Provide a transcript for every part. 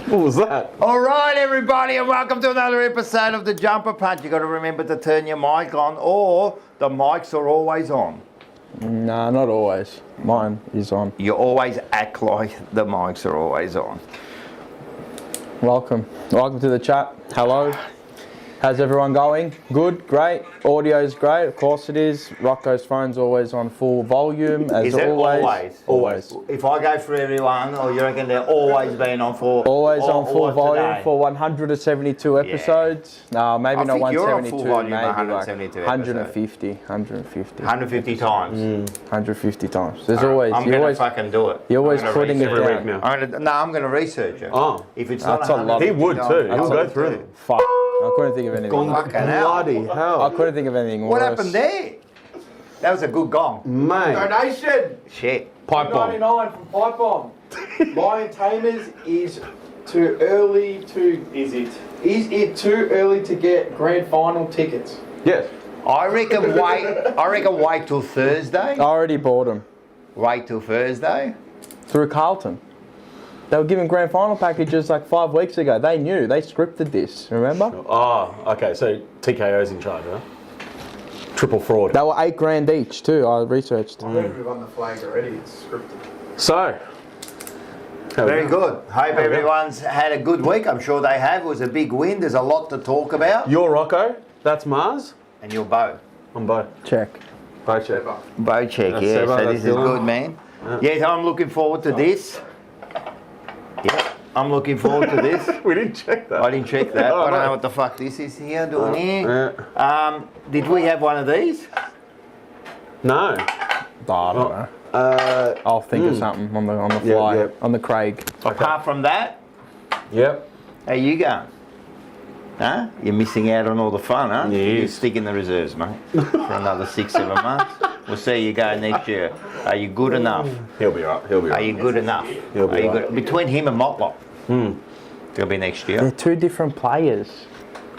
What was that? All right, everybody, and welcome to another episode of the Jumper Punch. You got to remember to turn your mic on, or the mics are always on. Nah, not always. Mine is on. You always act like the mics are always on. Welcome to the chat. Hello. How's everyone going? Good, great. Audio's great, of course it is. Rocco's phone's always on full volume, as Is it always. Always. If I go for everyone, or you reckon they're always been on full? Always on full volume today? for 172 episodes. No, maybe I not think you're on 172, full volume, maybe 172 like 150. 150 times. 150 times. There's always. I'm going to fucking do it. You're always putting it every week down. now. I'm going to research it. Oh. If it's That's not a lot. 150 He would too. times, He'll go I'll through do them. Fuck. I couldn't think of anything. Fucking hell. Bloody hell. I couldn't think of anything worse. What happened there? That was a good gong. Mate. Donation! Shit. Pipe bomb. 99 from Pipe Bomb. Lion Tamers is too early to... Is it too early to get grand final tickets? Yes. I reckon wait till Thursday. I already bought them Wait till Thursday. through Carlton. They were giving grand final packages like 5 weeks ago. They knew. They scripted this. Remember? Oh, okay. So TKO's in charge, huh? Triple fraud. They were $8,000 each too. I researched. I think we've won the flag already. It's scripted. So. Very good. Hope everyone's had a good week. I'm sure they have. It was a big win. There's a lot to talk about. You're Rocco. That's Mars. And you're Bo. I'm Bo. Check. Bo check. Bo check, That's yeah. Seba, So that's this is Dylan. good, man. Yeah, so I'm looking forward to this. Yeah, I'm looking forward to this. We didn't check that. I didn't check that. Oh, I don't no. know what the fuck this is here, doing here. Did we have one of these? No. I don't know. I'll think of something on the fly. yeah. On the Craig. Apart from that, Yep. how you going? Huh? You're missing out on all the fun, huh? Yes. You stick in the reserves, mate, for another 6-7 months. We'll see you go next year. Are you good enough? He'll be right. He'll be Are right. you good enough? He'll be Are you right. good? Between him and Motlop, it'll be next year. They're two different players.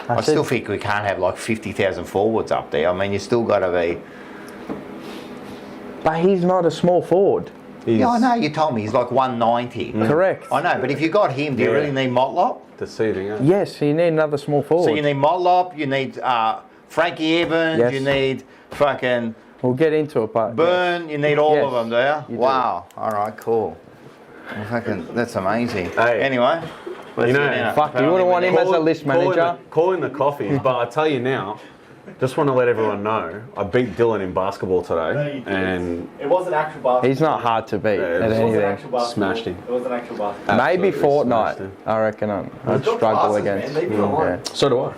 I still think we can't have like 50,000 forwards up there. I mean, you still got to be. But he's not a small forward. Yeah, I know. You told me he's like 190. Correct. I know, but if you got him, do you Yeah. really need Motlop? Deceiving, eh? Yes, you need another small forward. So you need Motlop, you need Frankie Evans, Yes. you need fucking We'll get into it, but Byrne, you need all Yes, of them, do you? you do. Wow. All right, cool. Well, fucking, that's amazing. Hey. Anyway, let's You know, get in it. fuck, you wouldn't want him as a list manager. Calling the coffees, but I tell you now, just want to let everyone know, I beat Dylan in basketball today, and It wasn't actual basketball. he's not hard to beat Yeah, at it It wasn't anything. actual basketball. Smashed him. It wasn't actual basketball. Maybe Absolutely Fortnite, smashed him. I reckon I'd Got struggle classes, against. man. Leave it alone. So do I.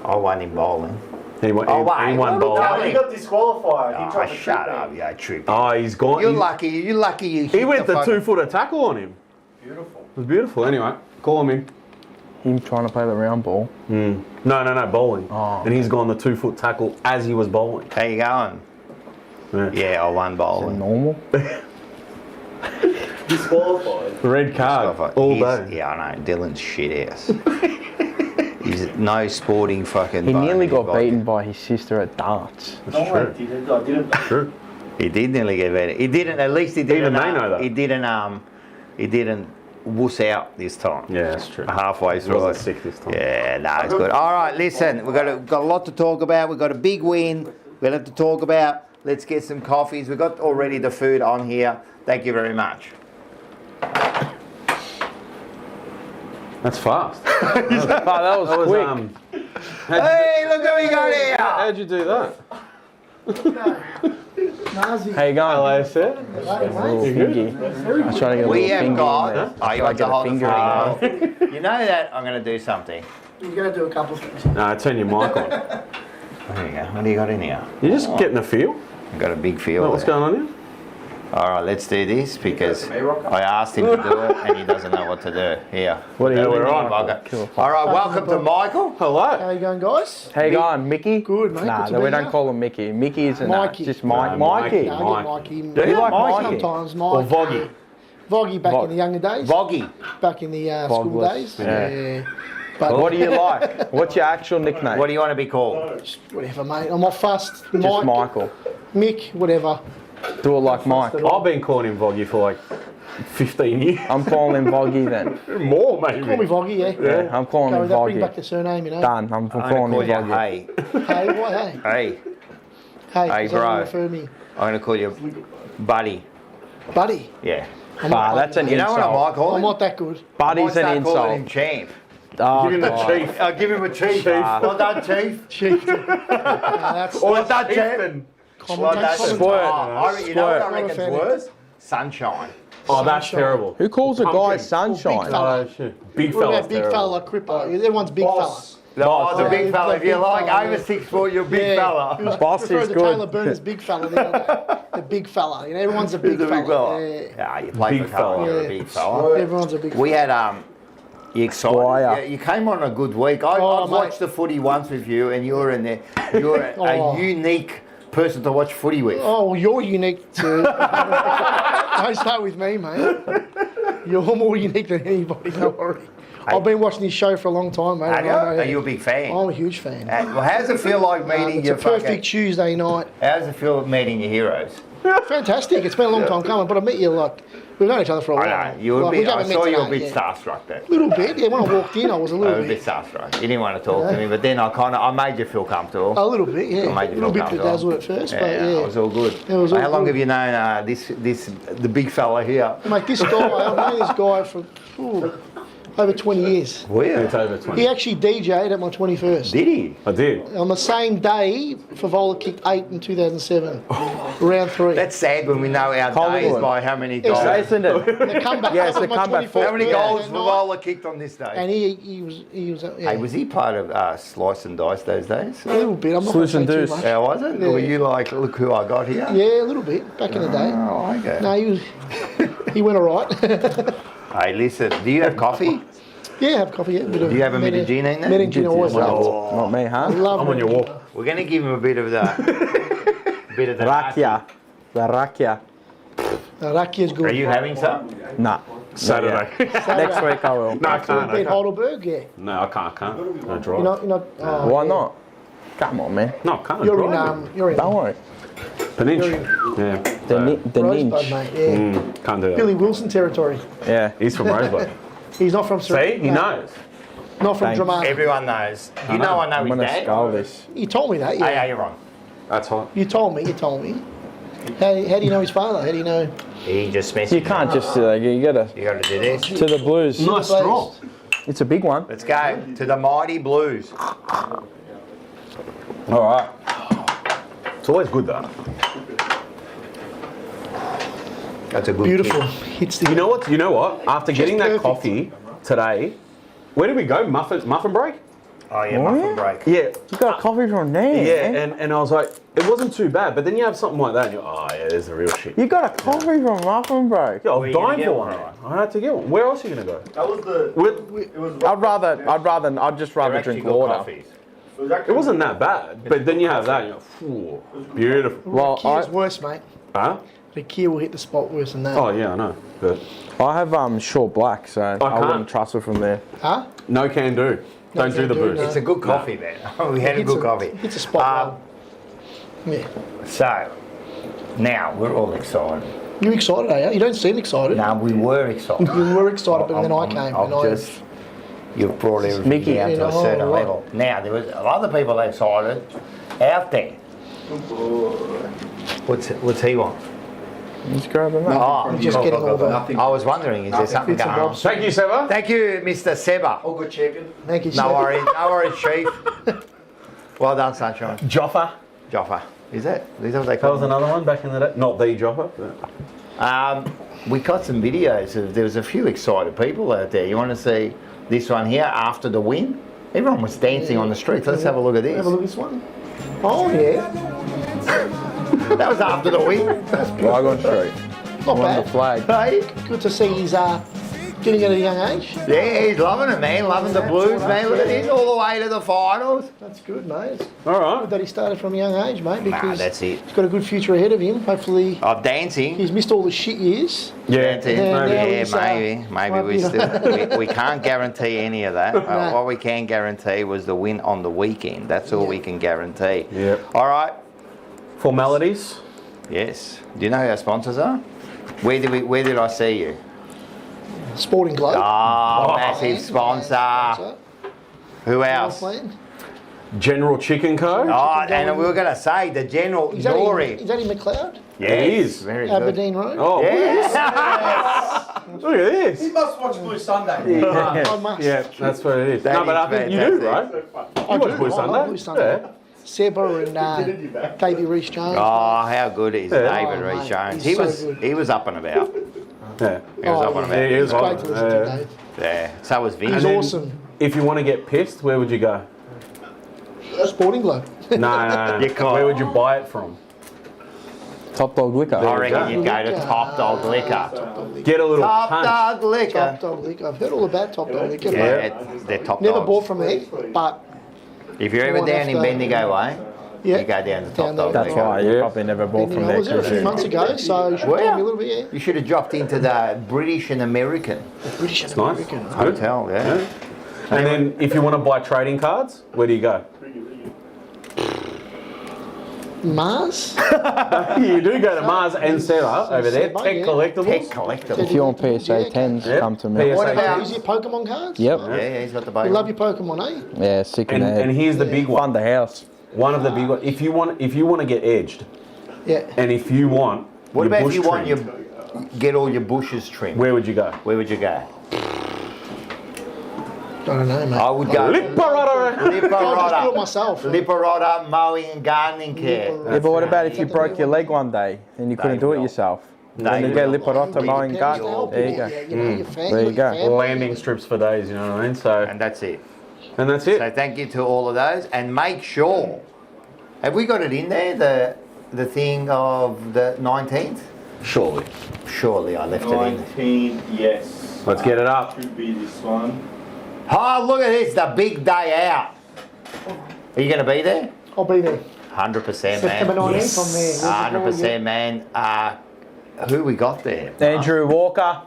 I won in bowling. He won, Oh, he wait, won what bowling. No, he got disqualified. He Oh, tried to shut trip up, me. you trip. Oh, he's gone. You're lucky you He went the fucking- 2-footer tackle on him. Beautiful. It was beautiful. Anyway, call him in. Him trying to play the round ball. No, bowling. Oh. And he's gone the 2-foot tackle as he was bowling. How you going? Yeah, I won Is it bowling. normal? Disqualified. Red card all day. Yeah, I know. Dylan's shit ass. He's no sporting fucking. He bone nearly in his got body. beaten by his sister at darts. No, I true. didn't. I didn't. True. He did nearly get better. He didn't. At least he didn't. Even they know that. He didn't. He didn't wuss out this time. Yeah, that's true. Halfway He through. wasn't it. sick this time. Yeah, no, it's good. All right, listen. We've got a lot to talk about. We've got a big win. We'll have to talk about. Let's get some coffees. We've got already the food on here. Thank you very much. That's fast. that was quick. Hey, look who we got here. How'd you do that? How you going? Hello, sir. A little fingy. I was trying to get a We little have finger got. in there. Oh, you Try want to to get a hold finger the in there. You know that I'm going to do something. You're going to do a couple of things. No, turn your mic on. There you go. What do you got in here? You're just getting a feel. I've got a big feel. Know what's there. going on here? All right, let's do this because I asked him to do it and he doesn't know what to do. Here. What are you we're on. All right, welcome to Michael. How Hello. you going, guys? How you going, Mickey? Good, mate. Nah, Good to we be don't here. call him Mickey. Mickey is Mikey. just Mike. No, Mikey. No, I get Mikey. Do you like Mikey? Sometimes Or Mike. Voggy. Voggy back Vog. in the younger days. Voggy. Back in the school Vogless, days. yeah. But What do you like? What's your actual nickname? What do you want to be called? whatever, mate. I'm off fast. Just Mike, Michael. Mick, whatever. Do it like Mike. I've been calling him Voggy for like 15 years. I'm calling him Voggy then. More, maybe. Call me Voggy, yeah. Yeah, I'm calling Go him with that, bring back Voggy. the surname, you know. Done. I'm I'm calling going to him call you Voggy. Hey. Hey, what, hey? Hey. Hey, Hey, is that what bro. you refer me? I'm going to call you Buddy. Buddy. Yeah. I'm not That's an You know what I insult. might call I'm him? not that good. Buddy's an Calling insult. him Champ. Oh, Give him the God. chief. I'll give him a chief. Well done, Chief. Chieftain. That's Well done, Champ. Chieftain. Well done, commentator. Spoiled. You know what I Spoiled. reckon's Not a fan. worse? Sunshine. Oh, that's Sunshine. terrible. Who calls a guy Pumpkin. sunshine? Big fella. Oh, shit. Big What fella's about big terrible. fella like Cripper? Everyone's big Boss. Oh, the Yeah, big fella. If the you're big like fella, over yeah. 6 foot, you're a big fella. fella. Boss Prefer is the good. Taylor Burners big fella. The big fella. You know, everyone's a big He's a big fella. fella. Yeah. Yeah, you play Big for Carlton, fella. you're a Yeah. big fella. Everyone's a big We fella. had you excited? Squire. Yeah, you came on a good week. I've Oh, mate. watched the footy once with you, and you're in there. You're Oh. a unique person to watch footy with. Oh, well, you're unique too. Don't start with me, mate. You're more unique than anybody, don't worry. I've been watching this show for a long time, mate. Have and you? I know Are you a big fan? I'm a huge fan. Well, how does it feel like meeting It's your a perfect fucking? Tuesday night. How does it feel meeting your heroes? Fantastic. It's been a long time coming, but I met you like we've known each other for a while. I know you were a Like, we bit. I haven't met saw you a today, bit yeah. starstruck there. Little bit, yeah. When I walked in, I was a I little was a bit bit. starstruck. You didn't want to talk to me, but then I made you feel comfortable. A little bit, yeah. I A made you little feel bit comfortable. bedazzled at first, but It yeah. was all good. It was all How long good. have you known the big fella here? Mate, this guy, I've known this guy for over 20 years. Weird. It's over 20. He actually DJ'd at my 21st. Did he? I did. On the same day, Favola kicked 8 in 2007. Round 3. That's sad when we know our Collingwood. days by how many Yes, goals. sir. Isn't it? the comeback. Yes, that the was my comeback 21st for- How many birthday goals night. Favola kicked on this day? And he was yeah, Hey, was he part of Slice and Dice those days? a little bit. I'm not going to Sluice say and too Deuce. much. Yeah, was it? Yeah. Or were you like, look who I got here? Yeah, a little bit back in the day. Oh, okay. No, he went all right. Hey, listen, do you have coffee? Yeah, have coffee. Yeah, Do you have a Medellina in there? Medellina always loved. Not me, I huh? love I'm on your Medellina. walk. We're going to give him a bit of that. bit of the Rakia. The Rakia. Rakia's good. Are you having some? Nah. Saturday. Next week I will. No, I can't. I Beat can't. Heidelberg, yeah. No, I can't. I can't. I drive. You're not. Oh, Why yeah. not? Come on, man. No, I can't. You're in. drive. You're in. Don't worry. Peninsula. Yeah. The Rosebud, ninch. mate. Yeah. Can't do that. Billy Wilson territory. Yeah. He's from Rosebud. He's not from. See, he knows. Not from Thanks. Dramana. Everyone knows. You know I know I'm his gonna dad. skull this. You told me that. Hey, Yeah. you're wrong. That's hot. You told me. How do you know his father? How do you know? He just messaged You can't just you gotta You got to do this. to the Blues. Nice straw. It's a big one. Let's go to the mighty Blues. All right. It's always good though. That's a good Beautiful. kick. Hits the. You know what? You know what? After getting that perfect. coffee today, where did we go? Muffin break? Oh yeah, muffin break. Yeah. You got coffee from there. Yeah, man. and I was like, it wasn't too bad. But then you have something like that, and you're, oh yeah, there's the real shit. You got a coffee from Muffin Break. Yeah, I Where was you gonna dying get for one one. I had to get one. Where else are you gonna go? That was the. With, It was. I'd just rather They're actually drink good water. coffees. It was actually. it wasn't that bad, but then you have that, and you're like, phew, beautiful. Well, Kia's worse, mate. Huh? The Kia will hit the spot worse than that. Oh yeah, I know. But I have short black, so I can't. wouldn't trust it from there. Huh? no can do. Don't do can the do, boost. no. It's a good coffee, man. We had a good coffee. It's a spot. Yeah. So, now we're all excited. You excited, are you? You don't seem excited. Now we were excited. You were excited, but then I came. I've and I just, you've brought everything Mickey. down to a certain Oh, right. level. Now there was other people excited out there. What's he want? Just grab them out. Oh, I'm just getting all the. I was wondering, is there something Bits and going on? bobs. Thank you, Seba. Thank you, Mr. Seba. All good champion. Thank you. No worries, Chief. Well done, Sunshine. Joffa. Joffa. Is that what they That call was him? another one back in the day. Not the Joffa. But We got some videos. There was a few excited people out there. You want to see this one here after the win? Everyone was dancing on the streets. Let's have a look at this. Have a look at this one. Oh yeah, That was after the win. Dragon Street. not Won the bad. flag. Hey? Good to see he's getting it at a young age. Yeah, he's loving it, man. Loving the Blues, man. Look at him, all the way to the finals. That's good, mate. It's all good right. that he started from a young age, mate, Nah, because that's it. he's got a good future ahead of him. Hopefully, Of dancing. he's missed all the shit years. Yeah. That's it. Yeah, now Yeah, he's, maybe might we be- still we can't guarantee any of that. No. What we can guarantee was the win on the weekend. That's all we can guarantee. Yep. All right. Formalities. Yes. Do you know who our sponsors are? Where did I see you? Sporting Globe. Massive sponsor. Who else? General Chicken Co. Oh, and we were going to say the General Is that Nori. in McLeod? Yes, It is. very good. Aberdeen Road? Oh, Yes. look at this. He must watch Blue Sunday. I must. Yeah, that's what it is. That No, but is I think you do, right? fantastic. You watch Blue I Sunday? love Blue Sunday. Yeah. Seba and Davey Rhys-Jones. Oh, how good is Yeah. David Oh, Rhys-Jones? mate, He he's so good. was up and about. Yeah. He was up and Yeah, about. he is It's great on. to listen to, Dave. Yeah. So was Vince. He's then- awesome. If you want to get pissed, where would you go? Sporting Globe. No. You can't. Where would you buy it from? Top Dog Liquor. I reckon you'd go to Top Dog Liquor. Get a little Top punch. Dog Liquor. Top Dog Liquor. I've heard all about Top Dog Liquor. Yeah, But they're top never dogs. bought from there, but If you're ever Might down have in to- Bendigo Way, yeah. you go down to Top Down Dog there. That's Liquor. why you probably never bought from I there. was there a few months ago, so you should Were tell me you? a little bit. Yeah. You should have dropped into the British and American British and Nice. American. It's good. hotel, yeah. And then if you want to buy trading cards, where do you go? Mars. You do go to Mars and Sarah over there. Seba, Tech yeah. Collectibles. Tech collectible. If you want PSA 10s, Yeah. come to me. PSA What about- Is your Pokemon cards? Yep. Yeah, he's got the You bacon. love your Pokemon, eh? Yeah, sick in the And head. here's the big Fund one. the house. One of the big ones. If you want to get edged, Yeah. and if you want, What your about bush if you want trimmed, your get all your bushes trimmed? Where would you go? Where would you go? I don't know, mate. I would go Liparata. I'll just do it Liparota. myself. Liparota mowing and gardening care. Yeah, but what about if you broke your leg one day and you couldn't do it yourself? Then you get Liparota mowing Parents gut. to help There you you. go. Yeah, you know, your family, There you go. your family. Landing strips for days. You know what I mean? So, And that's it. and that's So it. thank you to all of those, and make sure. Have we got it in there? The thing of the 19th. Surely. Surely I left it in. 19, yes. Let's get it up. Should be this one. Oh, look at this! The big day out. Are you going to be there? I'll be there. 100%, September man. 19th, I'm there. 100%, man. Who we got there? Andrew Walker,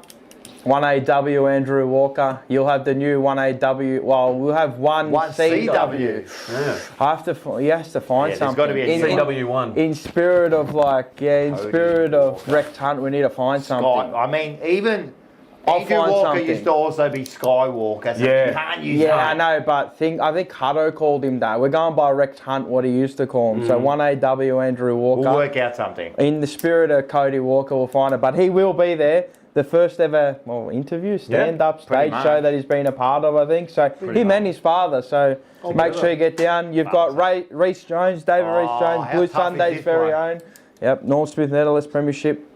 1AW Andrew Walker. You'll have the new 1AW. Well, we'll have one CW. Yeah. I have to. He has to find Yeah, there's something. gotta be a CW1. In spirit of in Cody. spirit of Wrecked Hunt, we need to find something. Scott, I mean, even I'll Andrew find Walker something. used to also be Skywalker. So Yeah. you can't use Yeah, I Hunt. know, but I think Hutto called him that. We're going by Wrecked Hunt, what he used to call him. So 1AW Andrew Walker. We'll work out something. In the spirit of Cody Walker, we'll find it. But he will be there. The first ever interview, stand-up pretty stage much. show that he's been a part of, I think. So him and his father. So make sure you get down. You've got Rhys-Jones, David Oh, Rhys-Jones, how Blue tough is Sunday's this very one? own. Yep, North Smith Medalist Premiership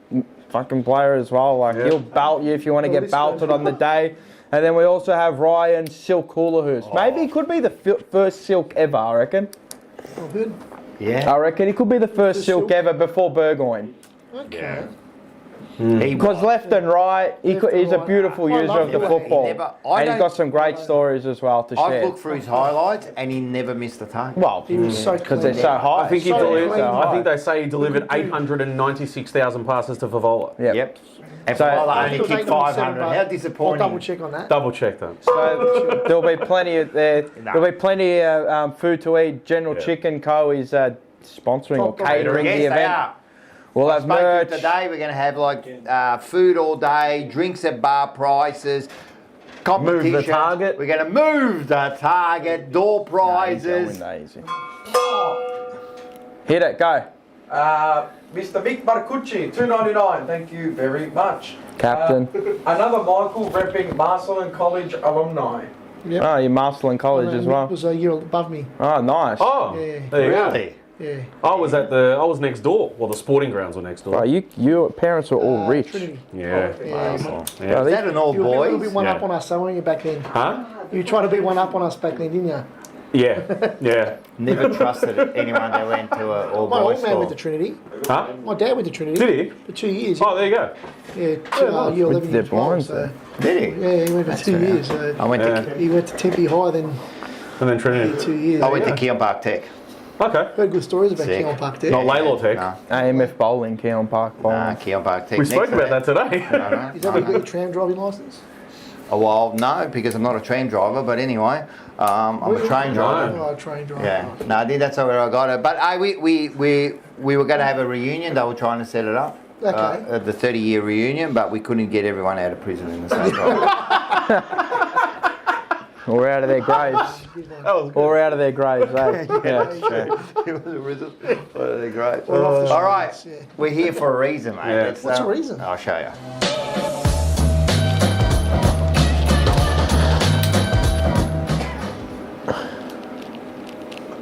fucking player as well. Like he'll belt you if you want to get belted on the day. And then we also have Ryan Silk Houlihan. Maybe he could be the first Silk ever, I reckon. Oh, good. Yeah. I reckon he could be the first The Silk Silk? ever before Burgoyne. Okay. He Because was. left and right, he's a beautiful I user love of the him. football. He never- I And he's don't- got some great stories as well to I've share. looked through his highlights and he never missed a target. Well, He was so because they're clean. so high. I think he So delivered. clean. I think they say he delivered 896,000 passes to Favola. Yep. Yep. And So- Favola It only was kicked 897, 500. but How I'll disappointing. double check on that. Double check that. So there'll be plenty of there'll be plenty of food to eat. General Yeah. Chicken Co is sponsoring or Top dog. catering Yes, the they event. are. We'll I have spoke to merch. him today. We're going to have like food all day, drinks at bar prices, competition. Move the target. We're going to move the target, door prizes. Easy. Hit it, go. Mr. Mick Marcucci, $2.99. Thank you very much. Captain. Another Michael repping Marcelin College alumni. Yep. Oh, you're Marcelin College as Mick well. was a year above me. Oh, nice. Oh, Yeah. there you go. Really? Yeah. I was next door. Well, the sporting grounds were next door. Bro, your parents are all rich. Trinity. Yeah. Yeah. Bro, Is they- that an old You were a little boys? bit one up Yeah. on us, so weren't you, back then? Huh? You tried to be one up on us back then, didn't you? Yeah. Yeah. Never trusted anyone that went to an all My boys old man school. went to Trinity. Huh? My dad went to Trinity. Did he? For 2 years. Oh, there you go. Yeah, year 11, their year 12. blinds So, there. Did he? yeah, he went for 2 years. So I went Yeah. to he went to Tempe High, then And then Trinity. 2 years. I went to Keon Park Tech. Okay. Heard good stories about Sick. Keon Park there. Not Laylaw Tech. No, AMF Bowling, Keon Park Bowling. nah, Keon Park Tech. We Next spoke to about that today. Is that where you got your tram driving licence? Oh, well, no, because I'm not a train driver. But anyway, I'm a train driver. Oh, train driver. Yeah, no, I think that's where I got it. But we were going to have a reunion. They were trying to set it up. at the 30-year reunion, but we couldn't get everyone out of prison in the same time. Or out of their graves. Or out of their graves, eh? It was a rhythm. Oh, they're great. All right, we're here for a reason, mate. Yeah. What's the reason? I'll show you.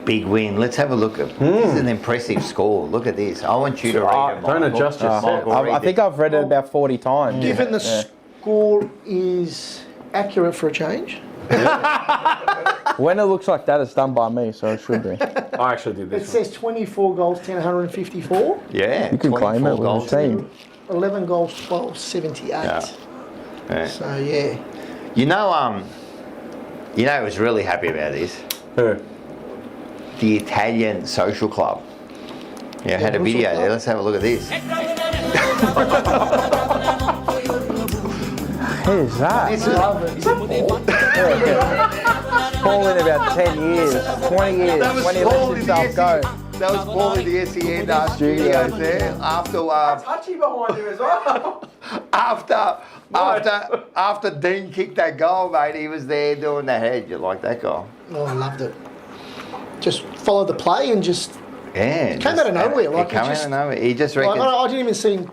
Big win. Let's have a look at. This is an impressive score. Look at this. I want you to read it. Don't Michael. adjust yourself. Michael, I think I've read it about 40 times. Given the score is accurate for a change. When it looks like that, it's done by me, so it should be. I actually did It this. says 24 goals, 10, 154. Yeah, You can claim it 24 with the team. 11 goals, 12, 78. Yeah. So, yeah. You know, who was really happy about this? Who? The Italian Social Club. Yeah, I had a Social video Club? there. Let's have a look at this. Who's that? This is Paul in about 10 years, 20 years, That was when he Paul lets in the himself go. That was Paul in the SEN studios there. Touchy behind you as well. After Dean kicked that goal, mate, he was there doing the head. You like that guy? Oh, I loved it. Just followed the play and just Yeah. came out of nowhere. Like, He came out of nowhere. He just like, reckons. I didn't even see him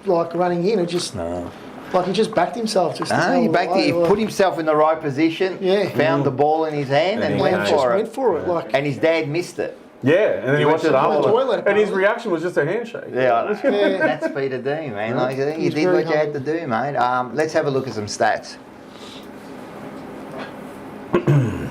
like running in. It just like he just backed himself. Just He backed it. He like, put himself in the right position. Yeah. Found the ball in his hand and he went went just for went it. for it. Like And his dad missed it. Yeah, and then he watched it to the after. toilet, And his apparently. reaction was just a handshake. Yeah, Yeah. that's Peter Dean, man. Like, you He's did very what you had to do, mate. Let's have a look at some stats.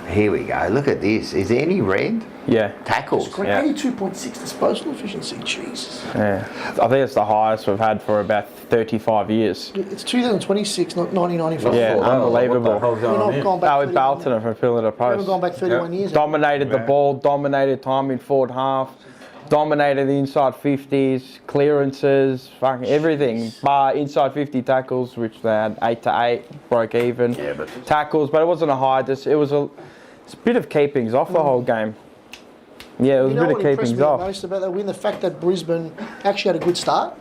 Here we go. Look at this. Is there any red? Yeah, Tackles. Yeah. 82.6 disposal efficiency. Jesus. yeah. I think it's the highest we've had for about 35 years. It's 2026, not 1995. Yeah, What the unbelievable. hell's We're going on not here? gone back. That with 31 Balton for filling a We haven't post. gone back 31 years. Dominated the ball, dominated time in forward half, dominated the inside 50s, clearances, fucking everything. Bar inside 50 tackles, which they had 8 to 8, broke even. Yeah, but Tackles, but it wasn't a high. It's a bit of keepings off the whole game. Yeah, it was You a know bit what of impressed keepings me off. most about that win? The fact that Brisbane actually had a good start.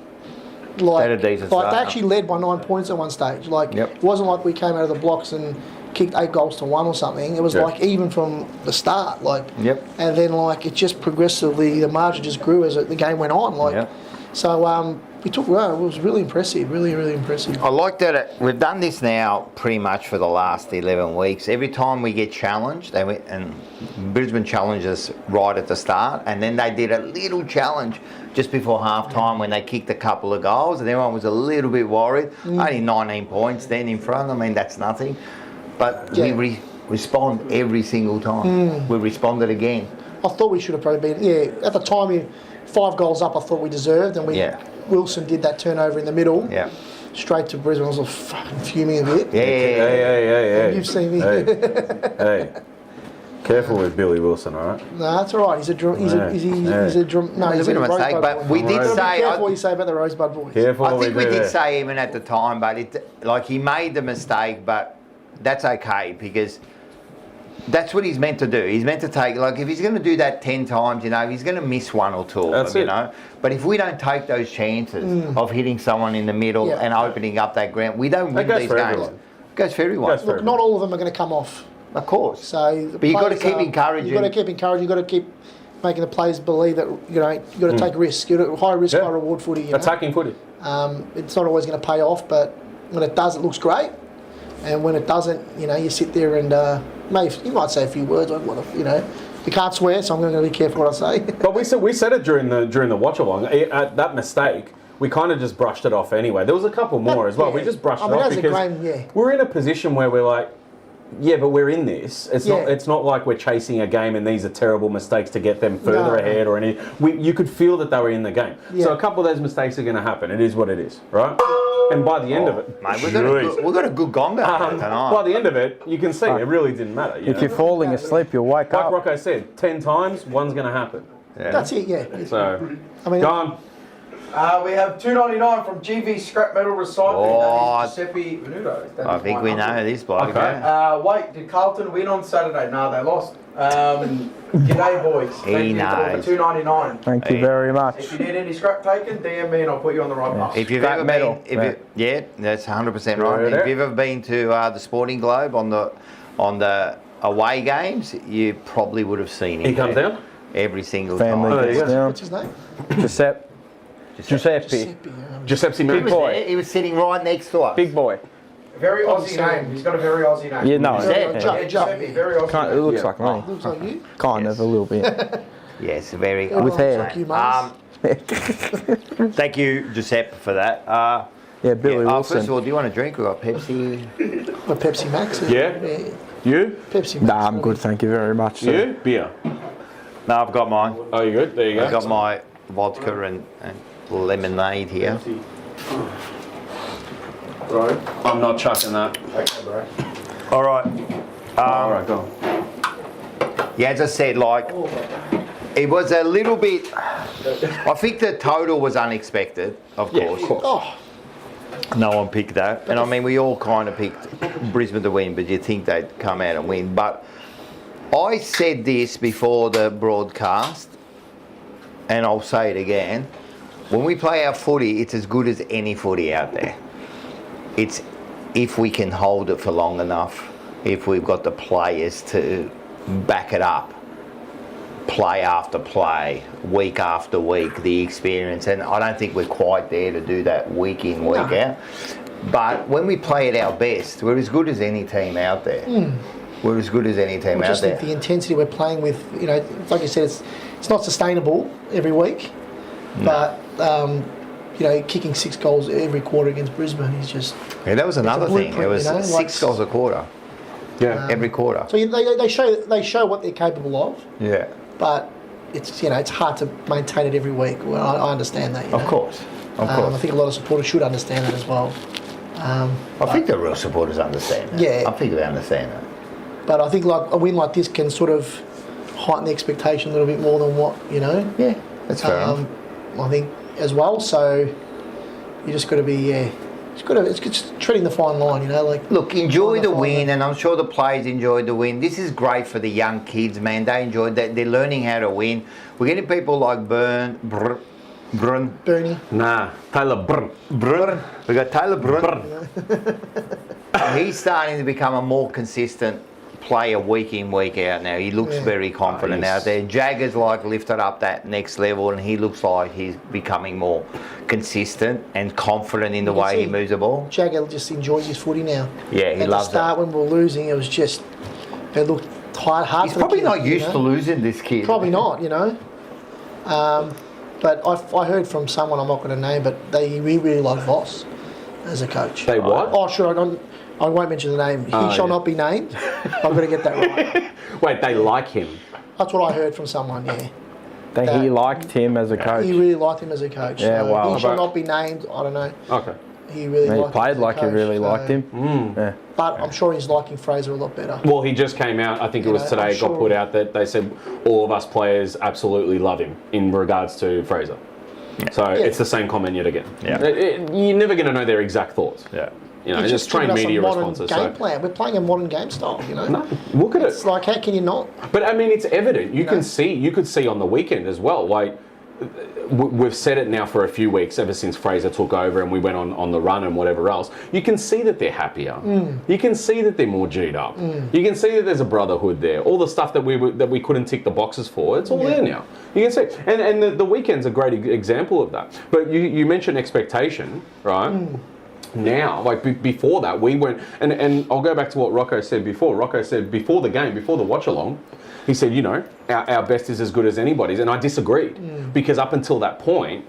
Like, They had a decent like start. they actually led by 9 points at one stage. Like Yep. it wasn't like we came out of the blocks and kicked 8 goals to 1 or something. It was Yeah. like even from the start. Like Yep. and then like it just progressively the margin just grew as the game went on. Like Yep. so we took well. It was really impressive. Really really impressive. I like that we've done this now pretty much for the last 11 weeks. Every time we get challenged, and Brisbane challenged us right at the start, and then they did a little challenge just before half time when they kicked a couple of goals, and everyone was a little bit worried. Only 19 points then in front. I mean, that's nothing. But Yeah. we respond every single time. We responded again. I thought we should have probably been. Yeah, at the time, 5 goals up. I thought we deserved, and Wilson did that turnover in the middle. Yeah. Straight to Brisbane. I was like fucking fuming a bit. Yeah. Hey. You've seen me. Hey. Careful with Billy Wilson, all right? No, that's all right. He's a no, It's a bit of a mistake, Rosebud but boy. we did Gotta be say. careful what you say about the Rosebud boys. Careful I think we with did it. say even at the time, but he made the mistake, but that's okay because that's what he's meant to do. He's meant to take, like, if he's going to do that 10 times, he's going to miss 1 or 2 of That's them, it. But if we don't take those chances of hitting someone in the middle Yeah. and opening up that ground, we don't win goes these for games. everyone. It goes for everyone. Goes for Look, not all of them are going to come off. Of course. So, But you've got to keep encouraging. You've got to keep encouraging. You've got to keep making the players believe that you've got to take risks. You've got high risk, Yeah. high reward footy. You know? Attacking footy. It's not always going to pay off, but when it does, it looks great. And when it doesn't, you sit there and maybe you might say a few words. Like, you can't swear, so I'm going to be careful what I say. But we said it during the watch along. At that mistake, we kind of just brushed it off anyway. There was a couple more as well. Yeah. We just brushed I it mean, off as a because game, yeah. we're in a position where we're like, yeah, but we're in this. It's Yeah. not like we're chasing a game and these are terrible mistakes to get them further ahead or any. You could feel that they were in the game. Yeah. So a couple of those mistakes are going to happen. It is what it is, right? And by the end of it, Mate, we've jeez. got a good gonga tonight. By the end of it, you can see it really didn't matter. If you're falling asleep, you'll wake like up. Rocco said, 10 times, one's going to happen. Yeah. That's it, yeah. So, I mean, go on. We have $2.99 from GV Scrap Metal Recycling. Oh. That is Giuseppe Venuto. That I is think my we uncle. know this bloke. Okay. Yeah. Wait, did Carlton win on Saturday? No, they lost. G'day, boys. Thank He you knows. for $2.99. Thank you very much. If you need any scrap taken, DM me and I'll put you on the right path. If you've Scrap ever metal. been, yeah, that's 100% right. Yeah. If you've ever been to the Sporting Globe on the away games, you probably would have seen him. He comes there down. every single Family time. there you gets go. down. What's his name? Giuseppe. Giuseppe. Giuseppe. Giuseppe He Mary. was boy. there. He was sitting right next to us. Big boy. Very Oh, Aussie sorry. name. He's got a very Aussie name. Yeah, no. Giuseppe. Yeah. Yeah, Giuseppe, very Aussie Kind, it name. looks Yeah. like me. Looks like you. Kind of, a little bit. Yes, very. With hair. Looks like you, Mars. Thank you, Giuseppe, for that. Yeah, Billy First Wilson. of all, do you want a drink? We've got Pepsi. Or Pepsi Max. Yeah? You? Pepsi Max. Nah, I'm good, thank you very much. sir. You? Beer. No, I've got mine. Oh, you good? There you I've go. got my vodka and lemonade here. Bro. I'm not chucking that. Okay, bro. All right. All right, go. Yeah, as I said, like, it was a little bit. I think the total was unexpected, of Yeah, course. of course. Oh, No one picked that. And I mean, we all kind of picked Brisbane to win, but you think they'd come out and win. But I said this before the broadcast, and I'll say it again. When we play our footy, it's as good as any footy out there. It's if we can hold it for long enough, if we've got the players to back it up, play after play, week after week, the experience. And I don't think we're quite there to do that week in, week out. But when we play at our best, we're as good as any team out there. We're as good as any team I out just there. think the intensity we're playing with, you know, like you said, it's not sustainable every week. But you know, kicking 6 goals every quarter against Brisbane is just. Yeah, that was another thing. blueprint, It was you know, 6 goals a quarter, Yeah. every quarter. So they show what they're capable of, Yeah, but it's, you know, it's hard to maintain it every week. Well, I understand that. You of know. course. Of I course. think a lot of supporters should understand that as well. I think the real supporters understand that. Yeah. I think they understand that. But I think like a win like this can sort of heighten the expectation a little bit more than what, you know. Yeah, that's fair enough. I think as well. So you just got to be it's just treading the fine line, you know. Like Look, enjoy trying to the find win, that- and I'm sure the players enjoyed the win. This is great for the young kids, man. They enjoyed that. They're learning how to win. We're getting people like Brun. Bernie. Nah. Taylor Brun. We got Taylor Brun. He's starting to become a more consistent player week in, week out now. He looks Yeah. very confident he's- out there. Jagger's like lifted up that next level, and he looks like he's becoming more consistent and confident in the You can way he see moves the ball. Jagger just enjoys his footy now. Yeah, he At loves the start it. when we were losing, it was just it looked hard He's for the probably kid, not you used know? to losing, this kid. Probably not, you know. But I heard from someone I'm not going to name, but he really like Voss as a coach. They what? Oh, sure. I won't mention the name. He Oh, shall yeah. not be named. I've got to get that right. Wait, they like him. That's what I heard from someone. Yeah, That he That- liked him as a coach. he really liked him as a coach. Yeah, so wow. He shall About- not be named. I don't know. Okay. He really He liked him played as a like he coach, really so- liked him. Yeah. But I'm sure he's liking Fraser a lot better. Well, he just came out, I think it You was know, today, I'm it got sure- put out that they said all of us players absolutely love him in regards to Fraser. So it's the same comment yet again. Yeah. You're never going to know their exact thoughts. Yeah. You know, He's just train giving us a media modern responses. game So. plan. We're playing a modern game style. You know. No, look at It's it. like, how can you not? But I mean, it's evident. You know? can see. You could see on the weekend as well. Like we've said it now for a few weeks, ever since Fraser took over and we went on the run and whatever else. You can see that they're happier. You can see that they're more G'd up. You can see that there's a brotherhood there. All the stuff that we couldn't tick the boxes for, it's all there now. You can see, and the weekend's a great example of that. But you mentioned expectation, right? Now, like before that, we went, and I'll go back to what Rocco said before. Rocco said before the game, before the watch along, he said, you know, our best is as good as anybody's, and I disagreed because up until that point,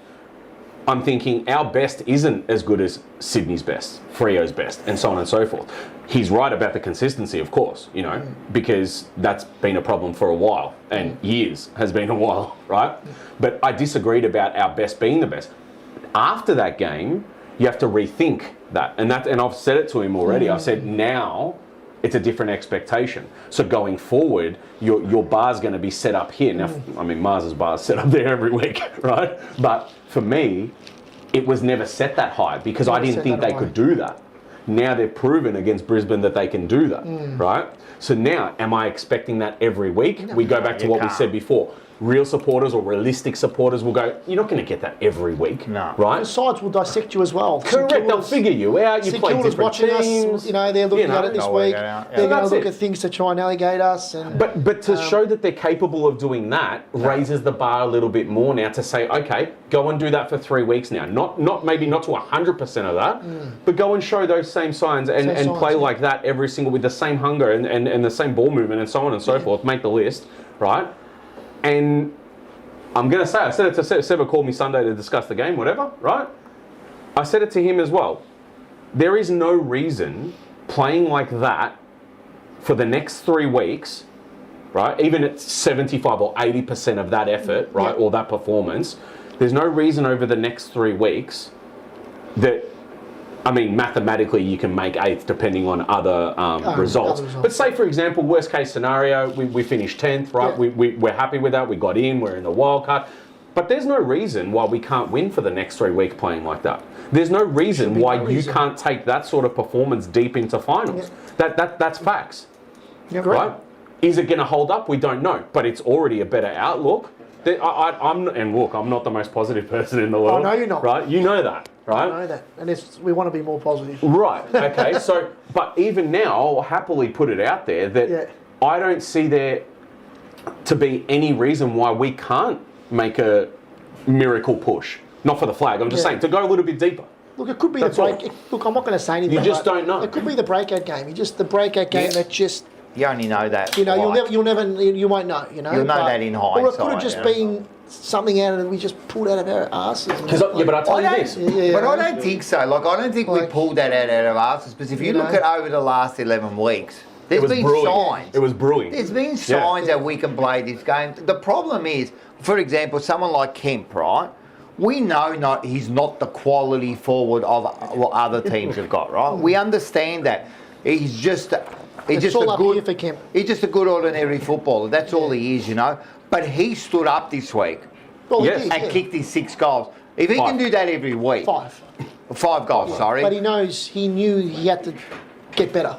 I'm thinking our best isn't as good as Sydney's best, Freo's best, and so on and so forth. He's right about the consistency, of course, you know, because that's been a problem for a while, and years has been a while, right? But I disagreed about our best being the best. After that game, you have to rethink that, and I've said it to him already. I've said now it's a different expectation. So going forward, your bar's going to be set up here. Now, I mean, Mars's bar's set up there every week, right? But for me, it was never set that high because I didn't think they could do that. Now they've proven against Brisbane that they can do that, right? So now, am I expecting that every week? We go back to what we said before. Real supporters or realistic supporters will go, you're not going to get that every week, right? The sides will dissect you as well. Correct, they'll figure you out. You play different watching teams. us, they're looking at it this week. They're going to look at things to try and alligate us. And, but to show that they're capable of doing that raises the bar a little bit more now to say, okay, go and do that for 3 weeks now. Maybe not to 100% of that, but go and show those same signs and play like that every single with the same hunger and the same ball movement and so on and so forth. Make the list, right? And I'm going to say, I said it to Seba, called me Sunday to discuss the game, whatever, right? I said it to him as well. There is no reason playing like that for the next 3 weeks, right? Even at 75 or 80% of that effort, right? Or that performance, there's no reason over the next 3 weeks that, I mean, mathematically you can make 8th depending on other results. But say, for example, worst case scenario, we finished 10th, right? We're happy with that. We got in. We're in the wild card. But there's no reason why we can't win for the next 3 weeks playing like that. There's no reason why you can't take that sort of performance deep into finals. That's facts, right? Is it going to hold up? We don't know. But it's already a better outlook. I'm not the most positive person in the world. I know you're not. Right? You know that. Right? I know that, and we want to be more positive. Right, okay, so, but even now, I'll happily put it out there that I don't see there to be any reason why we can't make a miracle push. Not for the flag, I'm just saying, to go a little bit deeper. Look, it could be the break. Look, I'm not going to say anything. You just don't know. It could be the breakout game. The breakout game that just... You only know that. You won't know, You'll know that in hindsight. Or it could have just been something out of we just pulled out of our asses. But I'll tell you this. But I don't think so. Like, I don't think we pulled that out of our asses. Because if you look at over the last 11 weeks, there's been signs. It was brewing. There's been signs that we can play this game. The problem is, for example, someone like Kemp, right? We know he's not the quality forward of what other teams have got, right? We understand that. He's just a good ordinary footballer. That's all he is, But he stood up this week and kicked his 6 goals. If he can do that every week... 5 goals, sorry. But he knew he had to get better.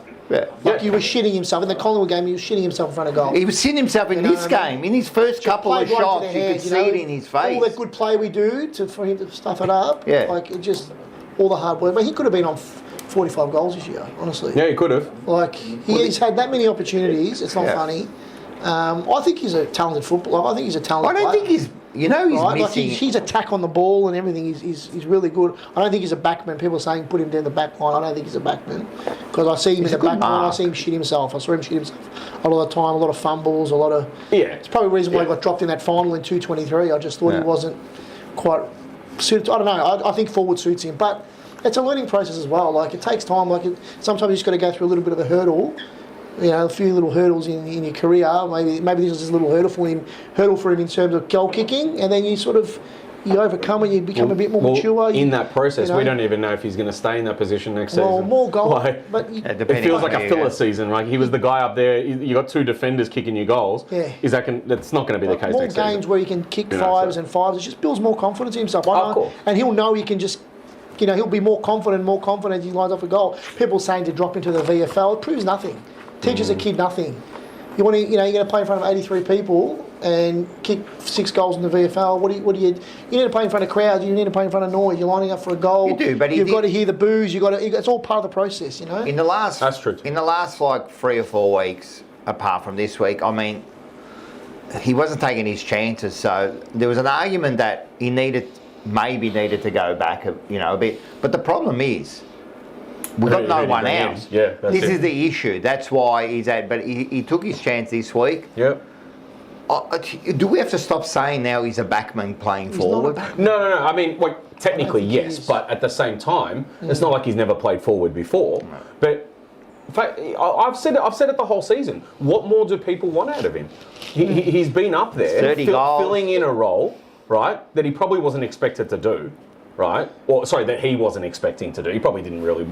He was shitting himself. In the Collingwood game, he was shitting himself in front of goal. He was shitting himself in this game. In his first couple of shots, you could see it in his face. All that good play we do for him to stuff it up. All the hard work. But he could have been on 45 goals this year, honestly. Yeah, he could have. He's had that many opportunities. It's not funny. I think he's a talented footballer. I think he's a talented player. I don't think he's missing. His attack on the ball and everything is really good. I don't think he's a backman. People are saying put him down the back line. I don't think he's a backman because I see him in the back line. I see him shit himself. I saw him shit himself a lot of the time. A lot of fumbles. It's probably the reason why he got dropped in that final in 223. I just thought he wasn't quite suited. I don't know. I think forward suits him, but it's a learning process as well. It takes time. Sometimes you just got to go through a little bit of a hurdle. A few little hurdles in your career. Maybe this is a little hurdle for him in terms of goal kicking, and then you overcome and you become a bit more mature. In that process, we don't even know if he's going to stay in that position next season. More goals, it feels like a filler season. He was the guy up there. You got 2 defenders kicking you goals. Yeah, that's not going to be the case next season. More games where you can kick fives, it just builds more confidence in himself. And he'll know he can just. He'll be more confident as he lines up a goal. People saying to drop into the VFL, it proves nothing. Teaches a kid nothing. You're going to play in front of 83 people and kick 6 goals in the VFL. You need to play in front of crowds. You need to play in front of noise. You're lining up for a goal. You do, but you've got to hear the boos. It's all part of the process, In the last, that's true. In the last 3 or 4 weeks, apart from this week, he wasn't taking his chances. So there was an argument that he maybe needed to go back a bit. But the problem is, we've got no one out. Yeah, this is the issue. That's why he's at. But he took his chance this week. Yep. Do we have to stop saying now he's a backman playing forward? No. Technically yes, but at the same time, it's not like he's never played forward before. No. But in fact, I've said it the whole season. What more do people want out of him? He's been up there, filling in a role, right, that he probably wasn't expected to do. right? Or sorry, that he wasn't expecting to do. He probably didn't really,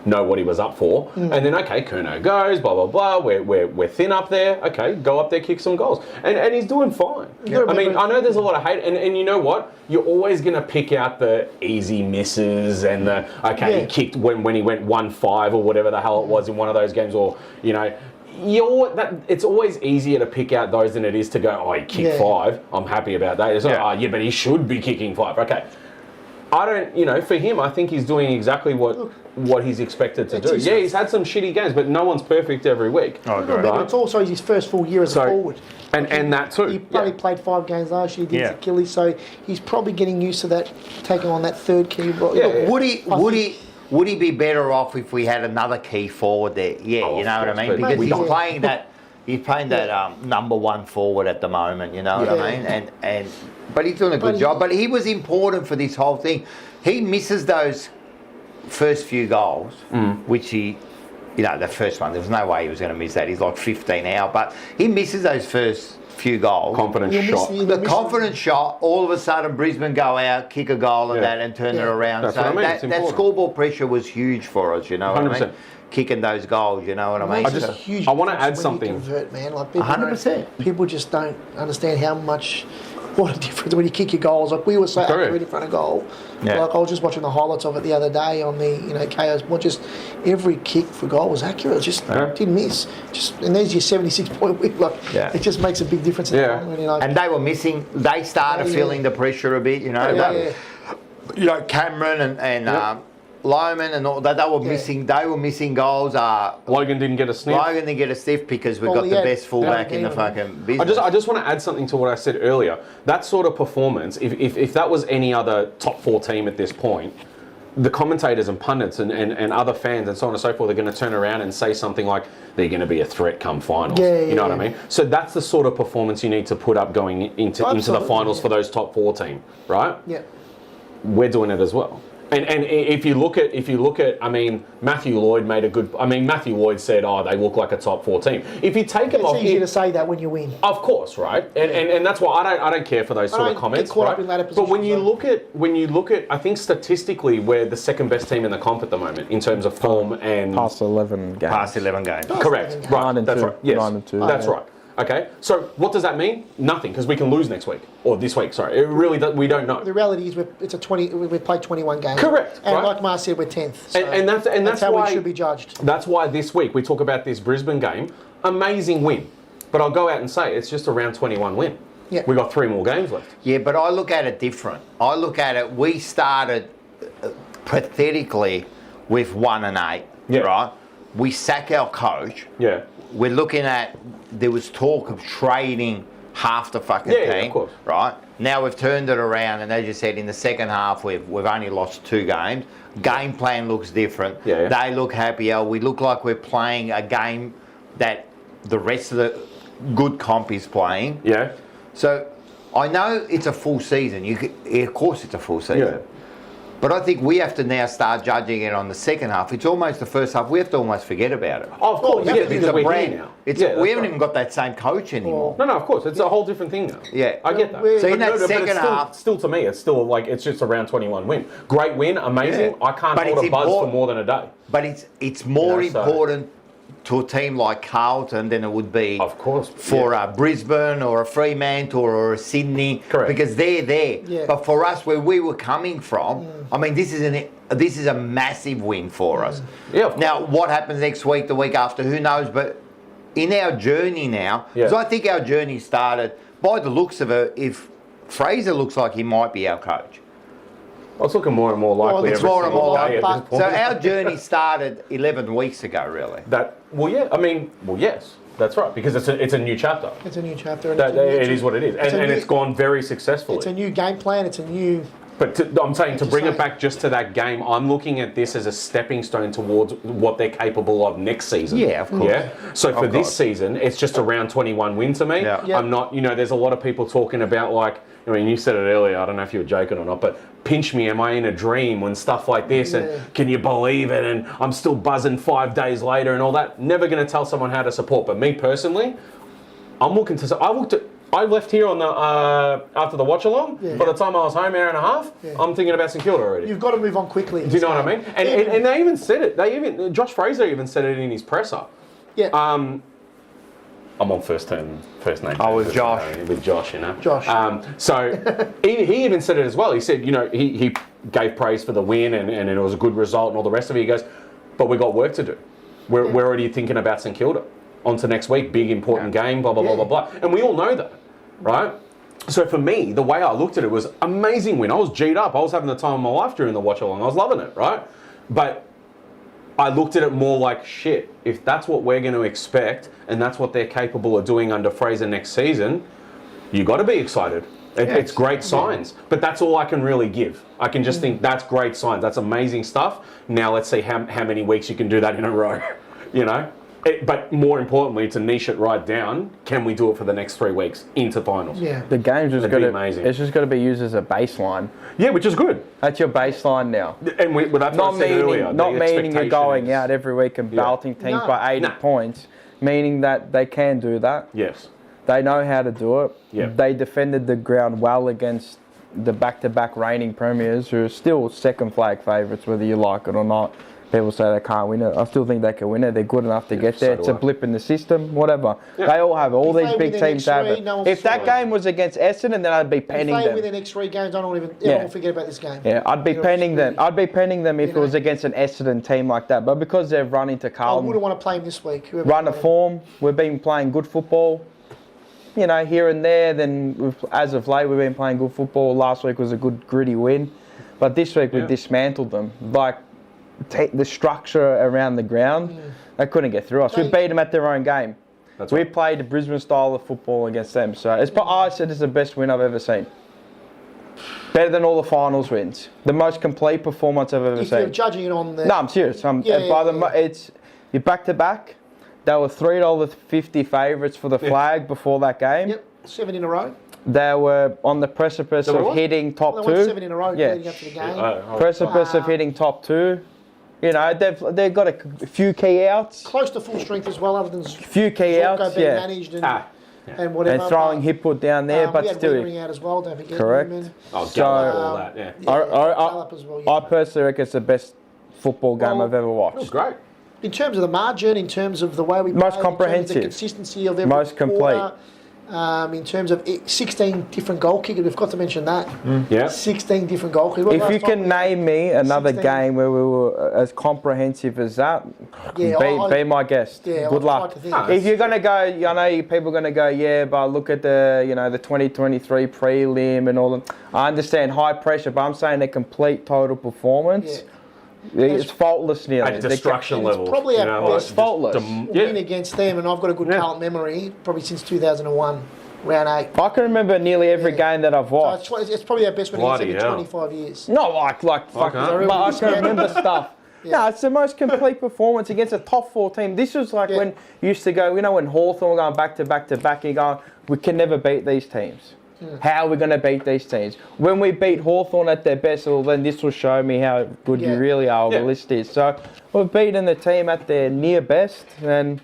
know what he was up for. And then Curnow goes, blah blah blah. We're thin up there. Okay, go up there, kick some goals, and he's doing fine. I mean, I know there's a lot of hate, and you know what? You're always going to pick out the easy misses and the he kicked when he went 1-5 or whatever the hell it was in one of those games, or it's always easier to pick out those than it is to go, oh, he kicked 5. I'm happy about that. It's like, but he should be kicking 5. Okay. I don't, for him, I think he's doing exactly what he's expected to do. Yeah, he's had some shitty games, but no one's perfect every week. Oh, great. But it's also his first full year as a forward. And that too. He probably played 5 games last year, did his Achilles, so he's probably getting used to that, taking on that third key role. Would he be better off if we had another key forward there? Yeah, you know what I mean? Because he's playing that number 1 forward at the moment, you know what I mean? But he's doing a good job. But he was important for this whole thing. He misses those first few goals, which he, the first one, there was no way he was going to miss that. He's like 15 out, but he misses those first few goals. Confident shot. The confident shot, all of a sudden Brisbane go out, kick a goal and turn it around. That's so what I mean. that scoreball pressure was huge for us, you know what 100%. I mean? Kicking those goals, you know what I mean? I want to add something. Convert, man. Like 100%. People just don't understand what a difference when you kick your goals. Like we were so accurate in front of goal. Yeah. Like I was just watching the highlights of it the other day on the KOs. Well, just every kick for goal was accurate. Just didn't miss. And there's your 76-point win. Like it just makes a big difference. And they were missing. They started feeling the pressure a bit. Cameron and Lyman and all that, they were missing. They were missing goals. Logan didn't get a sniff. Logan didn't get a sniff because we've got the best fullback in the fucking business. I just want to add something to what I said earlier. That sort of performance, if that was any other top 4 team at this point, the commentators and pundits and other fans and so on and so forth are going to turn around and say something like they're going to be a threat come finals. You know what I mean? So that's the sort of performance you need to put up going into the finals for those top 4 team, right? Yeah. We're doing it as well. And if you look at, I mean, Matthew Lloyd made a good. I mean, Matthew Lloyd said, "Oh, they look like a top 4 team." If you take them off, it's easy to say that when you win. Of course, right? And that's why I don't care for those sort of comments, right? But when you look at, I think statistically, we're the second best team in the comp at the moment in terms of form and past 11 games. Past 11 games. Correct. Right. That's right. Yes. 9-2. That's right. Okay, so what does that mean? Nothing, because we can lose next week or this week. Sorry, it really we don't know. The reality is we played 21 games. Correct, and right? like Mar said, we're 10th. So and that's how why we should be judged. That's why this week we talk about this Brisbane game. Amazing win, but I'll go out and say it's just a round 21 win. Yeah. We got 3 more games left. Yeah, but I look at it different. I look at it. We started pathetically with 1-8. Yeah. Right. We sack our coach. Yeah. We're looking at, there was talk of trading half the fucking team. Yeah, of course. Right? Now we've turned it around, and as you said, in the second half, we've only lost 2 games. Game plan looks different. Yeah. They look happier. We look like we're playing a game that the rest of the good comp is playing. Yeah. So I know it's a full season. Of course it's a full season. Yeah. But I think we have to now start judging it on the second half. It's almost the first half. We have to almost forget about it. Oh, of course. Because Because it's a we're brand here now. We haven't even got that same coach anymore. No, of course. It's a whole different thing now. Yeah. I get that. So in that but second it's half... still to me, it's still like, it's just a round 21 win. Great win, amazing. Yeah. I can't hold a buzz for more than a day. But it's more You know, so- important to a team like Carlton than it would be Of course. for a Brisbane or a Fremantle or a Sydney. Correct. Because they're there. Yeah. But for us, where we were coming from, I mean, this is a massive win for us. Yeah, of Now, what happens next week, the week after, who knows? But in our journey now, because I think our journey started, by the looks of it, if Fraser looks like he might be our coach. Well, it's looking more and more likely. It's every more and single more day likely. at this point. So our journey started 11 weeks ago, really. Yes, that's right, because it's a new chapter. It's a new chapter. And It is what it is, and new- it's gone very successfully. It's a new game plan. It's a new. But I'm saying to bring it back just to that game, I'm looking at this as a stepping stone towards what they're capable of next season. Yeah, of course. Yeah. So for this course. season, it's just a round 21 win to me. Yeah. Yeah. I'm not, there's a lot of people talking about like, I mean, you said it earlier, I don't know if you were joking or not, but pinch me, am I in a dream when stuff like this, and can you believe it, and I'm still buzzing 5 days later and all that. Never going to tell someone how to support, but me personally, I'm looking to, I left here on the after the watch along. Yeah. By the time I was home, hour and a half, I'm thinking about St Kilda already. You've got to move on quickly. Do you know what I mean? And they even said it. Josh Fraser even said it in his presser. Yeah. I'm on first name. Oh, with Josh. With Josh, you know. Josh. So he even said it as well. He said, he gave praise for the win and it was a good result and all the rest of it. He goes, but we got work to do. We're already thinking about St Kilda. On to next week, big important game, blah, blah, blah, blah, blah. And we all know that, right? So for me, the way I looked at it was amazing win. I was G'd up. I was having the time of my life during the watch along. I was loving it, right? But I looked at it more like, shit, if that's what we're going to expect and that's what they're capable of doing under Fraser next season, you got to be excited. It's great signs. But that's all I can really give. I can just think that's great signs. That's amazing stuff. Now let's see how many weeks you can do that in a row, But more importantly, to niche it right down, can we do it for the next 3 weeks into finals? Yeah. The game's just got to amazing. It's just got to be used as a baseline. Yeah, which is good. That's your baseline now. And that's what I said earlier. Not the meaning you're expectation going is- out every week and belting teams by 80 points. Meaning that they can do that. Yes. They know how to do it. Yeah. They defended the ground well against the back-to-back reigning premiers, who are still second flag favourites, whether you like it or not. People say they can't win it. I still think they can win it. They're good enough to get there. It's a blip in the system, whatever. Yeah. They all have it. All If these they big win the teams next have three, it. no one's If that sorry. game was against Essendon, then I'd be penning If they them. win the next 3 games, I don't even Yeah. forget about this game. Yeah, I'd be penning them. I'd be penning them if You it was know. against an Essendon team like that. But because they've run into I Carlton, wouldn't want to play him this week. whoever run a played him. form, we've been playing good football. Here and there. Then as of late, we've been playing good football. Last week was a good gritty win, but this week we dismantled them. Like the structure around the ground, they couldn't get through us. We beat them at their own game. We right. played the Brisbane style of football against them. So I said it's the best win I've ever seen. Better than all the finals wins. The most complete performance I've ever If you're seen. judging it on the... No, I'm serious. It's you're back to back. They were $3.50 favourites for the flag before that game. Yep, 7 in a row. They were on the precipice were of what? hitting top They two. won 7 in a row leading up to the game. Precipice of Wow. hitting top two. They've got a few key outs. Close to full strength as well, other than Few key Zorko outs, being yeah. managed and whatever. And throwing Hipwood down there, we but had still. Wietering out as well, don't forget. Correct. Newman. Oh, So- Gallup, all that, yeah. Gallup as well, yeah. I personally reckon it's the best football game Well, I've ever It was watched. great. In terms of the margin, in terms of the way we Most play, in terms of comprehensive. the consistency of every Most complete. quarter, in terms of 16 different goal kickers, we've got to mention that. Yeah. 16 different goal kickers. When If last you time can we- name me another 16. game where we were as comprehensive as that, Yeah, be my guest. Yeah, Good I'd luck. like to think. If you're gonna go, I know people are gonna go, yeah, but look at the 2023 prelim and all that. I understand high pressure, but I'm saying a complete total performance. It's faultless nearly. At destruction and it's level. probably our best just faultless. win against them, and I've got a good Carlton memory, probably since 2001, round 8. I can remember nearly every game that I've So watched. it's probably our best win Bloody in hell. 25 years. Not like fucking, Okay. but I can remember stuff. Yeah. No, it's the most complete performance against a top 4 team. This was like when you used to go, when Hawthorn were going back to back to back, and you go, we can never beat these teams. How are we going to beat these teams? When we beat Hawthorn at their best, well, then this will show me how good you really are, the list is. So we've beaten the team at their near best, and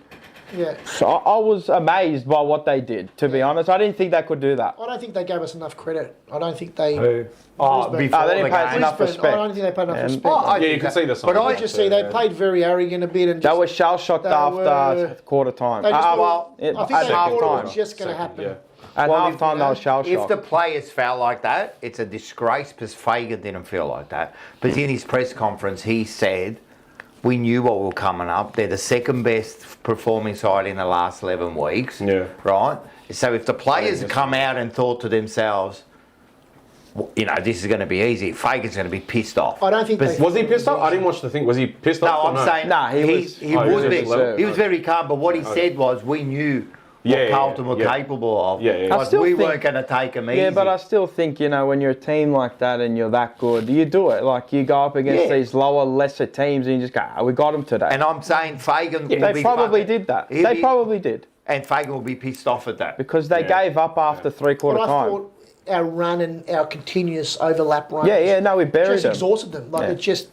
so I was amazed by what they did, to be honest. I didn't think they could do that. I don't think they gave us enough credit. I don't think they... Before they the didn't pay us game. enough Brisbane, I don't respect. think they paid enough And- respect. Yeah, you can see the signs. But I just see they played very arrogant a bit and They just... were shell-shocked They after were- quarter time. They just At thought- I think they half thought it time. was just going to happen. Yeah. At Well, half time, they were If shell-shocked. the players felt like that, it's a disgrace because Fagan didn't feel like that. But in his press conference, he said, we knew what were coming up. They're the second best performing side in the last 11 weeks. Yeah. Right? So if the players come out and thought to themselves, this is going to be easy, Fagan's going to be pissed off. I don't think they... Was he pissed off? I didn't watch the thing. Was he pissed No, off? or I'm saying Nah, he was- he Oh, he was was very, just he was very calm. But what he said was, we knew what Carlton were capable of. Yeah, yeah. I Like, still we think- weren't going to take them easy. Yeah, but I still think, when you're a team like that and you're that good, you do it. Like, you go up against these lower, lesser teams and you just go, we got them today. And I'm saying Fagan will they be probably fucking- did that. he'll They be- probably did. And Fagan will be pissed off at that. Because they gave up after three-quarter But I time. thought our run and our continuous overlap run Yeah, no, we buried just them. exhausted them. Like, it just...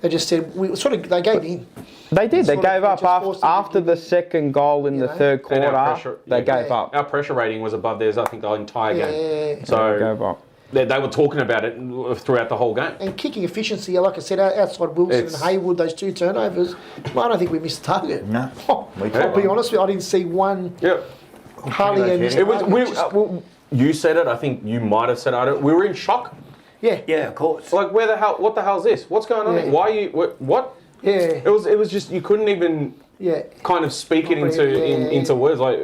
They just said they gave in. They did. They Sort of gave up just forced them to after give the in. second goal in the third And our quarter. pressure- They yeah. gave up. Our pressure rating was above theirs, I think, the entire game. They So gave up. they were talking about it throughout the whole game. And kicking efficiency, like I said, outside Wilson It's- and Haywood, those 2 turnovers, I don't think we missed the target. No. I'll be honest with you, I didn't see one Yeah. hardly a missed It was. target. You said it. I think you might have said it. We were in shock. Yeah. Yeah, of course. Like, where the hell? What the hell is this? What's going on? Yeah. Here? Why are you? What? Yeah. It was just you couldn't even Yeah. kind of speak it into words like.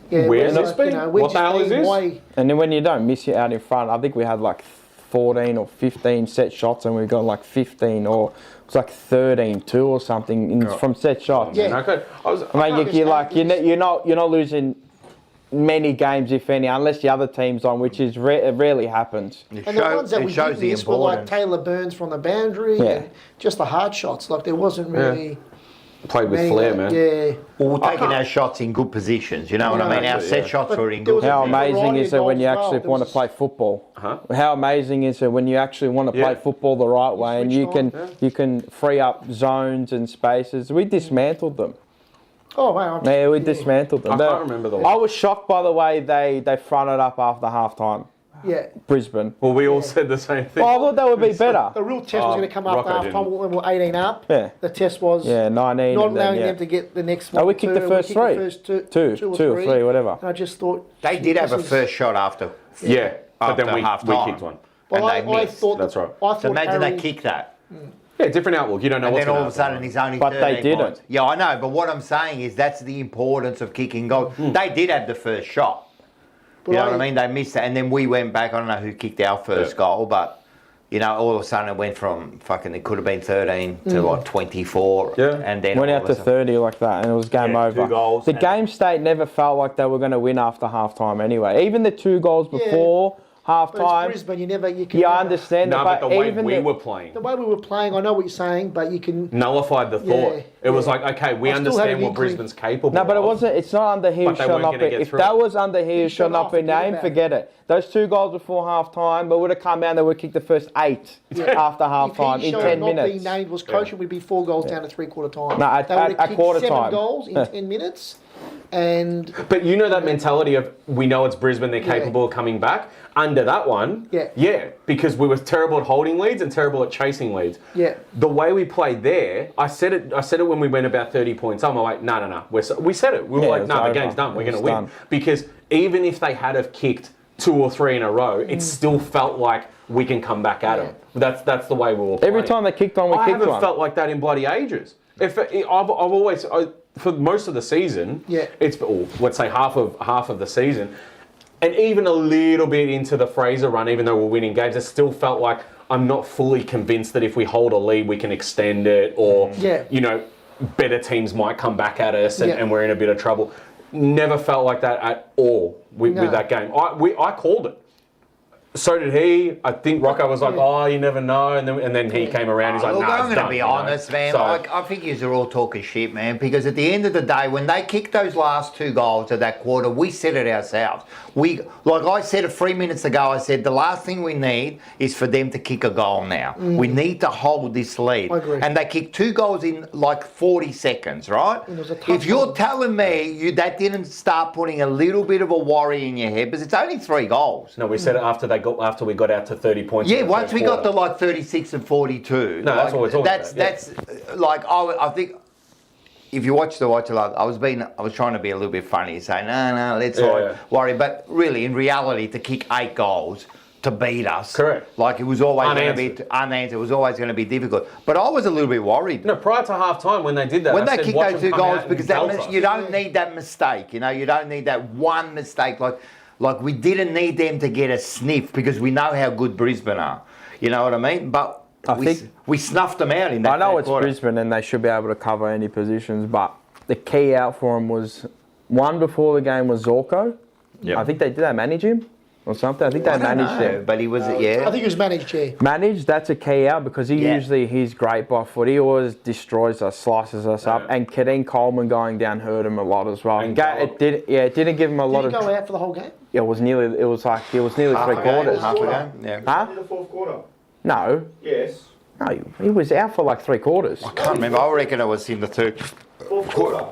Yeah. Where's it was this been? we're What the just hell is being this? way- And then when you don't miss it out in front, I think we had like 14 or 15 set shots, and we got like 15 or it was like 13-2 or something from set shots. Yeah. Okay. I mean, you're not losing many games, if any, unless the other team's on, which is it rarely happens. And the ones that we did miss were like importance. Taylor Burns from the boundary, and just the hard shots. Like there wasn't really Played with many, flair, man. Yeah. Well, we're taking our shots in good positions, you know what I mean? Our set shots But were in there good was a How variety amazing of is it when you goals as actually well. want to There play football? Huh? How amazing is it when you actually want to play Yeah. football the right way and you switched can free up zones and spaces? We dismantled them. Oh wow! Yeah, we dismantled them. I can't remember the I was shocked by the way they fronted up after half time. Yeah. Brisbane. Well, we all said the same thing. Well, I thought that would be better. The real test was going to come after Rocco half time didn't. when we were 18 up. Yeah. The test was 19. not and then, allowing yeah. them to get the next No, one. we kicked the first three. The first two or three, whatever. And I just thought They did have a this is- first shot after. Yeah, but then After we half-time. kicked one. Well, and they I missed. thought That's right. I thought So imagine Harry, they kick that. Yeah, different outlook. You don't know And what's then all going of to a happen. sudden he's only But 13 they didn't. points. Yeah, I know, but what I'm saying is that's the importance of kicking goals. They did have the first shot. You know what I mean? They missed it, and then we went back. I don't know who kicked our first goal, but you know, all of a sudden it went from it could have been 13 to like 24, Yeah. and then Went all out of to a sudden- 30 like that, and it was game Yeah, over. 2 goals The and- game state never felt like they were going to win after half time anyway. Even the 2 goals before half But it's time. Brisbane, you can Yeah, I never- understand No, that, but the way even we were playing The way we were playing, I know what you're saying, but you can. nullified the thought. Yeah, It was yeah. like, okay, we I still had understand an what inkling. Brisbane's capable No, but it of. wasn't. It's not under here. But they Shall weren't not gonna be. get If through that it. was under here, shall not be forget named. about Forget it. Those 2 goals before half time, but would have come out. They would have kicked the first 8 after half time If he in showed 10 not minutes. being named was coaching, we'd be 4 goals down to 3/4 time. No, at- They would have at- at kicked quarter 7 time. goals in 10 minutes, and But you know that mentality of we know it's Brisbane, they're capable of coming back. Under that one, Yeah. because we were terrible at holding leads and terrible at chasing leads. Yeah. The way we played there, I said it when we went about 30 points. I'm like, no. We said it. We were Yeah, like, it's no, the over. game's done. We're It's going to win. done. Because even if they had have kicked 2 or 3 in a row, it still felt like we can come back at them. That's the way we were playing. Every time they kicked on, we I kicked haven't one. felt like that in bloody ages. I've always for most of the season, it's let's say half of the season, and even a little bit into the Fraser run, even though we're winning games, it still felt like I'm not fully convinced that if we hold a lead, we can extend it, or better teams might come back at us, and we're in a bit of trouble. Never felt like that at all with that game. I called it. So did he. I think Rocco was like, "Oh, you never know," and then he came around. He's like, Look, "Nah, I'm it's going done," to be you know? honest, man. So- I think you're all talking shit, man, because at the end of the day, when they kicked those last 2 goals of that quarter, we said it ourselves. Like I said 3 minutes ago, I said the last thing we need is for them to kick a goal now. We need to hold this lead. I agree. And they kicked 2 goals in like 40 seconds, right? It was a tough If you're one. telling me that didn't start putting a little bit of a worry in your head, because it's only 3 goals. No, we said it after we got out to 30 points. Yeah, in the once first we got quarter. to like 36 and 42. No, that's what we're talking that's, about, yeah. That's like, I think if you watch the watch along, I was trying to be a little bit funny, saying, no, let's not worry. But really, in reality, to kick 8 goals to beat us. Correct. Like it was always going to Unanswered. be unanswered. It was always going to be difficult. But I was a little bit worried. No, prior to half time when they did that, When I they said, kick watch those them 2 come goals, out and because belt that us. you don't need that mistake, you know, you don't need that one mistake. Like we didn't need them to get a sniff because we know how good Brisbane are. You know what I mean? But we snuffed them out in that. I know that it's quarter. Brisbane and they should be able to cover any positions, but the key out for them was one before the game was Zorko. Yep. I think they manage him or something. I think they I don't managed know, him. but he was I think it was managed, Managed, that's a key out because he's great by foot. He always destroys us, slices us up. And Kadeen Coleman going down hurt him a lot as well. And It didn't give him a lot Did he of. go out for the whole game? It was nearly half 3 quarters. Half a game, yeah. Huh? In the 4th quarter. No. Yes. No, he was out for like 3 quarters. I can't remember. I reckon it was in the third. Fourth quarter.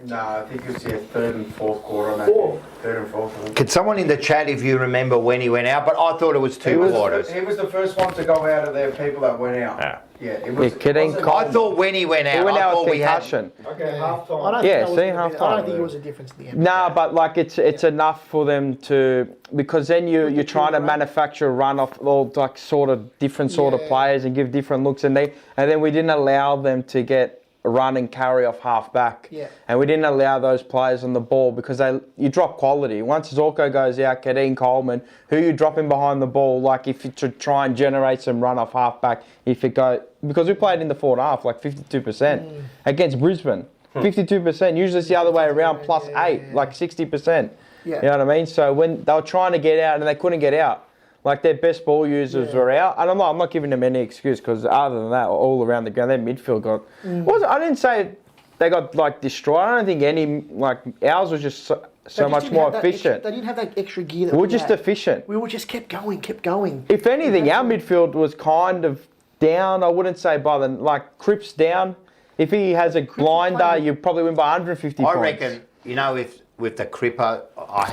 No, I think it was third and fourth quarter, maybe. Third and fourth. I think. Can someone in the chat, if you remember when he went out? But I thought it was 2 quarters. He was the first one to go out of the people that went out. Yeah, it was. You're kidding? wasn't- I thought when he went out, He went I out thought with we had. concussion. Okay, half time. I don't Yeah, think that was see, gonna be- half I time. don't think it was a difference at the end. Nah, but like it's enough for them to, because then you're trying to manufacture a run off all like sort of different sort of Yeah. players and give different looks, and then we didn't allow them to get a run and carry off half back. Yeah. And we didn't allow those players on the ball because you drop quality. Once Zorko goes out, Kadeen Coleman, who you dropping behind the ball, like if you to try and generate some run off half back, if it go, because we played in the forward half like 52% against Brisbane. 52%, usually it's the other way around, plus 8, like 60%. Yeah. You know what I mean? So when they were trying to get out and they couldn't get out, like their best ball users were out, and I'm not giving them any excuse because other than that, all around the ground, their midfield got. I didn't say they got like destroyed. I don't think any like ours was just so They just much didn't more have that efficient. extra- they didn't have that extra gear that We were we just had. efficient. We were just kept going. If anything, our midfield was kind of down. I wouldn't say by the like Cripps down. If he has a blinder, playing- you probably win by 150 I points. reckon, you know, if with the Cripper, I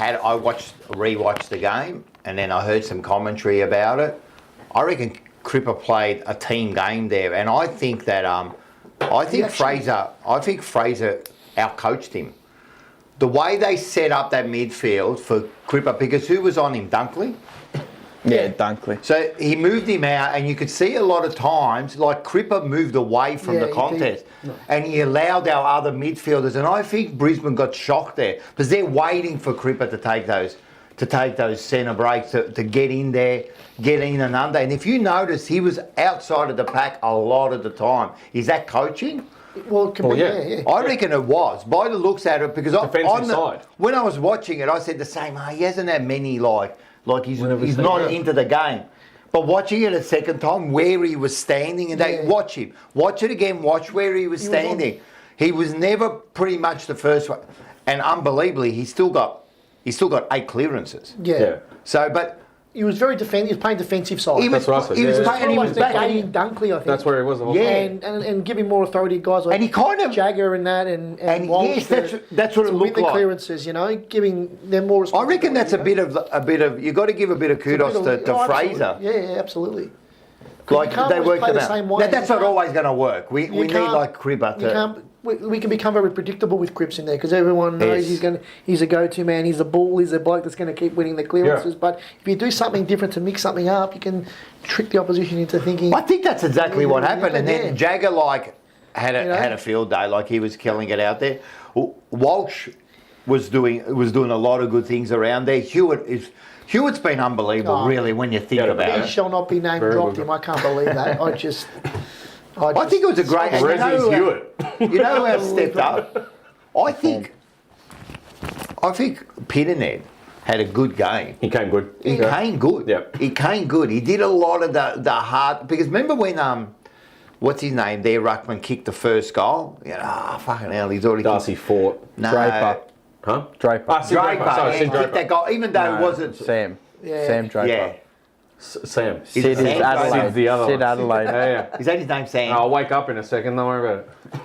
rewatched the game, and then I heard some commentary about it. I reckon Cripper played a team game there, and I think that I think Fraser outcoached him. The way they set up that midfield for Cripper, because who was on him? Dunkley. Yeah, Dunkley. So he moved him out, and you could see a lot of times, like Cripper moved away from Yeah, the he contest, did. and he allowed our other midfielders. And I think Brisbane got shocked there because they're waiting for Cripper to take those centre breaks to get in there, get in and under. And if you notice, he was outside of the pack a lot of the time. Is that coaching? Well, it can be, yeah. yeah. I reckon it was by the looks at it because Defensive side. when I was watching it, I said the same. Oh, he hasn't had many like he's not into the game. But watching it a second time, where he was standing, and they watch it again, watch where he was standing. He was never pretty much the first one, and unbelievably, he's still got 8 clearances. Yeah. So, but He was very defensive. He was playing defensive side. he was That's what I said, he was yeah. playing, and he was like back. they're gaining Dunkley, I think. That's where he was the whole Yeah. time. And giving more authority to guys like And he kind of- Jagger and that and Walsh yes, that's what it to win looked the like. clearances, you know, giving them more I responsibility. reckon that's a bit of you got to give a bit of kudos to absolutely. Fraser. Yeah, absolutely. Like you can't they always worked play them the out. same way. Now, that's You not can't- always going to work. We need can't- like Cripper You to. can't. We can become very predictable with Cripps in there because everyone knows Yes. he's a go-to man. He's a bull. He's a bloke that's going to keep winning the clearances. But if you do something different to mix something up, you can trick the opposition into thinking. I think that's exactly what happened. And then Yeah. Jagger had You know? a field day, like he was killing it out there. Walsh was doing a lot of good things around there. Hewitt's been unbelievable, Oh, really, when you think Yeah, about He it. shall not be named. Very Dropped good. him. I can't believe that. I think it was a great. and Rezzy's Hewitt. You know who else stepped up? I think Pitterhead had a good game. He came good. He came good. Yep. He came good. He did a lot of the hard, because remember when what's his name there, Ruckman kicked the first goal? Fucking hell, he's already Darcy Fort. No. Draper. Huh? Draper. Ah, Sid Draper, Draper. Sorry, yeah, Sid he kicked Draper. that goal, even though it No, wasn't. Sam. Yeah. Sam Draper. Yeah. Sam. Sid is Sam Adelaide. Sid's the other Sid one. Adelaide. Yeah. Is that his name, Sam? I'll wake up in a second. Don't worry about it.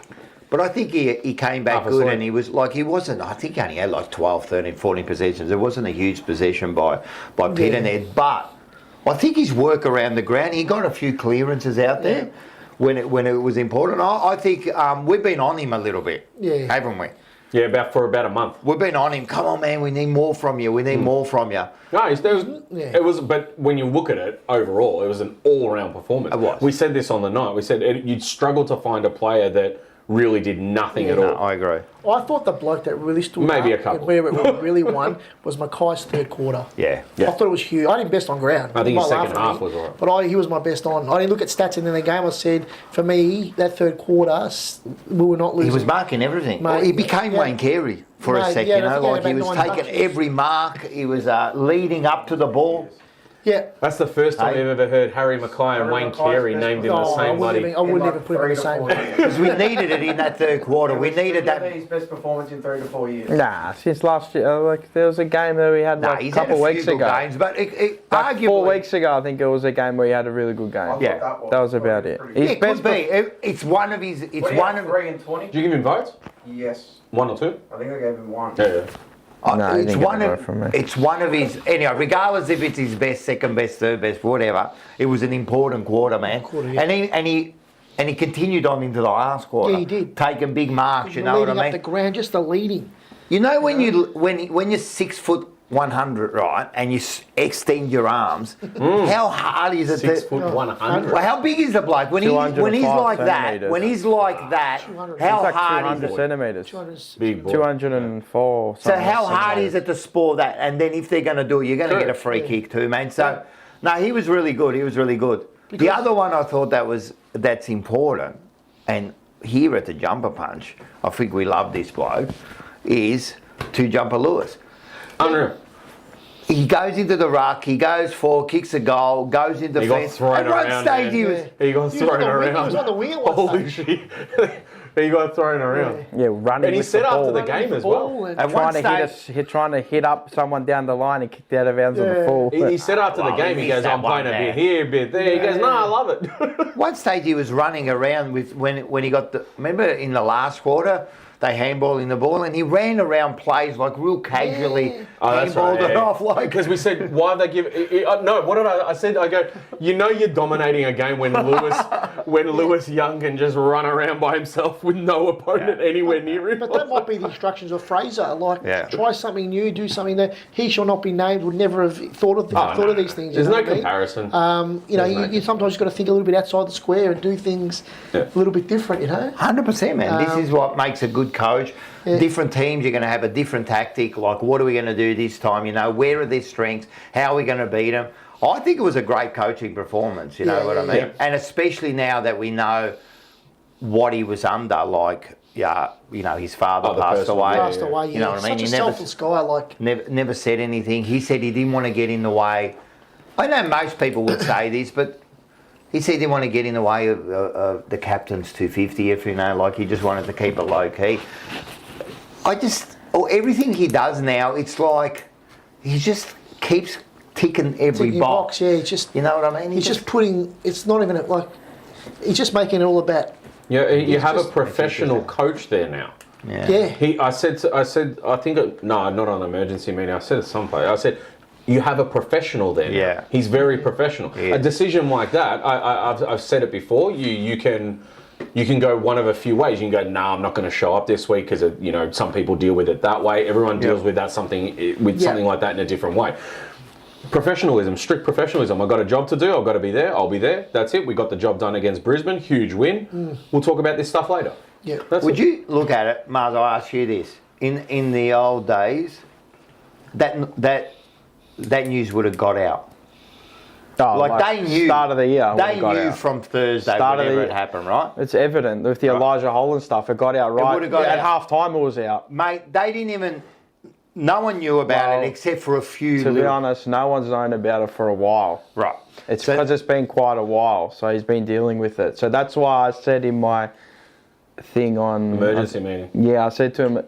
But I think he came back Half good, asleep. and he was like, he wasn't, I think he only had like 12, 13, 14 possessions. It wasn't a huge possession by Pitterhead, but I think his work around the ground, he got a few clearances out there when it was important. I think we've been on him a little bit, haven't we? Yeah, for about a month. We've been on him. Come on, man, we need more from you. We need more from you. No, it was. But when you look at it overall, it was an all-round performance. It was. We said this on the night. We said you'd struggle to find a player that really did nothing at all. I agree. I thought the bloke that really stood Maybe up a couple. and where it really won was Mackay's third quarter. Yeah. I thought it was huge. I didn't best on ground. I think his You might second laugh at half me, was all right. But he was my best on. I didn't look at stats in the game. I said, for me, that third quarter, we were not losing. He was marking everything. Mate, He became yeah. Wayne Carey for a Mate, second. yeah, You I know, think he like had he was about 9 taking touches. every mark. He was leading up to the ball. Yeah. That's the first time Hey. I've ever heard Harry Mackay and Harry Wayne Mackay's Carey best named in the No, same bloody. I wouldn't even put him in the same. Because we needed it in that third quarter. We needed that. His best performance in 3 to 4 years. Nah, since last year, like there was a game that we had No, like a he's had couple a few weeks good ago. games, but Like arguably, 4 weeks ago, I think it was a game where he had a really good game. I thought Yeah, that was about it. pretty His it best could be. It's one of his. It's What, one of. 3 and 20? Did you give him votes? Yes. 1 or 2? I think I gave him 1. Yeah. No, he it's didn't get one a of. vote from me. It's one of his. Anyway, regardless if it's his best, second best, third best, whatever, it was an important quarter, man. Quarter, yeah. And he continued on into the last quarter. Yeah, he did. Taking big marks. You know what leading I up the mean? ground, just the leading. You know when you're 6 foot 100, right, and you extend your arms, how hard is it? 6 foot 100. Well, how big is the bloke when he's 205 like that? centimetres. When he's like that, 200. how It's like hard 200 is it? centimetres. 200. Big boy. 204. So how hard is it to spoil that? And then if they're going to do it, you're going to get a free kick too, man. So, no, he was really good. He was really good. The other one I thought that's important, and here at the Jumper Punch, I think we love this bloke, is to Jumper Lewis. Unreal. He goes into the ruck, he goes forward, kicks a goal, goes into He got fence. thrown At one around, stage man. he was... He got He was thrown on the wing- around. he was on the wing at one Holy stage. shit. He got thrown around. Yeah, running And he with said the after ball. the game as well. And At one Trying to hit up someone down the line and kicked out of bounds on the Yeah. full. He said after the Well, game, he he goes, missed that I'm playing one a bit there. here, a bit there. He goes, no, I love it. One stage he was running around with when he got the... Remember in the last quarter, they handballing the ball and he ran around plays like real casually, handballed it off like... Because we said, why they give... no, what did I said? I go, you know you're dominating a game when Lewis Young can just run around by himself with no opponent anywhere near him. But that might be the instructions of Fraser. Like, Yeah. try something new, do something that he shall not be named. Would never have thought of these things. There's you know no what I mean? comparison. You know, you sometimes got to think a little bit outside the square and do things a little bit different. You know. 100%, man. This is what makes a good coach. Different teams, you're going to have a different tactic. Like, what are we going to do this time? You know, where are their strengths? How are we going to beat them? I think it was a great coaching performance. You know what I mean? yeah. And especially now that we know what he was under. Like, yeah, you know, his father Oh, the passed person, away. yeah, Passed away. You know what I mean? Such a He never- selfless guy. Like, Never said anything. He said he didn't want to get in the way. I know most people would say this, but he said he didn't want to get in the way of the captain's 250, if you know, like he just wanted to keep it low key. Everything he does now, it's like he just keeps ticking every ticking box. yeah, it's just You know what I mean? he's just putting. It's not even like he's just making it all about. Yeah, you have a just- professional coach there now. Yeah. Yeah. I said, I think, no, not on an emergency meeting. I said it someplace. I said, you have a professional there now. Yeah. He's very professional. Yeah. A decision like that, I've said it before. You can go one of a few ways. You can go, nah, I'm not going to show up this week because some people deal with it that way. Everyone deals with something like that in a different way. Professionalism, strict professionalism. I've got a job to do. I've got to be there. I'll be there. That's it. We got the job done against Brisbane. Huge win. We'll talk about this stuff later. Yeah. That's Would it. you look at it, Mars? I ask you this: in the old days, that news would have got out. Oh, Like they knew start of the year. They got knew out. from Thursday Start of the whenever year. it happened, right? It's evident with the Elijah Holland stuff. It got out right. would've got At out. half time, it was out. Mate, they didn't even. No one knew about Well, it except for a few. To be little- honest, no one's known about it for a while. right? It's because it's been quite a while, so he's been dealing with it. So that's why I said in my thing on Emergency meeting. Yeah, I said to him,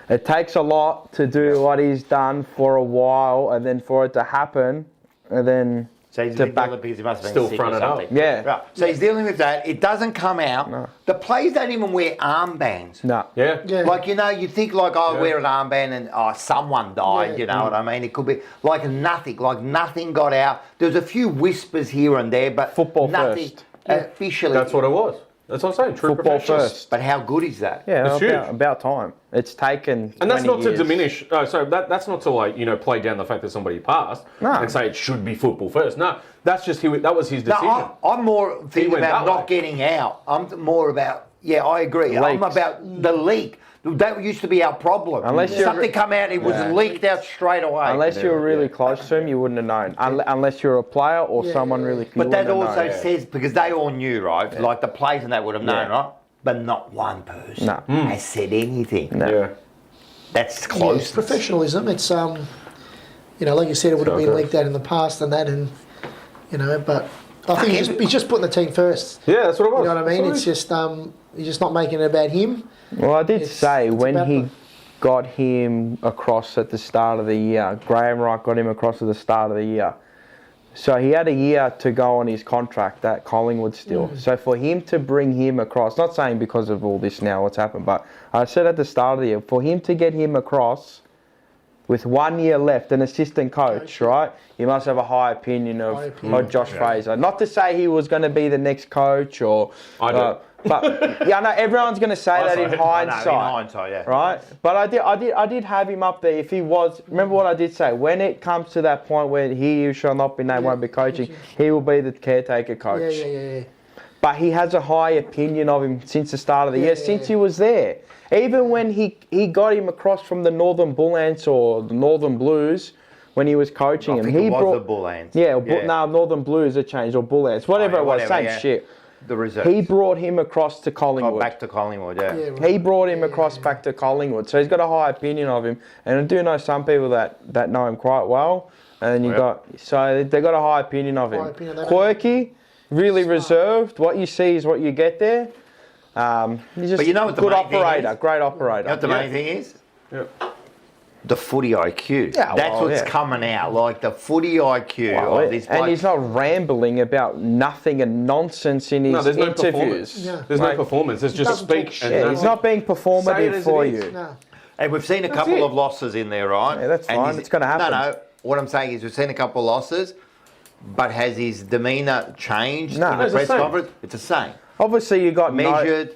it takes a lot to do what he's done for a while, and then for it to happen, and then So he's to been back. dealing because he must have been Still sick front or it up. something. Yeah. Right. So he's dealing with that. It doesn't come out. The players don't even wear armbands. No. Yeah. Yeah. Like, you think like, I wear an armband and someone died, Yeah. you know what I mean? It could be like nothing got out. There's a few whispers here and there, but Football nothing first. officially. That's what it was. That's what I'm saying. True Football professionals. first. But how good is that? Yeah, It's about time. It's taken. And that's 20 not to years. diminish. That's not to play down the fact that somebody passed No. and say it should be football first. No, that's just that was his No, decision. I'm more thinking went about that not way. getting out. I'm more about, I agree. I'm Leaks. about the leak. That used to be our problem. Unless you're- something come out, it was leaked out straight away. Unless you were really close to him, you wouldn't have known. Unless you're a player or someone really. But that wouldn't have also known. says, because they all knew, right? Like the players and that would have known, Yeah. right? But not one person No. has said anything. No. Yeah. That's Yeah, close. it's professionalism. It's like you said, it would have So been good. leaked out in the past and that, and but I think he's just putting the team first. Yeah, that's what it was. You know what I mean? That's It's just he's just not making it about him. Well, I did It's- say it's when about he the- got him across at the start of the year, Graham Wright got him across at the start of the year. So he had a year to go on his contract at Collingwood still. So for him to bring him across, not saying because of all this now what's happened, but I said at the start of the year, for him to get him across with 1 year left, an assistant coach, right? He must have a high opinion of Josh Fraser. Not to say he was going to be the next coach or... I do. But yeah, I know everyone's going to say that in hindsight. In hindsight, yeah. Right, but I did have him up there. If he was, remember what I did say. When it comes to that point where he shall not be named, won't be coaching, he will be the caretaker coach. Yeah. But he has a high opinion of him since the start of the year, since he was there. Even when he got him across from the Northern Bull Ants or the Northern Blues when he was coaching him, he brought the Bull Ants. Yeah, no, Northern Blues had changed or Bull Ants, whatever it was, same shit. The reserves. He brought him across to Collingwood. back to Collingwood, yeah. He brought him across back to Collingwood, so he's got a high opinion of him. And I do know some people that know him quite well. And they got a high opinion of him. Quirky, really reserved. What you see is what you get there. He's just But you know what the good main thing operator, is? great operator. You know what the main thing is? Yeah. The footy IQ. Yeah, That's well, what's yeah. coming out. Like the footy IQ of this and bloke. he's not rambling about nothing and nonsense in his No, there's no interviews. performance. Yeah. There's Like, no performance. There's just doesn't speak. talk shit. and Yeah, he's not being Say it performative as for it is. you. No. And we've seen a couple it. of losses in there, right? Yeah, that's And fine. he's- It's gonna happen. No. What I'm saying is we've seen a couple of losses, but has his demeanour changed No. in the It's the press same. conference? It's the same. Obviously, you got Measured.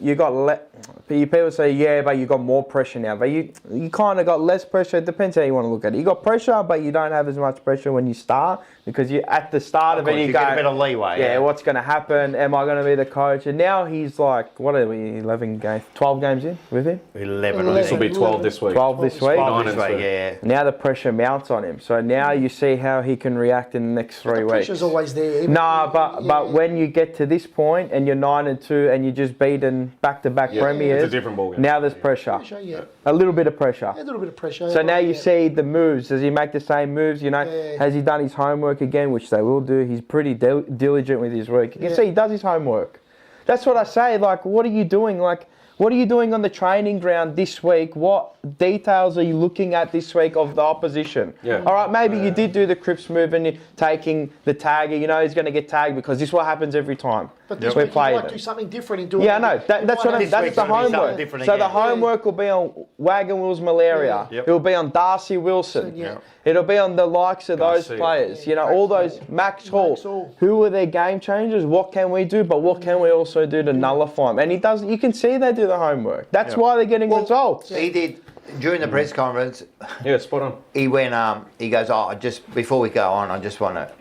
people say, yeah, but you got more pressure now. But you kind of got less pressure. It depends how you want to look at it. You got pressure, but you don't have as much pressure when you start because you at the start of it, you you go, get a bit of leeway. yeah, what's going to happen? Am I going to be the coach? And now he's like, what are we, 11 games, 12 games in with him? 11. This will be 12 this week. 12 this week. 12 this Nine week, and yeah. Now the pressure mounts on him. So now you see how he can react in the next 3 The weeks. pressure's always there. No, but when you get to this point and you're 9-2 and you just beaten back-to-back premiers, It's a different ballgame. now there's pressure. Yeah. A little bit of pressure. A little bit of pressure. So now you Yeah. see the moves. Does he make the same moves? You know, Yeah. has he done his homework again? Which they will do. He's pretty diligent with his work. You can see he does his homework. That's what I say. Like, what are you doing? Like, what are you doing on the training ground this week? What details are you looking at this week of the opposition? Yeah. All right, maybe you did do the Cripps move and you're taking the tagger. You know he's going to get tagged because this is what happens every time. But this we week play you might them. do something different in doing Yeah, it. no, that's what This that's week's the gonna be something homework. different So the again. homework will be on Wagon Wheels Malaria. Yep. It'll be on Darcy Wilson. Yeah. It'll be on the likes of those Garcia. players. You know, all those Max Hall. Hall. Who are their game changers? What can we do? But what can we also do to nullify them? And he does. You can see they do the homework. That's why they're getting results. He did during the press conference. Yeah, spot on. He went. He goes. Oh, just before we go on, I just want to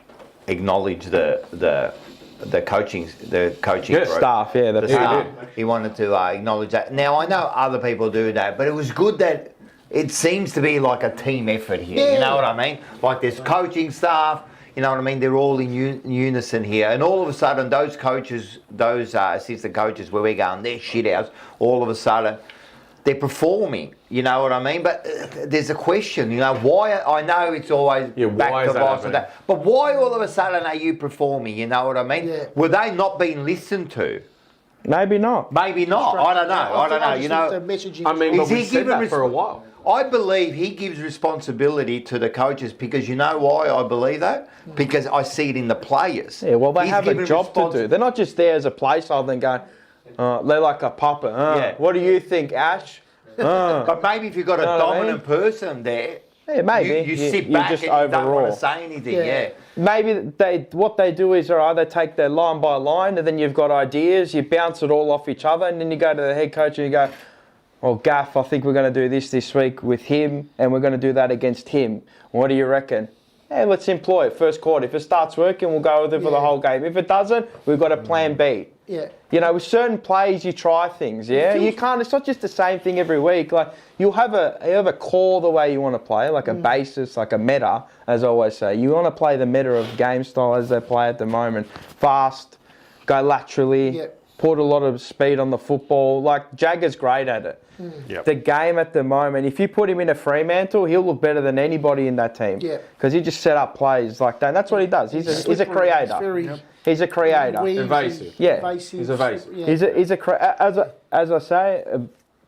acknowledge the coaching group. Staff, yeah, The the staff. He wanted to acknowledge that. Now I know other people do that, but it was good that it seems to be like a team effort here. You know what I mean? Like there's coaching staff. You know what I mean? They're all in unison here, and all of a sudden, those coaches, those assistant coaches, where we're going, they're shit house. All of a sudden, they're performing. You know what I mean? But there's a question. You know why? I know it's always Yeah, back why to is that boss happening? and that. But why all of a sudden are you performing? You know what I mean? Yeah. Were they not being listened to? Maybe not. Maybe not. I don't know. I don't know. just You think know. the messaging I mean, Is but we he said given that for a while. I believe he gives responsibility to the coaches because you know why I believe that? Because I see it in the players. Yeah, well, they He's have a given job to do. They're not just there as a placeholder and going, they're like a puppet. Yeah. What do you think, Ash? But maybe if you've got a Know what I dominant person there, Yeah, maybe. you sit back just and you don't overall. want to say anything. Yeah. Maybe what they do is, all right, they take their line by line, and then you've got ideas, you bounce it all off each other, and then you go to the head coach and you go, well, Gaff, I think we're going to do this week with him, and we're going to do that against him. What do you reckon? Hey, let's employ it first quarter. If it starts working, we'll go with it for the whole game. If it doesn't, we've got a plan B. Yeah. You know, with certain plays, you try things, yeah? You can't, it's not just the same thing every week. Like, you'll have a core the way you want to play, like a basis, like a meta, as I always say. You want to play the meta of game style as they play at the moment. Fast, go laterally, Yeah. put a lot of speed on the football. Like, Jagger's great at it. Yep. The game at the moment, if you put him in a Fremantle, he'll look better than anybody in that team. Yeah. Because he just set up plays like that. And that's what he does. He's a slippery, creator. he's very- He's a creator. Weavy, Evasive. Yeah. He's evasive. Yeah. As I say,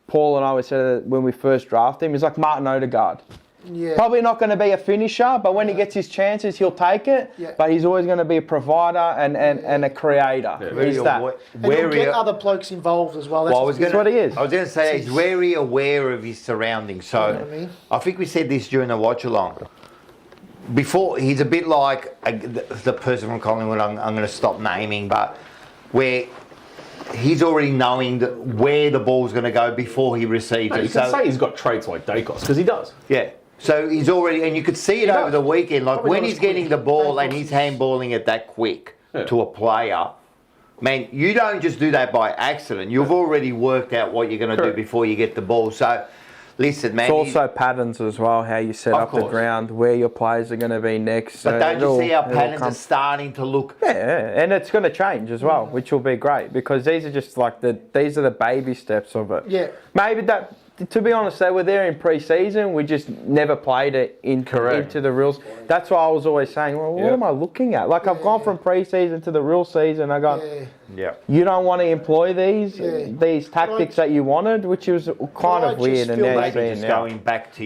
Paul and I always said that when we first drafted him, he's like Martin Odegaard. Yeah. Probably not going to be a finisher, but when he gets his chances, he'll take it. Yeah. But he's always going to be a provider and a creator. He's that. And he'll get other blokes involved as well. That's That's what he is. I was going to say he's very aware of his surroundings. So You know what I mean? I think we said this during the watch along. Before, he's a bit like the person from Collingwood I'm going to stop naming, but where he's already knowing where the ball's going to go before he receives No, it. you can say he's got traits like Dacos, because he does. Yeah. So he's already, and you could see it over the weekend, like Probably when not he's as getting quick. the ball and Dacos he's is- handballing it that quick Yeah. to a player. Man, you don't just do that by accident. You've already worked out what you're going to do Correct. before you get the ball. So, listen, man. It's also patterns as well, how you set Of up the course. ground, where your players are going to be next. But So don't you see how it'll patterns come- are starting to look? Yeah, and it's going to change as well, which will be great because these are just like these are the baby steps of it. Yeah. Maybe that, to be honest, they were there in pre-season. We just never played it into the reals. That's why I was always saying, well, what am I looking at? Like I've gone from pre-season to the real season. I go, Yeah. you don't want to employ these Yeah. these tactics that you wanted, which was kind I of weird. just And feel now like you're Maybe seeing just now. going back to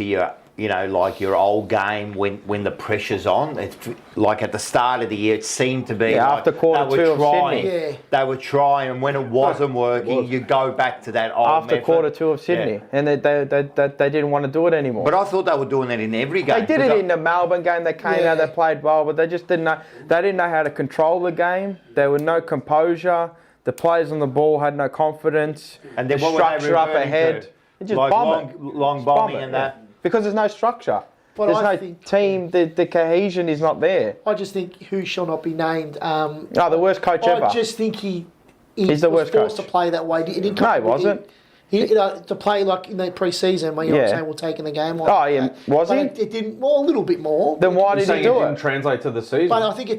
your, you know, like your old game when the pressure's on. It's like at the start of the year, it seemed to be Yeah, like after quarter they were two of trying. Sydney. Yeah. They were trying, and when it wasn't working, you go back to that old After method. quarter two of Sydney, Yeah. and they didn't want to do it anymore. But I thought they were doing that in every game. They did it in the Melbourne game. They came Yeah. out, they played well, but they just didn't know. They didn't know how to control the game. There was no composure. The players on the ball had no confidence. And then the what were they structure up reverting ahead. to? They just Like bomb it. long Just bombing bomb it, and yeah. that. Because there's no structure. But There's I no think- team. The cohesion is not there. I just think who shall not be named. Oh, the worst coach ever. I just think he He's the was worst forced coach. to play that way. He didn't No, he wasn't. He, to play like in the pre-season when you're Yeah. saying we're taking the game. Like Oh, yeah. that. Was But he? It didn't. Well, a little bit more. Then why You're did he saying do it didn't it? translate to the season. But I think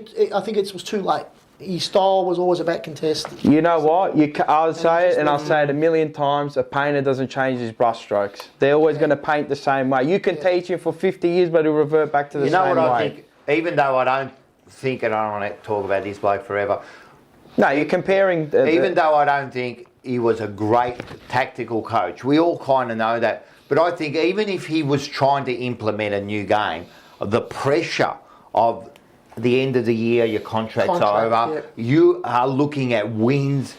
it was too late. His style was always about contest. You know what? I'll say it, just and I'll wasn't- say it a million times. A painter doesn't change his brush strokes. They're always going to paint the same way. You can teach him for 50 years, but he'll revert back to the You know same what I way. think? Even though I don't think, and I don't want to talk about this bloke forever, No, you're comparing. even though I don't think he was a great tactical coach, we all kind of know that. But I think even if he was trying to implement a new game, the pressure of the end of the year, your contract's Contract, over, yeah. you are looking at wins.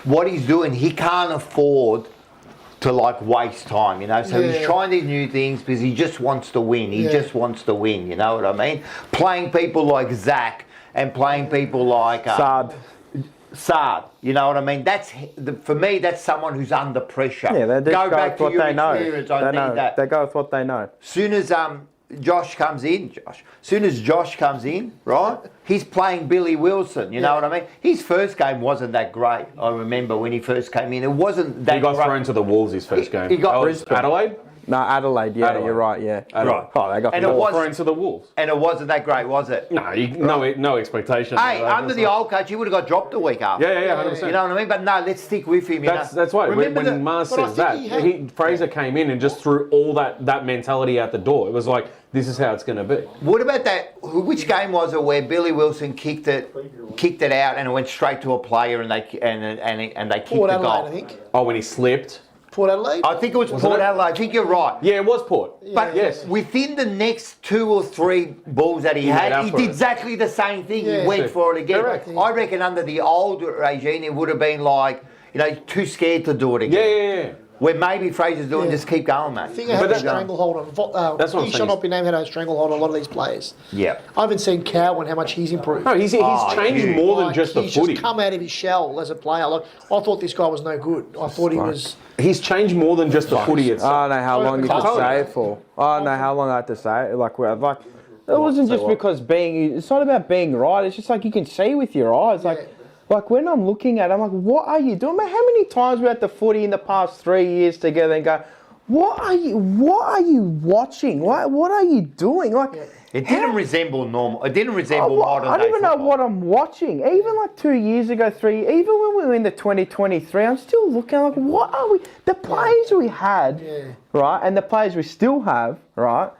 What he's doing, he can't afford to like waste time, you know. So Yeah. he's trying these new things because he just wants to win. He Yeah. just wants to win, you know what I mean? Playing people like Zach and playing people like Saad, you know what I mean? For me, that's someone who's under pressure. Yeah, they just go back with to what your they know. experience. I They need know. that. They go with what they know. Soon as Josh comes in, right? He's playing Billy Wilson. You know what I mean? His first game wasn't that great. I remember when he first came in, it wasn't that. he got great. thrown to the Wolves his first game. he got Oh, it was Brisbane. Adelaide. No, Adelaide. Yeah, Adelaide. you're right. Yeah. Adelaide. Oh, they got And it four. was- Thrown to the Wolves. and it wasn't that great, was it? No expectation. Hey, under the old coach, he would have got dropped a week after. Yeah, 100%. You know what I mean? But no, let's stick with him. You That's know? right. Remember When Mars but I says think that, he had- Fraser came in and just threw all that mentality out the door. It was like, this is how it's going to be. What about that? Which game was it where Billy Wilson kicked it out and it went straight to a player and they kicked Port the Adelaide, goal? I think. Oh, when he slipped. Port Adelaide. I think it was Wasn't Port it? Adelaide. I think you're right. Yeah, it was Port. But yes. within the next 2 or 3 balls that he went had, out he for did it. exactly the same thing. Yeah. He went for it again. Correct. I reckon under the old regime, it would have been like, you know, too scared to do it Yeah, again. yeah. Where maybe Fraser's doing, Yeah. just keep going, mate. I think I had But a that- stranglehold on. That's what I'm he saying. shall not be named had a stranglehold on a lot of these players. Yeah. I haven't seen Cowan how much he's improved. No, he's changed huge. more than Like, just the he's footy. just come out of his shell as a player. Like I thought this guy was no good. I thought he was. He's changed more than just the footy I itself. don't know how long you could Carlton. say it for. I don't know how long I had to say it. Like it wasn't just because it's not about being right. It's just like you can see with your eyes. Like when I'm looking at it, I'm like, what are you doing? Man, how many times we're at the footy in the past 3 years together and go, What are you watching? What are you doing? Like, It didn't resemble normal. It didn't resemble modern I don't day even know football. what I'm watching. Even like 2 years ago, even when we were in the 2023, I'm still looking like, what are we? The players we had, right, and the players we still have, right?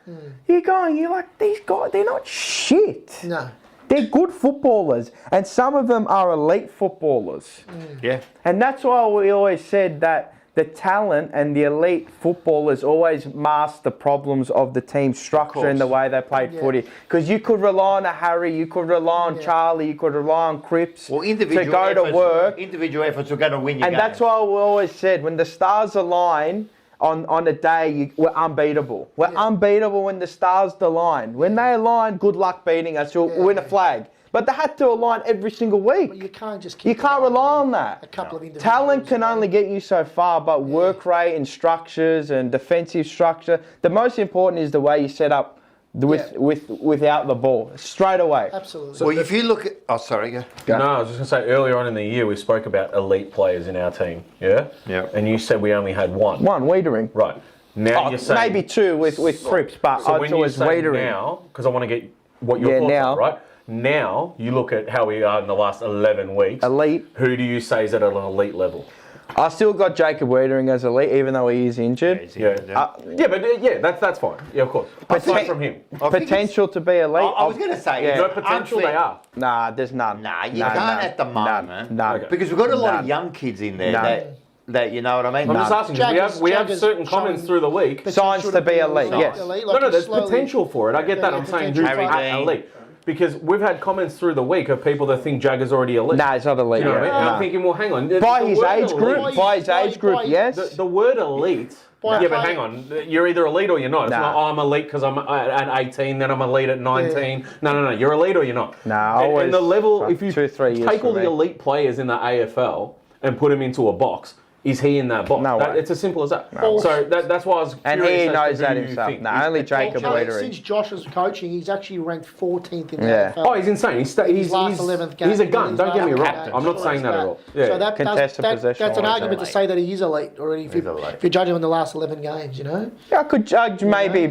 You're like, these guys, they're not shit. No. They're good footballers, and some of them are elite footballers. Yeah. And that's why we always said that the talent and the elite footballers always mask the problems of the team structure and the way they played footy. Because you could rely on a Harry, you could rely on Charlie, you could rely on Cripps to go to work. Individual efforts are going to win you And games. that's why we always said, when the stars align on a day, we're unbeatable. We're unbeatable when the stars align. When they align, good luck beating us. You'll win a flag. But they had to align every single week. But you can't just You keep can't rely on that. a couple of individuals. Talent can only get you so far, but work rate and structures and defensive structure. The most important is the way you set up without the ball straight away. Absolutely. Well, if you look at... Oh, sorry, go. No, I was just going to say, earlier on in the year, we spoke about elite players in our team, yeah? Yeah. And you said we only had one. One, Wiedering. Right. Now you're saying... Maybe two with Cripps, but So I'd when you always say Wiedering. now, because I want to get what your thoughts now. are, right? Now, you look at how we are in the last 11 weeks. Elite. Who do you say is at an elite level? I still got Jacob Wiedering as elite, even though he is injured. That's fine. Yeah, of course. Aside from him. Potential to be elite. I was going to say... No potential, they are. Nah, there's none. Nah, you can't at the moment. None. Okay. Because we've got a lot of None. young kids in there None. that you know what I mean? I'm just asking, 'cause we have Jaggers certain comments showing through the week. Signs to be elite, yes. No, there's potential for it. I get that. I'm saying who's Harry at Dean. elite. Because we've had comments through the week of people that think Jagger's already elite. Nah, it's not elite. You know what I mean? yet. And Nah. I'm thinking, well, hang on. By The his word age group, elite- by his age group, yes. The word elite. By Yeah, but play- hang on. You're either elite or you're not. It's Nah. not, oh, I'm elite because I'm at 18, then I'm elite at 19. No. You're elite or you're not. Nah, And always the level, like if you 2-3 years take all for the me. elite players in the AFL and put them into a box, is he in that box? No way. It's as simple as that. No. So that's why I was And curious he as knows to that who you himself. think Nah, is only the top Jacob choice. Wiedering. Since Josh is coaching, he's actually ranked 14th in the Yeah. AFL. Oh, he's insane. He's His last 11th game. a gun. His Don't get me last wrong. game. I'm not So saying that at all. Yeah. So Contested possession that's an always argument to elite. say that he is elite already. If He's you elite. if you judge him in the last 11 games, you know. Yeah, I could judge maybe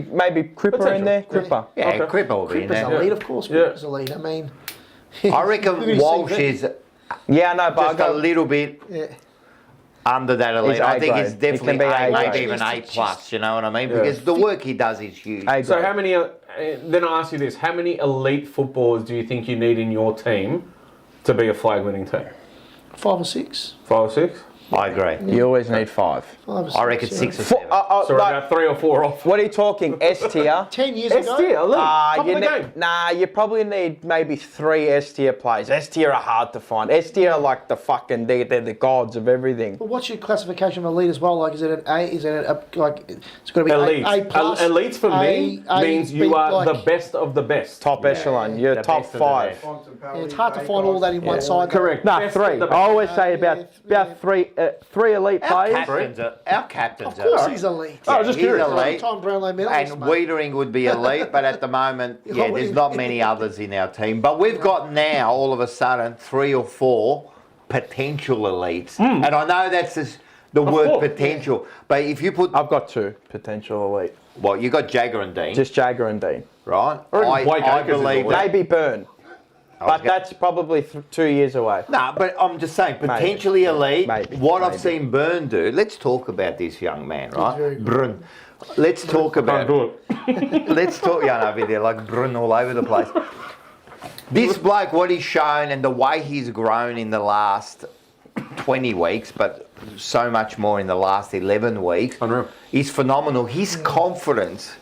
Cripper in there. Potential. Cripper. Yeah, Okay. Cripper will be in Cripper's there. elite, of course. Yeah. Cripper's elite. I mean, I Look at reckon his Walsh CV. is Yeah, no, but I just a go, little bit yeah. under that elite. He's I think A he's grade. He definitely can be A A, grade. maybe even A Just- plus. You know what I mean? Yeah. Because the work he does is huge. A So grade. how many? Then I ask you this: how many elite footballers do you think you need in your team to be a flag-winning team? 5 or 6. 5 or 6? I agree. You always need 5. 5 or 6. I reckon yeah. 6 or Four, 7. So we're like, about 3 or 4 off. what are you talking? S tier? 10 years S ago. tier, elite. Top of the game. You probably need maybe 3 S tier players. S tier are hard to find. S tier are like the fucking, they're the gods of everything. But what's your classification of elite as well? Like, is it an A? Is it like it's got to be Elite. A plus? Elites for me A, means B, you are like- the best of the best. Top echelon. You're the top best of the 5. best. Yeah, it's hard to find all that in one side. Correct. No, Best 3. of the I best. always say about three elite Our players. captains Of course, are. he's elite. Oh, I was just He's curious. elite. Tom Brownlow And medalist, mate. Wiedering would be elite, but at the moment, yeah, there's not many others in our team. But we've got now, all of a sudden, 3 or 4 potential elites. And I know that's the word course. potential. But if you put, I've got 2 potential elite. well, you got Jagger and Dean, Just Jagger and Dean. right? I reckon Blake I Acres is believe elite. that. Maybe Burn. But that's probably 2 years away. No, but I'm just saying, potentially elite. Maybe. What I've Maybe. seen Byrne do. Let's talk about this young man, right? very good. Brun. Let's talk about. Don't do it. Let's talk. Yeah, no, but they're like Brun all over the place. This bloke, what he's shown, and the way he's grown in the last 20 weeks, but so much more in the last 11 weeks, Unreal. is phenomenal. His confidence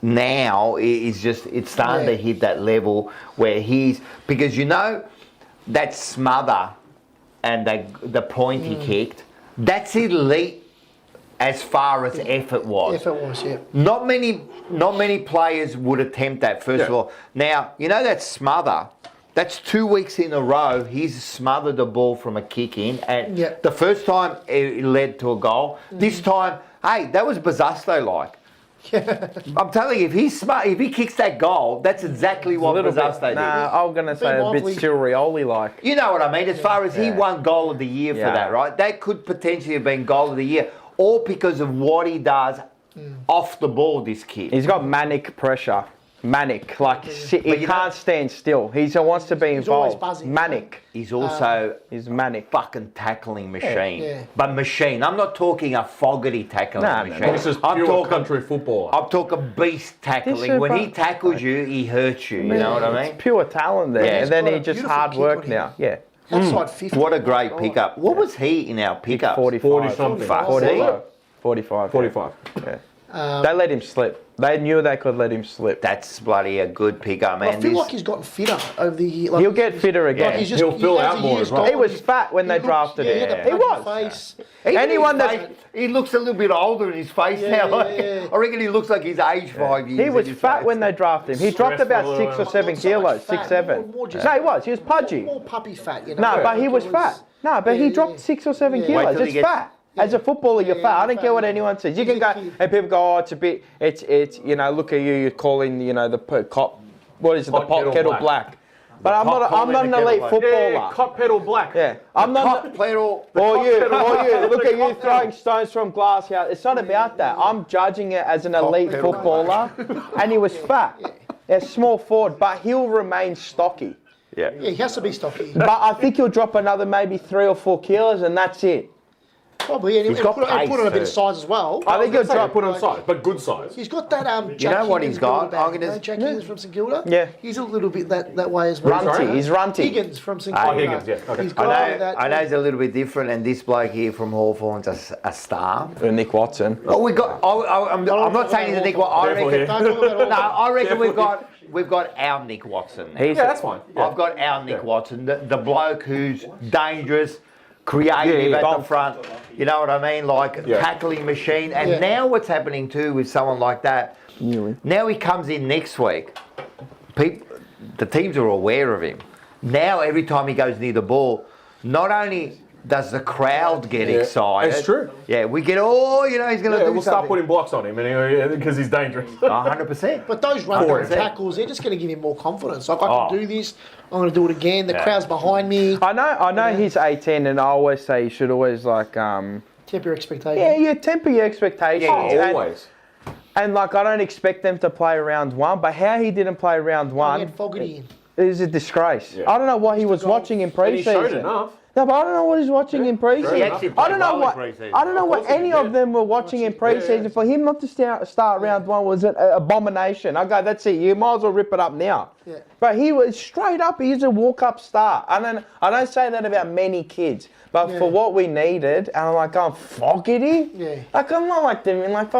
now is just, it's starting to hit that level where he's, because you know, that smother and the point he kicked, that's elite as far as effort was. If it was, yeah. Not many players would attempt that, first of Yeah. all. Now, you know that smother, that's 2 weeks in a row he's smothered the ball from a kick in. And Yeah. the first time it led to a goal. This time, hey, that was Bazasto-like. I'm telling you, if he kicks that goal, that's exactly what Bazasto did. Nah, I'm going to say a bit mindful- still Rioli-like. You know what I mean? As far as he Yeah. won goal of the year for Yeah. that, right? That could potentially have been goal of the year, all because of what he does off the ball, this kid. He's got manic pressure. Manic, like he can't stand still. He wants to be He's always involved. buzzing. Manic. He's also He's manic. fucking tackling machine. Yeah. But machine. I'm not talking a Fogarty tackling machine. This is I'm pure talking, country footballer. I'm talking beast tackling. When he tackles you, he hurts you. You know what I mean? It's pure talent there. Yeah. And then He's he got a just beautiful hard kick work on him. now. Yeah. Outside 50. What a great pickup. What was he in our pickup? 45. 40 something. Fuck, 45. 45. 45. Yeah. They let him slip. They knew they could let him slip. That's bloody a good pickup, man. I feel like he's gotten fitter over the year. Like, He'll get fitter again. Like he's just, He'll fill as out the more years as well. go He was on, fat when they looked- drafted yeah, him. He, had He the was. face. Anyone his that- face, he looks a little bit older in his face Yeah, now. yeah. I reckon he looks like he's aged 5 years. He was in his fat face. when they drafted him. He dropped about 6 or 7 Not so much kilos, fat, 6, 7. more just- No, he was. He was pudgy. More puppy fat, you know. No, but he was It fat. No, but he yeah, dropped yeah. 6 or 7 Yeah. kilos. Wait till he It's gets- fat. As a footballer, you're Yeah, fat. I you're don't fat, care what yeah. anyone says. You He's can a go, kid. and people go, oh, it's a bit, it's, you know, look at you, you're calling, you know, the cop, what is it, the Hot pot kettle kettle black. black. But I'm pot not calling an the kettle elite black. footballer. Yeah, cop pedal black. Yeah, I'm not. Cop player all. Or you, look at you cocktail. throwing stones from glass house. It's not about that. I'm judging it as an elite Cocktail. footballer, and he was fat. A small forward, but he'll remain stocky. Yeah. Yeah, he has to be stocky. But I think he'll drop another maybe 3 or 4 kilos, and that's it. Probably, and He's he'll got put on a pace bit too. of size as well. I think he'll Say drop. put on size, but good size. He's got that Jack You know what Higgins he's got? build about I'm him, gonna- you know, Jack Higgins from St Kilda. Yeah. He's a little bit that way as well. Runty. He's runty. Higgins from St Oh, Kilda. Higgins, yeah, okay. He's got a bit of that. I know he's a little bit different, and this bloke here from Hawthorn's a star. Nick Watson. Oh, we got. I'm not saying he's a Nick Watson. I Careful reckon. here. Don't talk about all No, I reckon we've got our Nick Watson. He's Yeah, that's fine. I've got our Nick Watson, the bloke who's dangerous, creative Yeah, at the bomb. front. You know what I mean? Like Yeah. tackling machine. And Yeah. now what's happening too with someone like that? Now he comes in next week. The teams are aware of him. Now every time he goes near the ball, not only does the crowd get excited. It's true. Yeah, we get, he's going to Yeah, do we'll start something. putting blocks on him because he's dangerous. 100%. But those run For him. tackles, they're just going to give him more confidence. Like, I can do this. I'm going to do it again. The crowd's behind me. I know he's 18, and I always say you should always like Temper your expectations. yeah, temper your expectations. Oh, And- always. And like I don't expect them to play round 1, but how he didn't play round He 1 had Fogarty in. is a disgrace. Yeah. I don't know what he was watching in And he showed pre-season. enough. No, but I don't know what he's watching in pre-season. He actually I don't played know well in what pre-season. I don't know Of what course he any did, of them were watching in pre-season. yeah. For him not to start round 1 was an abomination. I go, that's it. You might as well rip it up now. Yeah. But he was straight up. He's a walk-up star. I don't say that about many kids, but for what we needed, and I'm like, going Fogarty. Yeah. Like I'm not like them. Like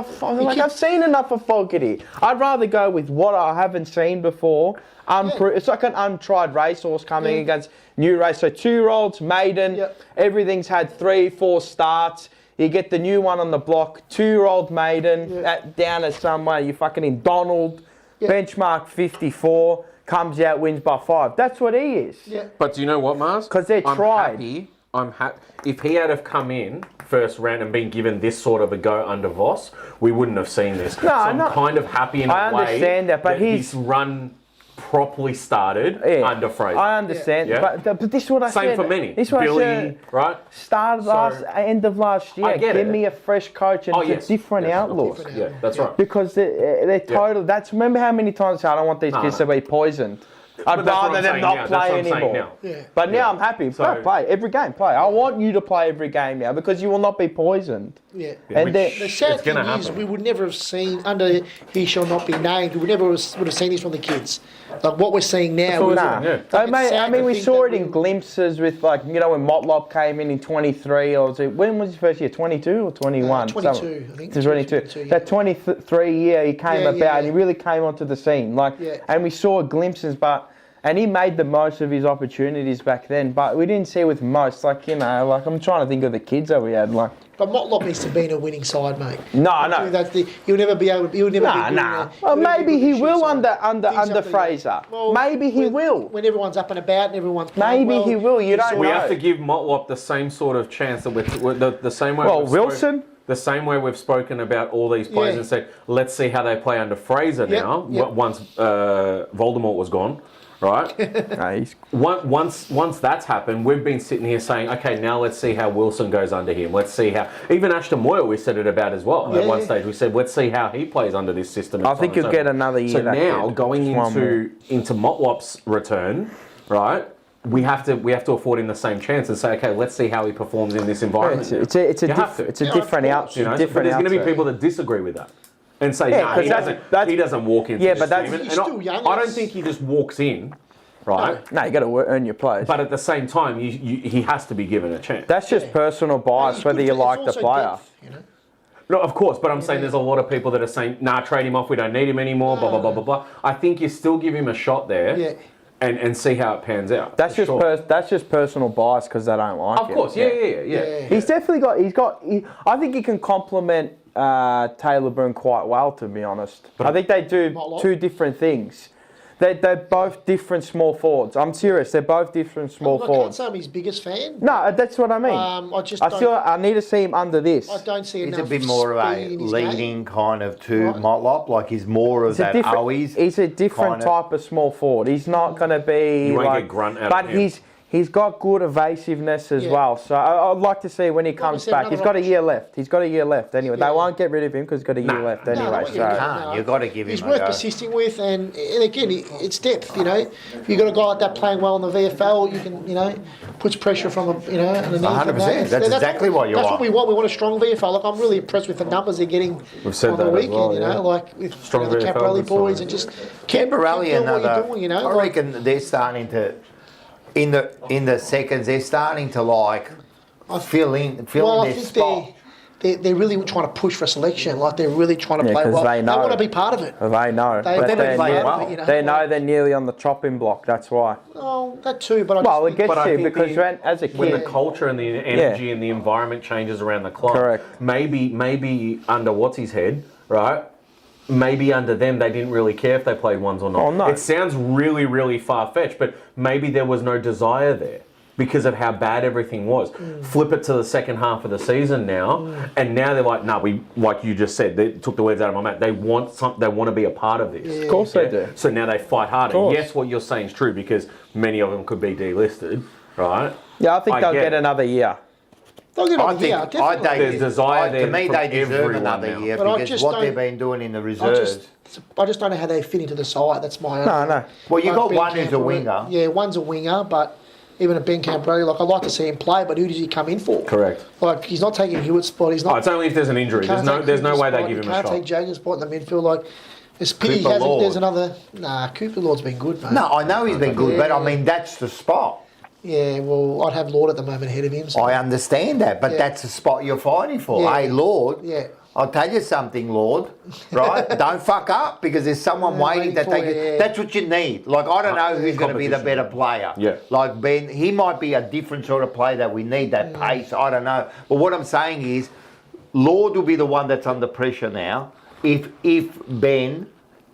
I've seen enough of Fogarty. I'd rather go with what I haven't seen before. It's like an untried racehorse coming against new race. So 2-year-olds, maiden, Yep. everything's had 3-4 starts. You get the new one on the block, 2-year-old maiden, down at somewhere, you fucking in Donald, benchmark 54, comes out, wins by 5. That's what he is. Yeah. But do you know what, Mars? 'Cause they're tried. I'm happy. If he had have come in first round and been given this sort of a go under Voss, we wouldn't have seen this. So I'm kind of happy in a way. I understand that, but he's run properly started under Fraser. I understand, Yeah. but this is what I Same said. for many. This is what I Billy, said. right? Started end of last year. I get Give it. me a fresh coach and it's a different outlook. Yeah, that's right. Because they're total. That's remember how many times I don't want these kids to be poisoned. I'd But that's what rather I'm them saying not now. That's play what I'm saying anymore. now. Yeah. But now I'm happy. Play every game. Play. I want you to play every game now because you will not be poisoned. Yeah. And then The sad It's thing gonna is, happen. we would never have seen, under He Shall Not Be Named, we would never would have seen this from the kids. Like what we're seeing now. what we're Nah. Yeah. I mean, we think saw that it in glimpses with, like, you know, when Motlop came in 23, or was it, when was his first year? 22 or 21? 22, I think. 22. 22, yeah. That 23 year he came Yeah, about yeah, and he really came onto the scene. Like, Yeah. and we saw glimpses, and he made the most of his opportunities back then, but we didn't see it with most. Like, you know, like I'm trying to think of the kids that we had. Like, But Motlop needs to be in a winning side, mate. no. He'll never be able. He'll never. Nah, be good nah. in a- Well, he'll never be maybe good he in a will shit under side. under Things under have to- Fraser. Well, Maybe he will. When everyone's up and about and everyone's playing Maybe well, he will. You don't We know. have to give Motlop the same sort of chance that the same way. Well, we've Wilson? the same way we've spoken about all these players Yeah. and said, let's see how they play under Fraser Yep, now. yep. Once Voldemort was gone, right? No, he's Once that's happened, we've been sitting here saying, okay, now let's see how Wilson goes under him. Let's see how even Ashton Moyle, we said it about as well. At one stage, we said, let's see how he plays under this system. I think he'll get another year. So that now kid. going Just one into Motlop's return, right? We have to afford him the same chance and say, okay, let's see how he performs in this more. environment. It's a different out. You know, different but there's going to be outfit. people that disagree with that and say, Yeah, no, 'cause he doesn't walk into yeah, this but that's- team. He's And still young. I don't think he just walks in, right? No, you got to earn your place. But at the same time, he has to be given a chance. That's just personal bias, He's whether good you for- like it's the also player. depth, you know? No, of course, but I'm saying there's a lot of people that are saying, nah, trade him off, we don't need him anymore, blah, blah, blah, blah, blah. I think you still give him a shot there Yeah. and see how it pans out. That's for just sure. that's just personal bias because they don't like Of him. course, yeah. He's definitely got. I think he can complement Taylor Boone quite well, to be honest. I think they do Motlop? two different things. They're both different small forwards. I'm serious. They're both different small I can't forwards. say I'm his biggest fan. No, that's what I mean. I just I don't- feel I need to see him under this. I don't see He's enough a bit more of a speed in his leading game. kind of to Right. Motlop. Like he's more of He's a that different. always. He's a different kinda- type of small forward. He's not going to be You won't like. get grunt out of but him. he's got good evasiveness as Yeah. well. So I'd like to see when he comes said, back. He's got a another year left. He's got a year left anyway. Yeah. They won't get rid of him because he's got a year left anyway. No, So you can't. You've got to give him He's a worth go. persisting with, and again, it's depth. You know, if you've got a guy like that playing well in the VFL, you can, puts pressure from underneath. 100%. That's exactly what you That's want. what we want. We want a strong VFL. Like I'm really impressed with the numbers they're getting We've said on the that as weekend. well, yeah. Like with Strong the VFL, Camporelli good boys, sign. and just keep Camporelli doing what another. you're doing. I reckon they're starting to, in the seconds, they're starting to fill in Well, I their think spot. they're really trying to push for selection. Like they're really trying to Yeah, play 'cause well. they know. want to be part of it. they know. They- But they they're play near- well. They know they're nearly on the chopping block. That's why. Oh, that too. But I Well, just it gets But I you think because as a when the kid, culture and the energy and the environment changes around the club, Correct. maybe under what's his head, right? Maybe under them they didn't really care if they played ones or not. Oh, no. It sounds really, really far-fetched, but maybe there was no desire there because of how bad everything was. Flip it to the second half of the season now, and now they're like, no, we, like you just said, they took the words out of my mouth. They want to be a part of this. of course they do. So now they fight harder. course. Yes, what you're saying is true because many of them could be delisted, right? Yeah, I think they'll get get it. another year. They'll get I on think definitely. There's desire there to me, from they deserve everyone another now. year But I because just what don't- they've been doing in the I reserves. just don't know how they fit into the side. That's my No. Well, you Like got Ben one who's a Camporelli- winger. Yeah, one's a winger, but even a Ben Camporelli, like I'd like to see him play, but who does he come in for? Correct. Like he's not taking Hewitt's spot. He's Oh, not. it's only if there's an injury. There's can't no take way Cooper's they spot, give him he a can't shot. take Jagan's spot in the midfield. Like it's pity he Cooper hasn't. Lord. There's another. Nah, Cooper Lord's been good, mate. No, I know he's been good, but I Yeah. mean that's the spot. Yeah, well, I'd have Lord at the moment ahead of him. So. I understand that, but Yeah. that's the spot you're fighting for. Yeah. Hey, Lord. Yeah. I'll tell you something, Lord. Right? Don't fuck up because there's someone waiting to waiting take for it. you, yeah. That's what you need. Like I don't know who's going to be the better player. Yeah. Like Ben, he might be a different sort of player that we need. That pace. I don't know. But what I'm saying is, Lord will be the one that's under pressure now. If Ben,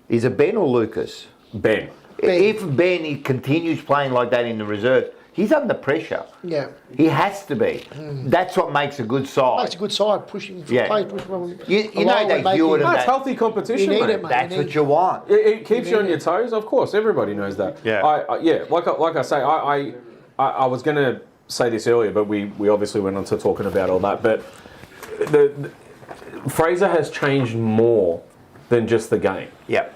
is it Ben or Lucas? Ben. If Ben he continues playing like that in the reserve, he's under pressure. Yeah, He has to be. That's what makes a good side. makes a good side pushing. For Yeah. play, pushing from You a know line they and making- Hewitt and That's that- healthy You competition, need mate. it, mate. That's what you want. It keeps you on your toes, of course. Everybody knows that. Yeah. Like I say, I was going to say this earlier, but we obviously went on to talking about all that. But the Fraser has changed more than just the game. Yep.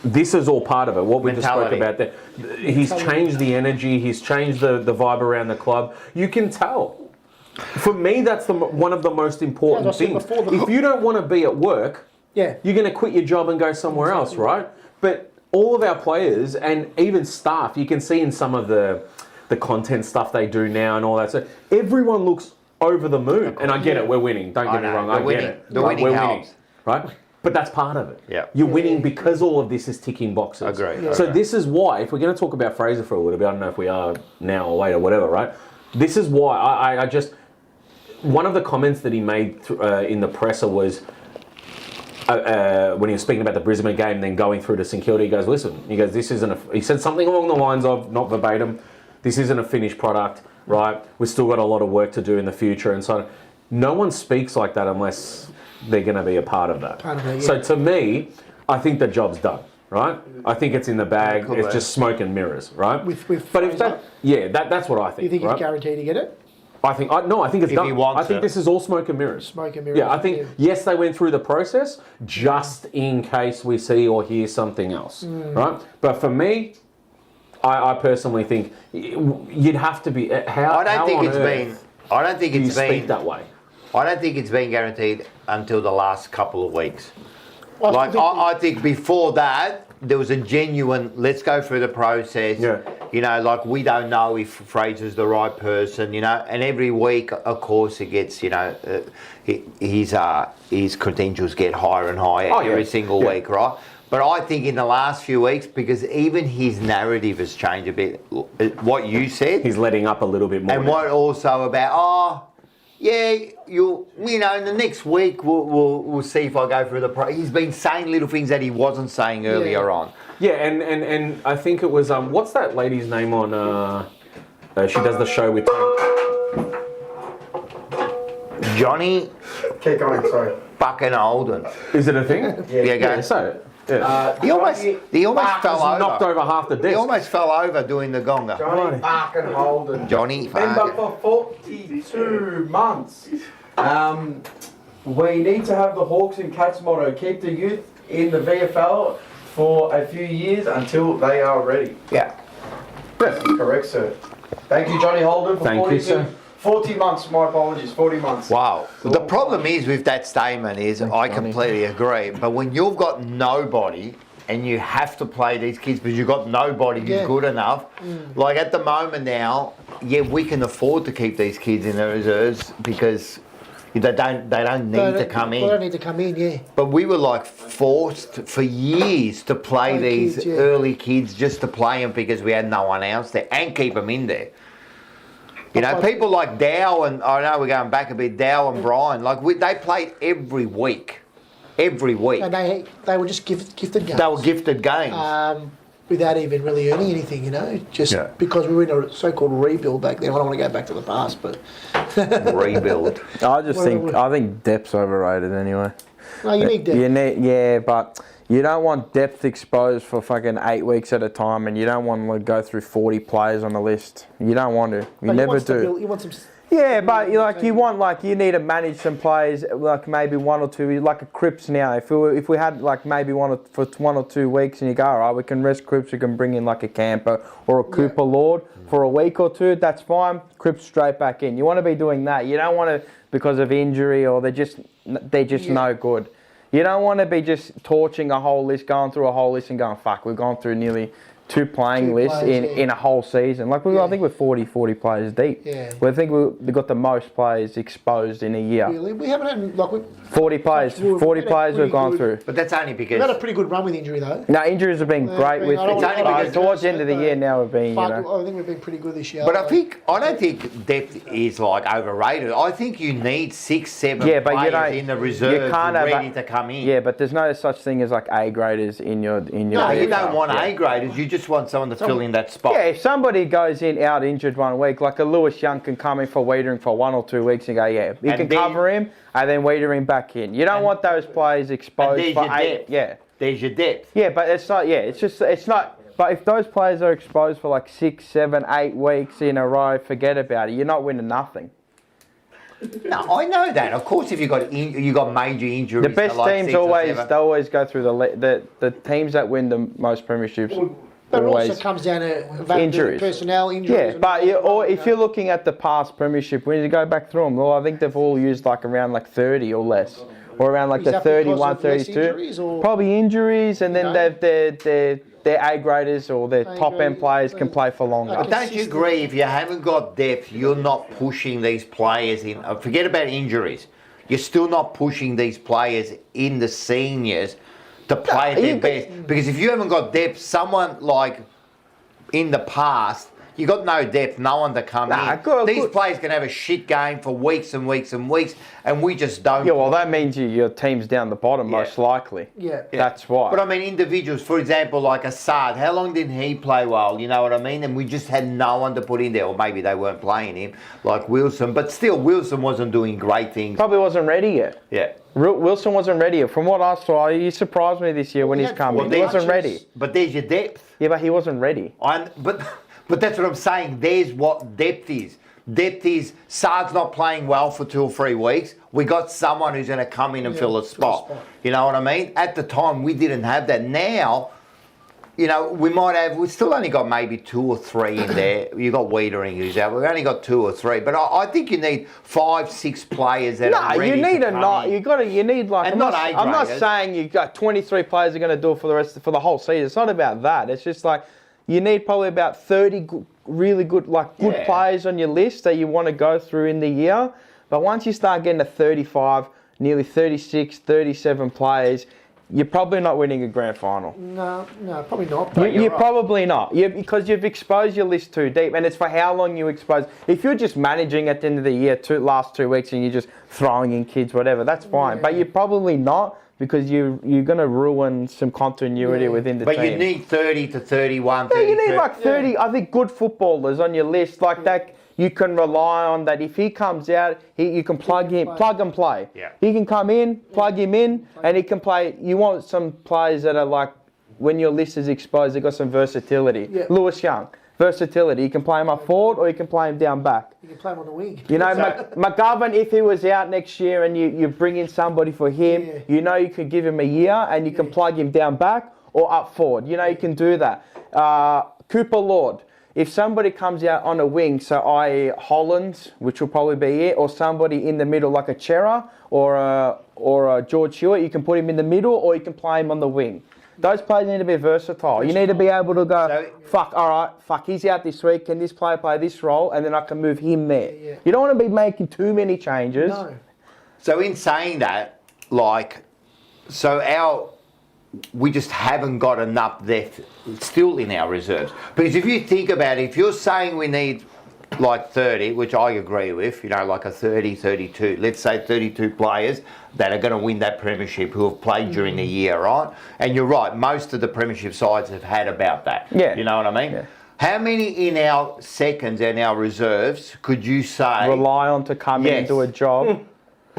This is all part of it. What we just spoke Mentality. about there. He's changed the energy. He's changed the vibe around the club. You can tell. For me, that's one of the most important As I said things. before, the- If you don't want to be at work, Yeah. you're going to quit your job and go somewhere else, right? But all of our players and even staff, you can see in some of the content stuff they do now and all that. So everyone looks over the moon. And I get it, we're winning. Don't get me know, wrong, the I get winning- it. the Right, winning we're helps. right? But that's part of it. Yeah. You're winning because all of this is ticking boxes. Agreed. So this is why, if we're going to talk about Fraser for a little bit, I don't know if we are now or later, whatever, right? This is why I just... One of the comments that he made in the presser was when he was speaking about the Brisbane game, then going through to St Kilda, he goes, listen, he goes, this isn't he said something along the lines of, not verbatim, this isn't a finished product, right? We've still got a lot of work to do in the future. And so no one speaks like that unless they're going to be a part of that. Part of it, yeah. So to me, I think the job's done. right? I think it's in the bag. Could It's be. just smoke and mirrors, right? With but if Fraser? that's what I think. You think right? he's guaranteed to get it? I think I think it's If done. he wants I think it. this is all smoke and mirrors. Smoke and mirrors. Yeah, I think Yeah. yes, they went through the process just in case we see or hear something else, right? But for me, I personally think you'd have to be. How? I don't how think on it's earth been. I don't think do you it's speak been. that way. I don't think it's been guaranteed until the last couple of weeks. I Like still think- I think before that there was a genuine. Let's go through the process. Yeah. You know, like we don't know if Fraser's the right person. You know, and every week, of course, it gets. You know, his credentials get higher and higher Oh, yeah. every single Yeah. week, right? But I think in the last few weeks, because even his narrative has changed a bit. What you said, He's letting up a little bit more. and now. what also about yeah, you know, in the next week we'll see if I go through the pro. He's been saying little things that he wasn't saying earlier on. Yeah, and I think it was what's that lady's name on? She does the show with. Johnny Keep going, sorry. fucking Holden. Is it a thing? Yeah, go. Yeah, so yeah. He almost fell over. Knocked over half the He desk. almost fell over doing the gonga. Johnny fucking Holden. Johnny Member fucking. for 42 months. We need to have the Hawks and Cats motto: keep the youth in the VFL for a few years until they are ready. Yeah. Correct, sir. Thank you, Johnny Holden, for Thank you, sir. 40 months. My apologies, 40 months. Wow. The problem is with that statement is I completely agree. But when you've got nobody and you have to play these kids because you've got nobody who's Yeah. good enough, like at the moment now, yeah, we can afford to keep these kids in the reserves because they don't need to come They don't in. need to come in, yeah. But we were like forced for years to play Play these kids, yeah. early kids just to play them because we had no one else there and keep them in there. You know, people like Dow and I know we're going back a bit. Dow and Brian, like they played every week. And they were just gifted games. They were gifted games. Without even really earning anything, you know, just Yeah. because we were in a so-called rebuild back then. I don't want to go back to the past, but Rebuild. I think depth's overrated anyway. no, you need depth. Yeah, but you don't want depth exposed for fucking 8 weeks at a time, and you don't want to go through 40 players on the list. You don't want to. You But never want do. stability, you want some. Yeah, but you need to manage some players, like maybe one or two, like a Cripps now. If we had like maybe for 1 or 2 weeks, and you go, all right, we can rest Cripps, we can bring in like a Camper or a Cooper Lord for a week or two. That's fine. Cripps straight back in. You want to be doing that. You don't want to because of injury or they're just no good. You don't want to be just torching a whole list, going through a whole list and going, fuck, we've gone through nearly 2 playing lists in a whole season. Like I think we're 40 players deep. Yeah. I think we've got the most players exposed in a year. Really, we haven't had like 40 players. We've 40 had a players we've pretty gone good- through. But that's only we've had a because pretty good run with injury though. No, injuries have been great with. I don't It's only wanna because- Towards the end of the but- year now we've been, but you know. I think we've been pretty good this year. But I don't think depth is like overrated. I think you need 6, 7 Yeah, but you players don't. in the You reserves can't have ready to come in. Yeah, but there's no such thing as like A graders in your. No, you VFL. don't want Yeah. A graders. You just want someone to fill in that spot. Yeah, if somebody goes in out injured 1 week, like a Lewis Young can come in for Wiedering for 1 or 2 weeks and go, yeah, you And can then- cover him and then Wiedering back in. You don't want those players exposed there's for your 8. depth. Yeah. There's your depth. Yeah, but it's not. Yeah, it's not. But if those players are exposed for like 6, 7, 8 weeks in a row, forget about it. You're not winning nothing. No, I know that. Of course, if you got major injuries, The best to like teams 6 or always 7. they always go through the teams that win the most premierships. But it always also comes down to Injuries. personnel injuries. Yeah, and but all that, if you're looking at the past premiership wins, you go back through them. Well, I think they've all used like around like 30 or less, or around like Is the that because 31, of less 32. injuries, or- Probably injuries, and then No. their A graders or their top end graders, players can play for longer. Okay. But don't you agree, if you haven't got depth, you're not pushing these players in. Forget about injuries. You're still not pushing these players in the seniors to play at their best. Because if you haven't got depth, someone like in the past, You got no depth, no one to come in. These good. players can have a shit game for weeks and weeks and weeks, and we just don't. Yeah, well, that means your team's down the bottom, most likely. Yeah. That's why. But I mean, individuals, for example, like Assad, how long did he play well? You know what I mean? And we just had no one to put in there, or maybe they weren't playing him, like Wilson. But still, Wilson wasn't doing great things. Probably wasn't ready yet. Yeah. Wilson wasn't ready. From what I saw, he surprised me this year when he's come in. He wasn't ready. But there's your depth. Yeah, but he wasn't ready. But that's what I'm saying. There's what depth is. Depth is Saad's not playing well for 2 or 3 weeks. We got someone who's going to come in and fill a spot. You know what I mean? At the time, we didn't have that. Now, you know, we've still only got maybe 2 or 3 in there. You got Wiedering who's out. We've only got 2 or 3. But I think you need 5, 6 players that are ready. You need to come in. You need like. And I'm not saying you got 23 players are going to do it for the whole season. It's not about that. It's just like you need probably about 30 really good players on your list that you want to go through in the year. But once you start getting to 35, nearly 36, 37 players, you're probably not winning a grand final. No, probably not. You're probably not. Because you've exposed your list too deep, and it's for how long you expose. If you're just managing at the end of the year, last 2 weeks, and you're just throwing in kids, whatever, that's fine. Yeah. But you're probably not, because you're going to ruin some continuity within the team. But you need 30 to 31, 32. Yeah, you need like 30, I think, good footballers on your list like that. You can rely on that. If he comes out, you can plug and play. Yeah. He can come in, plug him in, and he can play. You want some players that are like, when your list is exposed, they've got some versatility. Yeah. Lewis Young, versatility. You can play him up forward or you can play him down back. You can play him on the wing. You know, McGovern, if he was out next year and you bring in somebody for him, you know you could give him a year and you can plug him down back or up forward. You know, you can do that. Cooper Lord. If somebody comes out on a wing, so i.e. Hollands, which will probably be it, or somebody in the middle like a Chera or a George Hewitt, you can put him in the middle or you can play him on the wing. Those players need to be versatile. You need to be able to go, he's out this week, can this player play this role, and then I can move him there. Yeah. You don't want to be making too many changes. No. So in saying that, we just haven't got enough depth still in our reserves. Because if you think about it, if you're saying we need like 30, which I agree with, you know, like a 30, 32, let's say 32 players that are going to win that premiership who have played during the year, right? And you're right, most of the premiership sides have had about that. Yeah. You know what I mean? Yeah. How many in our seconds and our reserves could you say rely on to come in and do a job?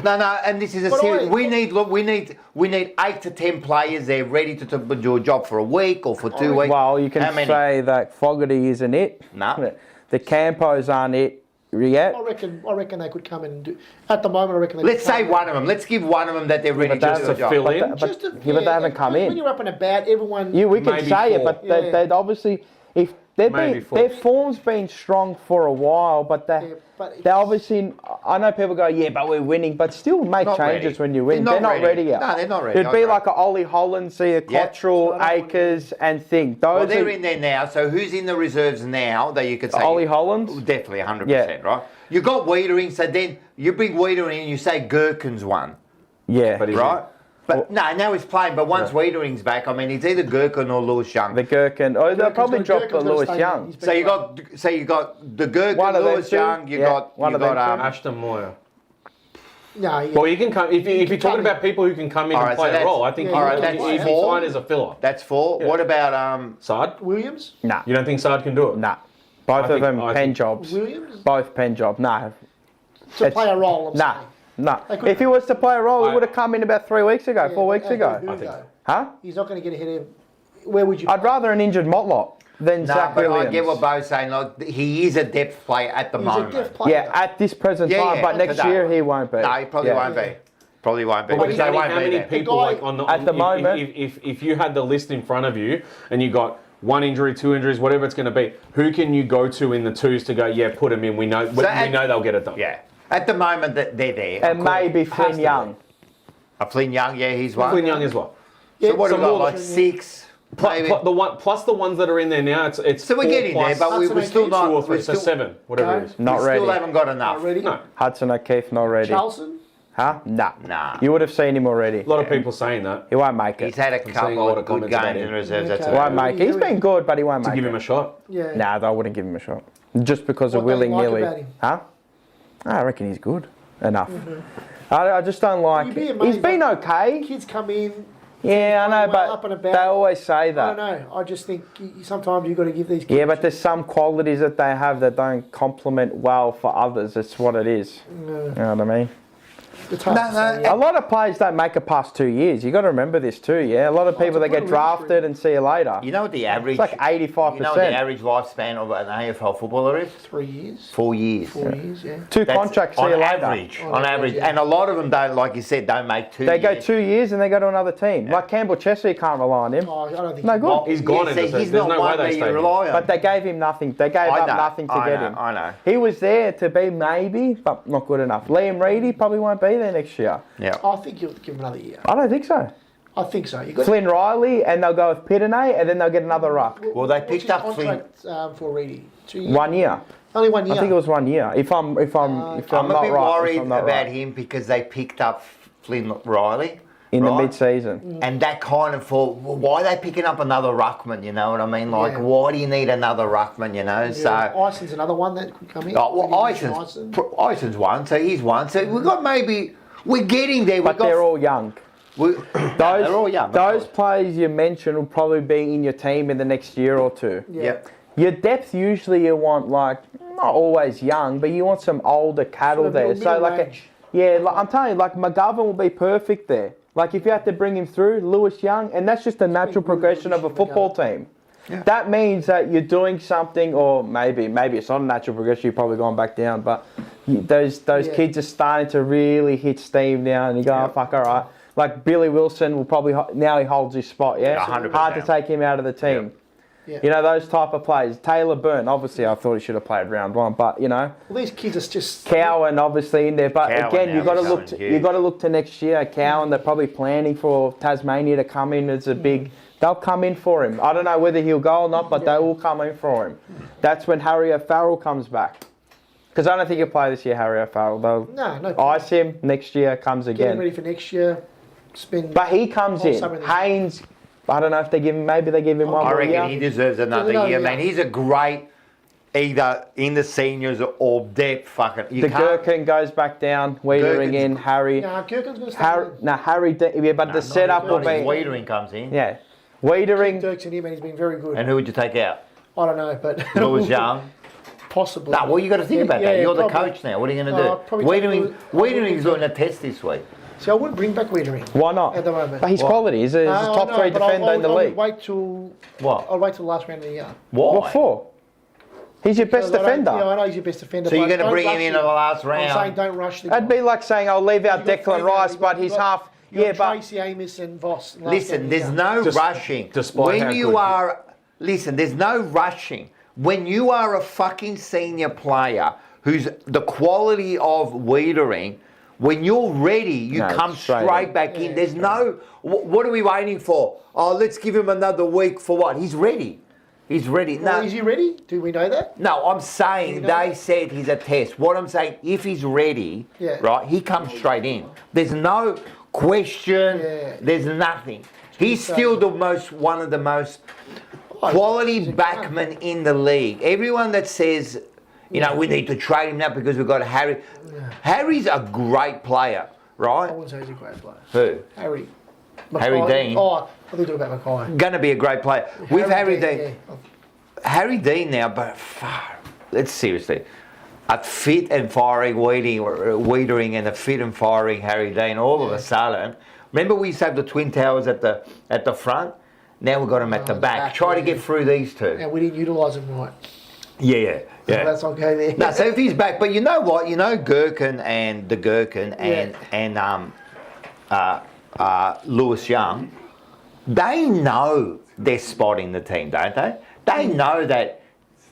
No, and this is a serious. We need 8 to 10 players there ready to do a job for a week or for 2 weeks. Well, you can say that Fogarty isn't it. No. The Campos aren't it yet. I reckon they could come in and do. At the moment, I reckon. Let's say one of them. Let's give one of them that they're ready to do a job. Fill in. But they haven't come in. When you're up and about, everyone. We can say it, but they'd obviously, if their form's been strong for a while, but they obviously, I know people go, but we're winning, but still make changes when you win. They're not ready yet. No, they're not ready. It'd be like a Ollie Holland, a Cottrell, Akers, and Thing. They're in there now. So who's in the reserves now that you could say? Ollie Holland? Definitely 100%, right? You got Wiedering, so then you bring Wiedering in and you say Gherkin's one. Yeah. Right? But now he's playing. But once Wiedering's back, I mean, it's either Gherkin or Lewis Young. The Gherkin. Oh, they'll probably drop the Lewis Young. So you got the Gherkin, Lewis Young. You got Ashton Moyer. No. Well, you can come if you're talking about people who can come in and play a role. I think he's fine as a filler. That's 4. Yeah. What about Saad Williams? Nah. You don't think Saad can do it? Nah. Both of them pen jobs. Williams? Both pen job. Nah. To play a role. No. If he was to play a role, he would have come in about 3 weeks ago, 4 weeks ago. I think. Huh? He's not going to get ahead of. Where would you? I'd rather an injured Motlop than Zach Williams. I get what Bo's saying. Like, he is a depth player at the moment. He's a depth player. At this present time, but next year he won't be. No, he probably won't be. Probably won't be. Because how many people like at the moment? If you had the list in front of you and you got 1 injury, 2 injuries, whatever it's going to be, who can you go to in the twos to go? Put them in. We know they'll get it done. Yeah. At the moment, they're there. And maybe Flynn Young. Flynn Young, he's one. Flynn Young as well. So what have we got, like 6? Plus the ones that are in there now, it's so we're getting there, but we're still not. 2 or 3, so 7, whatever it is. Not ready. We still haven't got enough. Not ready. No. Hudson O'Keefe not ready. Charlton? Huh? Nah. Nah. You would have seen him already. A lot of people saying that. He won't make He's it. had a seeing couple a lot of of good comments about games him. in reserves. That's Okay. He won't it. make it. He's been good, but he won't To make give it. him a shot. Yeah. Nah, I wouldn't give him a shot. Just because of What don't you like willy-nilly. about him? Huh? I reckon he's good enough. I just don't like. You'd be He's amazed, been like, okay. Kids come in. Yeah, I know, well up and but about. they always say I that. don't know. I just think sometimes you've got to give these kids. Yeah, but there's some qualities that they have that don't complement well for others. It's what it is. You know what I mean? It's hard to say, A lot of players don't make it past 2 years. You got to remember this too. Yeah, a lot of people it's a that get brutal drafted industry. and see you later. You know what the average? It's like 85%. You know what the average lifespan of an AFL footballer is? 3 years. 4 years. 4 years, yeah. Two That's contracts, see on you later. average. On On average, average, yeah. and a lot of them don't, like you said, don't make 2 They years. go 2 years and they go to another team. Like Campbell Chester, you can't rely on him. Oh, I don't think. No good. Well, He's gone yeah, in see, the- he's there's not no way one they that stay you here. rely on. But they gave him nothing. They gave up nothing to get him. I know. He was there to be maybe, but not good enough. Liam Reedy probably won't be there next year. Yeah. I think you'll give him another year. I don't think so. I think so. You got. Flynn Riley, and they'll go with Pittenay, and then they'll get another ruck. Well, they What's picked his up contract for Reedy? 2 years. 1 year. Only 1 year. I think it was 1 year. If I'm I'm not a bit right, worried if I'm not about right. him because they picked up Flynn Riley. In the right? mid-season. And that kind of thought, well, why are they picking up another ruckman? You know what I mean? Like, Yeah. why do you need another ruckman? You know, so. Ison's another one that could come in. Oh, well, Maybe Ison's one, so he's one. So we've got maybe, we're getting there. But they're all young. they're all young. Those players you mentioned will probably be in your team in the next year or two. Yeah. Yep. Your depth usually you want like not always young, but you want some older cattle Sort of there. middle So like range. I'm telling you, like McGovern will be perfect there. Like if you have to bring him through, Lewis Young, and that's just the natural progression of a football team. Yeah. That means that you're doing something, or maybe it's not a natural progression. You've probably gone back down, but those kids are starting to really hit steam now, and you go, oh, fuck, all right. Like Billy Wilson will probably now he holds his spot. Yeah, 100%. hard to take him out of the team. Yeah. You know those type of players. Taylor Byrne, obviously, I thought he should have played round one, but you know, Well, these kids are just. Cowan obviously in there. But Cowan again, now you got to is look. coming You huge. got to look to next year. Cowan, they're probably planning for Tasmania to come in as a big. They'll come in for him. I don't know whether he'll go or not, but they will come in for him. That's when Harry O'Farrell comes back. Because I don't think he'll play this year, Harry O'Farrell. They'll No. ice him next year. Comes Get him again. ready for next year. Spend. But he comes all in. summer this- Haynes. I don't know if they give him. Maybe they give him one I more reckon year. he deserves another No, year, yeah. man. He's a great, either in the seniors or depth fucking. You The can't- Gherkin goes back down. Wiedering Gherkin's in. Harry. No, Gherkin's going to stay. Harry. Yeah, but the setup will Not if be. Wiedering comes in. Yeah. Wiedering. Dirk's in him and he's been very good. And who would you take out? I don't know, but. Lewis Young. Possibly. No, well, you got to think Yeah, about that. yeah, You're the probably. coach now. What are you going No, to I'll do? probably take Wiedering's doing a test this week. See, I wouldn't bring back Wiedering. Why not? At the moment. But he's Why? quality. He's a top No, three but defender in the I'll league. Wait till. What? I'll wait till the last round of the year. Why? What for? He's your best Because I don't- defender. Yeah, I know he's your best defender. So you're but going to don't bring him rush in at the last I'm saying round? don't rush the That'd guy. be like saying I'll leave out You've got Declan three Rice, guys. but You've he's got- half. you've Yeah, got but Tracy Amos and Voss. last round Listen, of there's the year. no Just- rushing. despite When how you good- are, listen, there's no rushing. When you are a fucking senior player who's the quality of Wiedering, when you're ready, you No, come straight straight in. back in. There's no, what are we waiting for? Oh, let's give him another week for what? He's ready. He's ready. Well, No, is he ready? Do we know that? no, I'm saying You know they that? said he's a test. What I'm saying, if he's ready, Yeah. right, he comes straight in. There's no question. Yeah. There's nothing. He's So- still one of the most quality he's a backmen in the league. Everyone that says, you know, we need to trade him now because we've got Harry. Harry's a great player, I right? wouldn't say he's a great player. Who? Harry. Harry Mackay. Dean. Oh, I think talking about Mackay. Going to be a great player. With Harry Dean. Yeah. Harry Dean now, but let's seriously. A fit and firing Wiedering and a fit and firing Harry Dean all of a sudden. Remember we used to have the Twin Towers at the front? Now we've got them at the back. Try to get through these two. And we didn't utilise him right. Yeah. So let's not go there. No, so if he's back, but you know what? You know Gherkin and the Gherkin and Lewis Young, they know their spot in the team, don't they? They know that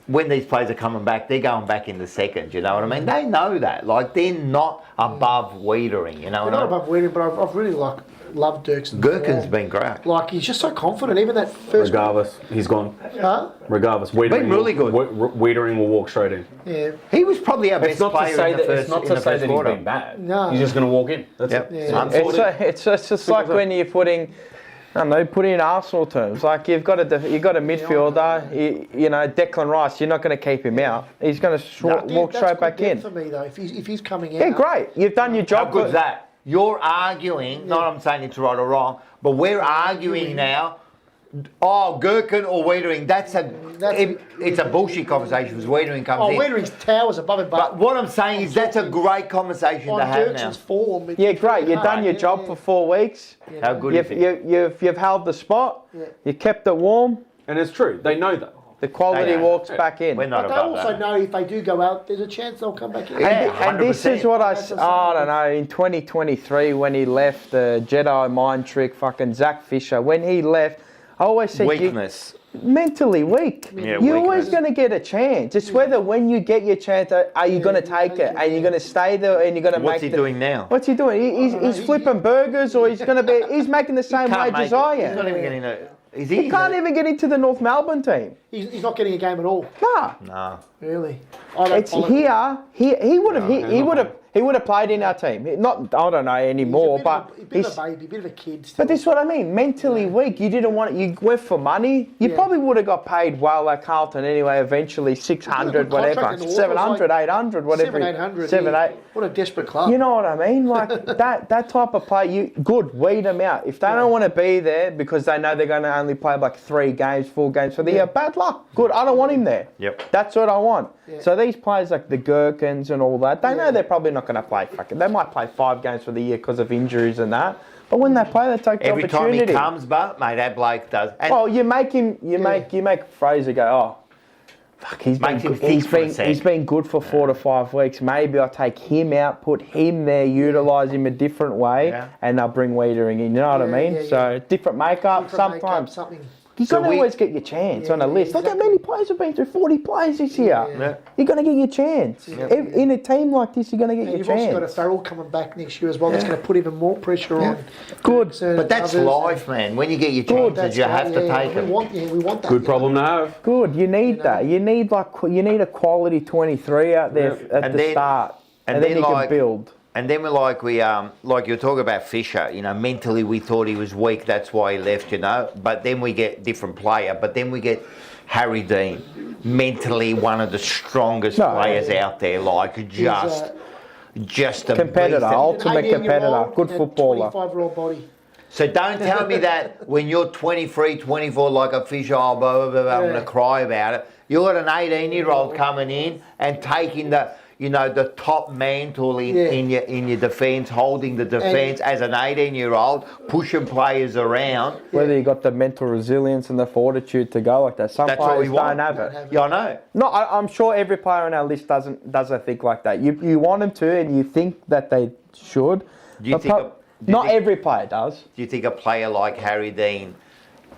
when these players are coming back, they're going back in the second, you know what I mean? They know that. Like, they're not above Wiedering, you know They're what I not mean? above Wiedering, but I've really liked love Dirksen. Gherkin's been great. Like, he's just so confident. Even that first... Regardless, he's gone. Huh? Regardless, Been really good. Wiedering will walk straight in. Yeah. He was probably our It's best not to player say in the that first, it's not in to the say first that he's quarter. been bad. No. He's just going to walk in. That's Yep. it. Yeah. It's just like when you're putting, I don't know, put it in Arsenal terms. Like you've got a midfielder, you know, Declan Rice. You're not going to keep him out. He's going to walk That's straight back good in. for me, though. If he's coming out... Yeah, great. You've done your job. How good's that? You're arguing, not I'm saying it's right or wrong, but we're arguing now, Gherkin or Wiedering, it's a bullshit conversation because Wiedering comes in. Wiedering's towers above it, But what I'm saying is that's a great conversation to have now. Dirksen's form... Yeah, great. You've done your job for 4 weeks. How good is it? You've held the spot. You kept it warm. And it's true. They know that. The quality They know. walks back in. We're not But they above also that. know if they do go out, there's a chance they'll come back in. Yeah. And this 100%. is what I That's the don't know, in 2023 when he left, the Jedi mind trick, fucking Zach Fisher, when he left, I always said Weakness. mentally weak. Yeah, You're always weakness. going to get a chance. It's whether when you get your chance, are you going to take it? Are you going to stay there and you're going to What's make he doing now? What's he doing? He's flipping burgers or he's making the same Can't wage make as I it. He's not am. even getting a... Is He can't even get into the North Melbourne team. He's not getting a game at all. Nah. No. Really? I don't It's follow here. He would have played in our team. Not I don't know anymore, He's but a bit of a baby, a bit of a kid still. But this is what I mean. Mentally weak. You didn't want it. You went for money. You Yeah. probably would have got paid well at Carlton anyway. Eventually, 600, Contract whatever, and all, 700, it was 800, whatever. 700, 7, 8. What a desperate club. You know what I mean? Like that type of play. Weed them out. If they don't want to be there because they know they're going to only play like 3 games, 4 games for the year, bad luck. Good. I don't want him there. Yep. That's what I want. Yeah. So these players like the Gherkins and all that, they know they're probably not going to play. They might play 5 games for the year because of injuries and that. But when they play, they take the Every time opportunity. he comes, but mate, that bloke does. And Well, you make Fraser go, oh, fuck, he's Makes him been, think for a sec. he's been good for 4 to 5 weeks. Maybe I'll take him out, put him there, utilise him a different way, Yeah. and I'll bring Wiedering in. You know what I mean? yeah, yeah. So different makeup Different makeup, sometimes. something. You've So got to we- always get your chance Yeah, on a yeah, list. Look how exactly. many players have been through 40 players this year. Yeah. You're going to get your chance. In a team like this, you're going to get And your you've also got a chance. Farrell coming back next year as well. That's going to put even more pressure on. Good. Dirksen But and that's others. life, man. When you get your chances, That's you right, have to yeah. take them. We want that. Good problem to have. Good. You need that. You need a quality 23 out there at And the then- start, and and then then you can like- build. And then we're like you're talking about Fisher, you know, mentally we thought he was weak, that's why he left, you know. But then we get different player, but then we get Harry Dean, mentally one of the strongest players out there, like just a Competitor, beast. ultimate 18-year-old competitor, good in a footballer. 25-year-old body. So don't tell me that when you're 23, 24, like a Fisher, blah, blah, blah, I'm going to cry about it. You got an 18-year-old coming in and taking the top mantle in your defence, holding the defence as an 18-year-old, pushing players around. Whether you got the mental resilience and the fortitude to go like that. Some That's what players we want. don't have it. Yeah, I know. No, I'm sure every player on our list doesn't think like that. You want them to, and you think that they should. Do you but think not every player does. Do you think a player like Harry Dean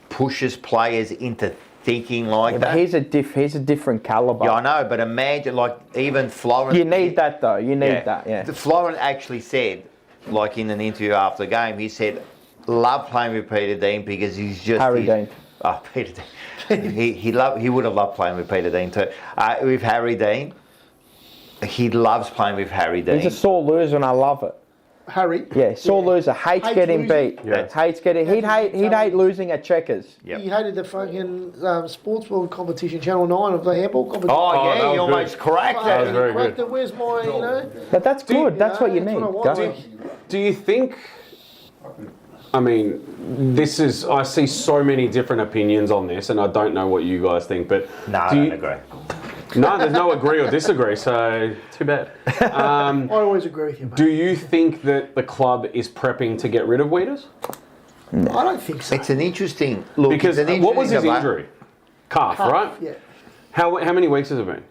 pushes players into thinking like But that? he's a different calibre. Yeah, I know, but imagine, like, even Florence... You need that, though. You need that, yeah. Florence actually said, like in an interview after the game, he said, love playing with Peter Dean because he's just... Harry Dean. Oh, Peter Dean. he would have loved playing with Peter Dean too. With Harry Dean, he loves playing with Harry Dean. He's a sore loser, and I love it. Harry. Yeah, sore loser. Hates getting losing. beat. Yeah. Hates getting... He'd hate losing at checkers. Yep. He hated the fucking Sports World competition, Channel 9 of the handball competition. Oh, that yeah, was he good. almost cracked That was it. very Cracked good. it. Where's my, you know? But that's good. That's what you that's need. what I want. Go. Do you think? I mean, I see so many different opinions on this, and I don't know what you guys think. But No, I do don't you, agree. No, there's no agree or disagree. So too bad. I always agree with you, mate. Do you think that the club is prepping to get rid of Wieders? I don't think so. It's an interesting... Look, Because it's an what was his interesting debate. injury? Calf, right? Yeah. How many weeks has it been?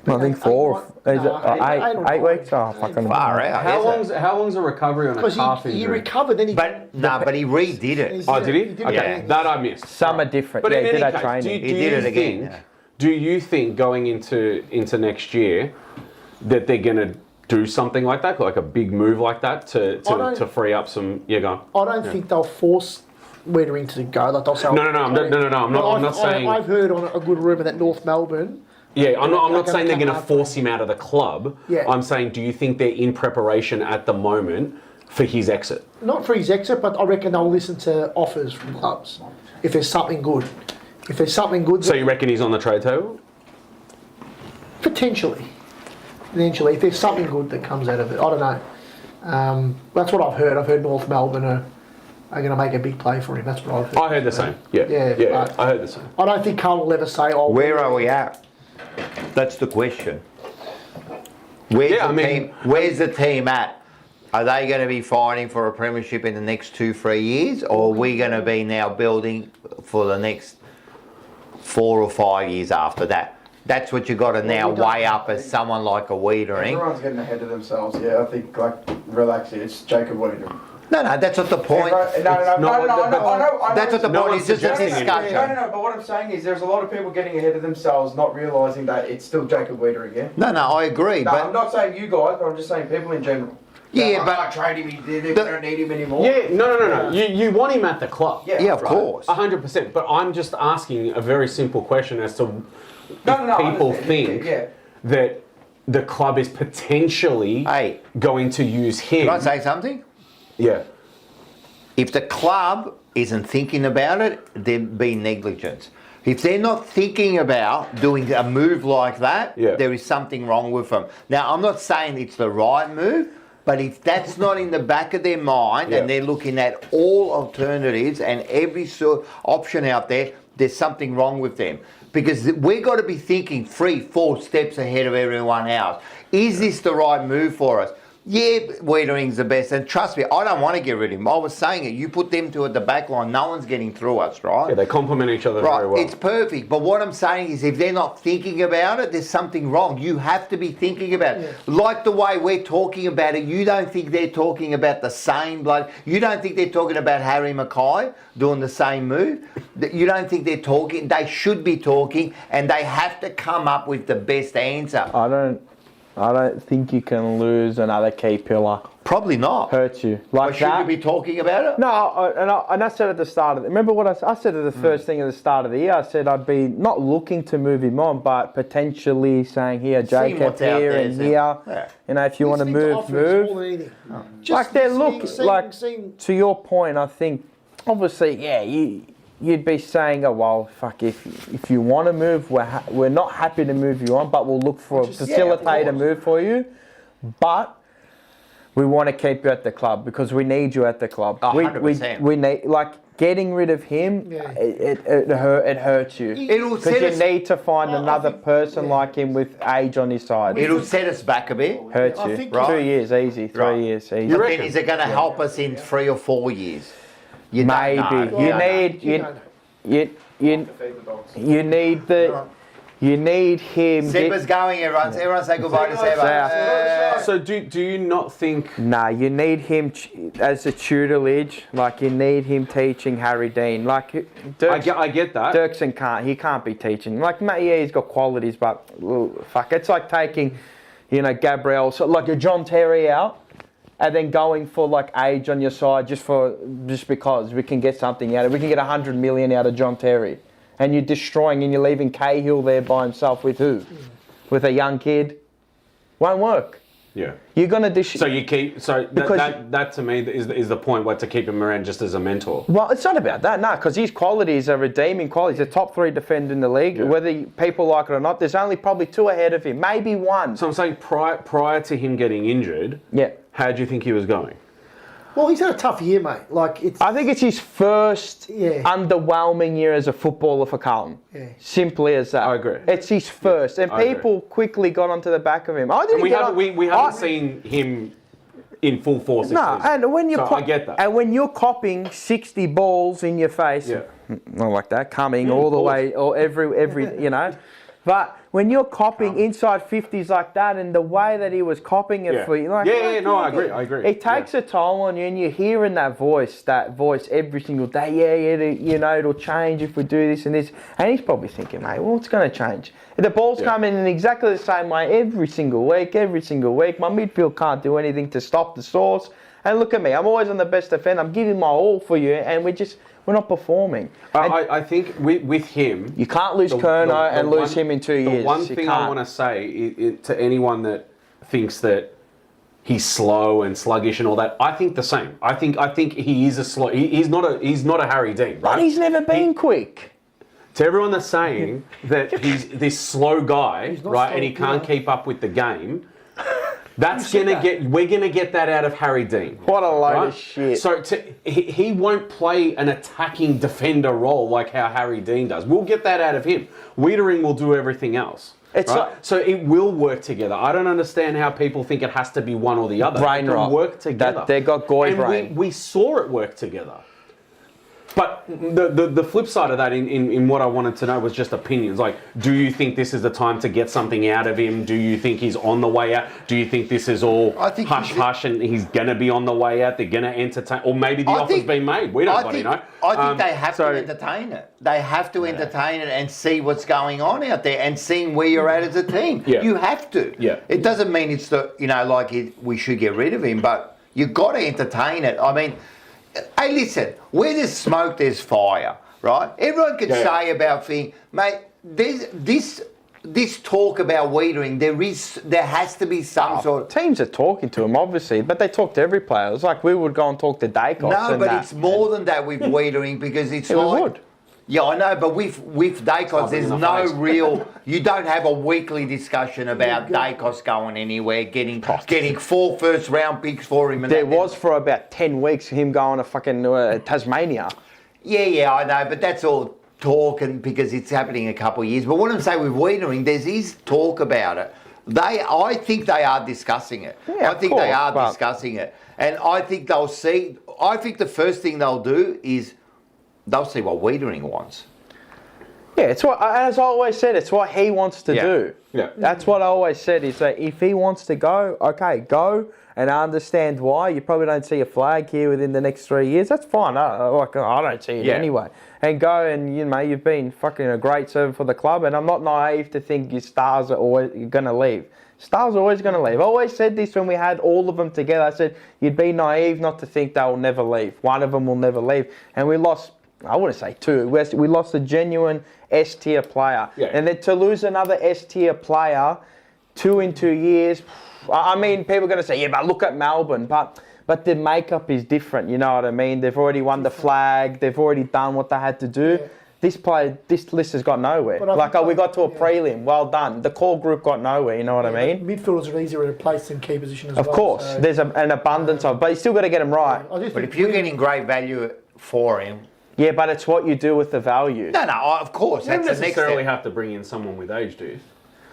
I think 4. Is it, eight or weeks? Oh, fucking... Far out. How long's a recovery on a Because calf he injury? recovered, then he... But he redid it. Oh, did he? He did Okay, it. that I missed. Some are different. But Yeah, in he did any that case, training. He did it again, yeah. Do you think going into next year that they're going to do something like that, like a big move like that to free up some. Yeah, go on. I don't think they'll force Wiedering to go. Like they'll say, No. I'm not saying. I've heard on a good rumour that North Melbourne. Yeah, I'm not saying they're going to come force him out of the club. Yeah. I'm saying, do you think they're in preparation at the moment for his exit? Not for his exit, but I reckon they'll listen to offers from clubs if there's something good. If there's something good, So you reckon he's on the trade table? potentially, if there's something good that comes out of it, I don't know. That's what I've heard. I've heard North Melbourne are going to make a big play for him. That's what I've heard. I heard the same. Yeah, but I heard the same. I don't think Carlton will ever say, "Oh, Where are we at? That's the question. Where's the team at? Are they going to be fighting for a premiership in the next 2-3 years, or are we going to be now building for the next 4 or 5 years after that? That's what you got to now weigh up as someone like a Wiedering. Everyone's getting ahead of themselves. Yeah, I think relax it. It's Jacob Wiedering. No, that's not the point. No. That's what the No point one's is. Just a suggesting discussion. No. But what I'm saying is, there's a lot of people getting ahead of themselves, not realising that it's still Jacob Wiedering. Yeah. No, I agree. No, but I'm not saying you guys, but I'm just saying people in general. Yeah, but- I trade him. They don't need him anymore. Yeah, no. You want him at the club. yeah, of course. 100%. But I'm just asking a very simple question as to No, people I understand. think that the club is potentially Hey. going to use him. Can I say something? Yeah. If the club isn't thinking about it, there'd be negligence. If they're not thinking about doing a move like that, there is something wrong with them. Now, I'm not saying it's the right move, but if that's not in the back of their mind and they're looking at all alternatives and every sort of option out there, there's something wrong with them. Because we've got to be thinking 3-4 steps ahead of everyone else. Is this the right move for us? Yeah, Wiedering's the best, and trust me, I don't want to get rid of him. I was saying it. You put them two at the back line, no one's getting through us, right? Yeah, they complement each other very well. It's perfect. But what I'm saying is, if they're not thinking about it, there's something wrong. You have to be thinking about it. Like the way we're talking about it, you don't think they're talking about the same blood. You don't think they're talking about Harry Mackay doing the same move. You don't think they're talking. They should be talking, and they have to come up with the best answer. I don't think you can lose another key pillar. Probably not. Hurts you But like should that. you be talking about it? No, and I said at the start of remember what I said at the first thing at the start of the year. I said I'd be not looking to move him on, but potentially saying here, Seeing Jacob what's out here there, and so- here. Yeah. You know, if you want to move. Like they look like. To your point, I think obviously, you'd be saying, oh well, fuck, if you want to move, we're not happy to move you on, but we'll look for facilitate a move for you, but we want to keep you at the club because we need you at the club. 100%. We need getting rid of him. It hurts you because you need to find another person like him with age on his side. It'll set us back a bit. Hurts I you. think 2 years easy. 3 years easy. But then is it going to help us in 3 or 4 years? You don't know. You need him. Seba's going, everyone say goodbye to Seba. So do you not think... Nah, you need him as a tutelage. Like you need him teaching Harry Dean. Like I get that. Dirksen can't be teaching. Like he's got qualities, but fuck, it's like taking, Gabriel, so like a John Terry out. And then going for like age on your side just because we can get something out of it. We can get 100 million out of John Terry. And you're destroying and you're leaving Cahill there by himself with who? With a young kid? Won't work. Yeah. You're gonna So you keep that to me is the point to keep him around just as a mentor. Well, it's not about that, no, because his qualities are redeeming qualities. He's a top 3 defender in the league. Yeah. Whether people like it or not, there's only probably 2 ahead of him, maybe 1. So I'm saying prior to him getting injured, how do you think he was going? Well, he's had a tough year, mate. I think it's his first underwhelming year as a footballer for Carlton. Yeah. Simply as that. I agree. It's his first, and people quickly got onto the back of him. We haven't seen him in full force. No, and when you're I get that. And when you're copping 60 balls in your face, not like that, coming all the way, or every But when you're copping inside 50s like that, and the way that he was copping it for you, like, I agree. It takes a toll on you, and you're hearing that voice every single day. It'll change if we do this and this. And he's probably thinking, mate, well, what's going to change? The ball's coming in exactly the same way every single week. My midfield can't do anything to stop the source. And look at me, I'm always on the best defend. I'm giving my all for you, and we're not performing. I think with him, you can't lose Kerno and lose him in 2 years. The one thing I want to say to anyone that thinks that he's slow and sluggish and all that, I think the same. I think he is a slow. He's not a Harry Dean, right? But he's never been quick. To everyone that's saying that he's this slow guy, right, and he can't keep up with the game. We're gonna get that out of Harry Dean. What a load of shit. So he won't play an attacking defender role like how Harry Dean does. We'll get that out of him. Wiedering will do everything else. So it will work together. I don't understand how people think it has to be one or the other. Brain rot. Work together. They got goy brain. We saw it work together. But the flip side of that in what I wanted to know was just opinions. Like, do you think this is the time to get something out of him? Do you think he's on the way out? Do you think this is all hush and he's going to be on the way out? They're going to entertain? Or maybe the offer's been made. We don't bloody know. I think they have to entertain it. They have to entertain it and see what's going on out there and seeing where you're at as a team. Yeah. You have to. Yeah. It doesn't mean it's we should get rid of him, but you've got to entertain it. I mean, hey, listen, where there's smoke, there's fire, right? Everyone can say about things, mate, this talk about Wiedering, there has to be some sort of... Teams are talking to him, obviously, but they talk to every player. It's like we would go and talk to Dacos. No, but it's more than that with Wiedering because it's we would. Yeah, I know, but with Dacos, there's no real... You don't have a weekly discussion about Dacos going anywhere, getting 4 first-round picks for him. And there was for about 10 weeks him going to fucking Tasmania. Yeah, I know, but that's all talk and because it's happening in a couple of years. But what I'm saying with Wiedering, there's talk about it. I think they are discussing it. Yeah, they are discussing it. And I think they'll see... I think the first thing they'll do is... They'll see what Wiedering wants. Yeah, it's what, as I always said, it's what he wants to do. Yeah. That's what I always said, is that if he wants to go, okay, go, and I understand why. You probably don't see a flag here within the next 3 years. That's fine. I don't see it anyway. And go, and you've been fucking a great servant for the club, and I'm not naive to think your stars are always going to leave. Stars are always going to leave. I always said this when we had all of them together. I said, you'd be naive not to think they will never leave. One of them will never leave. And we lost... I wouldn't say 2. We lost a genuine S-tier player. Yeah. And then to lose another S-tier player 2 in 2 years, I mean, people are going to say, yeah, but look at Melbourne. But the makeup is different, you know what I mean? They've already won the flag. They've already done what they had to do. Yeah. This list has got nowhere. We got to a prelim. Well done. The core group got nowhere, you know what I mean? Midfielders are easier to replace than key position as well. Of course. So, there's an abundance of... But you still got to get them right. But if you're getting great value for him... Yeah, but it's what you do with the value. No, of course. You don't necessarily have to bring in someone with age, do you?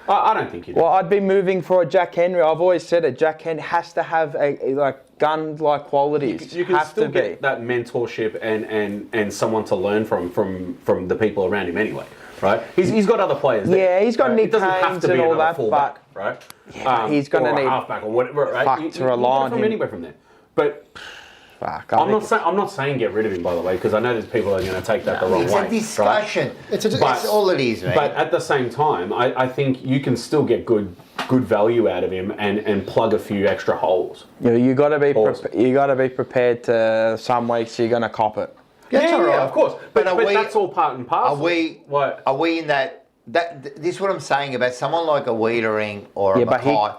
I don't think you do. Well, I'd be moving for a Jack Henry. I've always said it. Jack Henry has to have a gun-like qualities. You can still get that mentorship and someone to learn from the people around him anyway, right? He's got other players there. Yeah, he's got Nick Haynes and all that, fullback, right? Yeah, he's going to need a halfback or whatever, right? To rely on him. Anywhere from there, but. I'm not saying get rid of him, by the way, because I know there's people that are going to take that the wrong way. It's a discussion. Right? It's all it is, man. But at the same time, I think you can still get good value out of him and plug a few extra holes. You got to be prepared to some weeks you're going to cop it. Yeah, of course. But that's all part and parcel. Are we in that? This is what I'm saying about someone like a Wiedering or a Mackay.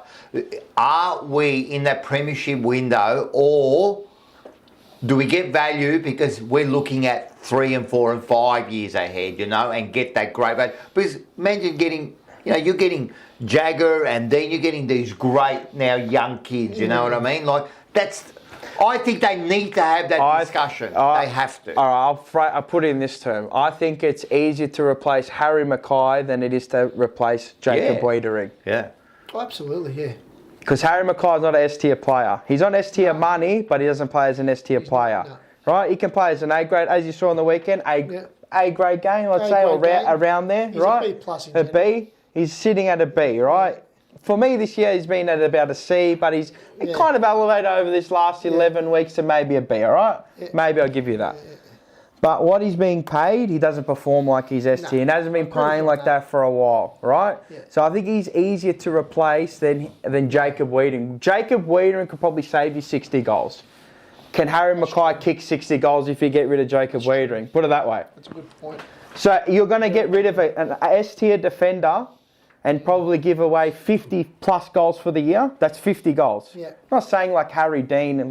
Are we in that premiership window, or do we get value because we're looking at 3 and 4 and 5 years ahead, and get that great value? Because imagine getting, you're getting Jagger and then you're getting these great now young kids, you know what I mean? Like, I think they need to have that discussion. They have to. All right, I'll put it in this term. I think it's easier to replace Harry Mackay than it is to replace Jacob Wiedering. Yeah. Oh, absolutely, yeah. Because Harry Mackay's not an S-tier player. He's on S-tier money, but he doesn't play as an S-tier player. No. Right? He can play as an A-grade, as you saw on the weekend, A-grade game, I'd say, or around there, He's right? a B+. A B. he's sitting at a B, right? For me this year, he's been at about a C, but he's kind of elevated over this last 11 weeks to maybe a B, all right? Maybe I'll give you that. But what he's being paid, he doesn't perform like his ST and hasn't been playing like that for a while, right? Yeah. So I think he's easier to replace than Jacob Wiedering. Jacob Wiedering could probably save you 60 goals. Can Harry Mackay kick 60 goals if you get rid of Jacob Wiedering? Put it that way. That's a good point. So you're going to get rid of an S-tier defender and probably give away 50 plus goals for the year. That's 50 goals. Yeah. I'm not saying like Harry Dean,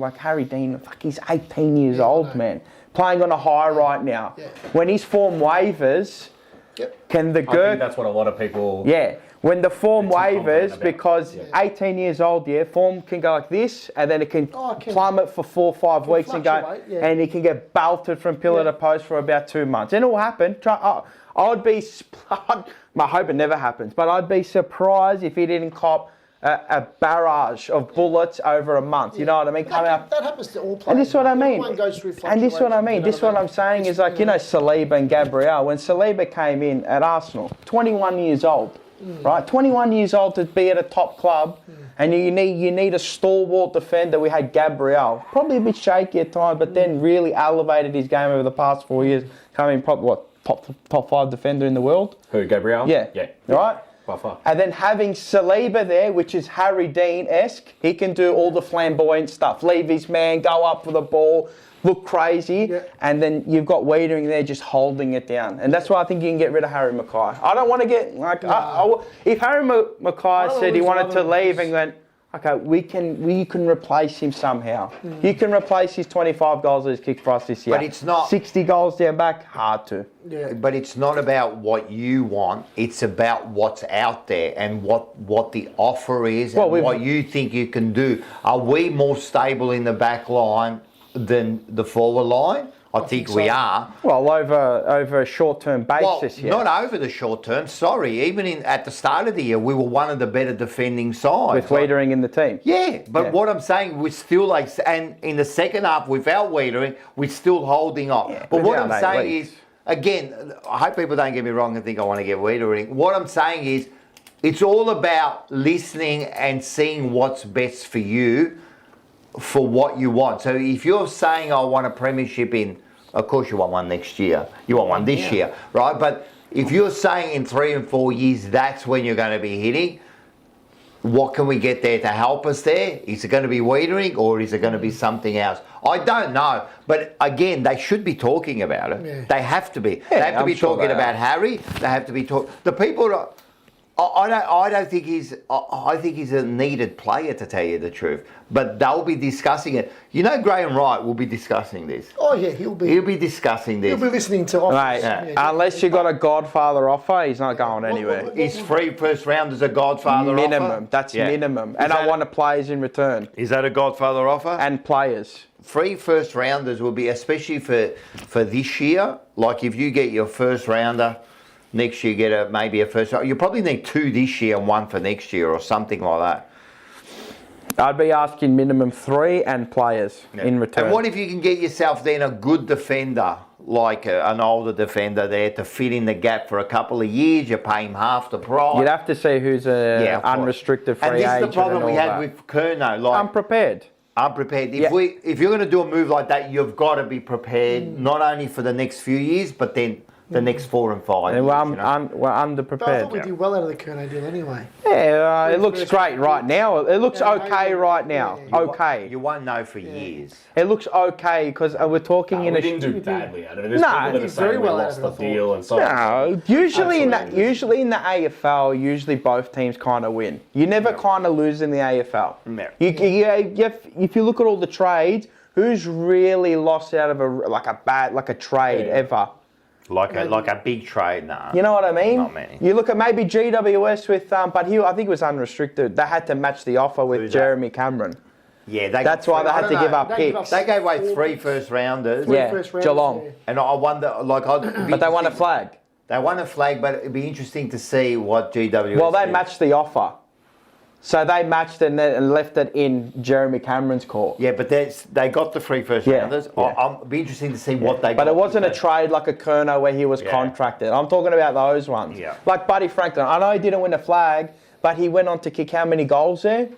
fuck, he's 18 years old, man. Playing on a high right now. Yeah. When his form wavers, can the I think Gurk... that's what a lot of people... Yeah. When the form They're too confident wavers, about. because 18 years old, form can go like this, and then it can plummet for 4 or 5 weeks and go, fluctuate, yeah. and he can get belted from pillar to post for about 2 months. And it will happen. I'd be, I hope it never happens, but I'd be surprised if he didn't cop a barrage of bullets over a month. You know what I mean? Coming up. That happens to all players. And this is what I mean. Everyone goes through And this is what I mean. fluctuations, This is what I'm saying is like, Saliba and Gabriel. When Saliba came in at Arsenal, 21 years old, right? 21 years old to be at a top club, and you need a stalwart defender. We had Gabriel, probably a bit shaky at times, but then really elevated his game over the past 4 years, coming probably top 5 defender in the world. Who, Gabriel? Yeah. Right? By far. And then having Saliba there, which is Harry Dean-esque, he can do all the flamboyant stuff. Leave his man, go up for the ball, look crazy, and then you've got Wiedering there just holding it down. And that's why I think you can get rid of Harry Mackay. I don't want to get, if Harry Mackay said he wanted to leave and went, okay, we can replace him somehow. You can replace his 25 goals that he's kicked for us this year. But it's not... 60 goals down back, hard to. Yeah. But it's not about what you want. It's about what's out there and what the offer is and what you think you can do. Are we more stable in the back line than the forward line? I think we are. Well, over a short-term basis, Not over the short term, sorry. Even at the start of the year, we were one of the better defending sides. With Wiedering in the team. Yeah, but what I'm saying, we're still and in the second half, without Wiedering, we're still holding on. Yeah, but what I'm without 8 saying weeks. is, again, I hope people don't get me wrong and think I want to get Wiedering. What I'm saying is, it's all about listening and seeing what's best for you, for what you want. So if you're saying I want a premiership of course you want one next year. You want one this year, right? But if you're saying in 3 and 4 years, that's when you're going to be hitting, what can we get there to help us there? Is it going to be Wiedering or is it going to be something else? I don't know. But again, they should be talking about it. Yeah. They have to be. They have to be talking about Harry. They have to be talking. The people... I don't think I think he's a needed player, to tell you the truth. But they'll be discussing it. Graham Wright will be be this. Oh yeah, he'll be discussing this. He'll be listening to offers. Right. Yeah. Unless you got a Godfather offer, he's not going anywhere. Is 3 first rounders a Godfather minimum. offer? That's minimum. And I want the players in return. Is that a Godfather offer? And players. 3 first rounders will be, especially for this year. Like if you get your first rounder. Next year, get maybe a first. You probably need 2 this year and 1 for next year, or something like that. I'd be asking minimum 3 and players in return. And what if you can get yourself then a good defender, like an older defender there, to fit in the gap for a couple of years? You pay him half the price. You'd have to see who's unrestricted free agent. And this is the problem we had with Curnow. Like, unprepared. If you're going to do a move like that, you've got to be prepared not only for the next few years, but then the next 4 and 5 years. We're underprepared. But I thought we did well out of the Curnow deal anyway. Yeah, it looks great right now. It looks okay right now. Okay. You won't know for years. It looks okay because we're talking in we a... didn't do badly out of it. No, People that are saying we lost the deal and so on. No, usually in the AFL, usually both teams kind of win. You never kind of lose in the AFL. No. If you look at all the trades, who's really lost out of a trade ever? Like a big trade, nah. You know what I mean? Not many. You look at maybe GWS with, but I think it was unrestricted. They had to match the offer with Jeremy Cameron. Yeah, that's why they had to give up picks. They gave away 3 first rounders. Geelong. Yeah. And I wonder, but they won a flag. They won a flag, but it'd be interesting to see what GWS. Well, they matched the offer. So they matched it and left it in Jeremy Cameron's court. Yeah, but they got the 3 first Yeah, rounders. yeah. I'll be interesting to see what they got. But it wasn't a trade like a Kerno where he was Yeah. contracted. I'm talking about those ones. Yeah. Like Buddy Franklin. I know he didn't win a flag, but he went on to kick how many goals there?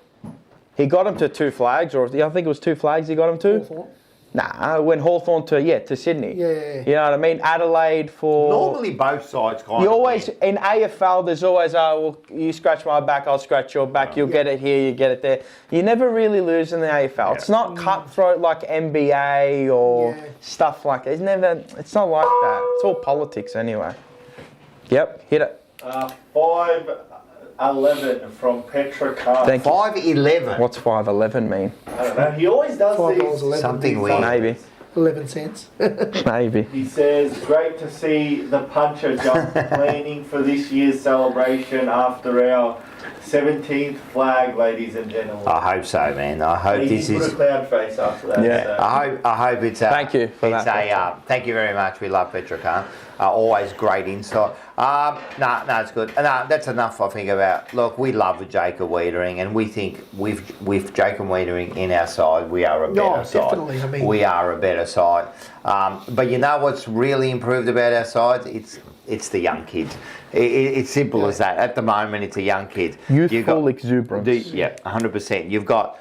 He got him to 2 flags, or I think it was 2 flags he got him to. Hawthorn. Nah, when Hawthorn to Sydney. Yeah. You know what I mean? Adelaide for... Normally both sides kind You of always, win. in AFL, there's always, well, you scratch my back, I'll scratch your back, you'll get it here, you get it there. You never really lose in the AFL. It's not cutthroat like NBA or stuff like that. It's not like that. It's all politics anyway. Yep, hit it. 5'11" from Petra Khan. Thank you. 5'11". What's 5'11" mean? I don't know. He always does these. $5.11. Something weird. Maybe. 11 cents. Maybe. He says, great to see the puncher jump planning for this year's celebration after our 17th flag, ladies and gentlemen. I hope so, man. I hope He this put is. a cloud face after that. Yeah. So. I hope it's a. Thank you for it's that. thank you very much. We love Petra Khan. Always great insight. No, it's good. No, that's enough. I think about. Look, we love Jacob Wiedering, and we think with Jacob Wiedering in our side, we are a better side. Definitely. I mean, We are a better side. But you know what's really improved about our side? It's the young kids. It's simple as that. At the moment, it's a young kid. Youthful exuberance. Yeah, 100%. You've got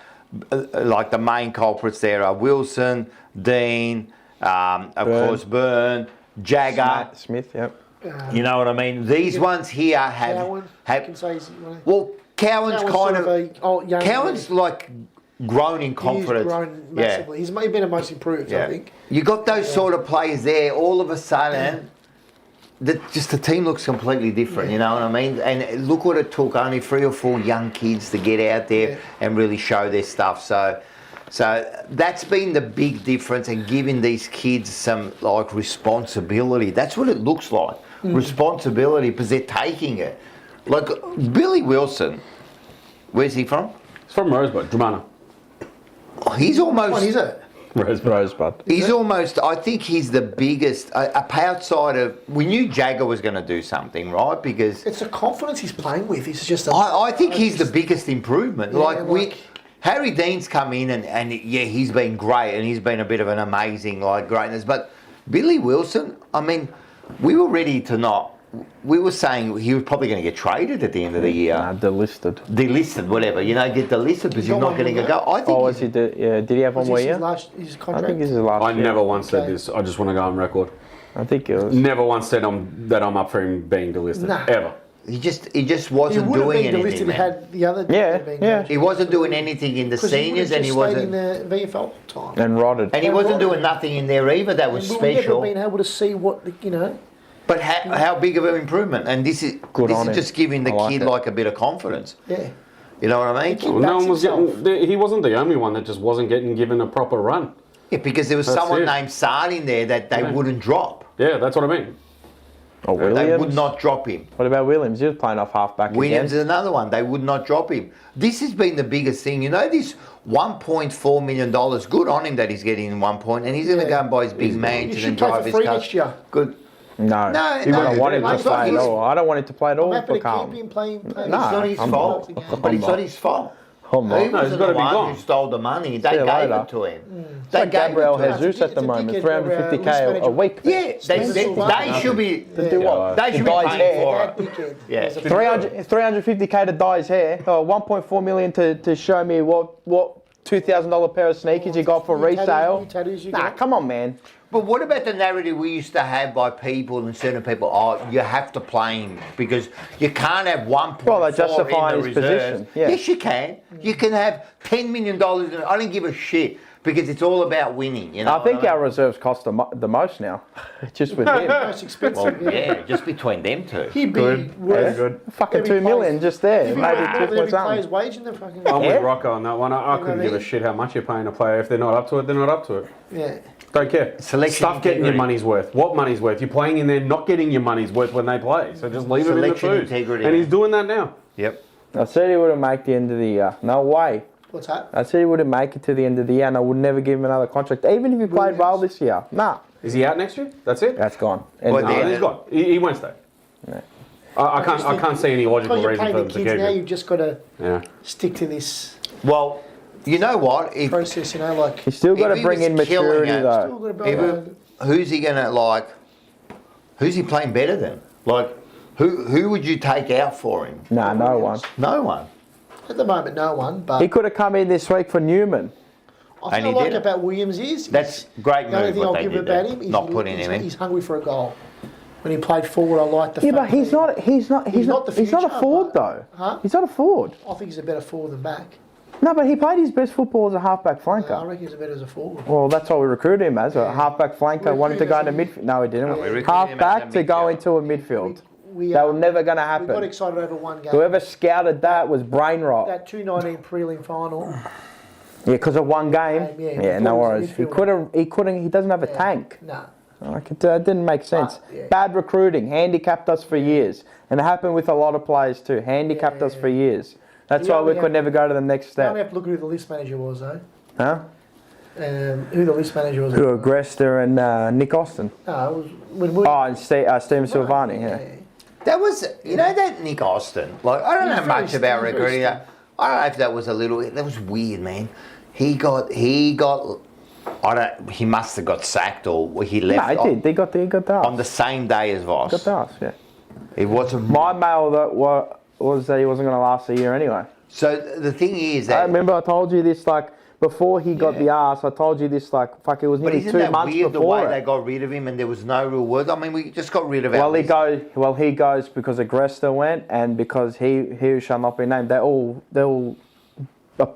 like the main culprits there are Wilson, Dean, of course Byrne, Jagger. Smith, yep. You know what I mean? These ones here Cowan, I can have say well, Cowan's kind of young. Cowan's like grown in confidence. He's grown massively. He's maybe been the most improved, I think. You got those sort of players there. All of a sudden, just the team looks completely different. You know what I mean? And look what it took, only 3 or 4 young kids to get out there and really show their stuff. So that's been the big difference, and giving these kids some like responsibility. That's what it looks like. Responsibility, because they're taking it. Like Billy Wilson, where's he from? It's from Rosebud, Dramana. He's almost. What is it? Rosebud. He's almost, I think he's the biggest, outside of, we knew Jagger was going to do something, right? Because It's the confidence he's playing with. It's just. I think he's the biggest improvement. Yeah, Harry Dean's come in and he's been great, and he's been a bit of an amazing greatness. But Billy Wilson, I mean, we were ready to not. We were saying he was probably going to get traded at the end of the year. Delisted. Delisted, whatever. Get delisted because you're not going to go. I think. Oh, did he have one more year? His I contract. think this is his last I year. never once said Okay. this. I just want to go on record. I think it was. Never once said that I'm up for him being delisted. Nah. Ever. He just He wasn't would have doing been anything. delisted man. had the other. Yeah, been yeah. He wasn't doing anything in the Because seniors, and he in wasn't, the VFL time. And rotted. and he wasn't doing nothing in there either. That was And we've never special. been able to see what But how big of an improvement? And this is Good on him. just giving the I like kid it. like a bit of confidence. Yeah. You know what I mean? He Well, no backs one was himself. getting. He wasn't the only one that just wasn't getting given a proper run. Yeah, because there was That's someone it. named Sard in there that they wouldn't drop. Yeah, that's what I mean. Oh, Williams. They would not drop him. What about Williams? He was playing off halfback Williams again. is another one. They would not drop him. This has been the biggest thing. This $1.4 million. Good on him that he's getting 1 point, and he's going to go and buy his big He mansion should and play drive for his free car. next year. Good. No, No, he no, wouldn't want him to it's not play at his- all. I don't want him to play at all I'm happy for to keep Carlton. him playing. No. It's not his I'm fault. not. But it's not his fault. I'm not. He No, he's wasn't got the to be one gone. who stole the money. They See you gave later. it to him. It's They like gave Gabriel it to him. Jesus at the moment, It's a dickhead, 350k a week. Yeah, they should be. To do what? They should be dye his paying hair. for it. Yeah. 350k to dye his hair. 1.4 million to show me what $2,000 pair of sneakers you got for resale. Nah, come on, man. But what about the narrative we used to have by people and certain people? Oh, you have to play him because you can't have 1.4 Well, they justify in the his reserves. position, yeah. Yes, you can. You can have $10 million. I don't give a shit because it's all about winning. You know. I think what I our mean? reserves cost the most now. Just with him. Most expensive. Yeah, just between them two. He'd be worth good. Fucking every 2 million just there. Maybe every 2 player's something. wage in the fucking. I'm Yeah. with Rocco on that one. I couldn't give a shit how much you're paying a player. If they're not up to it, they're not up to it. Yeah. Don't care. Selection Stuff getting your integrity. money's worth. What money's worth? You're playing in there not getting your money's worth when they play. So just leave Selection it in the food. integrity. And he's doing that now. Yep. I said he wouldn't make the end of the year. No way. What's that? I said he wouldn't make it to the end of the year, and I would never give him another contract, even if he played well this year. Nah, Is he out next year? That's it? that's gone. And Well, No, Yeah. he's gone. He won't stay. I can't see any logical Because you're reason playing for the them to kids keep now, him. you've just got to Yeah. stick to this Well, you know what? If process, you know, like. You still got If to he bring was in killing maturity it, though. Still got to if build it- who's he gonna like? Who's he playing better than? Like, who would you take out for him? Nah, no one. No one. At the moment, no one, but He could have come in this week for Newman. I And feel he like did it. about Williams is That's great the only move thing what I'll they give did about there. him is Not putting him in. he's hungry for a goal. When he played forward, I like the Yeah, fact but he's that not. He's not. He's not. the He's not a future, forward but- though. Huh? He's not a forward. I think he's a better forward than back. No, but he played his best football as a halfback I flanker. reckon he's a better as a forward. Well, that's what we recruited him as, a halfback flanker. We Wanted to go into recruited him midfield. No, he didn't. No, we recruited him Halfback as a to go midfielder. into a midfield. We, That was never going to we got happen. excited over one game. Whoever scouted that was brain rot. That 2-19 prelim final. Yeah, because of one game. Yeah, Yeah, he no thought he was a worries. He midfielder. couldn't. He couldn't. He doesn't have a Yeah. tank. Nah. Like it didn't make sense. Yeah. Bad recruiting handicapped us for years, and it happened with a lot of players too. Handicapped us for years. That's You why only we could have- never go to the next You only step. have to look who the list manager was, though. Huh? Who the list manager was. Who were Grester and Nick Austin. No, it was when we. Oh, and Stephen Silvani. Yeah. That was, you know, that Nick Austin. Like, I don't He was know very much about very recruiting. stiff. I don't know if that was a little. That was weird, man. He got. I don't. He must have got sacked or he left. No, he did. They got the on the same day as Voss. Got the ass, yeah. It wasn't. My mail that was that he wasn't going to last a year anyway. So the thing is I that. remember I told you this like before he got the ass. I told you this like fuck. It was But nearly isn't 2 that months weird the way before they it. got rid of him and there was no real word? I mean, we just got rid of Well, our. he goes because Agresta went and because he shall not be named. They're all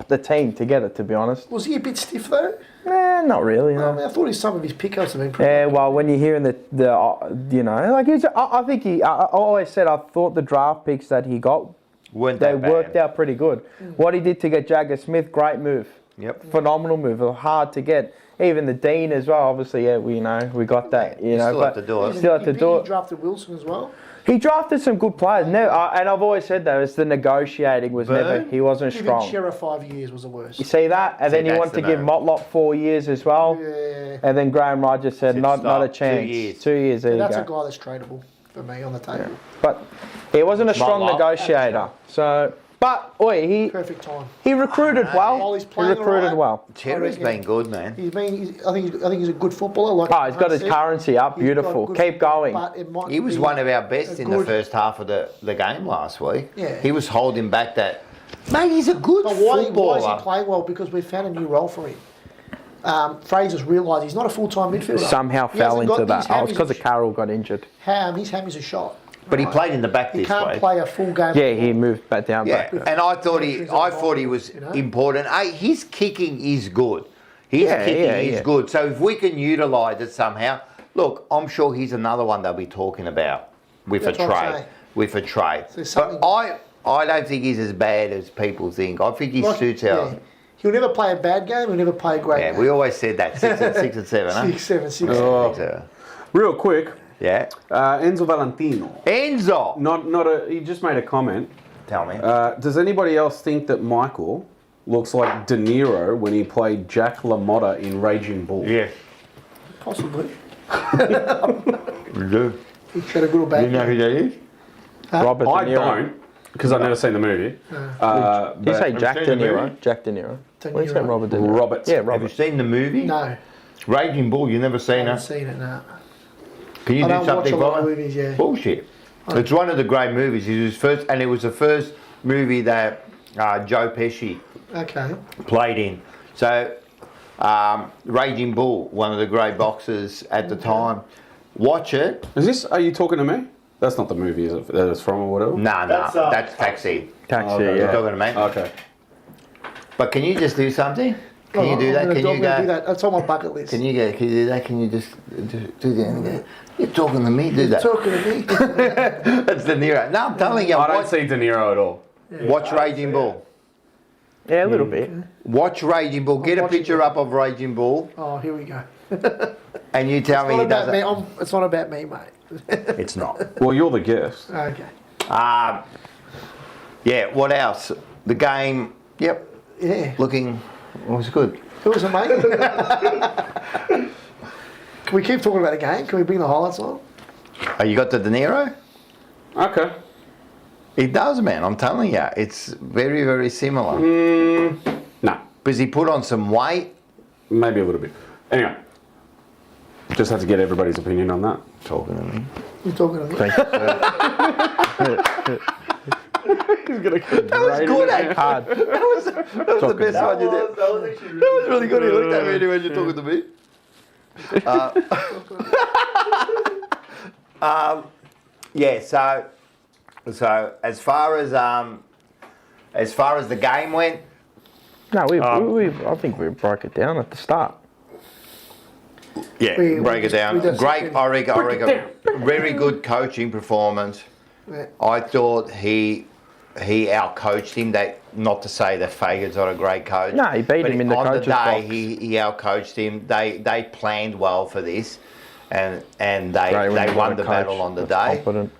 the team together. To be honest, Was he a bit stiff though? not really. I No. mean, I thought some of his pickups have been pretty. Yeah, well, when you're hearing the you know, like I think he. I always said I thought the draft picks that he got, Weren't they that bad. worked out pretty good. What he did to get Jagger Smith, great move. Yep. Phenomenal move. Hard to get. Even the Dean as well. Obviously, yeah, we got that. You know, still but have to do it. Still have to do He it. drafted Wilson as well. He drafted some good players. And I've always said that it's the negotiating was never. He wasn't Giving strong. Shearer 5 years was the worst. You see that, and then you that's want to the give move. Motlop 4 years as well. Yeah. And then Graham Rogers said, Said not a stop. 2 chance. years. 2 years. There That's you a go. guy that's tradable for me on the table. But he wasn't a strong Motlop. negotiator. So, but Perfect time. he recruited well. While he's He playing recruited alright. well. Cherry's been good, man. I think he's a good footballer. Like Oh, he's got his Hunt said. currency up. He's got Beautiful. good Keep football, going. but it might He was be one of our best a in the good- first half of the game last week. Yeah. He was holding back that. Mate, he's a good But why is footballer. he playing well? Because we found a new role for him. Fraser's realised he's not a full-time midfielder. Somehow He fell hasn't into got- his that. Oh, it's hammies because are of Carroll got injured. His hammies are shot. But he played in the back He this can't way. play a full game. Yeah, he moved back down. Yeah, Back. and I thought he was You know? important. Hey, his kicking is good. His kicking is good. So if we can utilise it somehow, look, I'm sure he's another one they'll be talking about with That's a what I'm trade. saying. With a trade. There's But something- I don't think he's as bad as people think. I think he suits our. He'll never play a bad game. He'll never play a great Yeah, game. we always said that 6 and 7, huh? 6, 7, 6. Real quick, Yeah. Enzo Valentino. Enzo. He just made a comment. Tell me. Does anybody else think that Michael looks like De Niro when he played Jack LaMotta in Raging Bull? Yeah. Possibly. You do. He's got a good or bad You know who that is? Robert I De Niro. don't, because I've never seen the movie. Did you But say Jack seen De the Niro? movie? Jack De Niro. De What did you say, Niro. Robert De Niro? Robert. Yeah, Have you Robert. seen the movie? No, Raging Bull, you never I seen haven't it? seen it, no. Can you I do don't watch something a lot for of me? movies, yeah. Bullshit. It's one of the great movies. It was first, and it was the first movie that Joe Pesci Okay. played in. So, Raging Bull, one of the great boxers at the time. Watch it. Are you talking to me? That's not the movie that it's from or whatever? Nah, That's, that's Taxi. Taxi, Okay. You're yeah. talking to me. Okay. But can you just do something? Can you do that? Can you I'm gonna do go? that. That's on my bucket list. Can you go? Can you do that? Can you just do that? You're talking to me. Do that. Talking to me. That's De Niro. No, I'm telling you. I don't Watch, see De Niro at all. watch Raging Bull. Yeah, a little bit. Watch Raging Bull. Get a watching picture up of Raging Bull, Oh, here we go. and you tell me Not he about me. doesn't. It's not about me, mate. It's not. Well, you're the guest. Okay. Yeah. What else? The game. Yep. Yeah. Looking. It was good. Who was it, mate? Can we keep talking about the game? Can we bring the highlights on? Oh, you got the De Niro? Okay. It does, man. I'm telling you, it's very, very similar. No, Because he put on some weight. maybe a little bit. Anyway, just had to get everybody's opinion on that. Talking to me. You're talking to me. Thank you. That was good, eh? Hard. That was the best one you did. That was really good. He looked at me anyway. You're talking to me. Yeah. So as far as the game went, No, I think we broke it down at the start. yeah, We break it just- we down. just- Great, I reckon. Very good coaching performance. Yeah. I thought he outcoached him. That not to say that Fagan's not a great coach. No, he beat but him in the on coach's the day. box. He outcoached him. They planned well for this, and they Great when you've got won a the coach battle on the that's day. Confident.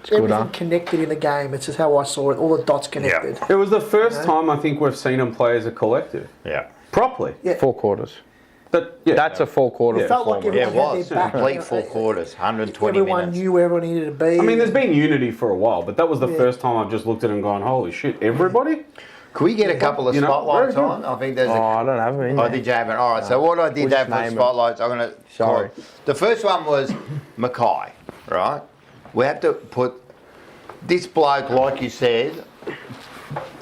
It's good, Everything huh? connected in the game. It's just how I saw it. All the dots connected. It was the first time I think we've seen them play as a collective Yeah. properly. Yeah. 4 quarters. Yeah. That's a 4 quarter. Yeah. It felt like Yeah, everyone it had was. their back. Complete 4 quarters, 120 Everyone minutes. knew where everyone needed to be. I mean, there's been unity for a while, but that was the Yeah. first time I've just looked at it and gone, holy shit, everybody? Could we get a couple of You know, spotlights very on? I think there's Oh, a... I don't have it in Oh, there. did you have it? All right, so what I did We'll have just for name 'em. spotlights, I'm going to... Sorry. The first one was Mackay, right? We have to put this bloke, like you said,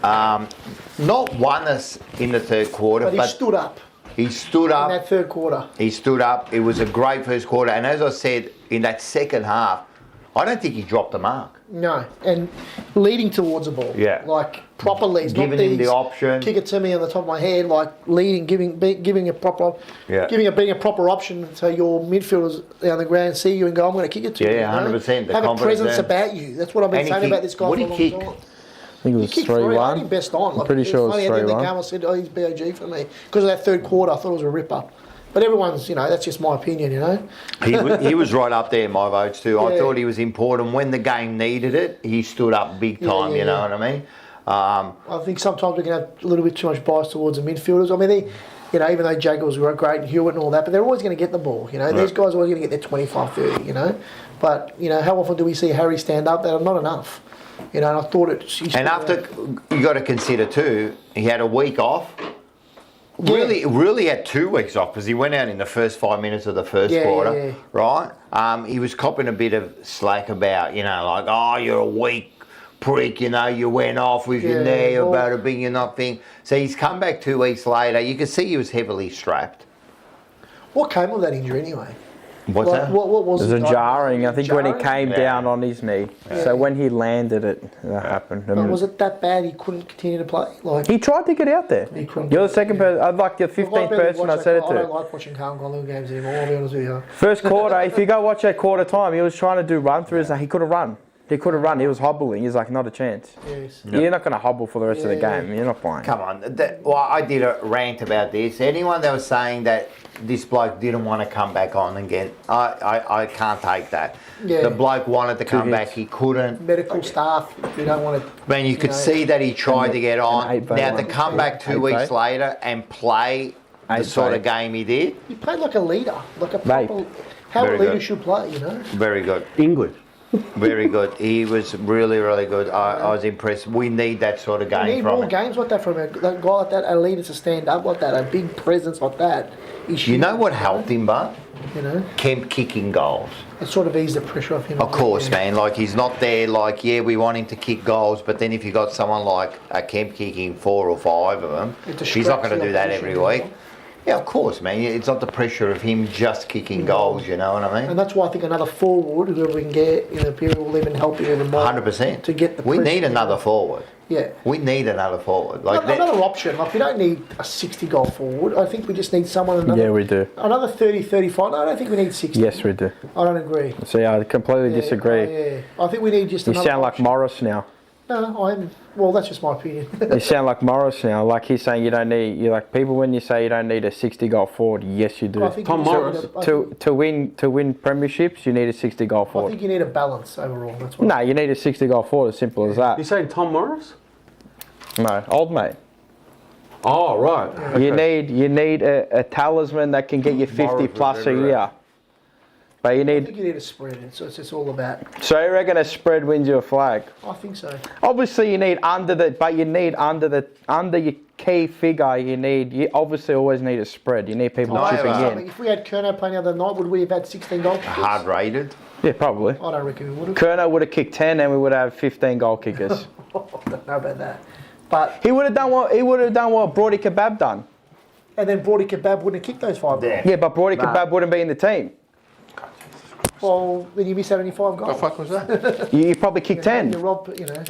not won us in the third quarter, but but he stood up he stood in up. that third quarter. He stood up. It was a great first quarter. And as I said, in that second half, I don't think he dropped the mark. No, and leading towards the ball. Yeah. Like proper leads, Giving not him the these option. Kick it to me on the top of my head, like leading, giving a proper, Yeah. being a proper option so your midfielders down the ground see you and go, I'm going to kick it to you. Yeah, you know? 100%, the Have a confidence presence there. about you. That's what I've been And he saying kicked- about this guy what for a he long kicked? time. I think it He was kicked 3. I had 3-1. him best on. Like, pretty it was sure it was funny, at the end of the 3-1. game, I said, oh, he's BOG for me. Because of that third quarter, I thought it was a ripper. But everyone's, that's just my opinion, He was right up there in my votes too. I Yeah. thought he was important. When the game needed it, he stood up big time, you know yeah. what I mean? I think sometimes we can have a little bit too much bias towards the midfielders. I mean, even though Jaggers were great and Hewitt and all that, but they're always going to get the ball. These guys are always going to get their 25, 30, But, how often do we see Harry stand up? That are not enough. And I thought And after, you got to consider too, he had a week off. Yeah. Really had 2 weeks off because he went out in the first 5 minutes of the first Yeah, quarter, yeah, right? He was copping a bit of slack about, like, oh, you're a weak prick, you went off with your Yeah, knee well- about it being a not thing. So he's come back 2 weeks later. You can see he was heavily strapped. What came of that injury anyway? What's that? What was It was a like, jarring, I think, when he jarring? came Yeah. down on his knee. So when he landed it, that happened. But was it that bad he couldn't continue to play? Like, He tried to get out there. He couldn't. You're the second person, I'd like the 15th person I said it I don't to. like watching Carlton games anymore, I'll be honest with you. First quarter, if you go watch that quarter time, he was trying to do run throughs and he couldn't run. He couldn't run, he was hobbling. He's like, not a chance. Yes. You're not going to hobble for the rest of the Yeah. game. You're not playing. Come on. Well, I did a rant about this. Anyone that was saying that this bloke didn't want to come back on again, I can't take that. Yeah. The bloke wanted to come hits. back, he couldn't. Medical staff, you don't want to. I mean, you could see that he tried to get on. eight Now, to vote. come back 2 Eight weeks vote. later and play the Eight sort of vote. game he did, He played like a leader, like a Mate. proper. How Very a leader good. should play, very good. English. Very good. He was really, really good. I was impressed. We need that sort of We game need from more him. games like that from a guy like that, a leader to stand up like that, a big presence like that. You know what helped him, but Kemp kicking goals. It sort of eased the pressure off him. Of course, man. Like, he's not there, like, yeah, we want him to kick goals, but then if you got someone like a Kemp kicking 4 or 5 of them, It he's not going to distracts do the that opposition, every week. Yeah, of course, man. It's not the pressure of him just kicking goals, you know what I mean? And that's why I think another forward, whoever we can get in the period, will even help you even more. 100%. To get the We pressure. need another forward. Yeah. We need another forward. Like that. Another option. Like, we don't need a 60-goal forward. I think we just need someone another. Yeah, we do. Another 30, 35. No, I don't think we need 60. Yes, we do. I don't agree. See, I completely disagree. Yeah. I think we need just You another sound like option. Morris now. No, well, that's just my opinion. You sound like Morris now. Like he's saying you don't need. You like people when you say you don't need a 60-goal forward. Yes, you do. I think Tom you just Morris. need a- I think- To win premierships, you need a 60-goal I forward. think you need a balance overall. That's what. No, you need a 60-goal forward. As simple as that. You saying Tom Morris? No, old mate. Oh, right. You need a talisman that can get you 50 Morris plus a was year. But you I need. think you need a spread. It's all about. So you reckon a spread wins you a flag? I think so. Obviously, you need under your key figure. You obviously always need a spread. You need people No, chipping I in. mean, if we had Kerno playing the other night, would we have had 16 goal kickers? Hard rated. Yeah, probably. I don't reckon we would have. Kerno would have kicked 10, and we would have 15 goal kickers. I don't know about that. But He would have done what Brody Kebab done. and then Brody Kebab wouldn't have kicked those 5 goals. Yeah, but Brody Kebab wouldn't be in the team. Well, then you miss out on your 5 goals. What the fuck was that? You probably kicked 10. You rob, you know,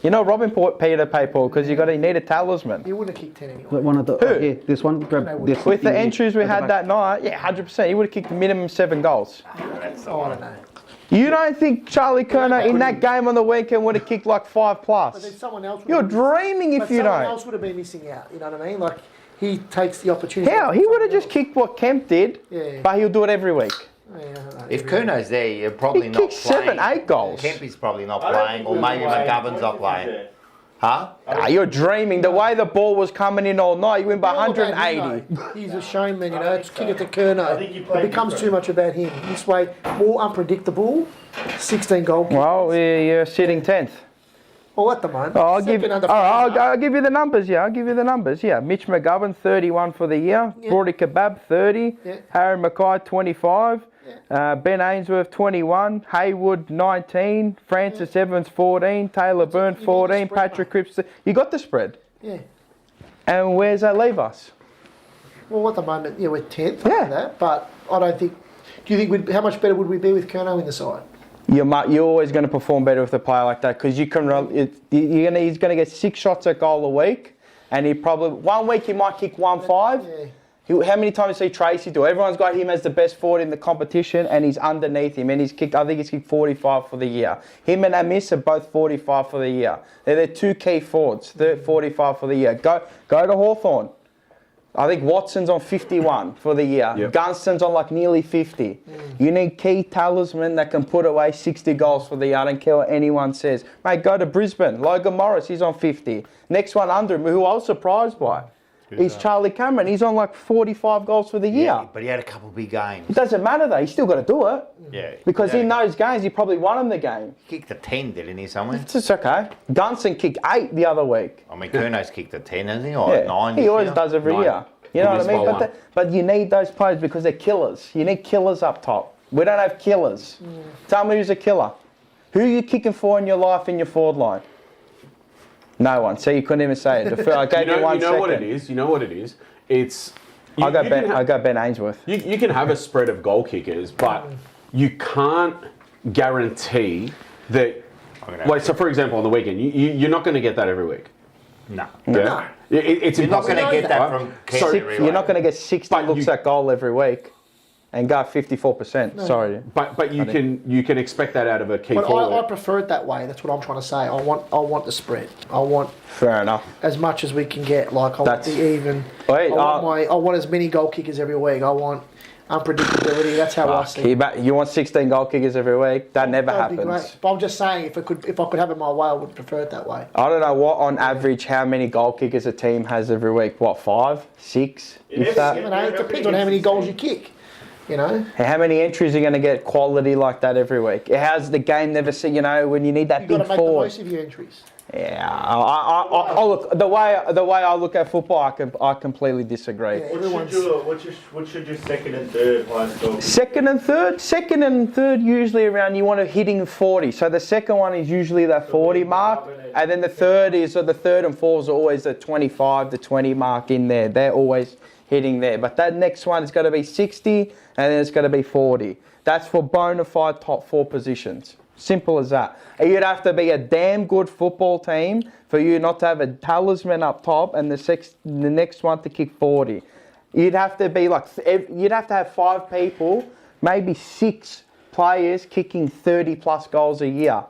You're not robbing Peter Paul because you need a talisman. you wouldn't have kicked 10 anyway. Like one of the Who? here, this one. Grab this. With the Yeah, entries we at the had back. that night, yeah, 100%. He would have kicked minimum 7 goals. Oh, I don't know. You don't think Charlie Kerner in that game on the weekend would have kicked like 5 But then plus? someone else would You're have dreaming if but you someone don't. else would have been missing out, you know what I mean? Like, he takes the opportunity. How? He would have just kicked what Kemp did, Yeah. but he'll do it every week. Yeah, I don't know. If Kuno's there, you're probably He not kicked 7, playing. 8 goals. Kempy's probably not I don't playing, think or we maybe were playing. McGovern's not playing. Huh? You're dreaming. The way the ball was coming in all night, you win by All about him, 180. though. He's a showman, you know. It's kick it to I Kerno. think you It played becomes different. too much about him. This way, more unpredictable. 16 goal kickers. Well, you're sitting 10th. Well, at the moment. Oh, I'll give second under I'll give you the numbers. Yeah, I'll give you the numbers. Yeah, Mitch McGovern 31 for the year. Yeah. Brody Kebab 30. Yeah. Harry Mackay 25. Ben Ainsworth 21. Haywood 19. Francis Evans 14. Taylor Byrne you need the 14. spread, Patrick Cripps. You got the spread. Yeah. And where's that leave us? Well, at the moment, yeah, we're 10th. Yeah. After that, but I don't think. Do you think how much better would we be with Kerno in the side? You're always going to perform better with a player like that because he's going to get 6 shots at goal a week, and he probably 1 week he might kick 1-5. Yeah. How many times you see Tracy do? Everyone's got him as the best forward in the competition, and he's underneath him. And he's kicked. I think he's kicked 45 for the year. Him and Amis are both 45 for the year. They're their 2 key forwards. 45 for the year. Go to Hawthorn. I think Watson's on 51 for the year. Yep. Gunston's on like nearly 50. You need key talisman that can put away 60 goals for the year. I don't care what anyone says. Mate, go to Brisbane. Logan Morris, he's on 50. Next one under him, who I was surprised by, is Charlie Cameron. He's on like 45 goals for the year. Yeah, but he had a couple of big games. It doesn't matter though. He's still got to do it. Yeah. Because Yeah. in those games, he probably won him the game. He kicked a 10, didn't he, somewhere? It's just okay. Gunston kicked 8 the other week. I mean, Kuno's kicked a 10, hasn't he? Or Yeah. 9 He this always year? does every 9. year. You know He what I missed mean? by But, one. but you need those players because they're killers. You need killers up top. We don't have killers. Tell me who's a killer. Who are you kicking for in your life in your forward line? No one. See, you couldn't even say it. I gave you 1 second. what it is. You know what it is. It's. I go Ben Ainsworth. You can have a spread of goal kickers, but you can't guarantee that. Like, so for example, on the weekend, you're not going to get that every week. No. Yeah. It's You're not impossible. going to get that Right? from So- Kent every You're not week. going to get 60 But looks you- at goal every week and go 54%. Sorry. But you can expect that out of a key But forward. I prefer it that way. That's what I'm trying to say. I want the spread. I want Fair enough. as much as we can get. Like I want That's- the even. Wait, I want as many goal kickers every week. I want unpredictability. That's how I see it. You want 16 goal kickers every week? That never That'd be happens. great. But I'm just saying, if I could have it my way, I would prefer it that way. I don't know what on average how many goal kickers a team has every week. What, 5, 6? Yes, If that? You know, it depends on how many goals you kick. You know. How many entries are you going to get quality like that every week? How's the game never see? You know, when you need that You've got big to make the forward. most of your entries. Yeah, I look the way I look at football. I completely disagree. Yeah, everyone's. What should your second and third highest goal? Second and third usually around you want to hitting 40. So the second one is usually that 40 mark, and then the third and fourth are always the 25 to 20 mark in there. They're always hitting there. But that next one is going to be 60, and then it's going to be 40. That's for bona fide top 4 positions. Simple as that. You'd have to be a damn good football team for you not to have a talisman up top and the next one to kick 40. You'd have to be like, you'd have to have 5 people, maybe 6 players kicking 30 plus goals a year.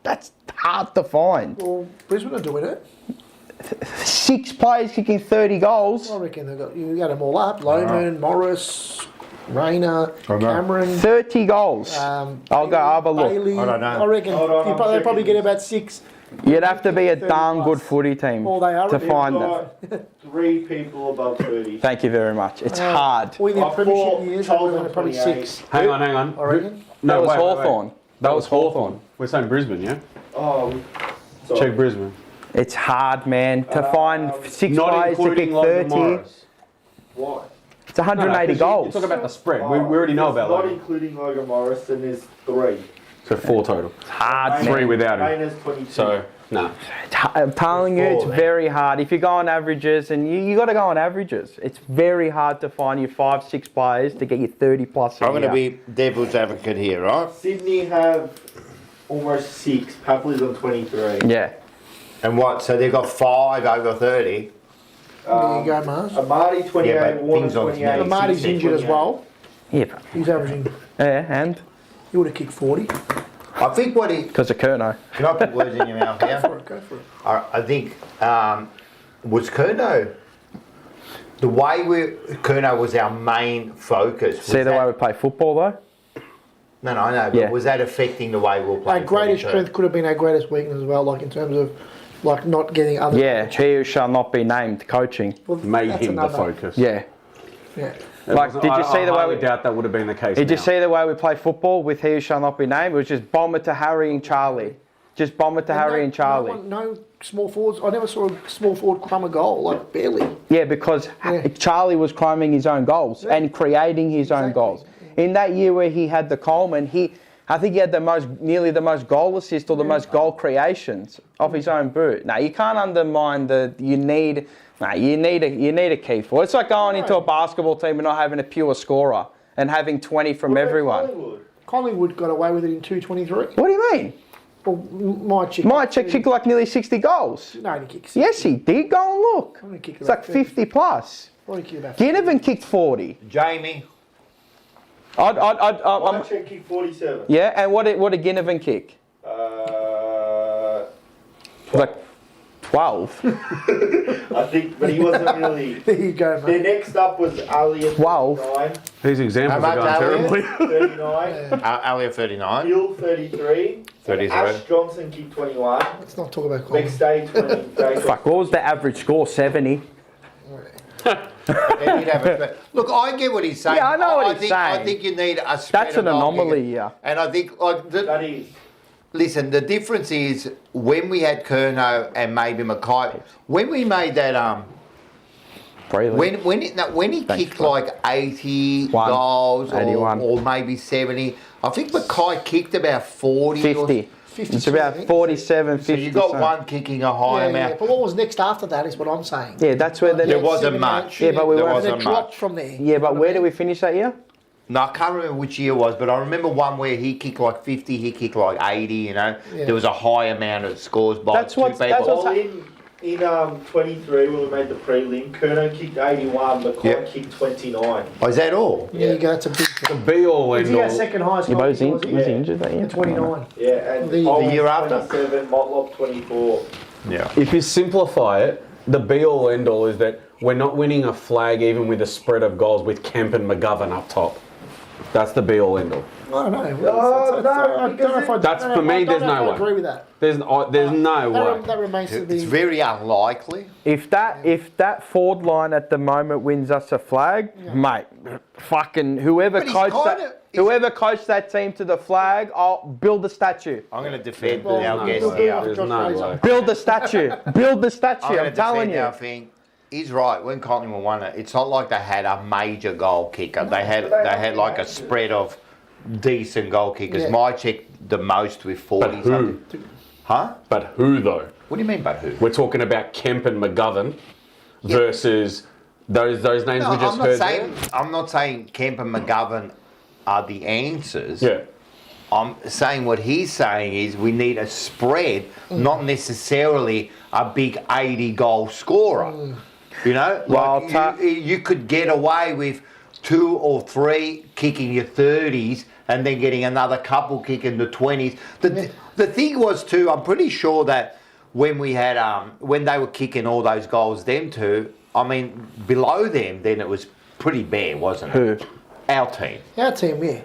That's hard to find. Well, Brisbane are doing it. 6 players kicking 30 goals. I reckon you got them all up. Lohman, Morris, Rayner, Cameron. 30 goals. I'll go have a look. Bailey, I don't know. I reckon Hold on, I'm they probably checking. get about 6. You'd have to be a 30 darn plus. good footy team Well, they are to already. find We've them. got 3 people above 30. Thank you very much. It's hard. We in I premiership thought years, Charles we're on probably 28. 6. Hang on. I reckon. That was wait. Hawthorn. That was Hawthorn. We're saying Brisbane, yeah? Oh, sorry. Check Brisbane. It's hard, man, to find 6 Not players to kick including Logan 30. Morris. Why? It's 180 You goals. talk about the spread. We already know about Not that. including Logan Morris, then there's 3. So 4 total. It's hard, 3 man. without him. Rayner's 22. So, nah. I'm telling you, it's very hard. If you go on averages, and you got to go on averages, it's very hard to find you 5-6 players to get you 30 plus. I'm going to be devil's advocate here, right? Sydney have almost 6. Papley's on 23. Yeah. And what? So they've got 5 over 30. There you go, Mars. Amadi 28, Yeah, but Warner King's on 28. Marty's 16, injured as well. Yeah, but, He's averaging. yeah, and He would have kicked 40. I think what he... because of Kurno. Can I put words in your mouth here? Go for it. I think was Kurno. The way Kurno was our main focus. See the way we play football, though? No, I know. But Yeah. was that affecting the way we'll play? Our greatest footy too? strength could have been our greatest weakness as well, like in terms of like not getting other. Yeah, he who shall not be named coaching. Well, Made that's him the another- focus. Yeah. Yeah. Like, did you see the way I we... doubt that would have been the case. Did you now. see the way we play football with he who shall not be named? It was just bomb it to Harry and Charlie. Just bomb it to Harry and Charlie. No small forwards. I never saw a small forward crumb a goal, like barely. Yeah, because Yeah. Charlie was climbing his own goals and creating his own goals. In that year where he had the Coleman, I think he had nearly the most goal assists or the most goal creations off his own boot. Now you can't undermine you need a key for it. It's like going into a basketball team and not having a pure scorer and having 20 from What about everyone. Collingwood? Collingwood got away with it in 223. What do you mean? Well, my chick. My check kicked like nearly 60 goals. No, he kicked. Yes, he did. Go and look. I'm gonna kick It's like 50 plus. Probably kicked about. Ginnivan kicked 40. Jamie. My check kick 47. Yeah, and what did Ginnivan kick? Like 12. I think, but he wasn't really. There you go, Their mate. next up was Ali at 12. 39. These examples How are much, going Elliot? terribly. 39. Alia 39. Hill 33. 33. Ash Johnson kicked 21. Let's not talk about Collingwood. Next day 20. Jacob. Fuck, what was the average score? 70. They did have a- Look, I get what he's saying. Yeah, I know what he's think, saying. I think you need a spread That's of an goal anomaly, kickers. yeah. And I think, like, That is. listen, the difference is when we had Curnow and maybe Mackay, when we made that, Freely. when he kicked bro. like 80 One. goals 81. or maybe 70, I think Mackay kicked about 40. 50. 50, It's about I think. 47, So 50. you got so- one kicking a high Yeah, yeah. amount. But what was next after that is what I'm saying. Yeah, that's where There wasn't much. Yeah, but we There weren't- wasn't It dropped much. from there. Yeah, but where did we finish that year? No, I can't remember which year it was, but I remember one where he kicked like 50, he kicked like 80, you know. Yeah. There was a high amount of scores by That's two what- people. that's what's Well, in 23 when we made the prelim, Kerno kicked 81, Mackay Yep. kicked 29. Oh, is that all? There you go. That's a big. The be all Is end he our all. second highest? Yeah, but goal was he, kicker, was he Yeah. injured that year? At 29. Yeah, and The Holmes year after? 27, Motlop 24. Yeah. If you simplify it, the be all end all is that we're not winning a flag even with a spread of goals with Kemp and McGovern up top. That's the be all end all. I don't know. No, I don't know if I. That's- I don't for know- me, I don't there's know no if I way. agree with that. There's no way. That remains to be. It's very unlikely. If that forward line at the moment wins us a flag, mate, fucking whoever But he's coached kinda- that, whoever coached that team to the flag, I'll build a statue. I'm going to defend Well, our no, guest no, here. no. There's Josh no Fraser. way. Build the statue. Build the statue. I'm going I'm to telling defend you. our thing. He's right. When Carlton won it, it's not like they had a major goal kicker. They had like a spread of decent goal kickers. Yeah. My check the most with 40 But who? something. Huh? But who though? What do you mean by who? We're talking about Kemp and McGovern versus those names No, we just I'm not heard. saying I'm not saying Kemp and McGovern are the answers. Yeah. I'm saying what he's saying is we need a spread, not necessarily a big 80 goal scorer. You know, Well, like you could get away with 2 or 3 kicking your 30s and then getting another couple kicking the 20s. The thing was too, I'm pretty sure that when we had when they were kicking all those goals, them two, I mean below them, then it was pretty bare, wasn't it? Who? Our team. Our team, yeah.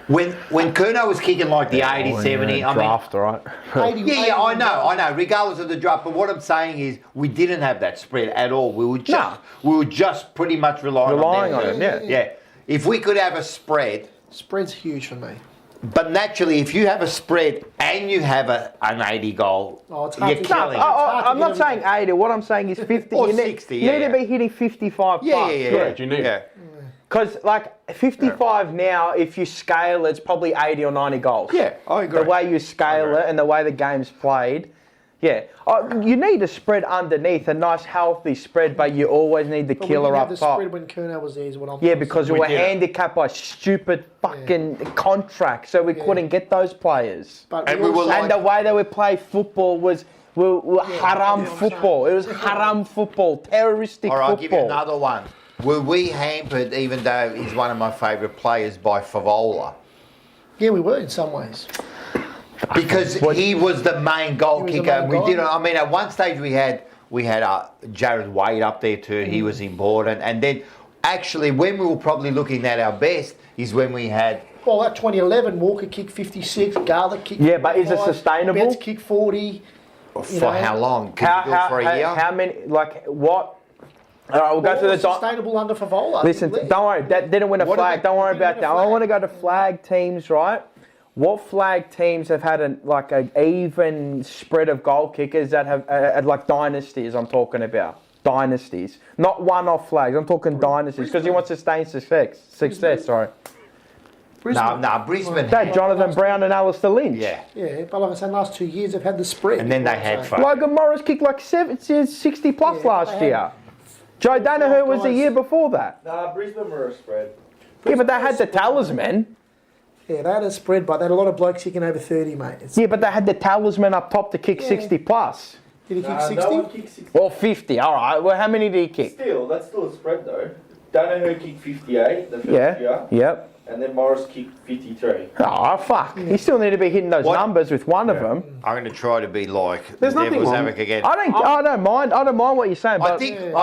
When Curnow was kicking like the 80, 70, I mean, draft, right? 80, yeah, I know. Regardless of the draft, but what I'm saying is, we didn't have that spread at all. We were just pretty much relying on it. Yeah. If we could have a spread, Spread's huge for me. but naturally, if you have a spread and you have an 80 goal, Oh, it's you're hard to- killing it. I'm not saying 80. What I'm saying is 50. Or you 60, you need yeah. to be hitting 55 Yeah, plus. yeah. Correct, you need Yeah. it. Because, like, 55 now, if you scale, it's probably 80 or 90 goals. Yeah, I agree. The way you scale it and the way the game's played. Yeah. You need a spread underneath, a nice, healthy spread, but you always need the But killer we didn't up have the top. spread when Curnow was there is what I'm Yeah, because we were did it. handicapped by stupid fucking contracts, so we couldn't get those players. But And we were also- like- And the way that we play football was haram football. It was haram football, terroristic All right, I'll give you football. another one. Were we hampered, even though he's one of my favourite players, by Favola? Yeah, we were in some ways. Because he was the main goal He was the kicker. main We guy. did. I mean, at one stage we had Jared Wade up there too. He was important. And then, actually, when we were probably looking at our best, is when we had. Well, that 2011, Walker kicked 56, Garlic kicked Yeah, but is it 45, sustainable? Betts kicked 40. For know, how long? Can you do it for a year? How many? Like what? All right, we'll go through the. Sustainable under Favola. Listen, don't worry. That didn't win a What flag. did they- Don't worry didn't about win that. a I flag. want to go to flag teams, right? What flag teams have had an even spread of goal kickers that have like dynasties? I'm talking about dynasties, not one-off flags. I'm talking dynasties because he wants sustained success. Sorry. Brisbane. No, Brisbane. That Jonathan Brown and Alistair Lynch. Yeah. Yeah, but like I said, last 2 years they've had the spread. And then they had fun. Logan Morris kicked like 60 plus Yeah, last they year. had- Joe Danaher was the guys. year before that. Nah, Brisbane were a spread. Yeah, but they had the talisman. Yeah, they had a spread, but they had a lot of blokes kicking over 30, mate. Yeah, but they had the talisman up top to kick Yeah. 60 plus. Did he kick Nah, 60? no one kicked 60. Or 50, all right. Well, how many did he kick? Still, that's still a spread though. Danaher kicked 58 the first Yeah, year, yep. and then Morris kicked 53. Oh, fuck. You still need to be hitting those What? numbers with one of them. I'm going to try to be like There's the nothing devil's wrong- advocate again. I don't mind what you're saying, but I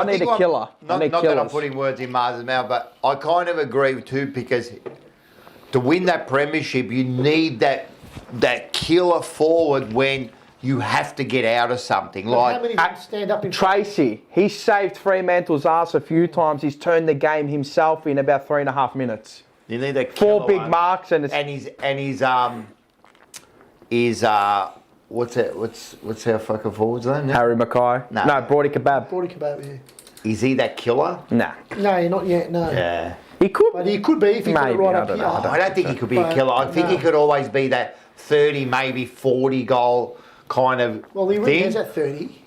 need think a killer. I Not, need not that I'm killers. putting words in Mars's mouth, but I kind of agree with too, because to win that premiership, you need that killer forward when you have to get out of something. How Like many of them stand up in Tracy, he's saved Fremantle's ass a few times. He's turned the game himself in about 3.5 minutes. you need that Four killer big one. marks and it's what's our fucking forward's name? Harry Mackay. No. No, Brody Kebab. Brody Kebab, yeah. Is he that killer? Nah. No, not yet, no. Yeah. He could. But he could be if he got it Maybe, right I up don't here. know, I I don't think he could be a But, killer. I think he no. could always be that 30, maybe 40 goal kind of Well, he really thing. is at 30.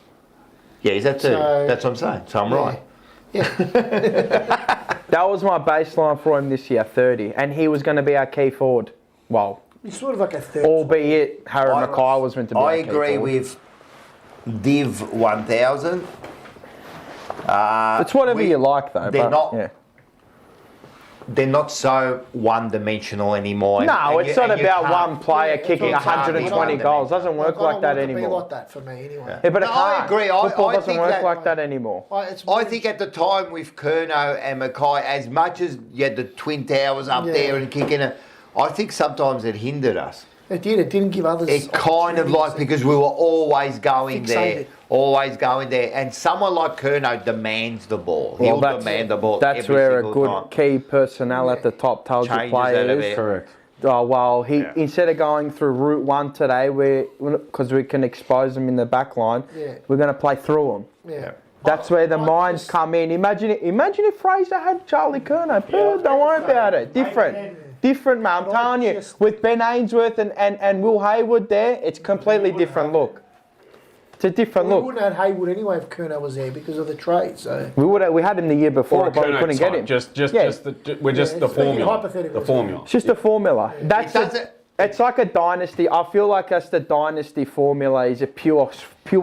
Yeah, he's at 30. So- That's what I'm saying. So I'm Yeah. right. That was my baseline for him this year, 30. And he was going to be our key forward. Well, He's sort of like a 30. albeit Harry Mackay was meant to be I our key agree forward. with Div 1000. It's whatever you like, though. they're but, not- Yeah. They're not so one-dimensional anymore. No, And it's you- not and you about can't- one player Yeah, kicking it's not 120 one goals. Doesn't work I don't like that want it to be anymore. like that for me, anyway. Yeah, but it No, can't. I agree. Football I doesn't think work that- like that anymore. I think at the time with Curnow and Mackay, as much as you had the Twin Towers up Yeah. there and kicking it, I think sometimes it hindered us. It did. It didn't give others. It kind of like, because we were always going there, Fixated. and someone like Curnow demands the ball. He'll demand the ball. That's every where a single good time. key personnel at the top tells your Changes that a players. bit. Correct. Oh, well, Yeah. instead of going through route one today, because we can expose them in the back line, Yeah. we're going to play through them. Yeah. That's where the I minds just- come in. Imagine if Fraser had Charlie Curnow. Don't worry about it. Different, man. I'm telling you. With Ben Ainsworth and Will Hayward there, it's completely different look. It's a different We look. wouldn't have had Haywood anyway if Curnow was there because of the trade. So We had him the year before, Or a but we Kerno couldn't get type. him. Just Yeah. we're just Yeah, the it's speaking formula. hypothetically. The formula. It's just a formula. That's It doesn't- it's like a dynasty. I feel like that's the dynasty formula is a pure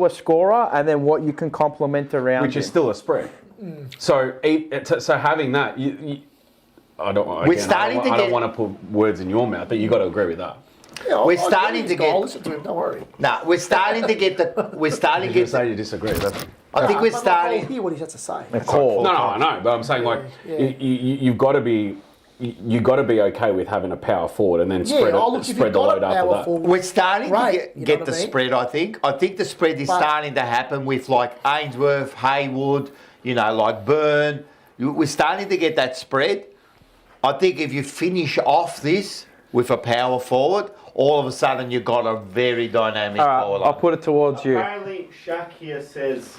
scorer, and then what you can complement around. Which is him. still a spread. So having that, I don't want to put words in your mouth, but you got to agree with that. yeah, We're I'll starting give to him his goal. get- Listen to him. Don't worry. Nah, we're starting to get the. We're starting to You get. say you disagree. That's I think we're But I'll starting. hear what he has to say. a call. no, I know, but I'm saying like Yeah. you've got to be you got to be okay with having a power forward and then spread if you've the got load a after power that. forward, We're starting Right, to you get know the what I mean? spread, I think. I think the spread is But- starting to happen with like Ainsworth, Haywood, like Byrne. We're starting to get that spread. I think if you finish off this with a power forward, all of a sudden you've got a very dynamic All right, forward I'll line. put it towards you. Apparently, Shaq here says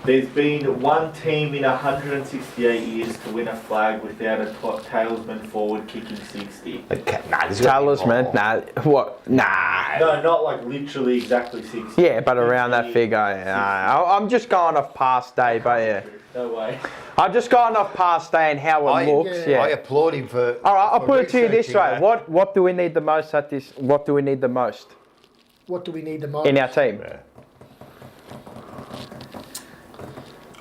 there's been one team in 168 years to win a flag without a tailsman forward kicking 60. Okay, nah, there's gotta be Talisman? more. Nah. What? Nah. No, not like literally exactly 60. Yeah, but around that 50, figure. Yeah. I'm just going off past day, but yeah. No way. I'm just going off past day and how it looks. Yeah. I applaud him for. All right, I'll for put it to you this researching way. that. What do we need the most at this? What do we need the most What do we need the most? in our team?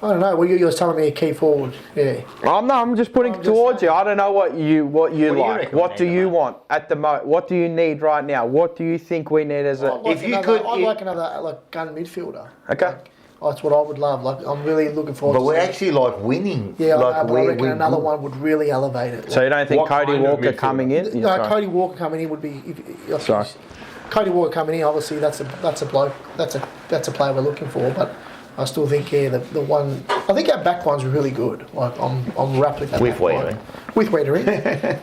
I don't know. Well, you were telling me a key forward. Yeah. I'm just putting I'm it just towards saying. you. I don't know what you What do you like. reckon What we do need you the most? want at the moment? What do you need right now? What do you think we need as a? If you could- I'd like another like gun midfielder. Okay. That's what I would love. Like, I'm really looking forward But to we're seeing- actually like winning. Yeah, like but I reckon another one would really elevate it. So you don't think What Cody kind of Walker midfielder? coming in? No, Sorry. Cody Walker coming in would be. Sorry. Cody Walker coming in, obviously that's a bloke. That's a player we're looking for. But I still think the one. I think our back line's really good. Like I'm wrapped with that. With back line. Wiedering. With Wiedering.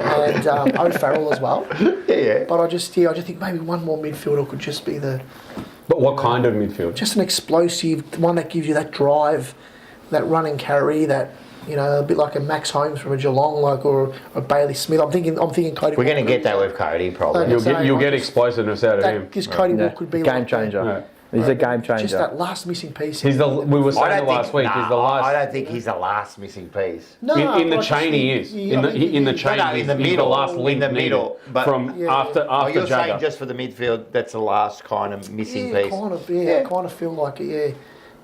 And O'Farrell as well. Yeah. But I just think maybe one more midfielder could just be But what kind of midfield? just an explosive one that gives you that drive, that run and carry, that a bit like a Max Holmes from a Geelong, like or a Bailey Smith. I'm thinking Cody. We're going to Walker. get that with Cody probably. Like- You'll saying, get I just- explosiveness out of him. That gives Cody Yeah. Walker could be Game like changer. Yeah. He's a game Just changer. that last missing piece. We were I saying don't it last week. He's the I last. don't think he's the last missing piece. No, In the but I just chain, he think- is. yeah, In I think the he- chain, No, in he's the the middle, last in link the needed. middle, but- From Yeah. after Oh, you're saying Jagger. just for the midfield, that's the last kind of missing Yeah, piece. kind of. Yeah, I kind of feel like it.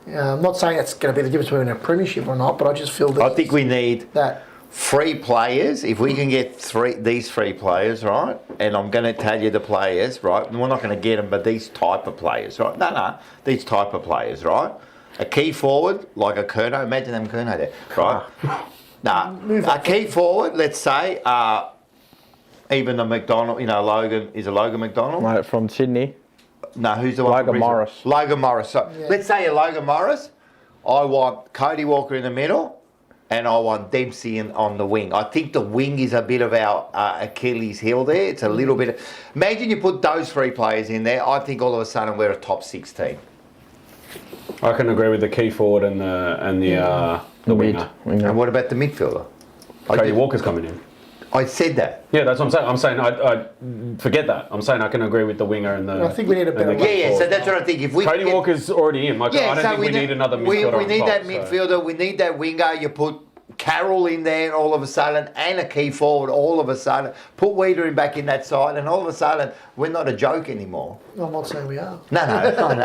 Yeah. I'm not saying it's going to be the difference between a premiership or not, but I just feel that. I think we need that. 3 players. If we can get these 3 players, right? And I'm going to tell you the players, right? We're not going to get them, but these type of players, right? No, these type of players, right? A key forward like a Kerno. Imagine them Kerno there, right? A key forward. Let's say even a McDonald. Logan is a Logan McDonald. Right, from Sydney. No, who's the one? Logan from Brisbane? Morris. Logan Morris. So Yeah. let's say a Logan Morris. I want Cody Walker in the middle, and I want Dempsey on the wing. I think the wing is a bit of our Achilles heel there. It's a little bit. Imagine you put those 3 players in there. I think all of a sudden we're a top 6 team. I can agree with the key forward and the winger. And what about the midfielder? Cody Walker's coming in. I said that. Yeah, that's what I'm saying. I forget that. I'm saying I can agree with the winger and the. I think we need a and better the one. key Yeah. So forward. that's what I think. If we Cody get- Walker's already in. Like, I don't think we need another midfielder. We need on that top, so. midfielder. We need that winger. You put Carroll in there all of a sudden, and a key forward all of a sudden. Put Wiedering back in that side, and all of a sudden we're not a joke anymore. I'm not saying we are. No, I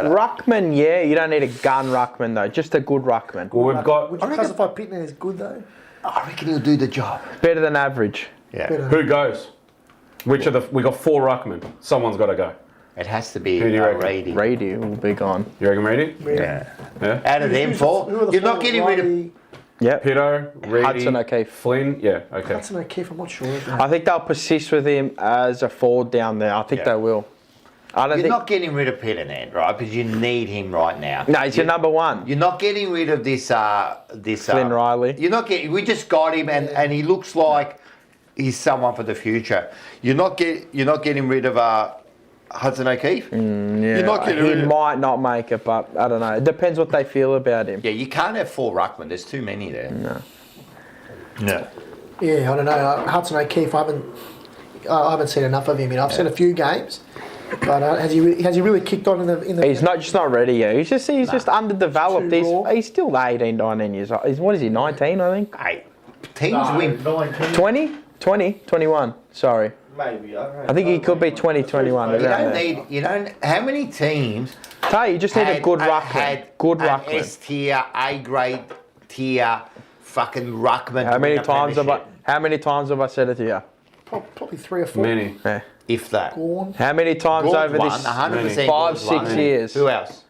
know. Ruckman, yeah, you don't need a gun Ruckman though, just a good Ruckman. Well, we've got Would you classify Pittman as good though? I reckon he'll do the job. Better than average. Yeah. Better. who goes? Which of the we got 4 ruckmen. Someone's got to go. It has to be Who do you reckon? Rady. Rady will be gone. You reckon Reedy? Yeah. Yeah. Out of them Who 4, are the you're not four? getting rid of. Riley, Yep. Pito, Reedy, Hudson O'Keefe. Flynn. Yeah. Okay. Hudson O'Keefe, I'm not sure. I think they'll persist with him as a forward down there. I think Yeah. they will. I don't You're think. not getting rid of Pitternet, right? Because you need him right now. No, he's your number one. You're not getting rid of this. Flynn Riley. You're not getting. We just got him, and he looks like he's someone for the future. You're not getting rid of Hudson O'Keefe. Yeah, You're not getting he rid of. might not make it, but I don't know. It depends what they feel about him. Yeah, you can't have 4 ruckmen. There's too many there. No. Yeah, I don't know. Hudson O'Keefe, I haven't seen enough of him. I've seen a few games, but has he really kicked on in the? He's just not ready yet. He's just underdeveloped. Too raw. He's still 18, 19 years old. What is he, 19, I think? Hey, teams win. 19, 20? 20? 21. Sorry. maybe. I think he could be 20, 21. You around don't there. need. You don't. How many teams? Hey, you just need a good ruckman. Had Good an ruckman. S tier, A grade tier, fucking ruckman. How to many win a times premiership. have I said it to you? Probably 3 or 4. Many. Yeah. If that. Gorn. How many times Gord's over won, this 100% 5, Gord's 6 won. years? Who else?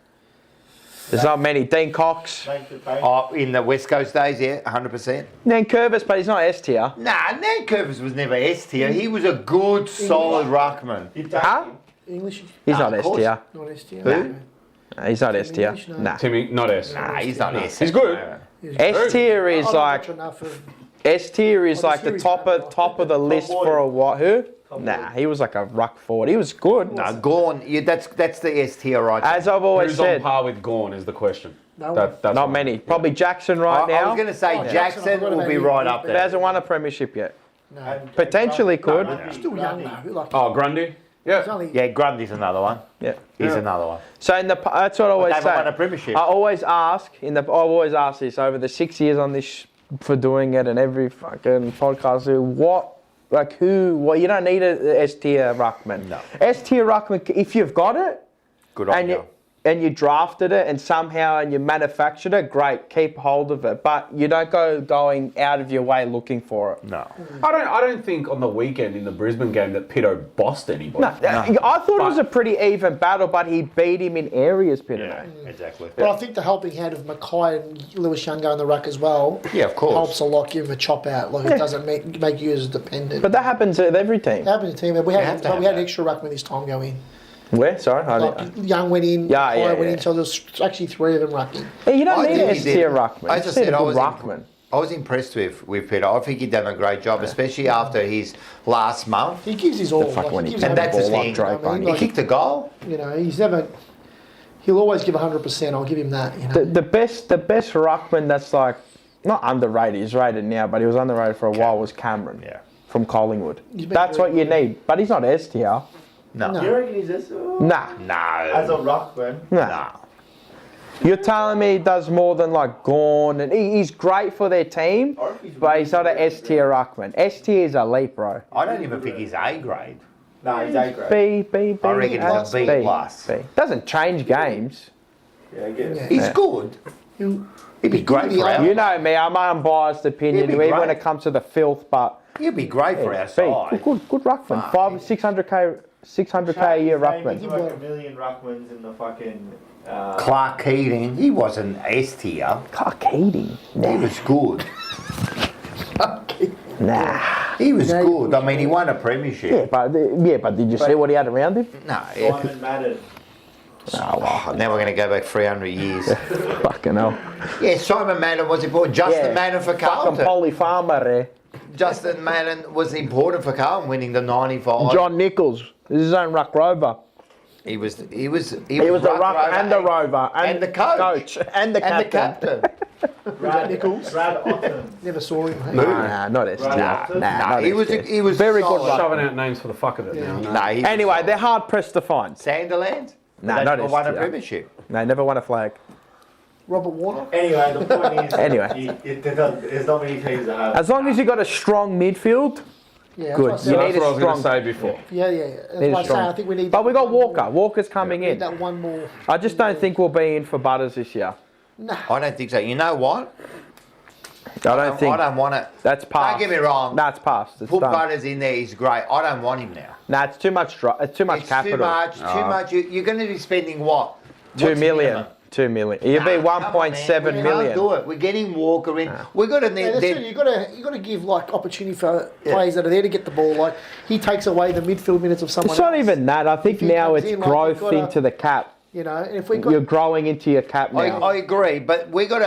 There's not many. Dean Cox. Make the bank. Oh, in the West Coast days, yeah, 100%. Nan Curvis, but he's not S tier. Nah, Ned Curvis was never S tier. He was a good, solid ruckman. You take Huh? him. English, He's Nah, not of S course. tier. not S tier. Who? Nah, he's not S tier. English, no. Nah. Timmy, not S. Nah, he's not S. He's good. S tier is like enough of. S tier is Oh, like the series top back. of the list for a what? Who? Nah, he was like a ruck forward. He was good. No, Gorn, that's the S tier right there. As I've always Who's on said, par with Gorn is the question. No That's not what- many. Probably Jackson right I now. was going to say Oh, Jackson, I Jackson forgot will about be him. right up But there. hasn't won a premiership yet. No. And Potentially could. Still young though. Like, Oh, Grundy? he's Yeah. only, Yeah, Grundy's another one. Yeah. He's another one. So that's what I always They haven't won a say. premiership. I always ask I've always asked this over the 6 years on this for doing it and every fucking podcast. What you don't need a S tier ruckman. No. S tier ruckman, if you've got it Good on and you. you drafted it and somehow and you manufactured it, great, keep hold of it. But you don't go going out of your way looking for it. No. I don't think on the weekend in the Brisbane game that Pitto bossed anybody. I thought it was a pretty even battle, but he beat him in areas, Peter. Yeah, exactly. but I think the helping hand of Mackay and Lewis Young in the ruck as well Yeah, of course. helps a lot. Give him a chop out. Like it doesn't make you as dependent. But that happens with every team. It happened to team. We have had to have an that. extra ruckman this time go in. Where? Sorry? Like Young went in, Yeah, Mackay yeah, went yeah. in. So there's actually three of them rucking. Hey, you don't I need think an he S did. tier ruckman. As I You just said, need a I good was ruckman. I was impressed with Peter. I think he'd done a great job, especially after his last month. He gives his all. fuck when he he gives kicked And that's the everything. thing. Drake I mean, Bunny. He like, kicked a goal. you know, he's never. He'll always give 100%. I'll give him that. You know. The best ruckman that's like not underrated. He's rated now, but he was underrated for a while. Was Cameron? Yeah. From Collingwood. He's been That's very what you good. need. But he's not S tier. No. You reckon he's this? Nah. As a No. ruckman. Nah. You're telling me he does more than like Gorn, and he's great for their team, but he's not an S tier ruckman. S tier is elite, bro. I don't even think he's A grade. No, he's A grade. B. I reckon he's a B plus. B. Doesn't change games. Yeah, I guess. Yeah. He's good. He'd be great for our. You know me, I'm unbiased opinion, He'd be even when great. it comes to the filth, but He'd be great for our B. side. Good ruckman. Fuck. 600k a year ruckman. He's like a million ruckmans in the fucking. Clark Keating, he wasn't S tier. Clark Keating. He was good. Nah. He was Yeah, good. I mean, he won a premiership. Yeah, but did you see what he had around him? No, yeah. Simon Madden. Oh, now we're going to go back 300 years. Fucking hell. Yeah, Simon Madden was important. Justin Yeah. Madden for Fucking Carlton. Polly Farmer, eh? Justin Madden was important for Carlton winning the 95. John Nichols. This is his own ruck rover. He was the He was the ruck and the rover and the coach and the and captain. the captain. Brad Nichols? Brad Otten. Never saw him. Hey? Nah, not S tier. Nah, Nah, not he was S tier. he was Very good solid. Shoving out names for the fuck of it now. No. Nah, he was Anyway, solid. they're hard pressed to find. Sanderland. Nah, They not never S won a tier. premiership. They never won a flag. Robert Warner. Anyway, the point is, Anyway. there's not many teams that have. As long as you got a strong midfield, Yeah, Good. That's You what I need said. That's what I was going to strong- say before. Yeah. That's Need why I a say strong- I think we need. but we got one Walker. more. Walker's coming We need in. that one more. I just don't think we'll be in for Butters this year. Nah. I don't think so. You know what? I don't think I don't want it. that's past. Don't get me wrong. That's past. It's Put done. Butters in there. He's great. I don't want him now. Nah, it's too much. It's too much It's capital. too much. Too much. You're going to be spending what? 2 What's million. minimum? 2 million. You'd be Nah, come on, 1.7 man. We million. can't do it. We're getting Walker in. We're going to Yeah, need. that's it. You got to give like opportunity for players that are there to get the ball. Like he takes away the midfield minutes of someone It's not else. even that. I think If he now comes it's in, like, growth you've gotta- into the cap. You know, and if we You're got growing into your cap now. I agree, but we got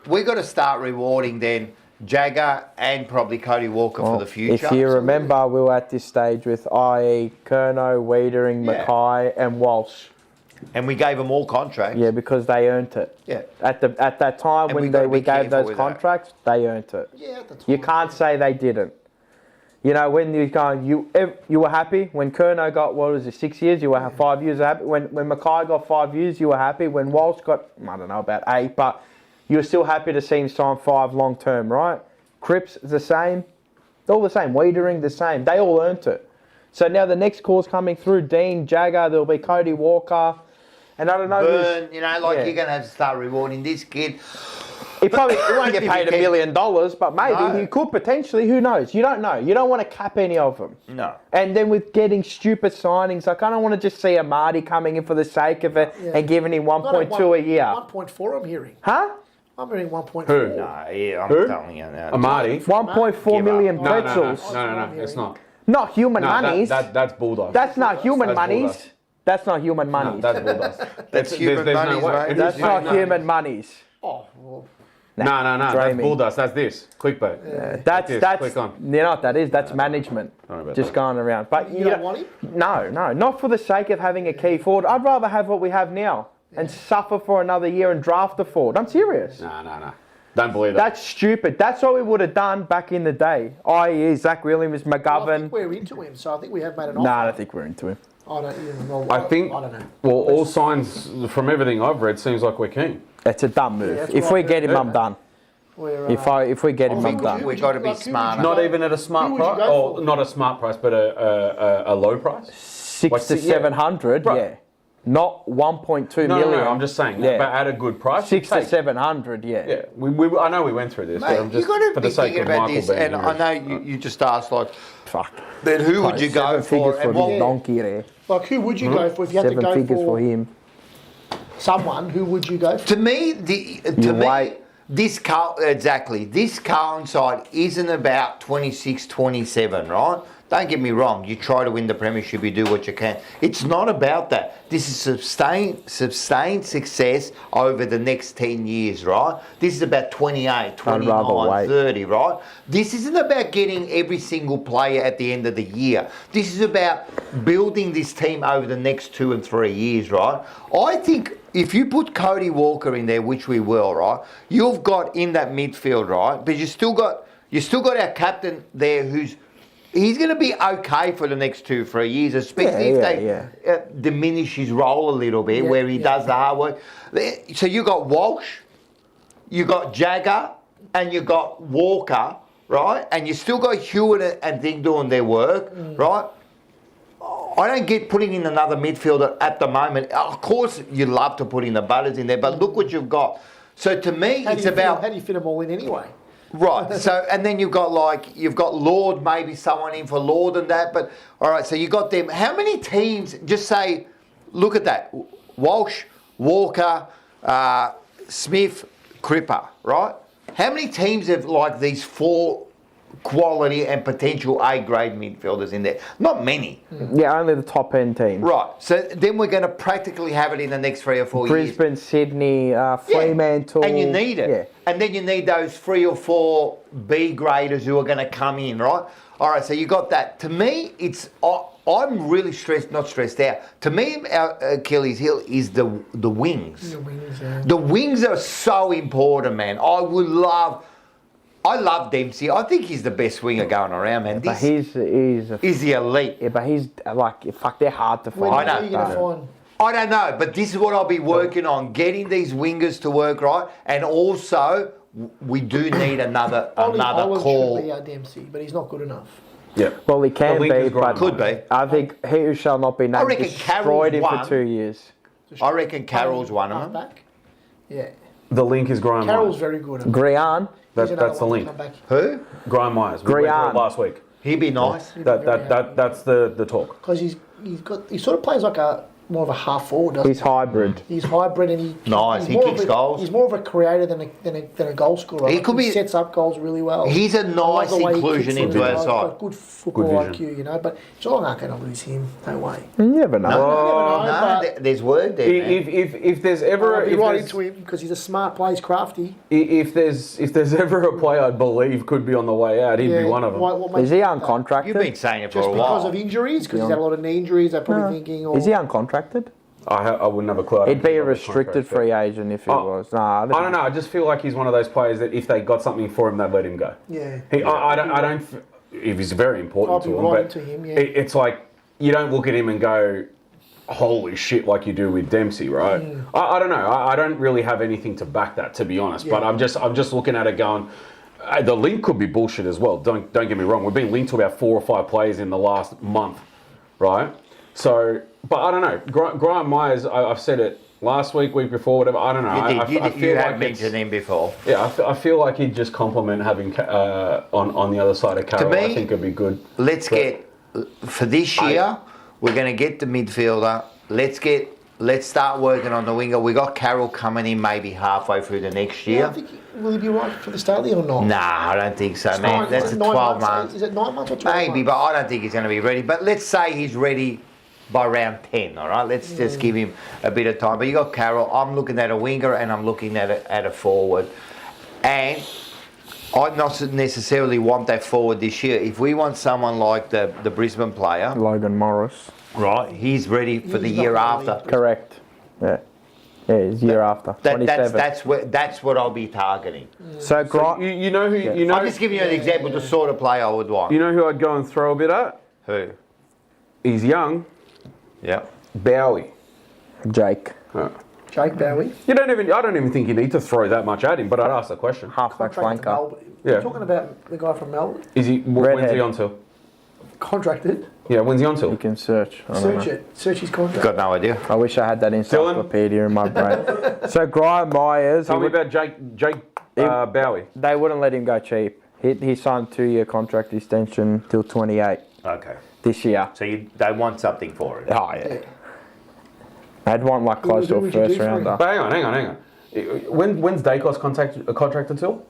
to start rewarding then Jagger and probably Cody Walker for the future. If you remember, we were at this stage with IE, Kerno, Wiedering, Yeah. Mackay, and Walsh. And we gave them all contracts. Yeah, because they earned it. Yeah. At that time And when we gotta we be gave careful those with that. contracts, they earned it. yeah, that's You can't say they didn't. You know, when you're going, you were happy when Kerno got, what was it, 6 years? You were 5 years happy. When Mackay got 5 years, you were happy. When Walsh got, I don't know, about 8, but you were still happy to see him sign 5 long term, right? Cripps is the same. They're all the same. Wiedering, the same. They all earned it. So now the next call's coming through. Dean, Jagger, there'll be Cody Walker. And I don't know Burn, you know, like yeah. you're going to have to start rewarding this kid. He probably won't won't get give paid you $1 million, but maybe No. he could potentially. Who knows? You don't know. You don't want to cap any of them. No. And then with getting stupid signings, like I don't want to just see Amadi coming in for the sake of it and giving him 1.2 a year. 1.4 I'm hearing. Huh? I'm hearing 1.4. Who? No, yeah, I'm Who? telling you now. Amadi. 1.4 million No, no, no, pretzels. no, it's not. Not human No, monies. that's Bulldogs. That's not human That's monies. Bulldogs. That's not human No, monies. that's Bulldogs. That's human monies, way. mate. Who's That's paying not that? human monies. Oh, well, No, that's dreaming. Bulldogs. That's this. Clickbait. That's click on. you know what that is? That's management. Sorry about Just that. going around. But you don't want him? No, not for the sake of having a key forward. I'd rather have what we have now and suffer for another year and draft a forward. I'm serious. No. Don't believe that. That's stupid. That's what we would have done back in the day. I.e. Zach Williams, I McGovern. think we're into him, so I think we have made an offer. Nah, I don't think we're into him. I don't even know. I think. I don't know. Well, all signs from everything I've read seems like we're keen. It's a dumb move. that's If what we I've get him, heard. I'm done. We're, If we get him, I'm think done. We've got to be Like, who would you smarter. Not even at a smart Who would you price, go or for? not a smart price, but a low price. 6 to 700, Right. yeah. Not 1.2 No, million. I'm just saying. Yeah. But at a good price. 6 to take- 700, yeah. Yeah, I know we went through this, but I'm Mate, just you got to for be the sake thinking of about Michael this, being and I English. know you just asked, like, Fuck. then who would you go 7 figures for? for And what, this donkey there. Like, who would you go for if you had to 7 go figures for for him. someone? Who would you go for? to me, wait. this Carlton side isn't about 26, 27, right? Don't get me wrong. You try to win the premiership, you do what you can. It's not about that. This is sustained success over the next 10 years, right? This is about 28, 29, 30, right? This isn't about getting every single player at the end of the year. This is about building this team over the next 2 and 3 years, right? I think if you put Cody Walker in there, which we will, right? You've got in that midfield, right? But you still got our captain there he's going to be okay for the next 2-3 years, especially if they diminish his role a little bit, where he does the hard work. So you got Walsh, you got Jagger, and you got Walker, right? And you still got Hewitt and Thing doing their work, right? I don't get putting in another midfielder at the moment. Of course, you love to put in the Butters in there, but look what you've got. So to me, How it's do you about... how do you fit them all in anyway? Right, so, and then you've got Lord, maybe someone in for Lord and that, but, all right, so you got them. How many teams, just say, look at that, Walsh, Walker, Smith, Cripper, right? How many teams have, like, these 4 quality and potential A-grade midfielders in there? Not many. Yeah, only the top end teams. Right, so then we're going to practically have it in the next 3 or 4 years. Brisbane, Sydney, Fremantle. And you need it. Yeah. And then you need those 3 or 4 B graders who are going to come in, right? All right, so you got that. To me, I'm really not stressed out. To me, our Achilles heel is the wings. The wings, yeah. The wings are so important, man. I love Dempsey. I think he's the best winger going around, man. But he's the elite. Yeah, but he's like, fuck, they're hard to find. When I are you know. going to find? I don't know, but this is what I'll be working on, getting these wingers to work right, and also we do need another Holland call. should be our Dempsey, but he's not good enough. Yeah. Well, he can The link be, is growing. but Could be. I think he who shall not be named reckon destroyed him Carroll's for one. 2 years. I reckon Carroll's one of them. Back. Yeah. The link is Graham Carroll's Myers. very good. Grian, He's another That's the one to link. come back. Who? Graham Myers. We went through Grian. it last week. He'd be nice. That's the talk. Because he sort of plays like more of a half forward, doesn't he's hybrid. he? He's hybrid and Nice, he's he more kicks of a, goals. He's more of a creator than a goal scorer. He could be- sets up goals really well. He's a I love nice the way he inclusion kicks into it. our He's side. got good football Good vision. IQ, you know. But Geelong aren't going to lose him. No way. You never know. No, there's word there, man. If there's ever I'll be if right there's- into him because he's a smart player. He's crafty. if there's ever a player I'd believe could be on the way out, he'd be one of them. What makes Is he you think that? uncontracted? You've been saying it for Just a because while. of injuries? Because he's had a lot of knee injuries. They're probably thinking. Or, Is he uncontracted? I wouldn't have a clue. He'd be a restricted free agent if he Oh, was. Nah, I don't know. I just feel like he's one of those players that if they got something for him, they'd let him go. Yeah. I don't. If he's very important I'll to be him, right but into him, yeah. it's like you don't look at him and go, "Holy shit!" like you do with Dempsey, right? I don't know. I don't really have anything to back that, to be honest. But I'm just looking at it going. The link could be bullshit as well. Don't get me wrong. We've been linked to about 4 or 5 players in the last month, right? So, but I don't know. Graham Myers, I've said it last week, week before, whatever. I don't know. I feel You like have mentioned him before. Yeah, I feel like he'd just compliment having on the other side of Carroll. me, I think it'd be good. For this year, we're going to get the midfielder. Let's start working on the winger. We got Carroll coming in maybe halfway through the next year. Yeah, I think, will he be right for the start of the year or not? Nah, I don't think so, man. That's a 12 months. Is it 9 months or 12 months? Maybe, but I don't think he's going to be ready. But let's say he's ready by round 10, all right? Let's just give him a bit of time. But you got Carroll. I'm looking at a winger and I'm looking at a forward. And I not necessarily want that forward this year. If we want someone like the Brisbane player, Logan Morris. right, he's ready for the He's year not after. Correct. Yeah. Yeah, it's year after. 27. That's what I'll be targeting. So, You know who you know. I'm just giving you an example of the sort of player I would want. You know who I'd go and throw a bit at? Who? He's young. Yeah. Bowie. Jake. Jake Bowie. I don't even think you need to throw that much at him. But I'd ask the question. Halfback Contracted to flanker. Melbourne. Yeah. You're talking about the guy from Melbourne. Is he? When's Redhead. he on till? Contracted. Yeah, when's he on You till? can search. I don't Search know. it. Search his contract. Got no idea. I wish I had that encyclopedia in my brain. So Graham Myers, Tell me about Jake Bowie. they wouldn't let him go cheap. He signed a 2-year contract extension till 28 Okay. this year. So they want something for it. Oh yeah. I'd want like close to Who a would you do first for him? rounder. But hang on. When's Dacos contracted till?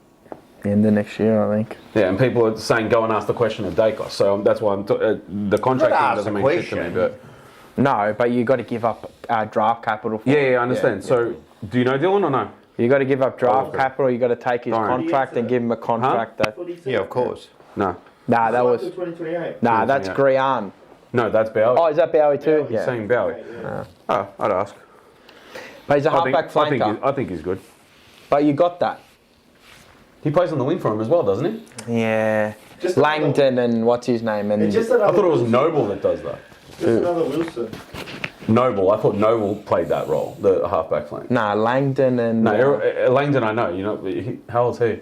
In the next year, I think. Yeah, and people are saying go and ask the question of Dacos. So that's why the contract ask doesn't the mean shit to me. question. But No, but you got to give up draft capital. For yeah, I understand. So do you know Dylan or no? You got to give up draft okay. capital. You got to take his Alright. contract and give him a contract that. Yeah, of course. No. Nah, that was. 2028. Nah, that's Yeah. Grian. No, that's Bowie. Oh, is that Bowie too? He's saying Bowie. Oh, I'd ask. But he's a halfback flanker. I think he's good. But you got that. He plays on the wing for him as well, doesn't he? Yeah. Just Langdon and what's his name? And It's just I another thought it was Wilson. Noble that does that. Just another Wilson. Noble. I thought Noble played that role, the halfback flank. nah, Langdon and No, Langdon I know. You know, how old's he?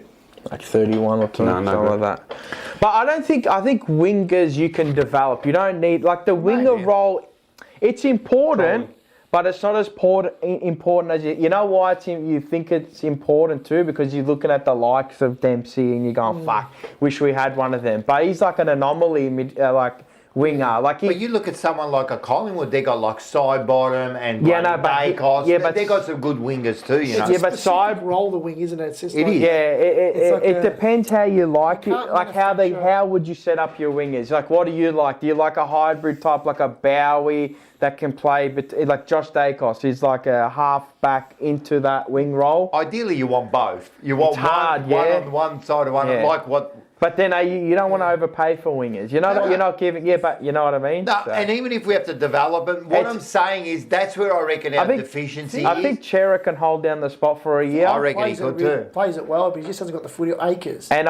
like 31 or 2, No, something good. like that. But I think wingers you can develop. You don't need like the winger Maybe. role. It's important, Probably. but it's not as important as you know why you think it's important too, because you're looking at the likes of Dempsey and you're going, fuck, wish we had one of them. But he's like an anomaly, like winger. Like But you look at someone like a Collingwood, they got like side bottom and Yeah, no, but Dacos. yeah, but they got some good wingers too, you know. Yeah, but Specific side- role the wing, isn't it? It's just It like, is. yeah, It's like it depends how you like it. can't Like how would you set up your wingers? Like what do you like? Do you like a hybrid type, like a Bowie that can play, but like Josh Dacos is like a half back into that wing role? Ideally, you want both. You want It's hard, one yeah. on one side of one, Yeah. like what. But then you don't want to overpay for wingers. You're not giving. Yeah, but you know what I mean. No, So- and even if we have to develop it, what It's- I'm saying is that's where I reckon our deficiency I is. think Chera can hold down the spot for a year. I reckon he plays could it really, too. plays it well, but he just hasn't got the footy acres. And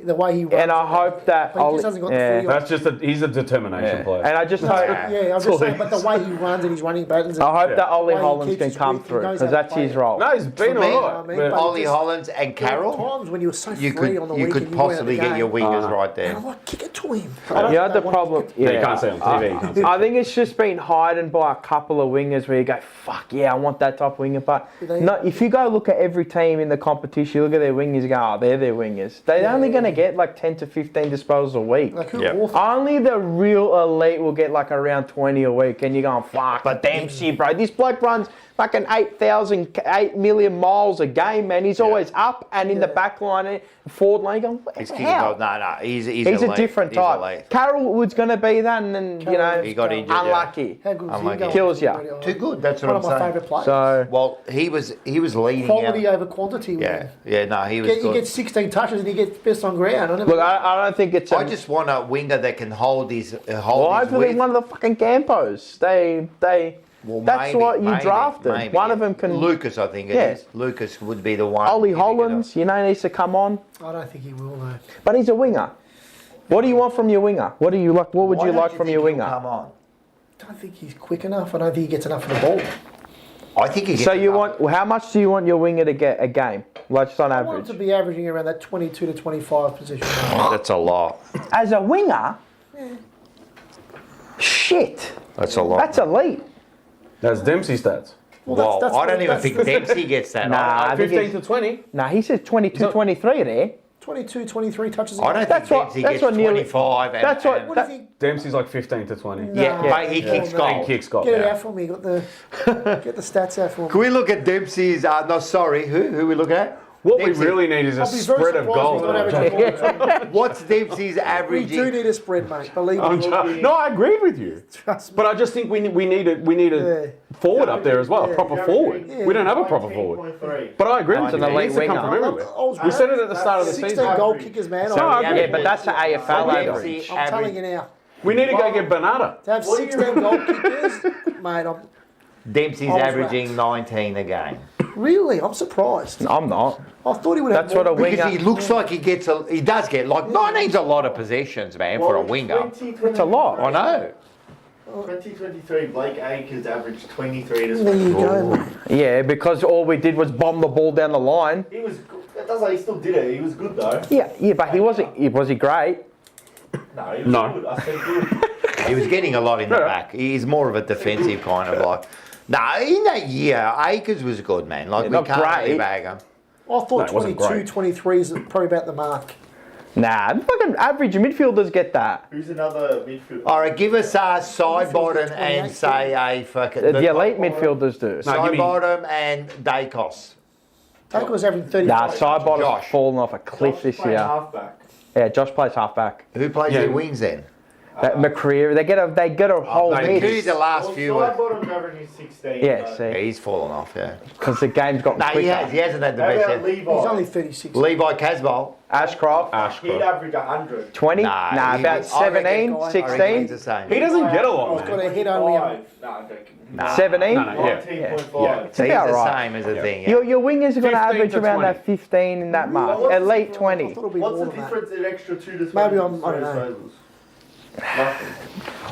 The way he runs. and I hope that But he Ollie- just hasn't got yeah. the footy. That's just he's a determination player. And I just hope. Yeah, I'm just saying, but the way he runs and his running patterns. And I hope that Ollie the way he Hollands keeps can his come width, he through knows because how to that's play his it. role. No, he's been me, alright. I mean, but- but- Ollie just- Hollands and There were Carroll, times when you were so you free on the could weekend, you possibly went out get your of the game. wingers right And there. I'm like, kick it to him. Yeah, the problem. Yeah, you can't see on TV. You can't see. I think it's just been hidden by a couple of wingers where you go, fuck yeah, I want that type of winger. But no, if you go look at every team in the competition, you look at their wingers, you go, oh, they're their wingers. They're only going to get like 10 to 15 disposals a week. Like, who Yeah. Wolf- Only the real elite will get like around 20 a week, and you're going, fuck, but Dempsey, bro. This bloke runs fucking 8 million miles a game, man. He's always up and in the back line, and forward lane, going, He's kicking how? goals. No, he's He's a elite. different He's type. elite. Carroll was going to be that, and then, you know, He got injured, yeah. unlucky. How good was I'm he like, going? kills ya. Too good. That's One what of I'm my saying. favourite players. So, Well, he was leading Quality out. over quantity. Yeah, yeah. No, he was He good. gets 16 touches and he gets best on ground. look, I don't think it's. I just want a winger that can hold his Why his are they width. one of the fucking Campos? Well, that's what you drafted. maybe. One of them can. Lucas, I think it Yeah. is. Lucas would be the one. Ollie to pick it up. Hollands, you know, needs to come on, I don't think he will, though. but he's a winger. What do you want from your winger? What do you like? What would Why you don't like from think your he'll winger? Come on. I don't think he's quick enough. I don't think he gets enough of the ball. I think he gets So you enough. want? How much do you want your winger to get a game? Like just on I want him average, to be averaging around that 22 to 25 position. That's a lot. as a winger. Shit, That's a lot. that's elite. That's Dempsey stats. Well, that's I what- don't even that's think the- Dempsey gets that. Nah, I think 15 to 20. Nah, he says 22, 23 there. 22, 23 touches a I game. don't That's think what- Dempsey that's gets what nearly- 25. And, that's what- and- What do you think? Dempsey's like 15 to 20. yeah, Nah, but he more kicks than that. And goals. kicks goal. Get it Yeah. out for me. Get the stats out for me. Can we look at Dempsey's? No, sorry. Who we looking at? What Dempsey. we really need is a I'll be very spread of surprised goals. he's not averaging more than 2. What's Dempsey's We averaging? do need a spread, mate. Believe me. No, I agreed with you. Trust me. But I just think we need a forward up there as well, a proper forward. We don't have a proper forward. 19.3. But I agree with That's you. an He elite needs to come winger. from everywhere. I was We said it at the start of the 16 season. goal kickers, man. No, I agree. Yeah, but that's the AFL Yeah. average. I'm telling you now. We need to go get Bernardo. To have 16 goal kickers, mate, Dempsey's I was averaging 19 a game. I'm surprised. I'm not. I thought he would have That's what a more. Because winger. he looks like he does get like 19's a lot of possessions, man, for a winger. It's a lot. I know. 2023, Blake Acres averaged 23 this There you week. go, mate. Yeah, because all we did was bomb the ball down the line. He was good. That does like he still did it. He was good though. Yeah, but he wasn't. Was he great? No, he was No. good. I said good. He was getting a lot in the Yeah. back. He's more of a defensive kind of like. No, in that year, Akers was good, man. Like, Yeah, we not can't really great. bag him. I thought No, it wasn't 22, great. 23 is probably about the mark. Nah, fucking average midfielders get that. Who's another midfielder? All right, give us Sidebottom and 28. say a fucking... The elite midfielders do. No, give me- Sidebottom and Dacos. Taker was averaging 30. Nah, Sidebottom's Josh. fallen off a cliff Josh this playing year. halfback. Yeah, Josh plays halfback. Who plays Yeah. their wings then? McCreary, they get a whole no, hit McCreary's the last Well, few. Sidebottom's averaging 16. Yeah, though. Yeah, see, he's fallen off, yeah. because the game's got No, quicker. he hasn't had the How best about yet. Levi? He's only 36. Levi Casbolt. Ashcroft, He'd average 100. 20? Nah, Nah, he- about I reckon- 17, I reckon 16, he's the same. He doesn't get a lot, He's got man. a hit only. 5. No, I'm joking. Nah. 17. No, no, yeah. 19.5. So he's about the right. same as a thing. Yeah. Your wingers are going to 15 average to around 20. that 15 in that mark. What's At late I 20. thought it'll be What's more the than that. difference in extra 2 disposals? Maybe I don't know. Nothing.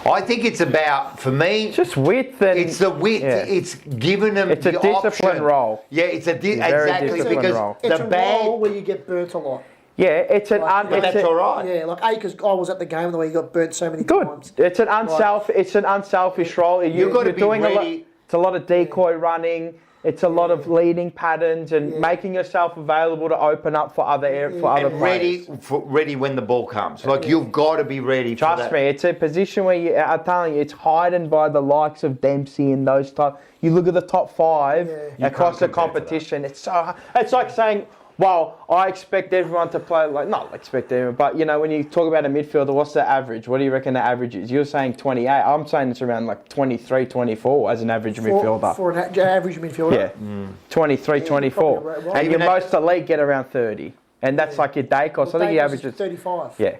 I think it's about, for me, It's just width and it's the width. yeah. It's giving them It's a the discipline option. role. Yeah, it's a Very exactly disciplined because role. It's the a bad. role where you get burnt a lot. yeah, it's an Like, But it's that's a- all right. Yeah, like Akers, I was at the game the way he got burnt so many good. times. It's an unselfish role. You've got to You're be doing ready. it's a lot of decoy running. It's a lot of leading patterns and Yeah. making yourself available to open up for other for other And players. ready when the ball comes. Like you've got to be ready. for Trust that. me, it's a position where I'm telling you, it's hidden by the likes of Dempsey and those type. You look at the top 5 Yeah. across the can't compare to competition. It's so hard. It's like saying, well, I expect everyone to play like not expect everyone, but you know when you talk about a midfielder, what's the average? What do you reckon the average is? You're saying 28. I'm saying it's around like 23, 24 as an average midfielder. For an average midfielder. Yeah, 23, Yeah, 24. you're probably right. And Even your at- most elite get around 30. And that's like your Dacos. I think he Davis averages. is 35. Yeah.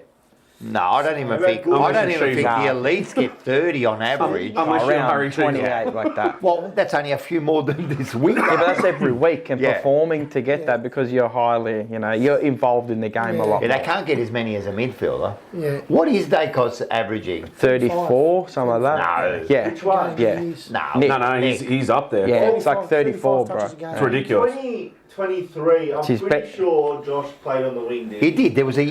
No, I don't even How think. about I don't Gordon even think She's- the elites get 30 on average. Unless you're Around Harry 28, like that. Well, that's only a few more than this week. Yeah, but that's every week and Yeah. performing to get that because you're highly, you're involved in the game Yeah. a lot. Yeah, more. they can't get as many as a midfielder. Yeah. What is Dacos averaging? 34, something like that. No. Yeah. Which one? Yeah. He's- No, Nick. No, he's up there. Yeah, it's like 35 34, bro. touches a game. It's ridiculous. 2023, I'm It's his pretty be- sure Josh played on the wing there. he did. There was a.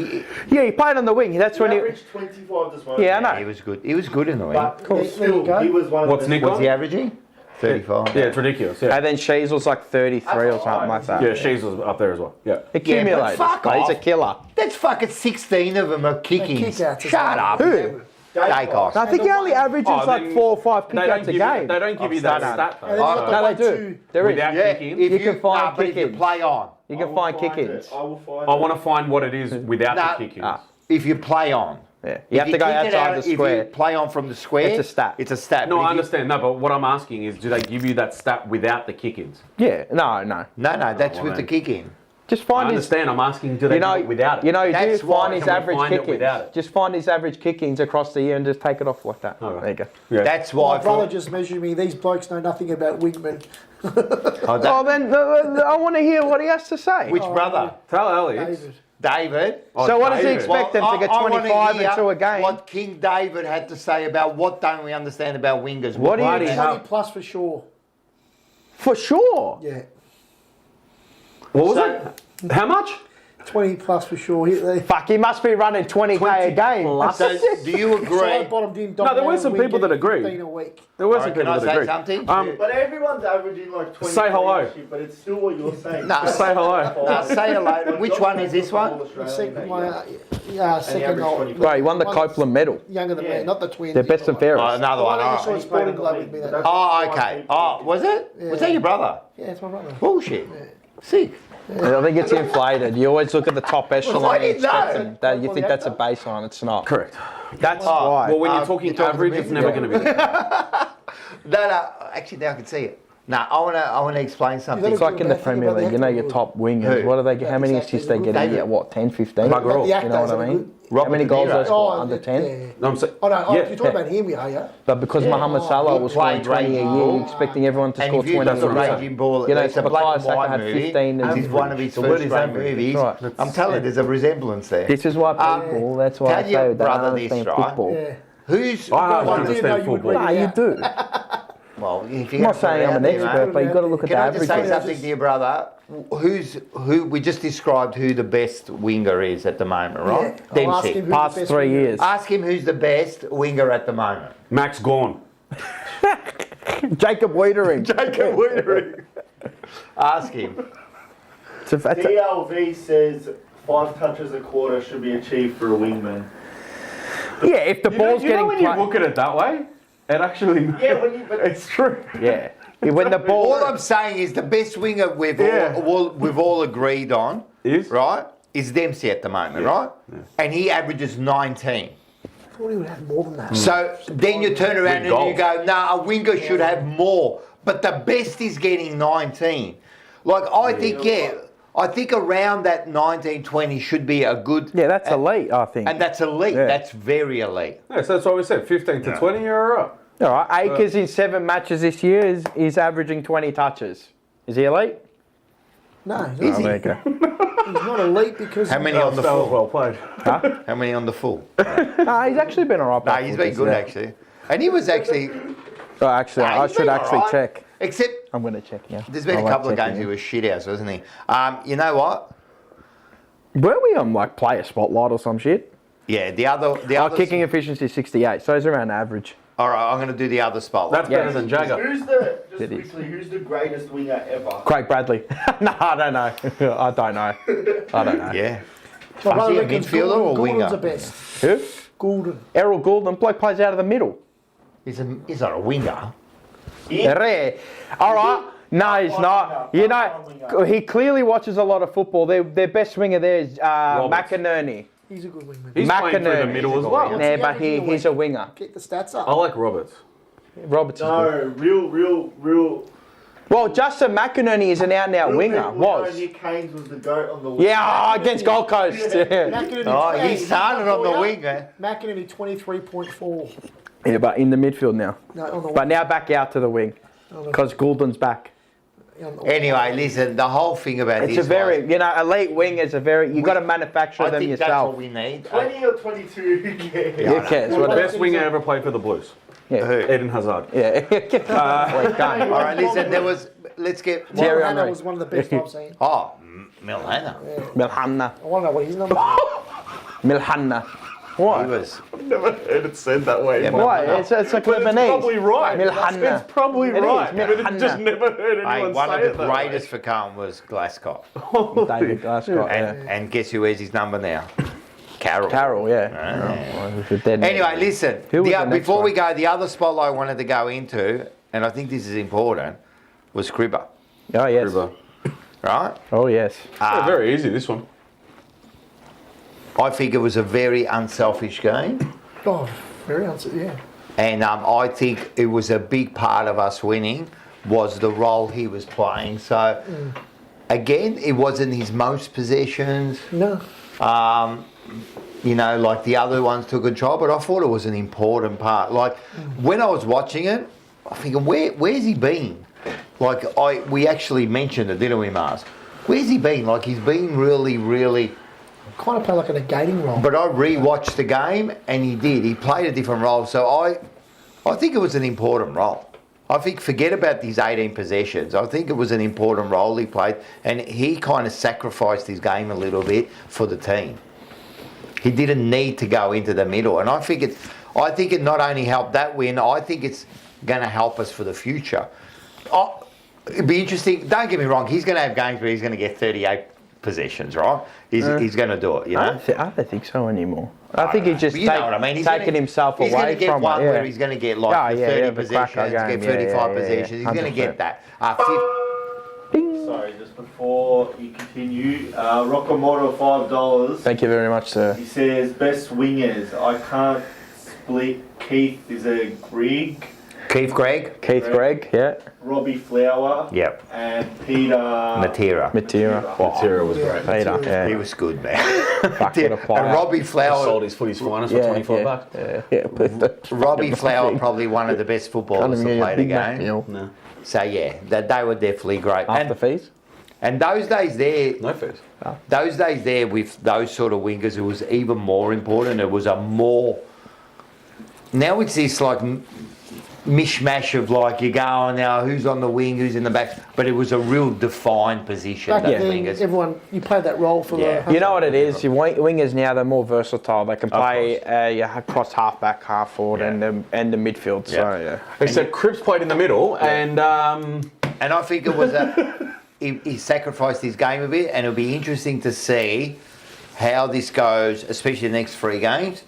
Yeah, he played on the wing. That's He when he. averaged 25 this one. Yeah, I know. He was good. He was good in the wing. But There you still, go. he was one of What's the Nick What's on? he averaging? 35. Yeah, it's ridiculous. Yeah, And then Shees was like 33 or something like that. yeah, Shees was up there as well. Yeah. Accumulators. fuck mate. He's a off. killer. That's fucking 16 of them are kicking. kick-outs as Shut well. up. Who? Dacos. I think he only averages Oh, like they- 4 or 5 They don't kickouts a give you, game. they don't give you that I've stat though. And then you've got No, the they do. 1-2. There is. Without Yeah, kicking. if You can find nah, but if you kick-ins. play on. You can find kick-ins. I will find I it. want to find what it is without Nah, the kick-ins. If you play on. Yeah. You have If to go kick it outside out- the If you square. play on from the square, It's a stat. It's a stat. No, But I if you- understand. No, but what I'm asking is, do they give you that stat without the kick-ins? Yeah. No. No, that's well with the then. kick in. Just I find his. understand. I'm asking, do they You know, do it without it? you know, you That's do why find his can we average find it kick-ins. without it? Just find his average kick-ins across the year and just take it off like that. Okay. There you go. Yeah. That's My why. brother just measured me. These blokes know nothing about wingmen. Oh, then I want to hear what he has to say. Which brother? Tell Elliot. David. David. Oh, So what does he David. expect them to get I wanna 25 hear and 2 a game? What King David had to say about what don't we understand about wingers? What do you- Bloody 20 hell. plus for sure. For sure. Yeah. What was So- it? How much? 20 plus for sure. They Fuck, he must be running 20k a game. So, do you agree? side bottomed in. No, there were some people that agree. 15 a week. There were All some right, can people I that say agree. something? But everyone's averaging like 20. Say hello. But it's still what you're saying. No, Say hello. No, say hello. Which one is this one? Second, second average old. 20. Bro, he won the Copeland medal. Younger than me, not the twins. They're best and fairest. Oh, another one. I All saw right. a Sporting Globe with me. That. Oh, okay. Oh, was it? Was that your brother? Yeah, it's my brother. Bullshit. Sick. I think it's inflated. You always look at the top echelon. I and didn't expect know. them- that you think that's a baseline. It's not. Correct. That's Oh, why. Well, when you're talking you're talking average, to me? it's never going to be there. No, actually, now I can see it. No, I want to explain something. It's like in the Premier League, you know your top wingers. Who? What are they? How many assists they get a David. year? What, 10, 15? Bugger all. You know what I mean? How many goals they score? Under 10? Yeah. No, I'm saying, Oh no, yeah, you're talking about him, yeah. But because Mohamed Salah He was scoring played 20 a raging year, ball. you're expecting everyone to And score if you 20 look at a year. Raging Ball, You know, it's a black and Mackay Saka white had movie. 15 This and is one of his So what first is great average? movies. Right. I'm telling you, there's a resemblance there. This is why people, that's why I tell your say that I brother don't this, understand right? football. Yeah. Who's... I I don't didn't know understand you would football. read Nah, it you out. do. Well, if I'm not saying I'm an expert, but you've got to look at the Can I just say averages. something to your brother? Who we just described who the best winger is at the moment, right? Yeah. Them I'll ask six. him who the Past best 3 winger years. Ask him who's the best winger at the moment. Max gone. Jacob Wiedering. Jacob Wiedering. Ask him. It's a- it's a- DLV says 5 touches a quarter should be achieved for a wingman. yeah, if the ball's You know getting when you played. look at it that way, it actually Yeah, when you, but it's true. Yeah. When the ball. All I'm saying is the best winger we've Yeah. we've all agreed on, Is? right, is Dempsey at the moment, right? And he averages 19. I thought he would have more than that. So then you turn around With and you goals. go, nah, a winger should have more. But the best is getting 19. Like, I think, I think around that 19, 20 should be a good... Yeah, that's elite, I think. And that's elite. Yeah. That's very elite. Yeah, so that's what we said. 15 to 20, you're all right. All right, Akers in 7 matches this year is averaging 20 touches. Is he elite? No, Oh, he's there you go. not elite because. How many Oh, on the that was full? well played. How many on the full? No, he's actually been all right. No, he's been good, actually. And he was actually... Oh, actually, Nah, I he's should been actually alright. check. Except I'm going to check now. there's been I a like couple of checking, games he yeah. was shit house, wasn't he? You know what? Were we on like player spotlight or some shit? Yeah, the other... Our kicking efficiency is 68, so he's around average. All right, I'm going to do the other spotlight. That's better than Jagger. who's the just It is. quickly? Who's the greatest winger ever? Craig Bradley. No, I don't know. I don't know. I don't know. Yeah. My brother Is he a reckons midfielder or Goulden's winger? the best. Who? Goulden. Errol Goulden. Bloke plays out of the middle. He's not a winger. Rare. All right. No, he's not. You know, he clearly watches a lot of football. Their best winger there is McInerney. He's a good wingman. He's playing through the McInerney. middle as well. What's Yeah, the but average he's a winger. Get the stats up. I like Roberts. Roberts is good. No, real. Well, Justin McInerney is an out-and-out winger. Was. Nick Haynes was the goat on the. Yeah, against Gold Coast. Yeah, McInerney, Oh, he hey, started on the for wing, you. eh? McInerney 23.4. yeah, but in the midfield now. No, on the But now back out to the wing because Goulden's back. on the Anyway, listen, the whole thing about It's this a very, was, you know, elite wing is a very. You got to manufacture I them think that's yourself. what we need. 20 or 22, who cares? Who cares? Yeah, What- Best winger ever played for the Blues. Yeah. Who? Eden Hazard. Yeah. Well, done. All right, listen, let's get... Thierry Hannah Henry. was one of the best I've seen. Oh, Milhana. Milhana. I want to know what his number is. Milhana. He What? was... I've never heard it said that way. Yeah, Why? It's like But it's Lebanese. probably right. Milhana. It's probably It is, right. But Milhana. I've just never heard Hey, anyone one say of it the that way. greatest for Carlton was Glasgow. David Glasgow. And guess who has his number now? Carroll. Carroll, yeah. Oh, well, we're dead. Anyway, listen, Who was the next before we one? go, the other spotlight I wanted to go into, and I think this is important, was Cribber, Oh, yes. River. right? Oh, yes. Yeah, very easy, this one. I think it was a very unselfish game. Oh, very answer, yeah. And I think it was a big part of us winning was the role he was playing. So, again, it wasn't his most possessions. No. You know, like the other ones took control, but I thought it was an important part. Like, when I was watching it, I'm thinking, where's he been? Like, we actually mentioned it, didn't we, Mars? Where's he been? Like, he's been really... Kind of play like a negating role. But I re-watched the game, and he did. He played a different role. So I think it was an important role. I think forget about these 18 possessions. I think it was an important role he played, and he kind of sacrificed his game a little bit for the team. He didn't need to go into the middle, and I think it not only helped that win, I think it's going to help us for the future. It'd be interesting. Don't get me wrong. He's going to have games where he's going to get 38 possessions, right? He's going to do it. You know. I don't think so anymore. I think he's just you know what I mean? taking himself away He's going to get from one it. Yeah. where he's going to get like 30 possessions, get 35 possessions. He's going to get that. Sorry, just before you continue, Rockamoto $5. Thank you very much, sir. He says best wingers. I can't split. Keith is a Greg. Keith Greg, yeah. Robbie Flower. Yep. And Peter Matera. Matera was great. Peter, yeah. He was good, man. Fuck, what a player. And Robbie Flower. Sold his footy's finest for $25. Yeah. Robbie Flower, probably one of the best footballers to play the game. No. So yeah, they were definitely great. After fees? And those days there, No fees. those days there with those sort of wingers, it was even more important. It was a more. Now it's this like mishmash of like you go on now, who's on the wing, who's in the back, but it was a real defined position. Back Those then, wingers. everyone, you played that role for Yeah. the... You know what it is? Your wingers now, they're more versatile. They can play across half back, half forward, and the midfield. So yeah. Except Cripps played in the middle, and I think it was he sacrificed his game a bit, and it'll be interesting to see how this goes, especially the next 3 games.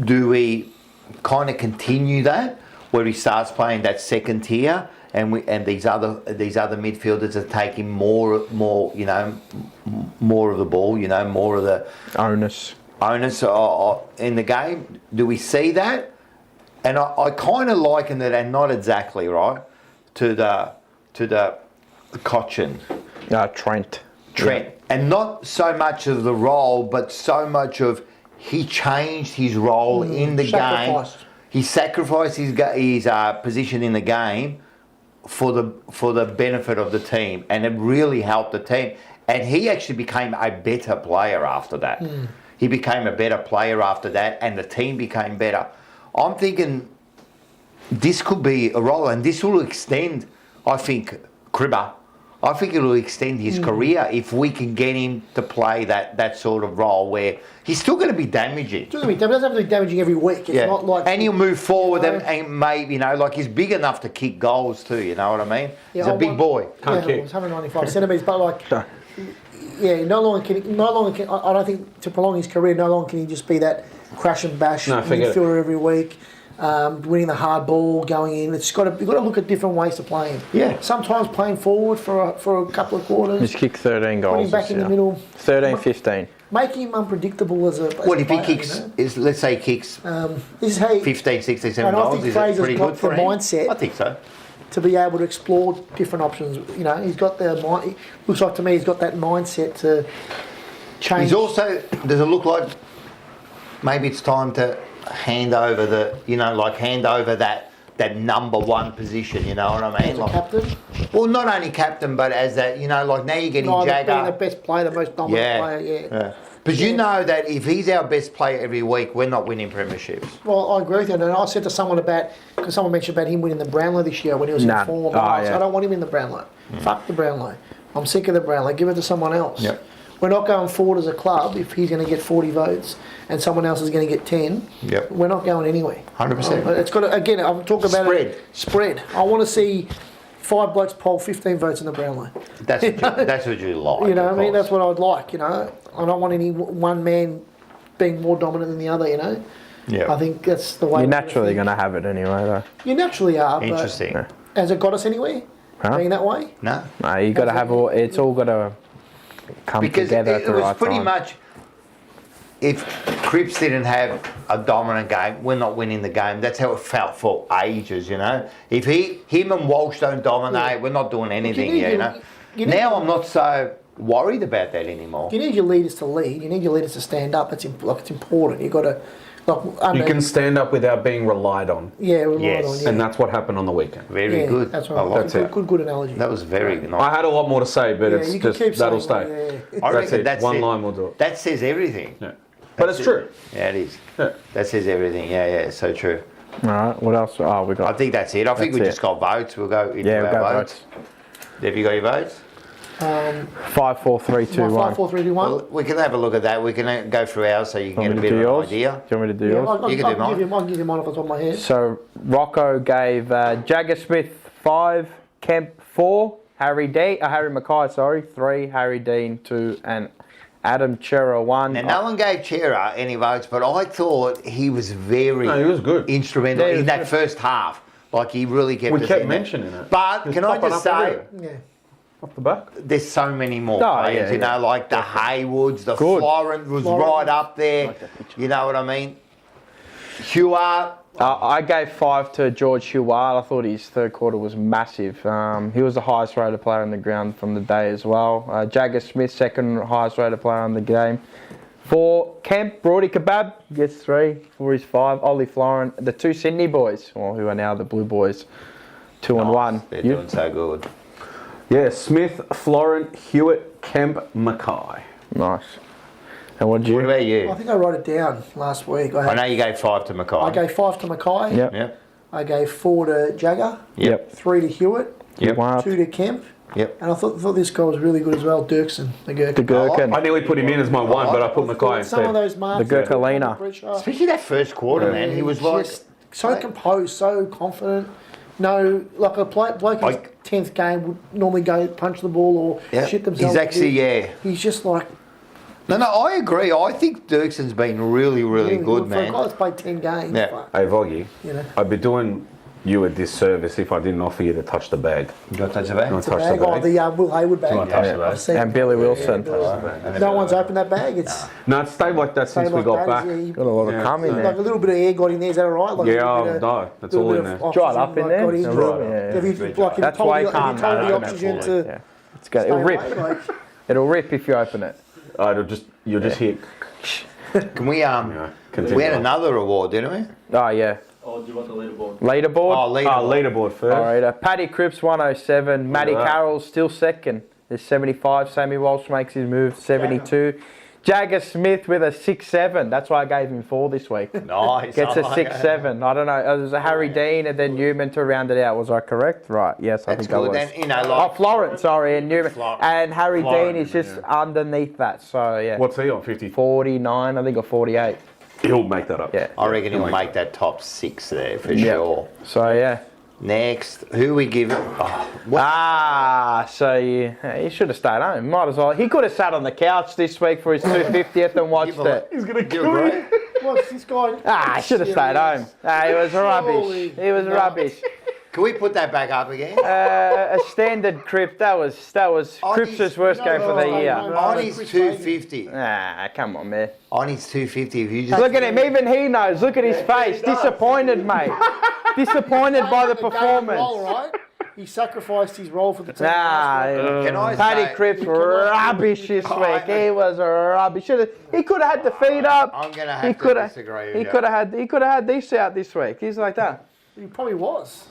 Do we kind of continue that, where he starts playing that second tier, and these other midfielders are taking more of the ball, more of the Onus in the game? Do we see that? And I kind of liken it, and not exactly right, to the Cochin. Trent. Yeah. And not so much of the role, but so much of he changed his role in the game. He sacrificed his position in the game for the benefit of the team, and it really helped the team. And he actually became a better player after that. He became a better player after that, and the team became better. I'm thinking this could be a role, and this will extend, I think, Cribber. I think it will extend his career if we can get him to play that sort of role where he's still going to be damaging. It doesn't have to be damaging every week. It's not like... And he'll move forward and maybe, like he's big enough to kick goals too, you know what I mean? Yeah, he's a big boy. Can't kick. It's 195 centimetres, but like... Yeah, no longer can... I don't think to prolong his career, no longer can he just be that crash and bash midfielder every week. Winning the hard ball, going in. You've got to look at different ways to play him. Yeah. Sometimes playing forward for a couple of quarters. He's kicked 13 goals. Put him back in the middle. 13, 15. Make him unpredictable as a What if player, he kicks, let's say he kicks This is how he, 15, 16, 17 and I goals, think is it Fraser's pretty got good for the him? mindset. I think so. to be able to explore different options. He's got the mind. Looks like to me he's got that mindset to change. He's also, does it look like maybe it's time to hand over that number one position, you know what I mean? as a captain. Well, not only captain, but as that, like now you're getting Jagger. Being the best player, the most dominant player, yeah. But you know that if he's our best player every week, we're not winning premierships. Well, I agree with you. And I said to someone because someone mentioned about him winning the Brownlow this year when he was in form. I don't want him in the Brownlow. Fuck the Brownlow. I'm sick of the Brownlow. Give it to someone else. Yep. We're not going forward as a club if he's going to get 40 votes and someone else is going to get 10. Yep. We're not going anywhere. 100%. It's got to, again, I'm talking about Spread. I want to see 5 blokes poll 15 votes in the Brownlow. That's what you like. You know what I mean? That's what I would like, I don't want any one man being more dominant than the other, Yeah. I think that's the way... You're naturally going to have it anyway, though. You naturally are, Interesting. but has it got us anywhere? Being that way? No. No, you got to have it's all got to come together at the right time. Because it was pretty much, if Cripps didn't have a dominant game, we're not winning the game. That's how it felt for ages, If him and Walsh don't dominate, we're not doing anything here, Now I'm not so worried about that anymore. You need your leaders to lead. You need your leaders to stand up. It's important. You've got to... you can stand up without being relied on. Relied on. And that's what happened on the weekend. Very good. That's right. I like That's good analogy. That was very nice. I had a lot more to say, but it's you can just keep that'll saying stay. that, I That's reckon it. One line will do it. That says everything. Yeah. But it's true. Yeah, it is. Yeah. That says everything. Yeah, so true. All right. What else? Oh, we I got. think that's it. I think That's we it. just got votes. We'll go into Yeah, we our got votes. votes. Have you got your votes? 5, 4, 3, 2, 1. 5, 4, 3, 2, 1. Well, we can have a look at that. We can go through ours so you can Want get me a to bit do of an yours? idea. Do you want me to do Yeah, yours? You can do mine. I can give you mine off the top of my head. So Rocco gave Jagger Smith 5, Kemp 4, Harry Mackay 3, Harry Dean 2, and Adam Chera 1. Now, no one gave Chera any votes, but I thought he was very No, he was good. instrumental Yeah, he in was that good. first half. Like, he really kept We us kept in there. mentioning it. But Just can I popping just up say, everywhere. Yeah. Off the back. there's so many more Oh, players, yeah, you know, yeah. like the Haywoods, the Good. Florent was Florent. right up there. You know what I mean? Hewitt. I gave 5 to George Heward. I thought his third quarter was massive. He was the highest rated player on the ground from the day as well. Jagger Smith, second highest rated player on the game. 4, Kemp, Brody Kebab, gets 3 for his 5. Ollie Florent, the 2 Sydney boys, well, who are now the Blue Boys, 2 and 1. They're You? doing so good. Yeah, Smith, Florent, Hewitt, Kemp, Mackay. Nice. And what did you? What about I you? think I wrote it down last week. I know you gave 5 to Mackay. I gave 5 to Mackay. Yep. Yep. I gave 4 to Jagger. Yep. 3 to Hewitt. Yep. 2 to Kemp. Yep. And I thought this guy was really good as well, Dirksen, the Gherkin. The Gherkin. I nearly put him in as my one, but I put Mackay Some of instead. those marks. The Gherkalina. Especially that first quarter, man. He was like, just so composed, so confident. No, like a bloke in his Like- 10th game would normally go punch the ball or yeah. shit themselves. He's actually, yeah. He's just like No, I agree. I think Dirksen's been really, really good, For a man. guy that's played 10 games, Yeah. fuck, Hey, Voggy, you know. I'd be doing you a disservice if I didn't offer you to touch the bag. You got touch of You want that? to touch the Bag, oh, bag? the Will Hayward bag. You want to touch the I've bag? seen And it. Billy Wilson. No one's opened that bag. It's No, it's stayed like that since stayed we like got that. back. He- Got a lot Yeah. of cum in like there. a little bit of air got in there. Is that all right? Like a Yeah, little oh, bit of- no, that's little all bit in of there. Dried oxygen, up in like, there? got in. It's dried right. up. Yeah. Have you, like, That's why you can't told the open it oxygen fully. to Yeah. It's got, it'll stay rip. away, like, It'll rip if you open it. You'll just hear. Can we, Continue we had on. another award, didn't we? Oh, yeah. Oh, do you want the leaderboard? Leaderboard. Oh, leader. Leaderboard first. All right, Paddy Cripps 107, Matty Look at that. Carroll still second. There's 75. Sammy Walsh makes his move 72. Jagger Smith with a 6-7. That's why I gave him 4 this week. Nice. Gets a I like 6-7. I don't know. There's a Harry Dean and then Newman to round it out. Was I correct? Right. Yes, I That's think I good. was. Then, you know, Oh, like, Florence, sorry, and Newman. And Harry Florent, Dean is just yeah. underneath that. So, yeah. What's he on? 50. 49, I think, or 48. He'll make that up. Yeah. I reckon he'll make that top 6 there for Yeah. sure. So, yeah. Next, who we give? Oh, So you should have stayed home. Might as well. He could have sat on the couch this week for his 250th and watched Give a- it. He's gonna you kill me. agree? what's this guy? I should have stayed home. He was rubbish. Surely He was not. rubbish. Can we put that back up again? A standard Crip. That was Cripps' worst game for the year. On his 250. Come on, man. On his 250, if you just Look at him. Even he knows. Look at his face. Disappointed, mate. Disappointed by the Role, performance. right? He sacrificed his role for the team. Can I Paddy say- Cripps rubbish this week. He was rubbish. He could have had the feet up. I'm gonna He have could to have. disagree with He you. could have had this out this week. He's like that. He probably was.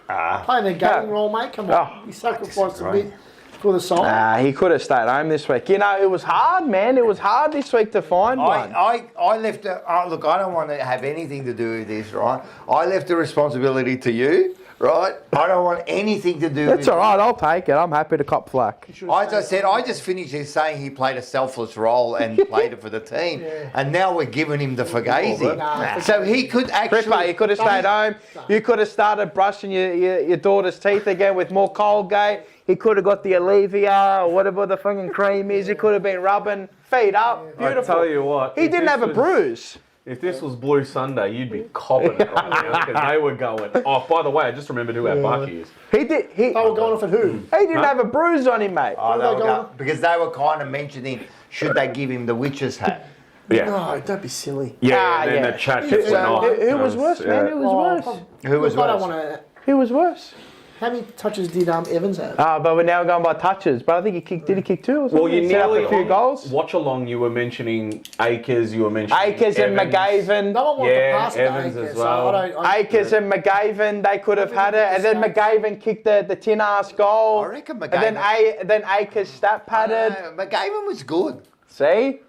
Ah. Playing the game Yeah. role, mate. Come Oh, on. He sacrificed a disagree. bit for the side. He could have stayed home this week. You know, it was hard, man. It was hard this week to find one. I left it. Look, I don't want to have anything to do with this, right? I left the responsibility to you, right? I don't want anything to do That's with all right. I'll take it. I'm happy to cop flack. He should have As I stayed. said, I just finished here saying he played a selfless role and played it for the team. And now we're giving him the Fugazi. Nah. So he could Cripper, you actually... could have stayed home. You could have started brushing your daughter's teeth again with more Colgate. He could have got the Alivia or whatever the fucking cream is. He could have been rubbing feet up. I Beautiful. tell you what. He if didn't this have a was- bruise. If this was Blue Sunday, you'd be copping it right now because they were going off. By the way, I just remembered who our Bucky is. He did. He They were going off at who? didn't have a bruise on him, mate. Oh, Where they they were going? because they were kind of mentioning, should they give him the witch's hat? Yeah. No, don't be silly. Yeah, and then yeah. the chat just went Yeah. off. Who was worse, man? Who was worse? Who was Look, I worse? don't want to. Who was worse? How many touches did Evans have? But we're now going by touches. But I think he kicked. Did he kick 2 or something? Well, you He set up nearly a few goals. Watch along. You were mentioning Akers. You were mentioning Akers and Evans. McGavin. No one wants Yeah, to pass it Evans to as Akers, well. So I don't, Akers and McGavin, they could have had it, and then McGavin kicked the tin ass goal. I reckon And then Akers stat padded. McGavin was good. See,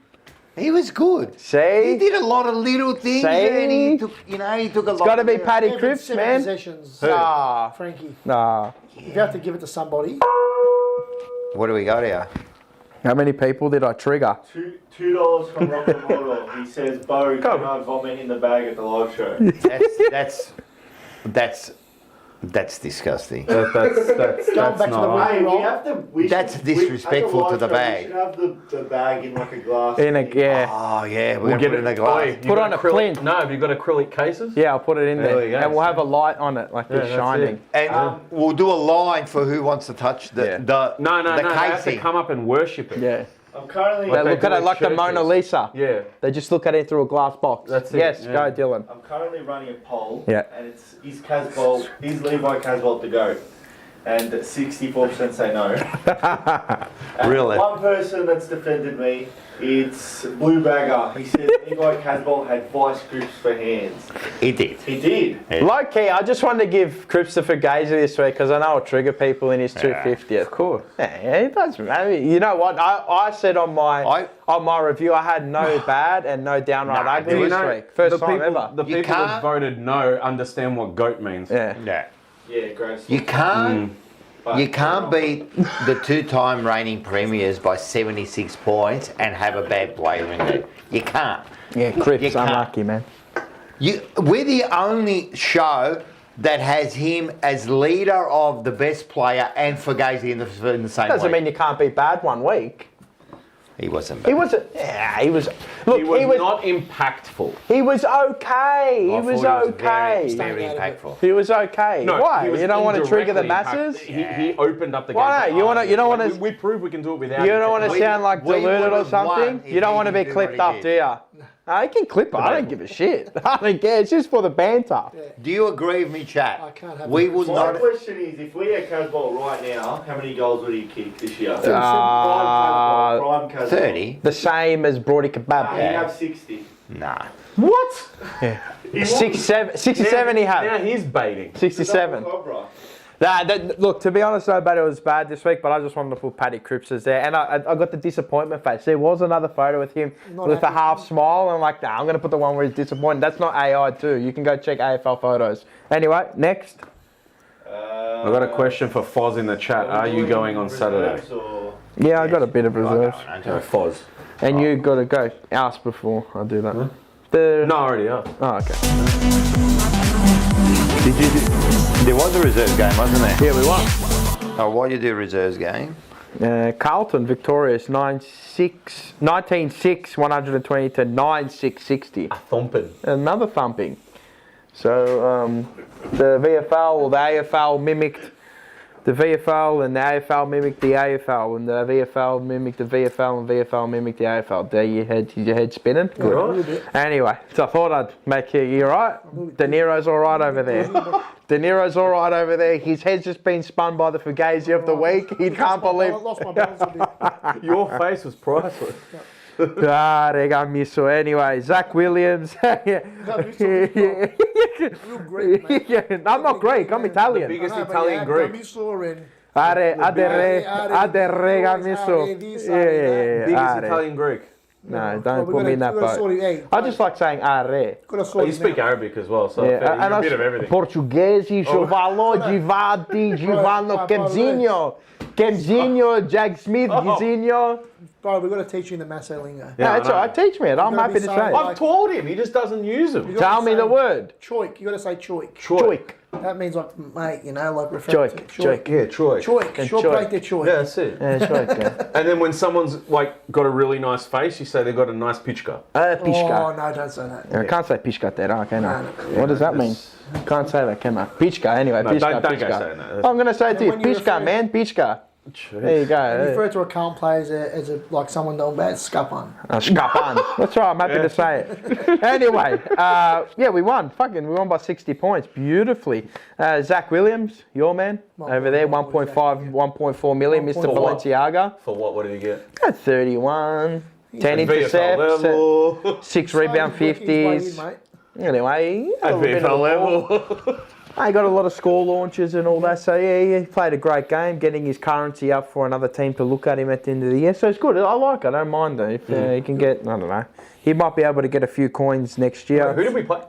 He was good. See? He did a lot of little things, See? and he took a lot. It's got to be Paddy Every Cripps, 7 man. possessions. Nah. Frankie. Nah. If you have to give it to somebody. What do we got here? How many people did I trigger? $2 from Rocket Model. He says, Bo, can I vomit in the bag at the live show? That's disgusting. Going back to the not Hey, winning roll. we have to. That's disrespectful to the bag. We should have the bag in like a glass. Yeah. Oh yeah, we're gonna put it in a glass. Put on a plinth. No, have you got acrylic cases? Yeah, I'll put it in There there. we go. And we'll have a light on it, like it's that's shining. it. And we'll do a line for who wants to touch the No, the they have to casing. come up and worship it. Yeah. I'm currently. They look do at it with like the churches. Mona Lisa. Yeah. They just look at it through a glass box. That's it, Yes, yeah. go, Dylan. I'm currently running a poll. Yeah. And it's is Levi Casbolt the GOAT? And 64% say no. And Really? One person that's defended me, it's Blue Bagger. He said Levi Casbolt had vice grips for hands. He did. He did. Low key, I just wanted to give Christopher Gazy this week because I know I'll trigger people in his 250th. Of course. Yeah, it does matter. You know what? I said on my review I had no bad and no downright ugly You this know, week. First the time people, ever. The You people that can't- voted no understand what goat means. Yeah. Yeah. Yeah, great. You can't. But- You can't beat the two-time reigning premiers by 76 points and have a bad player in there. You can't. Yeah, Cripps, You can't. unlucky, man. We're the only show that has him as leader of the best player and Fugazi in the same Doesn't week. mean you can't be bad one week. He wasn't bad. He wasn't. Yeah, he was. Look, He was not impactful. He was okay. He I was thought he was okay. Very impactful. He was okay. Why? he was You don't want to trigger the indirectly masses? He opened up the Why game. not? You don't want to. We proved we can do it without. You don't want to We- sound like we deluded or would've won something. if You don't he want to be didn't do what clipped he up, did. do you? I can clip it. I don't give a shit. I don't care. It's just for the banter. Do you agree with me, chat? I can't have We that. would My not. question is, if we had Casbolt right now, how many goals would he kick this year? Prime Casbolt. 30? The same as Brody He'd Kebab. have 60. Nah. What? 67 he Now had. he's baiting. 67. Cobra. Look, to be honest, though, but it was bad this week, but I just wanted to put Paddy Cripps as there. And I got the disappointment face. There was another photo with him Not with a happy. half smile. And I'm like, nah, I'm going to put the one where he's disappointed. That's not AI, too. You can go check AFL photos. Anyway, next. I got a question for Foz in the chat. Are you going on Saturday? Reserves or- Yeah, I got a bit of reserves. No, Foz. And you got to go. Ask before I do that. No, I already are. Oh, okay. There was a reserve game, wasn't there? Yeah, we won. Oh, why do you do a reserves game? Carlton victorious 19-6, 120 to 9-6, 60. Thumping. Another thumping. So the VFL or the AFL mimicked the VFL and the AFL mimicked the AFL and the VFL mimicked the VFL and VFL mimicked the AFL. There your head spinning? Good. Right. Anyway, so I thought I'd make you alright? De Niro's alright over there. De Niro's alright over there. His head's just been spun by the Fugazi of the week. He can't believe. I lost my balance a bit. Your face was priceless. Rega miso. Anyway, Zach Williams. Real Greek, man. Yeah, I'm not Greek, I'm Italian. Biggest I know, but Italian yeah, Greek. Gamiso and- Aderrega miso. Biggest Yeah. Italian Greek. No, Well, don't we put me in that gotta sort boat. it, hey, I just like saying are. gotta sort You it speak now. Arabic as well, so Yeah, you're and a bit of everything. Portuguese, Giovanni, Givati, Giovanno, Kemzinho, Jag Smith, Gizinho. Bro, we've got to teach you the Masso lingo. Yeah, No, it's I know. alright, teach me it. I'm You're gonna happy be to so say it. like- I've told him, he just doesn't use them. You gotta Tell me say the word. Choik. You got to say choik. Choik. That means like mate, you know, like referring to Choik. Yeah, Troy. Choik. And Short choik. break their choik. Yeah, that's it. Yeah, choik. Yeah. And then when someone's like got a really nice face, you say they've got a nice pitchka. Oh Pishka. no, don't say that. I can't say pishka there, can I? No. What does that mean? Can't say that, can I? Pishka, anyway. No, Pishka, don't go Pishka. saying that. I'm going to say it to you. And when you Pishka, refer- man. Pishka. There you You go. refer to a calm player as a like someone doing bad, scupan. Skapan. That's right, I'm happy to say it. Anyway, yeah, we won. We won by 60 points. Beautifully. Zach Williams, your man, over there, 1.5, 1.4 million, Mr. For what? Balenciaga. For what did he get? At 31, 10 VFL intercepts, level. 6 rebound He's way in, 50s. mate. Anyway, At VFL level. He got a lot of score launches and all that. So yeah, he played a great game, getting his currency up for another team to look at him at the end of the year. So it's good. I like it. I don't mind it. If he can get, I don't know, he might be able to get a few coins next year. Who did we play?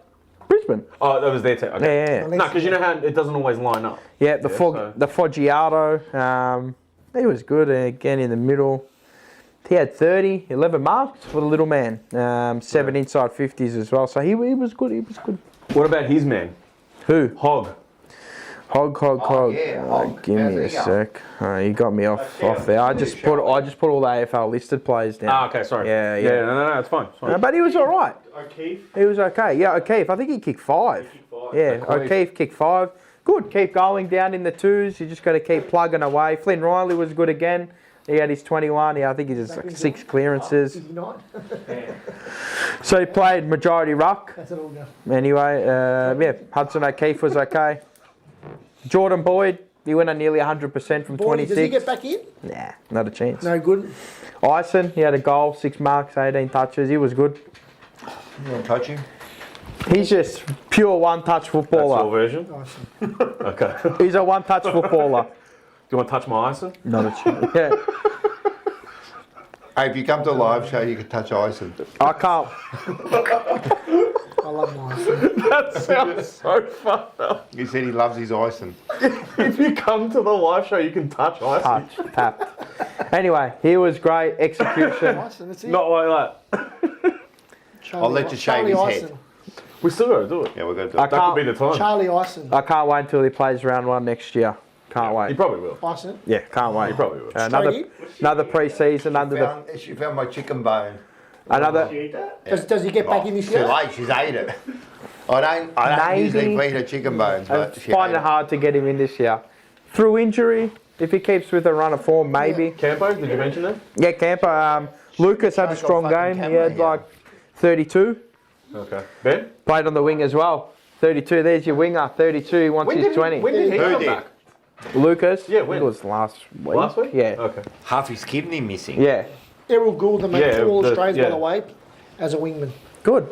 Brisbane. Oh, that was their team. Okay. Yeah. No, because you know how it doesn't always line up. Yeah, the Foggiato, he was good again in the middle. He had 30, 11 marks for the little man. 7 inside 50s as well. So he was good. He was good. What about his man? Who? Hog. Hog. Yeah, Hog. Give How's me a he going? sec. You got me off there. I just put all the AFL listed players down. Ah, okay, sorry. Yeah. No, it's fine. It's fine. But he was all right. O'Keefe. He was okay. Yeah, O'Keefe. I think he kicked 5. Yeah, O'Keefe kicked 5. Good. Keep going down in the 2s. You just got to keep plugging away. Flynn Riley was good again. He had his 21. Yeah, I think he just like 6 clearances. So he played majority ruck. That's it all go. Anyway, Hudson O'Keefe was okay. Jordan Boyd, he went on nearly 100% from 26. Does he get back in? Nah, not a chance. No good. Ison, he had a goal, 6 marks, 18 touches. He was good. You want to touch him? He's just pure one-touch That's your footballer. version? Okay. Do He's a one-touch footballer. you want to touch my Ison? Not a chance. Yeah. Hey, if you come to a live show, you can touch Ison. I can't. I love mine. That sounds so fucked up. He said he loves his Ison. If you come to the live show, you can touch Ison. Touch, tap. Anyway, he was great. Execution. Ison, that's it. Not like that. Charlie, I'll let you shave his Charlie head. Ison. We still got to do it. Yeah, we're going to do I it. That could be the time. Charlie Ison. I can't wait until he plays round 1 next year. Can't He wait. probably will. Ison. Yeah, can't wait. He probably will. Another pre-season under the She found my chicken bone. another. Does he get back in this Too year? late, she's ate it. I don't usually feed her chicken bones, I but she find ate it hard to get him in this year. Through injury, if he keeps with a run of form, maybe. Campo, did you mention that? Yeah, Camper. Lucas had a strong game. He had like 32. Okay. Ben? Played on the wing as well. 32. There's your winger. 32. He wants his 20. When did he Who come did? back? Lucas. Yeah, I when? think it was last week. Last week? Yeah. Okay. half his kidney missing. Yeah. Errol Gould, the mate, Yeah, 2 All the- Australians, yeah. by the way, as a wingman. Good.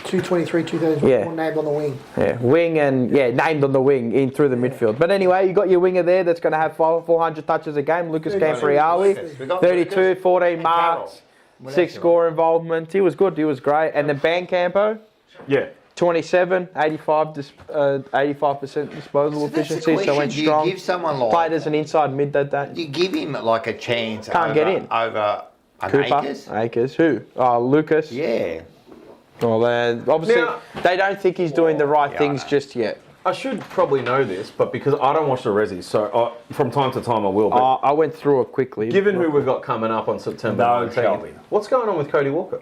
223, 2004, Yeah. named on the wing. Yeah. Wing and named on the wing in through the midfield. But anyway, you got your winger there that's going to have 400 touches a game. Lucas Campriawi. We got 32, 14 and marks, Carroll. 6 score involvement. He was good. He was great. And then Campo, Yeah. 27, 85% disposal That's the efficiency. So question. went Do you strong. give someone like Played as an inside mid that day. Do you give him like a chance Can't over, get in. over an Cooper, Akers? Who? Lucas. Yeah. Well, obviously, Now- they don't think he's doing the right things know. just yet. I should probably know this, but because I don't watch the Resi, so from time to time I will. But I went through it quickly. given who we've got coming up on September No, 19th, Kelvin. what's going on with Cody Walker?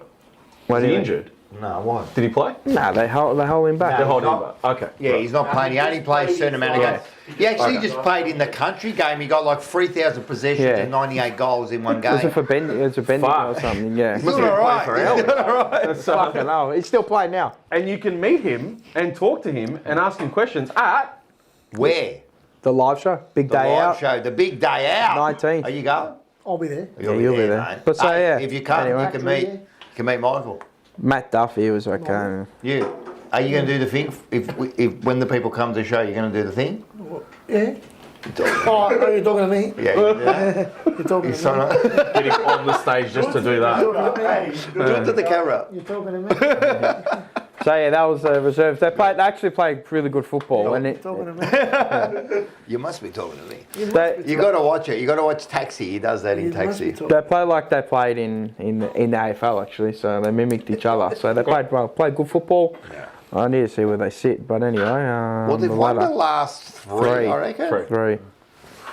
When Is he he- injured? No, what? Did he play? No, they hold him back. They're he's holding him not. back. Okay. Yeah, he's not playing. He only plays a certain amount of games. He actually Okay. just played in the country game. He got like 3,000 possessions Yeah. and 98 goals in one It was game. a for bending or Fuck. something. Yeah. Must have been playing for hours. Fucking hell. He's still playing now. And you can meet him and talk to him and ask him questions at. Where? The live show, big The day live out. show, the big day out. 19th. Are you going? I'll be there. Yeah, you'll be there. mate. But so, Hey, yeah, if you come, anyway. you can meet Michael. Matt Duffy was okay. You. Are you going to do the thing? If when the people come to the show, you're going to do the thing? Yeah. Oh, you're talking to me? Yeah. You can do that. You're talking You to sign me? up. Getting on the stage just to do that. Do it to the camera. You're talking to me? So yeah, that was the reserves. They actually played really good football, and You're it, talking to me? You must be talking to me. they, You got to watch it. You got to watch Taxi. He does that in You must be Taxi. talking. they played like they played in the AFL actually. So they mimicked each other. So they played well, played good football. I need to see where they sit, but anyway. Well, they've won the last three, I reckon. Three.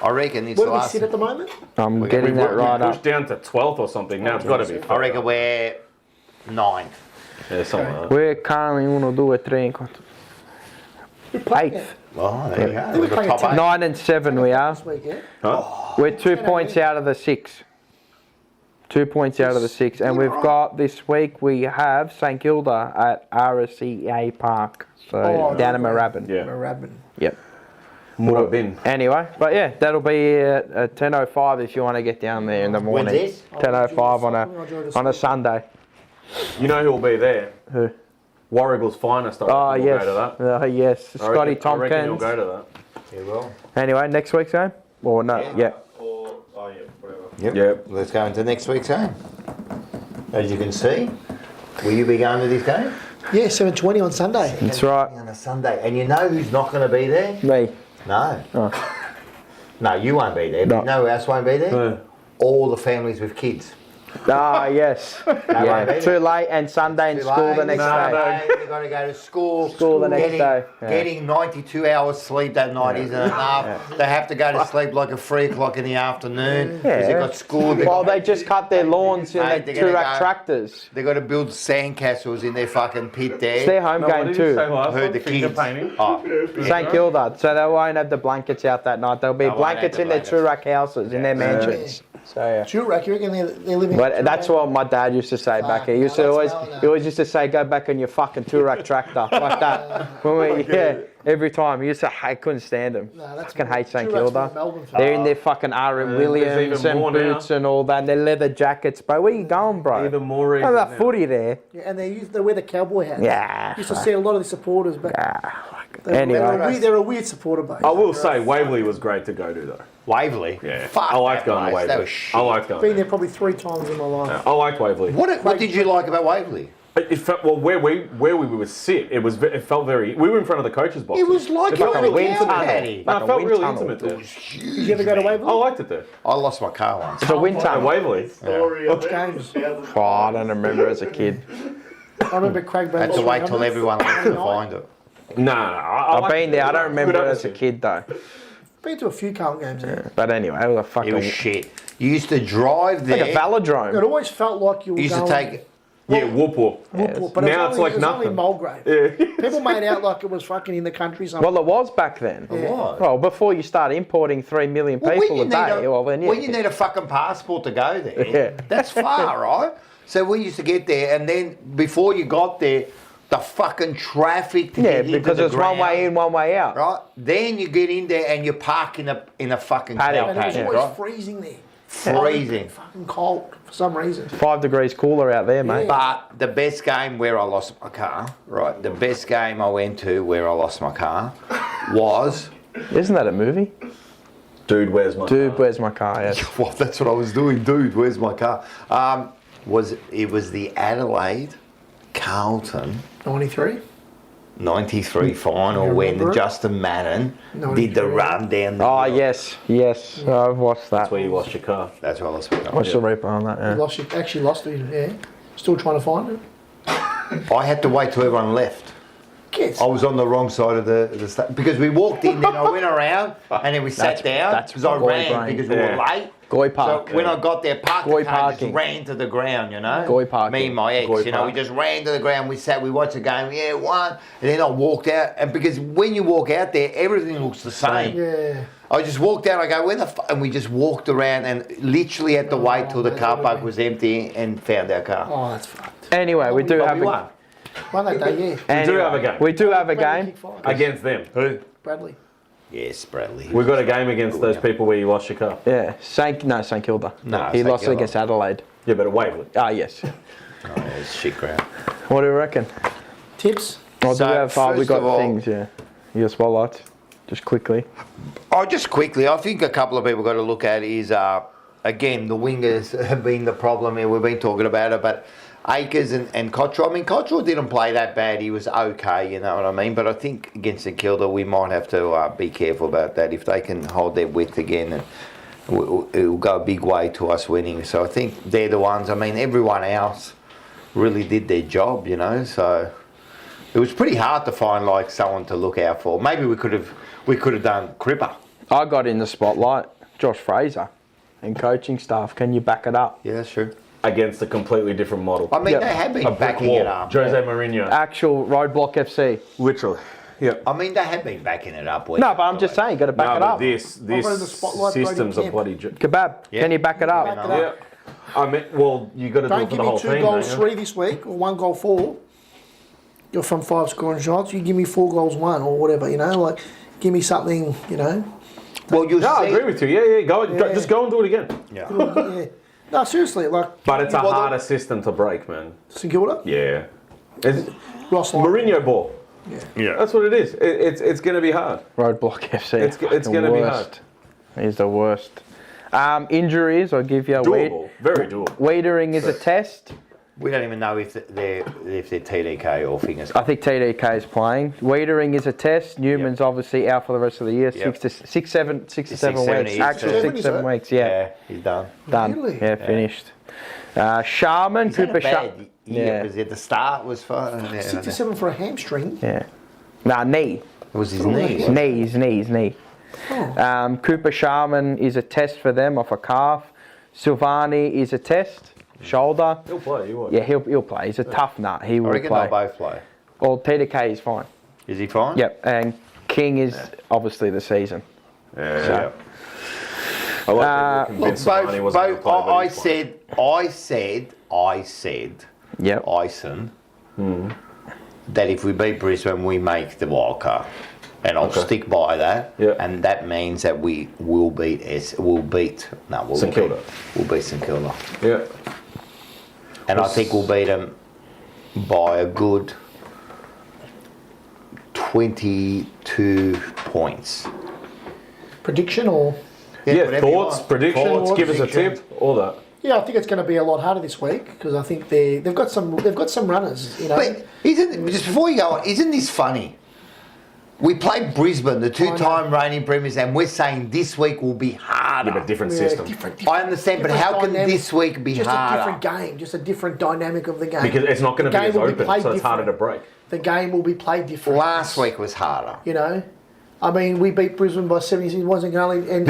I reckon it's Where the do we last. sit at the moment? I'm We- getting we- that we right Pushed up. down to 12th or something. Now it's got to be. I reckon we're 9th. Yeah, something like that. We're currently 1, 2, 3, 4. Eighth. Oh, there you go. we We've got playing top a 8. 9 and 7 we are. This week, yeah? We're 2 points out of the 6. 2 points out of the 6. And we've got this week we have St Kilda at RSEA Park. So Oh, down in okay. Moorabbin. Yeah. Moorabbin. Yep. Would have been. Anyway, but yeah, that'll be at 10:05 if you want to get down there in the morning. When's this? 10:05 on a Sunday. You know who will be there? Who? Warrigal's finest. I Oh, reckon yes. we'll go to that. Yes. I Scotty reckon- I reckon you'll Tompkins. go to that. Yeah, well. Anyway, next week's game? Or no? Yeah. Or, oh yeah, whatever. Yep. Yep. Let's go into next week's game. As you can see, will you be going to this game? Yeah, 7:20 on Sunday. That's right. On a Sunday. And you know who's not going to be there? Me. No. Oh. No, you won't be there. No. But you know who else won't be there? No. All the families with kids. Ah, yes. Yeah. won't be Too late and Sunday in school the next day. They've got to go to school. School the next getting, day. Yeah. Getting 92 hours sleep that night isn't enough. They have to go to sleep like at 3 o'clock in the afternoon because Yeah. they've got school. Well, they just cut their lawns in Mate, the they're gonna Toorak go- tractors. They've got to build sandcastles in their fucking pit there. It's their home No, what game did you say too. last Heard time? the Finger kids. painting? Oh, St Kilda. So they won't have the blankets out that night. There'll be won't have blankets the in their blankets. Toorak houses, in their mansions. So yeah. Toorak, you reckon they're living? But that's what my dad used to say back here. He used to no, always, that's well, no. he always used to say, "Go back on your fucking Toorak tractor," like that. When we, every time he used to, I couldn't stand him. No, that's Fucking hate St Toorak's Kilda. more Melbourne for They're in their fucking RM Williams even and more now. boots and all that, and their leather jackets, bro. Where you going, bro? Even more reason Have that now. footy there. Yeah, and they wear the cowboy hats. Yeah. Used to see a lot of the supporters, but Anyway, they're a weird supporter base. I will say Waverley was great to go to though. Waverley. Yeah, Fuck I liked that going to place. That Waverley. was shit. I liked going. Been There. there probably 3 times in my life. Yeah, I liked Waverley. What did you like about Waverley? It felt, well, where we would sit, it felt very. We were in front of the coaches' box. It was like felt you real were in a intimate. cow No, paddy. it Like a felt wind really tunnel. intimate there. Did you ever go to Waverley? I liked it there. I lost my car once. it's a wind At tunnel. Waverley. Story of games. Oh, I don't remember as a kid. I remember Craig I Brown. had to wait till everyone left to find it. Nah, I've been there. I don't remember it as a kid though. Been to a few Carlton games. Yeah. But anyway, it was a fucking It was shit. You used to drive there. like a velodrome. It always felt like you were You used to going. take. Yeah, whoop whoop. Whoop, but Now it it's was only, like it was only nothing. Mulgrave. Yeah. People made out like it was fucking in the country somewhere. Well, it was back then. What? Well, before you start importing 3 million people a day, well then yeah. When you need a fucking passport to go there, Yeah. that's far, right? So we used to get there, and then before you got there, the fucking traffic to Yeah, get into because the it's one way in, one way out. right? Then you get in there and you park in a fucking Paddock, cow and it was paddock, always right? freezing there. Freezing. Fucking cold for some reason. 5 degrees cooler out there, mate. But the best game where I lost my car, right? The best game I went to where I lost my car was. Isn't that a movie? Dude, where's my? Dude, where's my car? Yes. Well, that's what I was doing, dude. Where's my car? It was the Adelaide Carlton 93. 93 final when remember it? Justin Madden did 93. the run down the Oh, hill. yes. I've watched that. That's where you lost your car. That's what I lost my car. Watched the replay on that, yeah. Actually lost it, yeah. Still trying to find it. I had to wait till everyone left. Yes. I was on the wrong side of the because we walked in, then I went around, and then we sat down that's because I Goy ran brain. because we were Yeah. late. Goy Park. So when I got there, parked Goy the car, parking. just ran to the ground, you know. Goy parking. Me and my ex, Goy you know, we park. just ran to the ground. We sat, we watched the game. Yeah, won. And then I walked out, and because when you walk out there, everything looks the same. Yeah. I just walked out. I go, where the and we just walked around and literally had to wait till the car park was empty and found our car. Oh, that's fucked. Anyway, we do But have we a won. Won that day, yeah. anyway, have a game. We do have a Bradley game kicked 5. Against them. Who? Bradley. Yes, Bradley. We've got a game against those people where you lost your car. Yeah, St Kilda. No, he St lost it Kilda. against Adelaide. Yeah, but at Waverley. Ah, yes. Oh, it's shit ground. What do you reckon? Tips? Oh, So, do we have we first got of all- things, yeah. Your spotlights, just quickly. Oh, just quickly, I think a couple of people got to look at is, again, the wingers have been the problem here. We've been talking about it, but Akers and Cottrell. I mean, Cottrell didn't play that bad. He was okay, you know what I mean? But I think against St Kilda, we might have to be careful about that. If they can hold their width again, and it will go a big way to us winning. So I think they're the ones. I mean, everyone else really did their job, you know. So it was pretty hard to find like someone to look out for. Maybe we could have done Cripper. I got in the spotlight, Josh Fraser, and coaching staff. Can you back it up? Yeah, that's true. Against a completely different model. I mean, Yep. they have A been brick backing wall. it up. Jose Mourinho. Actual Roadblock FC. Literally. Yep. I mean, they have been backing it up. No, but I'm just saying, you got to back No, it but up. this I'll go to the spotlight, system's a Brady bloody. Kebab, Yeah. can you back it up? Back it up. Yeah. I mean, well, you got to do Don't it for give the me whole 2 team. goals, don't you? 3 this week, or 1 goal, 4. You're from 5 scoring shots. You give me 4 goals, 1, or whatever, you know? Like, give me something, you know? Well, you No, I see, agree with you. Yeah. Go, Yeah. just go and do it again. yeah. Yeah. No, seriously, like, But it's a Well, harder system to break, man. St Kilda? Yeah. It's Ross Lyon. Mourinho ball. Yeah. That's what it is. It's going to be hard. Roadblock FC. It's going to be hard. He's the worst. Injuries, I'll give you a Doable. Very doable. Wiedering is a test. We don't even know if they're TDK or fingers. I think TDK is playing. Wiedering is a test. Newman's obviously out for the rest of the year. Yep. Six to seven weeks. Actual 7, 6-7 weeks. Yeah. He's done. Done. Really? Yeah, finished. Sharman, He's had Cooper a bad Sharman. year, Yeah. because at the start was fun. 67 for a hamstring. Yeah. Nah, knee. It was his knee. Knee. Cooper Sharman is a test for them off a calf. Silvani is a test. Shoulder. He'll play. You Yeah, he'll play. He's a tough nut. He I will reckon play. they'll both play. Well, TDK is fine. Is he fine? Yep. And King is obviously the season. Yeah. I like people convinced Silvani wasn't going to play, but he's fine. I said, Yep. Ison, that if we beat Brisbane, we make the wild card. And I'll stick by that. Yeah. And that means that we will beat St Kilda. We'll beat St Kilda. Yeah. And I think we'll beat them by a good 22 points. Prediction or? Yeah, whatever you thoughts, want. predictions, Thoughts, give us a predictions. tip, all that. Yeah, I think it's going to be a lot harder this week because I think they've got some runners. You know. But just before you go on, isn't this funny? We played Brisbane, the two-time reigning premiers, and we're saying this week will be harder. Yeah, but different Yeah, system. different, I understand, but how can dynamic. this week be Just harder? a different game, just a different dynamic of the game. Because it's not going to The be as game will open, played so it's harder to different. break. The game will be played different. Last week was harder. You know, I mean, we beat Brisbane by 76. It wasn't going to.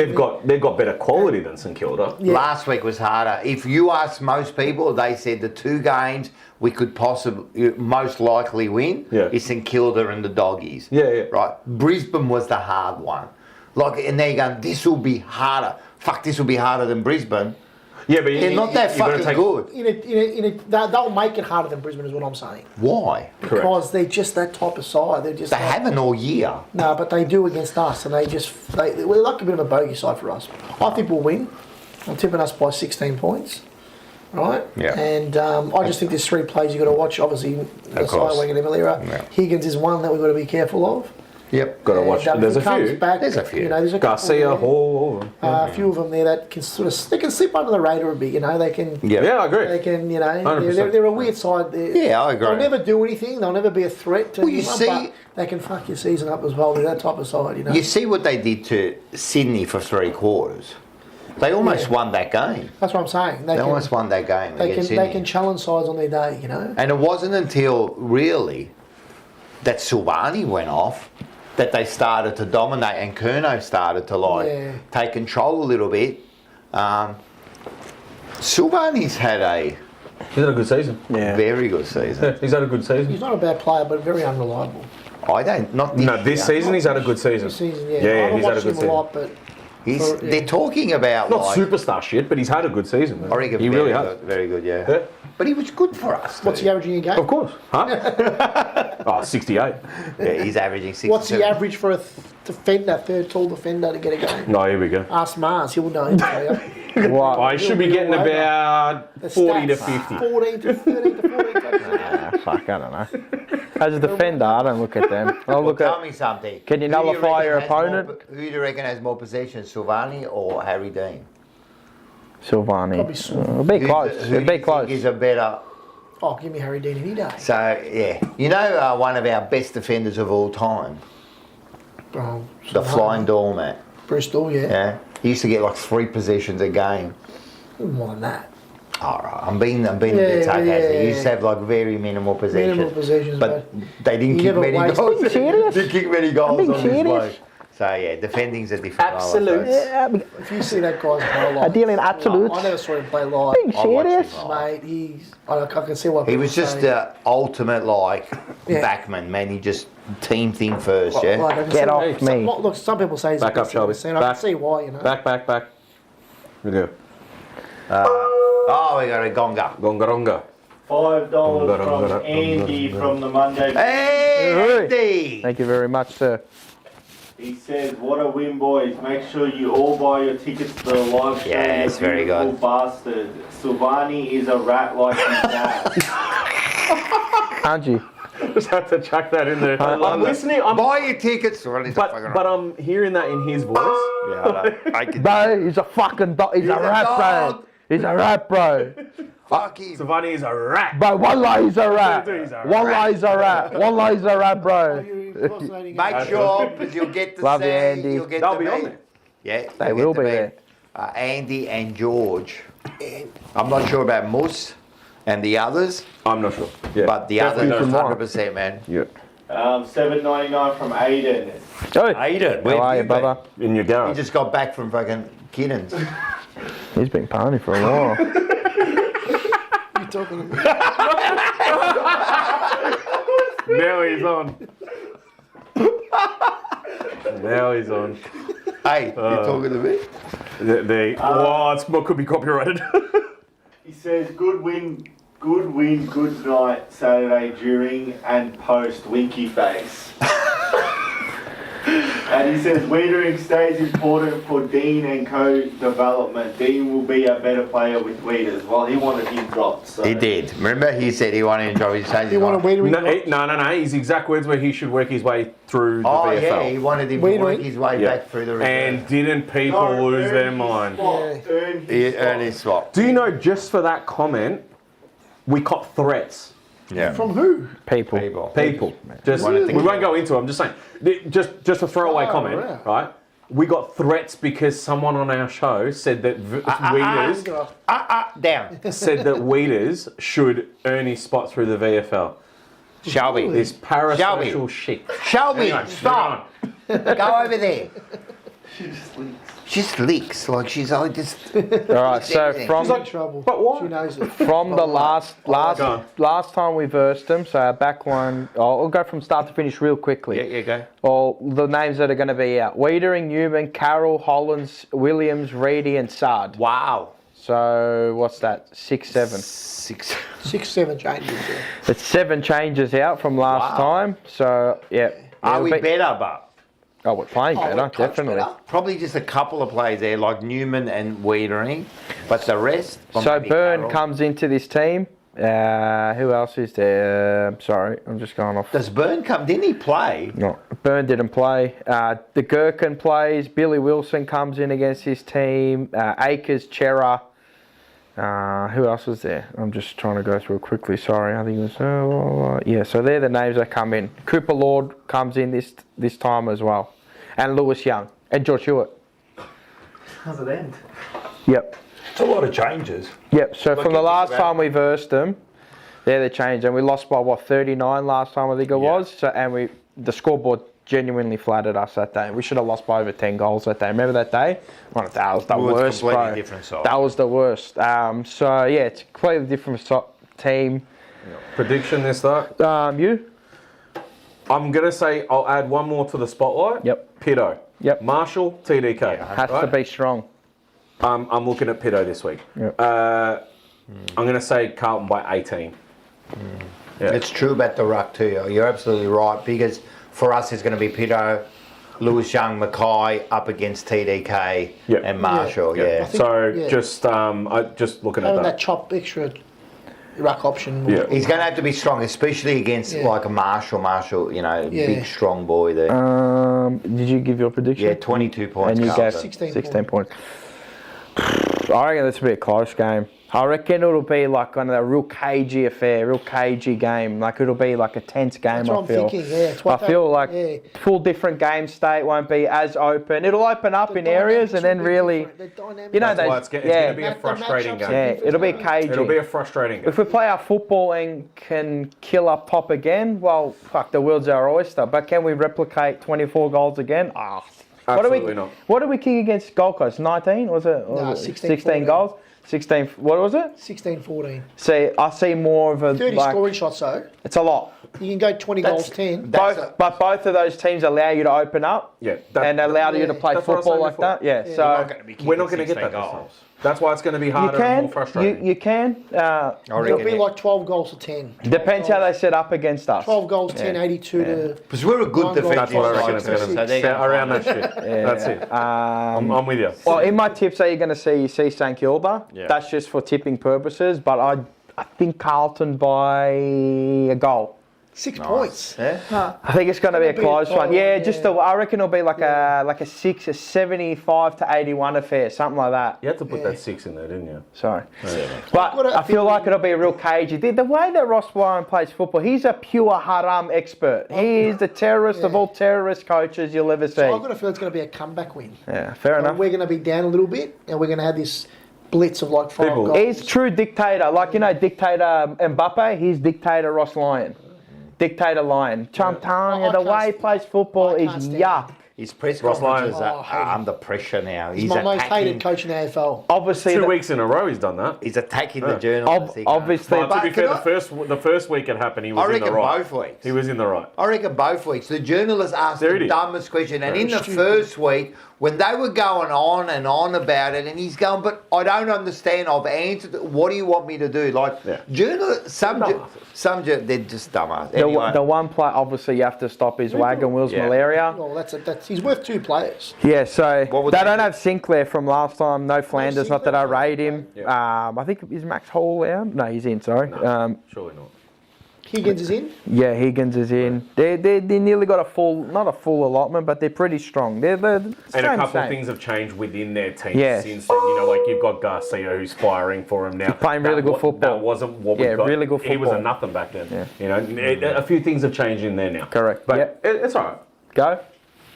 They've got better quality than St Kilda. Yeah. Last week was harder. If you ask most people, they said the two games we could possibly, most likely win is St Kilda and the Doggies. Yeah. Right? Brisbane was the hard one. And they're going, this will be harder. Fuck, this will be harder than Brisbane. Yeah, but They're not that fucking good. They'll make it harder than Brisbane, is what I'm saying. Why? Because they're just that type of side. They're just. They haven't all year. No, but they do against us, and they're like a bit of a bogey side for us. I think we'll win. I'm tipping us by 16 points. Right? Yeah. And I just think there's three plays you've got to watch. Obviously, the course. Skyway and Emelira. Yeah. Higgins is one that we've got to be careful of. Yep. Got to watch. And, There's if a he comes few. back, There's a few. You know, there's a Garcia, couple Hall, all of them. there, a few of them there that can they can slip under the radar a bit. You know, they can. Yeah, I agree. They can, you know, 100%. they're a weird side. Yeah, I agree. They'll never do anything. They'll never be a threat to Well, you anyone, see- but they can fuck your season up as well. They're that type of side, you know. You see what they did to Sydney for 3 quarters. They almost won that game. That's what I'm saying. They almost won that game against Sydney. They can challenge sides on their day, you know. And it wasn't until really that Silvani went off that they started to dominate and Curnow started to take control a little bit. Silvani's had a He's had a good season. very good season. He's had a good season. He's not a bad player, but very unreliable. This season he's had a good season. This season, yeah. I Yeah, haven't he's had a watched good him season. a lot, but They're talking about Not like, superstar shit, but he's had a good season. I reckon he really has. very good, yeah. Yeah. But he was good for us. what's he averaging a game? Of course. Huh? 68. Yeah, he's averaging 67. What's the average for a defender, third tall defender to get a game? No, here we go. Ask Mars, he'll know. He'll tell you. What? I should be getting about The 40 to stats, 50. 14 to 13 to 14 touchdowns. Fuck, I don't know. As a defender, I don't look at them. I'll look Tell at. me something. Can you Who do nullify reckon your has more- opponent? Who do you reckon has more possession, Silvani or Harry Dean? Silvani. Probably Silvani. It'll be close. Who It'll do be you close. think is a better? Oh, give me Harry Dean any day. So yeah, you know one of our best defenders of all time, Oh, the flying doormat. Bristol, yeah. Yeah, he used to get like 3 possessions a game. More than that. All right, I'm being a bit sarcastic. yeah, He used to have like very minimal possessions. Minimal possessions, but they didn't he kick never many wasted- goals. Being serious? They didn't kick many goals being on this serious? bloke. So yeah, defending's a different Absolute. If you see that guy's highlights, I deal in absolutes. I never saw him play live. Being I watched serious? him. Mate, I can see what He people was just say. the ultimate like Yeah. backman, man. He just team thing first, yeah. Like, I can Get see- off me. Look, some people say he's Back the up, best I've ever Shelby. seen. I Back. can see why, you know. Back. Here we go. Oh, we got a gonga. Gongaronga. $5 from Andy from the Monday. Hey, Andy. Thank you very much, sir. He says, "What a win, boys! Make sure you all buy your tickets to the live show. Yes, you very beautiful good. bastard. Silvani is a rat like his dad." Can't you? Just have to chuck that in there. I'm listening. Buy your tickets. But I'm hearing that in his voice. Yeah, I can. Bro, he's a fucking dog. He's a rat, bro. dog. He's a rat, bro. Fuck him. Savani is a rat. Bro, wallah, he's a rat. He's a Wallah, he's a rat. Wallah, he's a rat, bro. Make sure, because you'll get to Love see. you, Andy. You'll get They'll to be on meet. there. Yeah, They you'll will get to be meet, there. Andy and George. I'm not sure about Moose and the others, I'm not sure. Yeah. but the Definitely others, those 100%, man. Yeah. $7.99 from Aiden. Hey, Aiden, how are you, been? brother? In your He garage. just got back from fucking Kinnons. He's been partying for a while. You're talking to me. Now he's on. Now he's on. Hey, you're talking to me? It could be copyrighted. He says, good win, good night Saturday during and post winky face. And he says, Wiedering stays important for Dean and co-development. Dean will be a better player with Wieders. Well, he wanted him dropped. So. He did. Remember, he said he wanted to enjoy his change. You want to wait No. His exact words were he should work his way through the Oh, VFL. yeah, he wanted him to Wiedering. work his way Yeah. back through the reserve. And didn't people No, lose their earn his mind? spot, Yeah. earn his He spot. earned his swap. Do you know, just for that comment, we caught threats. Yeah. From who? People. People. Just, Wanted to we get- won't go into it, I'm just saying. Just a throwaway Oh, comment, yeah. right? We got threats because someone on our show said that Weeders Down. said that Weeders should earn his spot through the VFL. Shelby. This parasocial Shelby. shit. Shelby, Anyway, stop. Go over there. She just leaks. Like she's like just. All right, so She's from in trouble. But why? She knows it. from the Go. last time we versed them, so our back one, I'll go from start to finish real quickly. Yeah, go. All the names that are going to be out: Wiedering, Newman, Carroll, Hollands, Williams, Reedy, and Sard. Wow. So what's that? 6, 7. 6. 6, 7 changes. Yeah. It's 7 changes out from last Wow. time. So yeah. Are it'll we be- better, but? Oh, we're playing better, we're coached definitely. better. Probably just a couple of players there, like Newman and Wiedering, but the rest. So maybe Byrne Carroll. comes into this team. Who else is there? Sorry, I'm just going off. Does Byrne come? Didn't he play? No, Byrne didn't play. The Gherkin plays. Billy Wilson comes in against his team. Akers, Chera. Who else was there? I'm just trying to go through it quickly. Sorry, I think it was. Yeah, so they're the names that come in. Cooper Lord comes in this time as well, and Lewis Young and George Hewitt. How's it end? Yep. It's a lot of changes. Yep. So from the at last this about- time we versed them, they're the change, and we lost by 39 last time I think it was. So and the scoreboard genuinely flattered us that day. We should have lost by over 10 goals that day. Remember that day? Well, that was the Well, it's worst, completely bro. different side. That was the worst. So yeah, it's a completely different team. Prediction this though. You? I'm gonna say I'll add one more to the spotlight. Yep. Pitto. Yep. Marshall, TDK. Has to be strong. I'm looking at Pitto this week. Yep. I'm gonna say Carlton by 18. Yeah. It's true about the ruck too. You're absolutely right, because for us it's going to be Pitto, Lewis Young, Mackay up against TDK Yep. and Marshall. Yeah. Yeah. I think- So yeah. just looking at Having that. that chop extra ruck option. Yeah. He's going to have to be strong, especially against Yeah. like a Marshall. Marshall, Yeah. big strong boy there. Did you give your prediction? Yeah, 22 points. And you Carlton. gave 16 points. I reckon this will be a close game. I reckon it'll be like one of the real cagey affair, real cagey game. Like it'll be like a tense game. That's what I I'm feel. thinking, yeah, it's what I feel that- like yeah. full different game state won't be as open. It'll open up in areas and then really, you know, That's why it's gonna be a The frustrating matchups game. are yeah, different. it'll be cagey. It'll be a frustrating game. If we play our football and can kill up top again, well, fuck, the world's our oyster. But can we replicate 24 goals again? Absolutely not. What did we kick against Gold Coast? 19? Was it? No, 16 16 goals? 16, what was it? 16-14. See, I see more of a, 30 like, scoring shots though. it's a lot. You can go 20 goals, 10. But both of those teams allow you to open up Yeah, and allow you to play that's what I was football saying like before. that. Yeah, Yeah. so We're not going to get that this time. That's why it's going to be harder and more frustrating. you can. It'll be like 12 goals to 10. Depends how they set up against us. 12 goals, 10, 82 to... Because we're a good 9 goals, defensive That's what I side reckon it's too, going so to they're be. gonna Around find that shit. That's it. I'm with you. Well, in my tips, are you going to see St Kilda? Yeah. That's just for tipping purposes, but I think Carlton by a goal. 6 points. Yeah. I think it's going to be a It'll be close a one. tight Yeah, one, just yeah. I reckon it'll be like a 75 to 81 affair, something like that. You had to put that 6 in there, didn't you? Sorry. Yeah. But got a I feel like it'll be a real cagey. The way that Ross Lyon plays football, he's a pure haram expert. He is the terrorist of all terrorist coaches you'll ever see. So I've got a feel it's going to be a comeback win. Yeah, fair enough. We're going to be down a little bit, and we're going to have this blitz of like 5 People- goals. He's true dictator. Like, you know, dictator Mbappe, he's dictator Ross Lyon. Dictator Lyon. I'm telling you, I the can't way he plays football I is can't stand yuck. His press Ross conferences Lyon. are, Oh, I hate are him. under pressure now. He's my most hated attacking. coach in the AFL. Obviously, 2 weeks in a row he's done that. He's attacking the journalists. He can't. obviously, But to be But fair, can the first week it happened, he was I in the reckon right. both weeks. He was in the right. I reckon both weeks. The journalists asked There it the is. dumbest question. And in the stupid. first week, when they were going on and on about it, and he's going, but I don't understand. I've answered. What do you want me to do? Like, Yeah. journalists, they're just dumbass. the, Anyway, the one play obviously you have to stop is Wagon Wheels Yeah. malaria. Oh, that's he's worth 2 players. Yeah, so What would they they don't do? have Sinclair from last time. No Flanders, not that I rate him. Yeah. I think is Max Hall out? No, he's in. Sorry. Surely not. Higgins is in. Yeah, Higgins is in. They nearly got not a full allotment, but they're pretty strong. They're And a couple of things have changed within their team Yes. since then. You know, like you've got Garcia who's firing for him now. playing really good football. That wasn't what we Yeah, got. really good He was a football. nothing back then. Yeah. You know, a few things have changed in there now. Correct. But Yeah. it's all right. Go.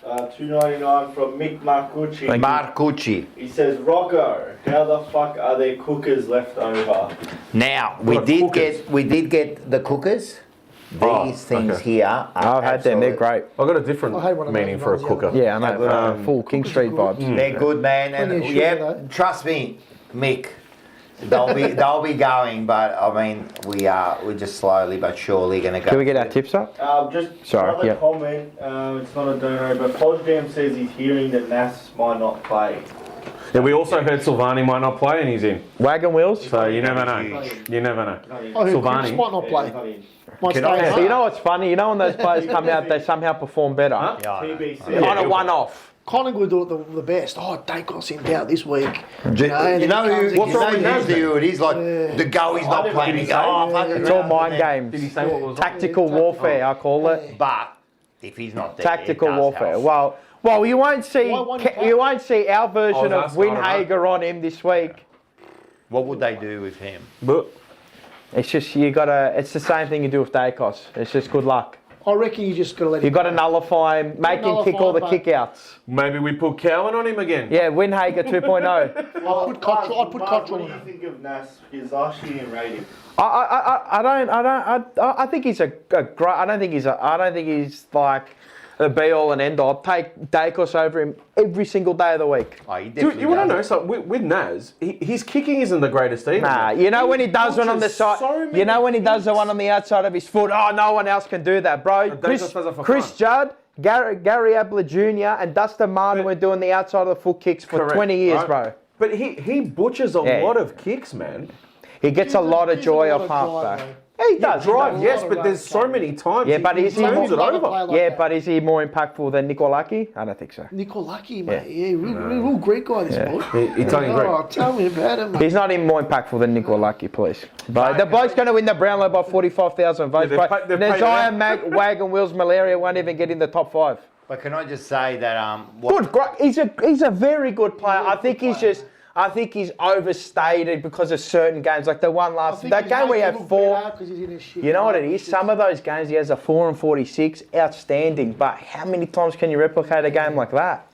$2.99 from Mick Marcucci. Thank you. Marcucci. He says, Rocco, how the fuck are there cookers left over? Now we What, did cookers? get the cookers. These Oh, things okay. here. Are I've had them. They're absolute- great. I've got a different I had one of meaning those for a ones the other cooker. day. Yeah, I know. Full King Street vibes. They're good, man, and Plenty of sugar, yeah, though. trust me, Mick. They'll be going, but I mean, we're just slowly but surely going to go. Can we get our tips up? Just Sorry, another yeah. comment. It's not a dono, but Podjam says he's hearing that Nas might not play. Yeah, we also heard Silvani might not play and he's in. Wagon Wheels. So you never know. Huge. You never know. Not in. Oh, who Silvani. Cripps might not Yeah, play. he's not in. Might Can stay I in. say- So you know what's funny? You know when those players come out, they somehow perform better. Huh? Yeah, I know. TBC. On a one-off. Collingwood do it the best. Oh, Dacos in doubt this week. You know who? What's wrong with Nas usually who it is? Like the go, he's not playing. He goes, oh, fuck It's all mind Did he games. say what was Tactical warfare, I call it. But if he's not there, Tactical it does warfare. help. Well, you won't see Why won't he play? you won't see our version Oh, of that's not Winhager on him this week. What would they do with him? But It's just it's the same thing you do with Dacos. It's just good luck. I reckon you just got to let him. You've got to nullify him, make him kick all the Nullify, kickouts. maybe we put Cowan on him again. Yeah, Winhager 2.0. I'd put Cottrell. I'd put Mark, Cottrell what do on you him. think of Nas? Because last year you rate him. I think he's a great. I don't think he's like the be all and end all. I'd take Dacos over him every single day of the week. Oh, he Dude, definitely you want to does know it. something? With Nas, his kicking isn't the greatest either. Nah, man. you know when he does one on the butchers side. so You know many when he does the one on the outside of his foot. Oh, no one else can do that, bro. Dacos Chris, does it for Chris fun. Judd, Gary Ablett Jr. and Dustin Martin were doing the outside of the foot kicks for Correct, 20 years, right? bro. But he butchers a Yeah. lot of kicks, man. He gets a lot of Gives joy him a off lot of halfback. drive, Yeah, he does. Drive, does. yes, A lot but of there's so many times Yeah, but is he turns it more- over. Like Yeah, that. but is he more impactful than Nikolaki? I don't think so. Nikolaki, mate. Yeah, real Greek guy, this boy. Italian Greek. Oh, tell me about him, mate. He's not even more impactful than Nikolaki, please. But the bloke's going to win the Brownlow by 45,000 votes. Yeah, But they've paid Nazia Wagon Wheels Malaria won't even get in the top 5. But can I just say that Good, great. He's a very good player. I think he's overstated because of certain games, like the one I last think that he's game where he made had to look 4. better 'cause he's in his shit. You know what it is? Some of those games he has a 4 and 46, outstanding. But how many times can you replicate a game like that?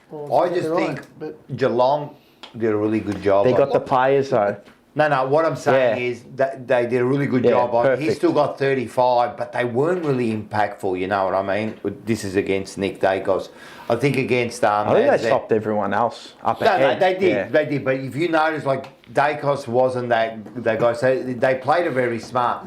Well, I just you're think right, but Geelong did a really good job. They on got it. the players though. No, what I'm saying Yeah. is that they did a really good Yeah, job on it. He perfect. still got 35, but they weren't really impactful, you know what I mean? This is against Nick Dacos. I think against... I think they stopped everyone else up No, ahead. they did, Yeah. they did. But if you notice, like, Dacos wasn't that guy. So they played it very smart.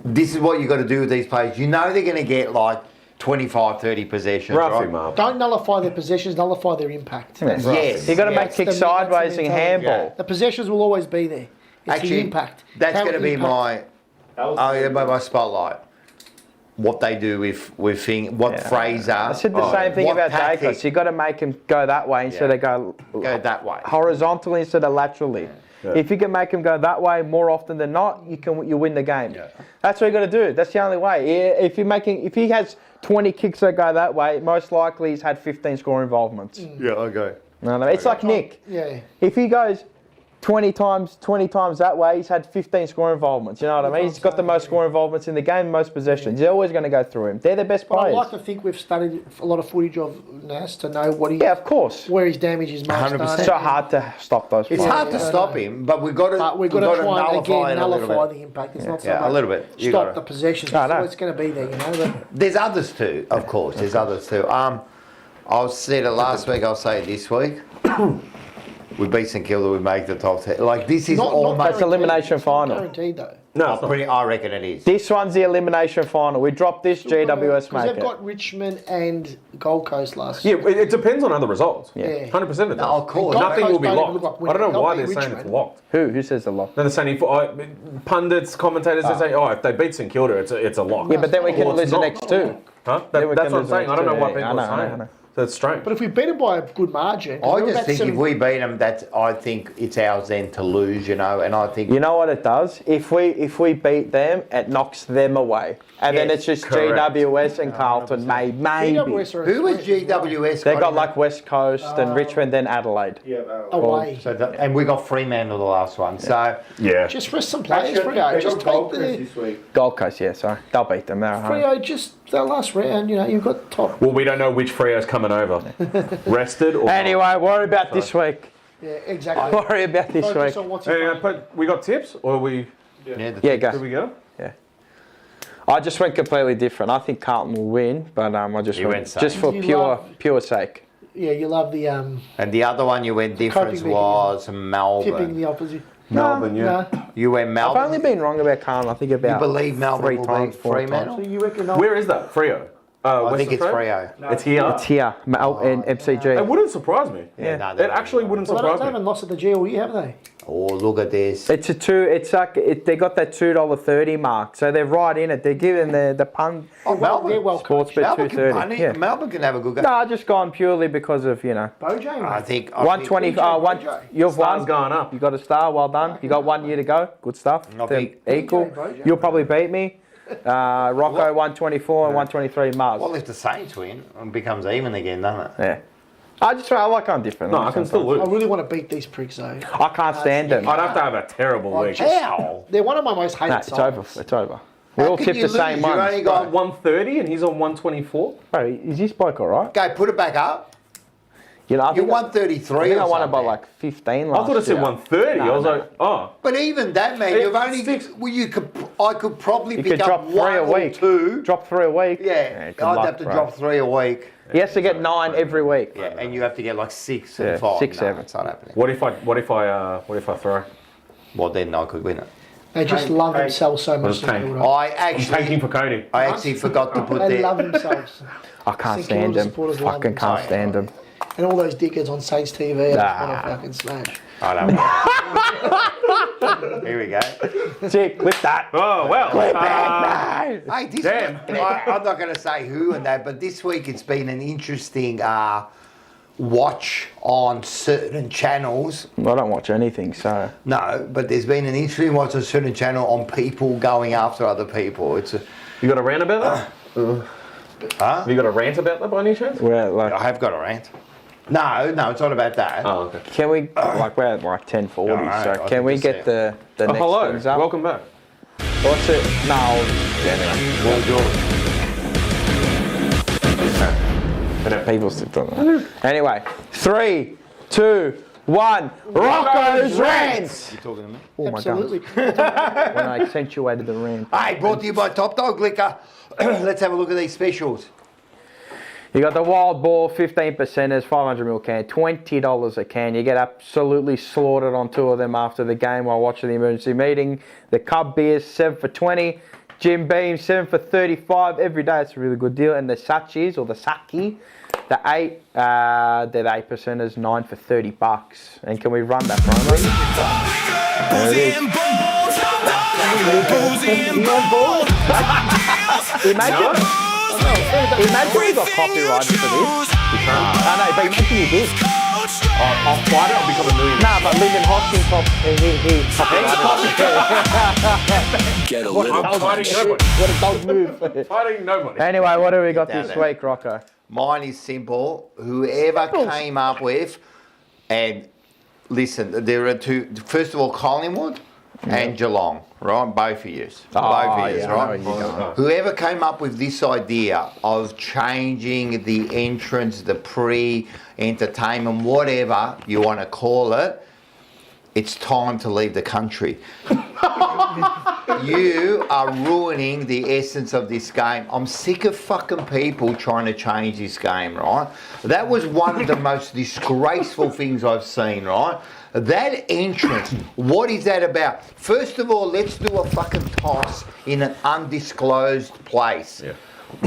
This is what you got to do with these players. You know they're going to get, like, 25, 30 possessions, Rough right? him up. don't nullify their possessions, nullify their impact. Yes. You got to yes. make kick That's the sideways and mentality. handball. The possessions will always be there. It's Actually, the impact. that's How going to it be impacts. my... That was Oh, yeah, my spotlight. what they do with Fraser. I said the same thing what about tactic- Dacos. You got to make him go that way instead of go that way. horizontally instead of laterally. Yeah. If you can make him go that way more often than not, you win the game. Yeah. That's what you got to do. That's the only way. If he has 20 kicks that go that way, most likely he's had 15 score involvements. Yeah, okay. No, it's like Nick. Yeah. If he goes 20 times that way, he's had 15 score involvements. You know what I mean? He's got the most score involvements in the game, most possessions. You're always going to go through him. They're the best But I players. like to think we've studied a lot of footage of Nas to know what he, Yeah, of course. where his damage is most 100%. done. It's so hard to stop those It's players. hard to stop him, but we've got to But we've got to try and nullify again it a little nullify bit. the impact. It's not so Yeah, much a little bit. You stop gotta- the possession. I know. It's going to be there, you know. But There's others too, of course. There's others too. I said it last week. I'll say it this week. We beat St Kilda. We make the top 10. Like this is almost. It's elimination final. Guaranteed though. No, it's not. I reckon it is. This one's the elimination final. We dropped this, GWS Because make they've it. got Richmond and Gold Coast last Yeah, year. it depends on other results. Yeah. 100% it does. No, of course. Gold Nothing Coast will be don't locked. look like I don't know winning. why They'll they're beat saying it's Richmond. locked. Who says the lock? Then they're saying pundits, commentators, they're saying, if they beat St Kilda, it's a lock. Yeah, but then we can Well, it's lose the not. next two. Huh? Then we That's can what I'm lose the saying. I next don't know two. what Yeah, people I are know. saying. So it's strange. But if we beat them by a good margin, 'cause I we're just about think if 7 we beat them, I think it's ours then to lose, you know. And I think You know what it does? If we beat them, it knocks them away. And then Yes, it's just correct. GWS and Carlton, maybe. GWS are a who was threat GWS? They got like West Coast and Richmond, then Adelaide. Yeah, away. and we got Fremantle the last one. So Yeah. Just rest some players, Freo. Just take the this week. Gold Coast, yeah, sorry. They'll beat them. They're at home. Freo. Just that last round, you know, you've got top. Well, we don't know which Freo's coming over. Rested or Anyway, worry about this week. Yeah, exactly. Worry about this Focus week. on what's in not. front. But we got tips, or we? Yeah, Did go. we go? I just went completely different. I think Carlton will win, but I just You went went same. just for You pure sake. Yeah, you love the and the other one you went difference Coping was tipping Melbourne. the opposite. Melbourne, yeah. No. You went I've Melbourne. only been wrong about Carlton. I think you about believe Melbourne 3 will times, beat 4 Fremantle? times. You reckon? Where is that? Freo? I Western think it's Freo? Freo. It's here. It's here, in MCG. It wouldn't surprise me. Yeah. no, It actually wouldn't Well, they surprise haven't me. lost at the G all year, have they? Oh, look at this. It's a two. It's like they got that $2.30 mark, so they're right in it. They're giving the pun. Oh, Melbourne. They're well Sports coached. bet Melbourne can, 230. Yeah. Melbourne can have a good game. No, I just gone purely because of Bojang, I mate. think 120. You've Stars won. going up. You got a star. Well done. You got 1 year to go. Good stuff. I think- Equal. Bojang. You'll probably beat me. Rocco 124 and 123 Mars. Well, if the Saints win, it becomes even again, doesn't it? Yeah. I like going different. No, I can still I lose. really want to beat these pricks though. I can't stand them. I'd have to have a terrible week. How? They're one of my most hated No, it's sides. over. It's over. We How all can tipped you the same lose? You've one. only Got got. 130 and he's on 124. Bro, is this bloke all right? Go, put it back up. You know, I You're think 133. I think I or won it by something. like 15 I last thought it said year. 130. I was like, oh. But even that, man, It you've only. sticks. Well, I could probably You pick could up drop 3 one a or week. two. Drop 3 a week. Yeah, good I'd luck, have to bro. drop 3 a week. He has to get 9 every week. Yeah, and you have to get like 6 Yeah, and 5. 6, No, 7. it's not happening. What if I throw? Well, then I could win it. They just love themselves so much. Just tank. St Kilda. I I'm tanking actually, for Cody. I actually forgot to put They there. love themselves. I can't St stand Kilda him. supporters love Fucking him. can't stand him. And all those dickheads on Saints TV, I just Nah. want to fucking smash. I don't know. Here we go. Sick, with that. Oh, well. Hey, this Damn. I'm not going to say who and that, but this week it's been an interesting watch on certain channels. I don't watch anything, so. No, but there's been an interesting watch on certain channel on people going after other people. It's a, You got a rant about that? huh? You got a rant about that by any chance? We're like, I have got a rant. No, it's not about that. Oh, okay. can we, like, we're at like 10:40, No, I so can we think get it's the Oh, next hello. things up? Welcome back. What's it? No, damn it. Well, George. People still don't. Anyway, 3, 2, 1. Rocco's rants. You talking to me? Oh my Absolutely. god! When I accentuated the rant. Hey, brought to you by Top Dog Liquor. Let's have a look at these specials. You got the Wild Ball 15 percenters, 500ml can, $20 a can. You get absolutely slaughtered on 2 of them after the game while watching the emergency meeting. The Cub beers 7 for 20. Jim Beam 7 for 35 every day. It's a really good deal. And the Sachis or the Saki, the 8, they're the 8 percenters, 9 for $30. And can we run that promo? Imagine we got copyrighted for this. I know, but imagine you did. I'll fight it, I'll become a millionaire. Nah, but Lyndon Hopkins he copyrighted. I'm fighting nobody. What a dog move. Fighting nobody. Anyway, what do we got Down this there. week, Rocco? Mine is simple. Whoever came up with, and listen, there are two. First of all, Collingwood and Geelong, right? Both of you. Both of you, right? Whoever came up with this idea of changing the entrance, the pre-entertainment, whatever you want to call it, it's time to leave the country. You are ruining the essence of this game. I'm sick of fucking people trying to change this game, right? That was one of the most disgraceful things I've seen, right? That entrance, what is that about? First of all, let's do a fucking toss in an undisclosed place. Yeah.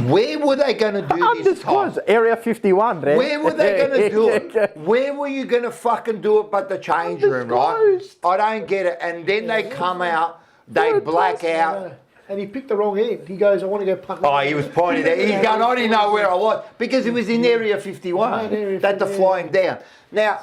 Where were they going to do this toss? Undisclosed, Area 51, Red. Where were they going to do it? Where were you going to fucking do it but the change room, right? Undisclosed. I don't get it. And then they come out, they black out. And he picked the wrong end. He goes, I want to go punt. Oh, he was pointing there. He's going, I didn't know where I was. Because it was in Area 51. Area They had to 51. fly him down. Now,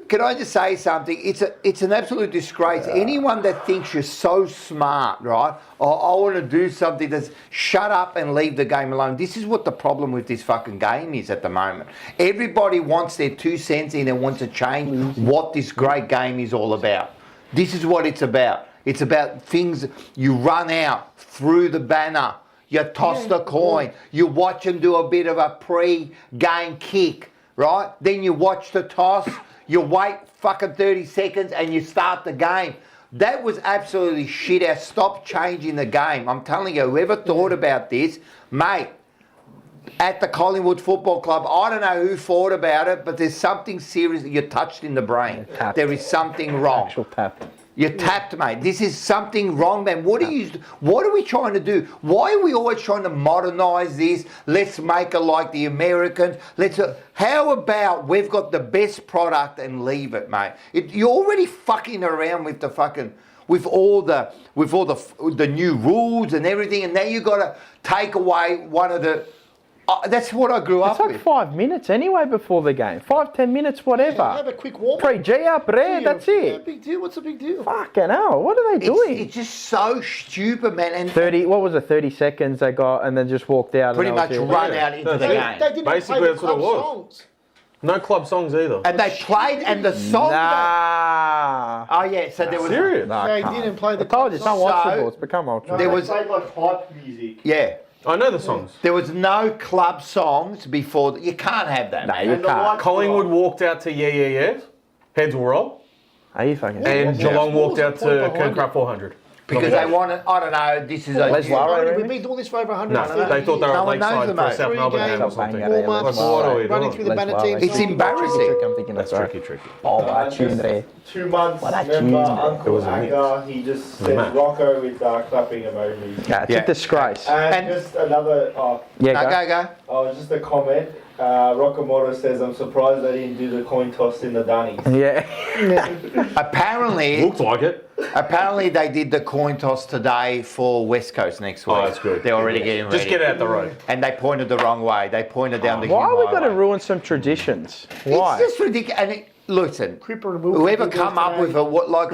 can I just say something? It's an absolute disgrace. Anyone that thinks you're so smart, right? Or I want to do something that's shut up and leave the game alone. This is what the problem with this fucking game is at the moment. Everybody wants their 2 cents in and wants to change what this great game is all about. This is what it's about. It's about things you run out through the banner. You toss the coin. You watch them do a bit of a pre-game kick, right? Then you watch the toss. You wait fucking 30 seconds and you start the game. That was absolutely shit. Stop changing the game. I'm telling you, whoever thought about this, mate, at the Collingwood Football Club, I don't know who thought about it, but there's something serious that you're touched in the brain. Tapped. There is something wrong. Actual tap. You're tapped, mate. This is something wrong, man. What are we trying to do? Why are we always trying to modernise this? Let's make it like the Americans. How about we've got the best product and leave it, mate? You're already fucking around with the fucking with all the new rules and everything, and now you got to take away one of the. That's what I grew It's up like with. 5 minutes anyway before the game. 5-10 minutes, whatever. Have a quick walk. Pre-G up, Red, that's it. Big deal. What's the big deal? Fucking hell, what are they doing? It's just so stupid, man. And 30, what was it, 30 seconds they got and then just walked out. pretty and that much was it. run out into the They game. didn't Basically, play the that's what it club was. songs. No club songs either. And they played, and the song. Nah. Oh yeah, so there was. Serious? Nah, They can't. didn't play the I told you, it's not So- watchable. It's become ultra. There They was- played like hype music. Yeah, I know the songs. there was no club songs before. You can't have that. Nah, man. you And the can't. lights Collingwood were walked out to Yeah Yeah Yeah. Heads will roll. Are you fucking And Yeah. Geelong walked out What was the to point behind Kern 400. Because they wanted. I don't know. This is a. Les Lara, We've been doing this for over 100 No, they thought they were No at one knows Lakeside them, for a mate. South Three Melbourne game or games, something. warm-ups, Like, what are we running doing? through the banner teams. It's embarrassing. I'm thinking That's right. tricky. Oh, Just 2 months, What a remember tune. It Uncle was a mix. Anger, he just a said mix. Rocco with clapping emojis. Yeah, it's Yeah. a disgrace. And, And- just another, Yeah, No, go. go. just a comment. Rockamoto says, I'm surprised they didn't do the coin toss in the Dunnies. Yeah. Apparently, Looked like it. apparently they did the coin toss today for West Coast next week. Oh, that's good. They're already getting ready. Just get out the road. And they pointed the wrong way. They pointed down the. Why are Hume we going to Highway. ruin some traditions? Why? It's just ridiculous. And listen, Cripper and Wilson whoever did come this up today.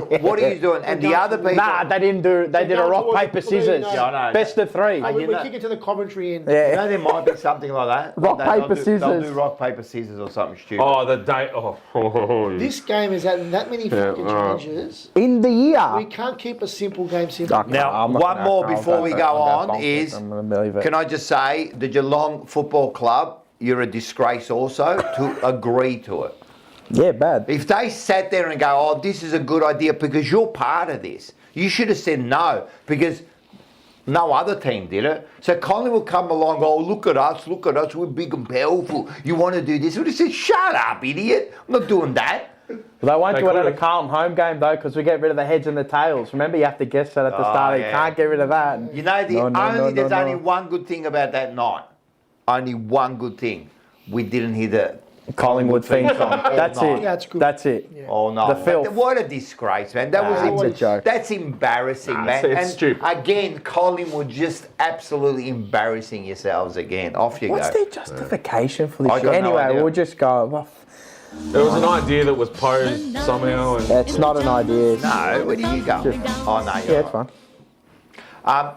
with what are you doing? And the other people. Nah, they didn't do. They did a down rock, towards paper, the pavilion, scissors. Yeah, I know. Best of three. And We you know- kick it to the Coventry end. You Yeah. know, there might be something like that. Rock, They'll paper, do- They'll scissors. do rock, paper, scissors or something stupid. Oh, the day. Oh. This game has had that many fucking changes. In the year. We can't keep a simple game simple. Now, one more before we go on is, I'm going to believe it. can I just say, the Geelong Football Club, you're a disgrace also to agree to it. Yeah, bad. If they sat there and go, oh, this is a good idea because you're part of this, you should have said no because no other team did it. So Colin will come along, oh, look at us, we're big and powerful. You want to do this? We said, shut up, idiot. I'm not doing that. They won't They do it at a could've. Carlton home game though, because we get rid of the heads and the tails. Remember, you have to guess that at the Oh, start. You yeah. can't get rid of that. You know, there's only one good thing about that night. Only one good thing. We didn't hear Collingwood theme song. That's night. it. Yeah, it's good. That's it. Yeah. Oh no! The filth. What a disgrace, man! That It's a joke. That's embarrassing, Nah, man. it's and stupid. again, Collingwood just absolutely embarrassing yourselves again. Off you What's go. their justification for this I shit? got no Anyway, idea. we'll just go. Well, There was an idea that was posed somehow, and it's not an idea. No, where do you go? Oh no, Yeah, you're it's right. fine.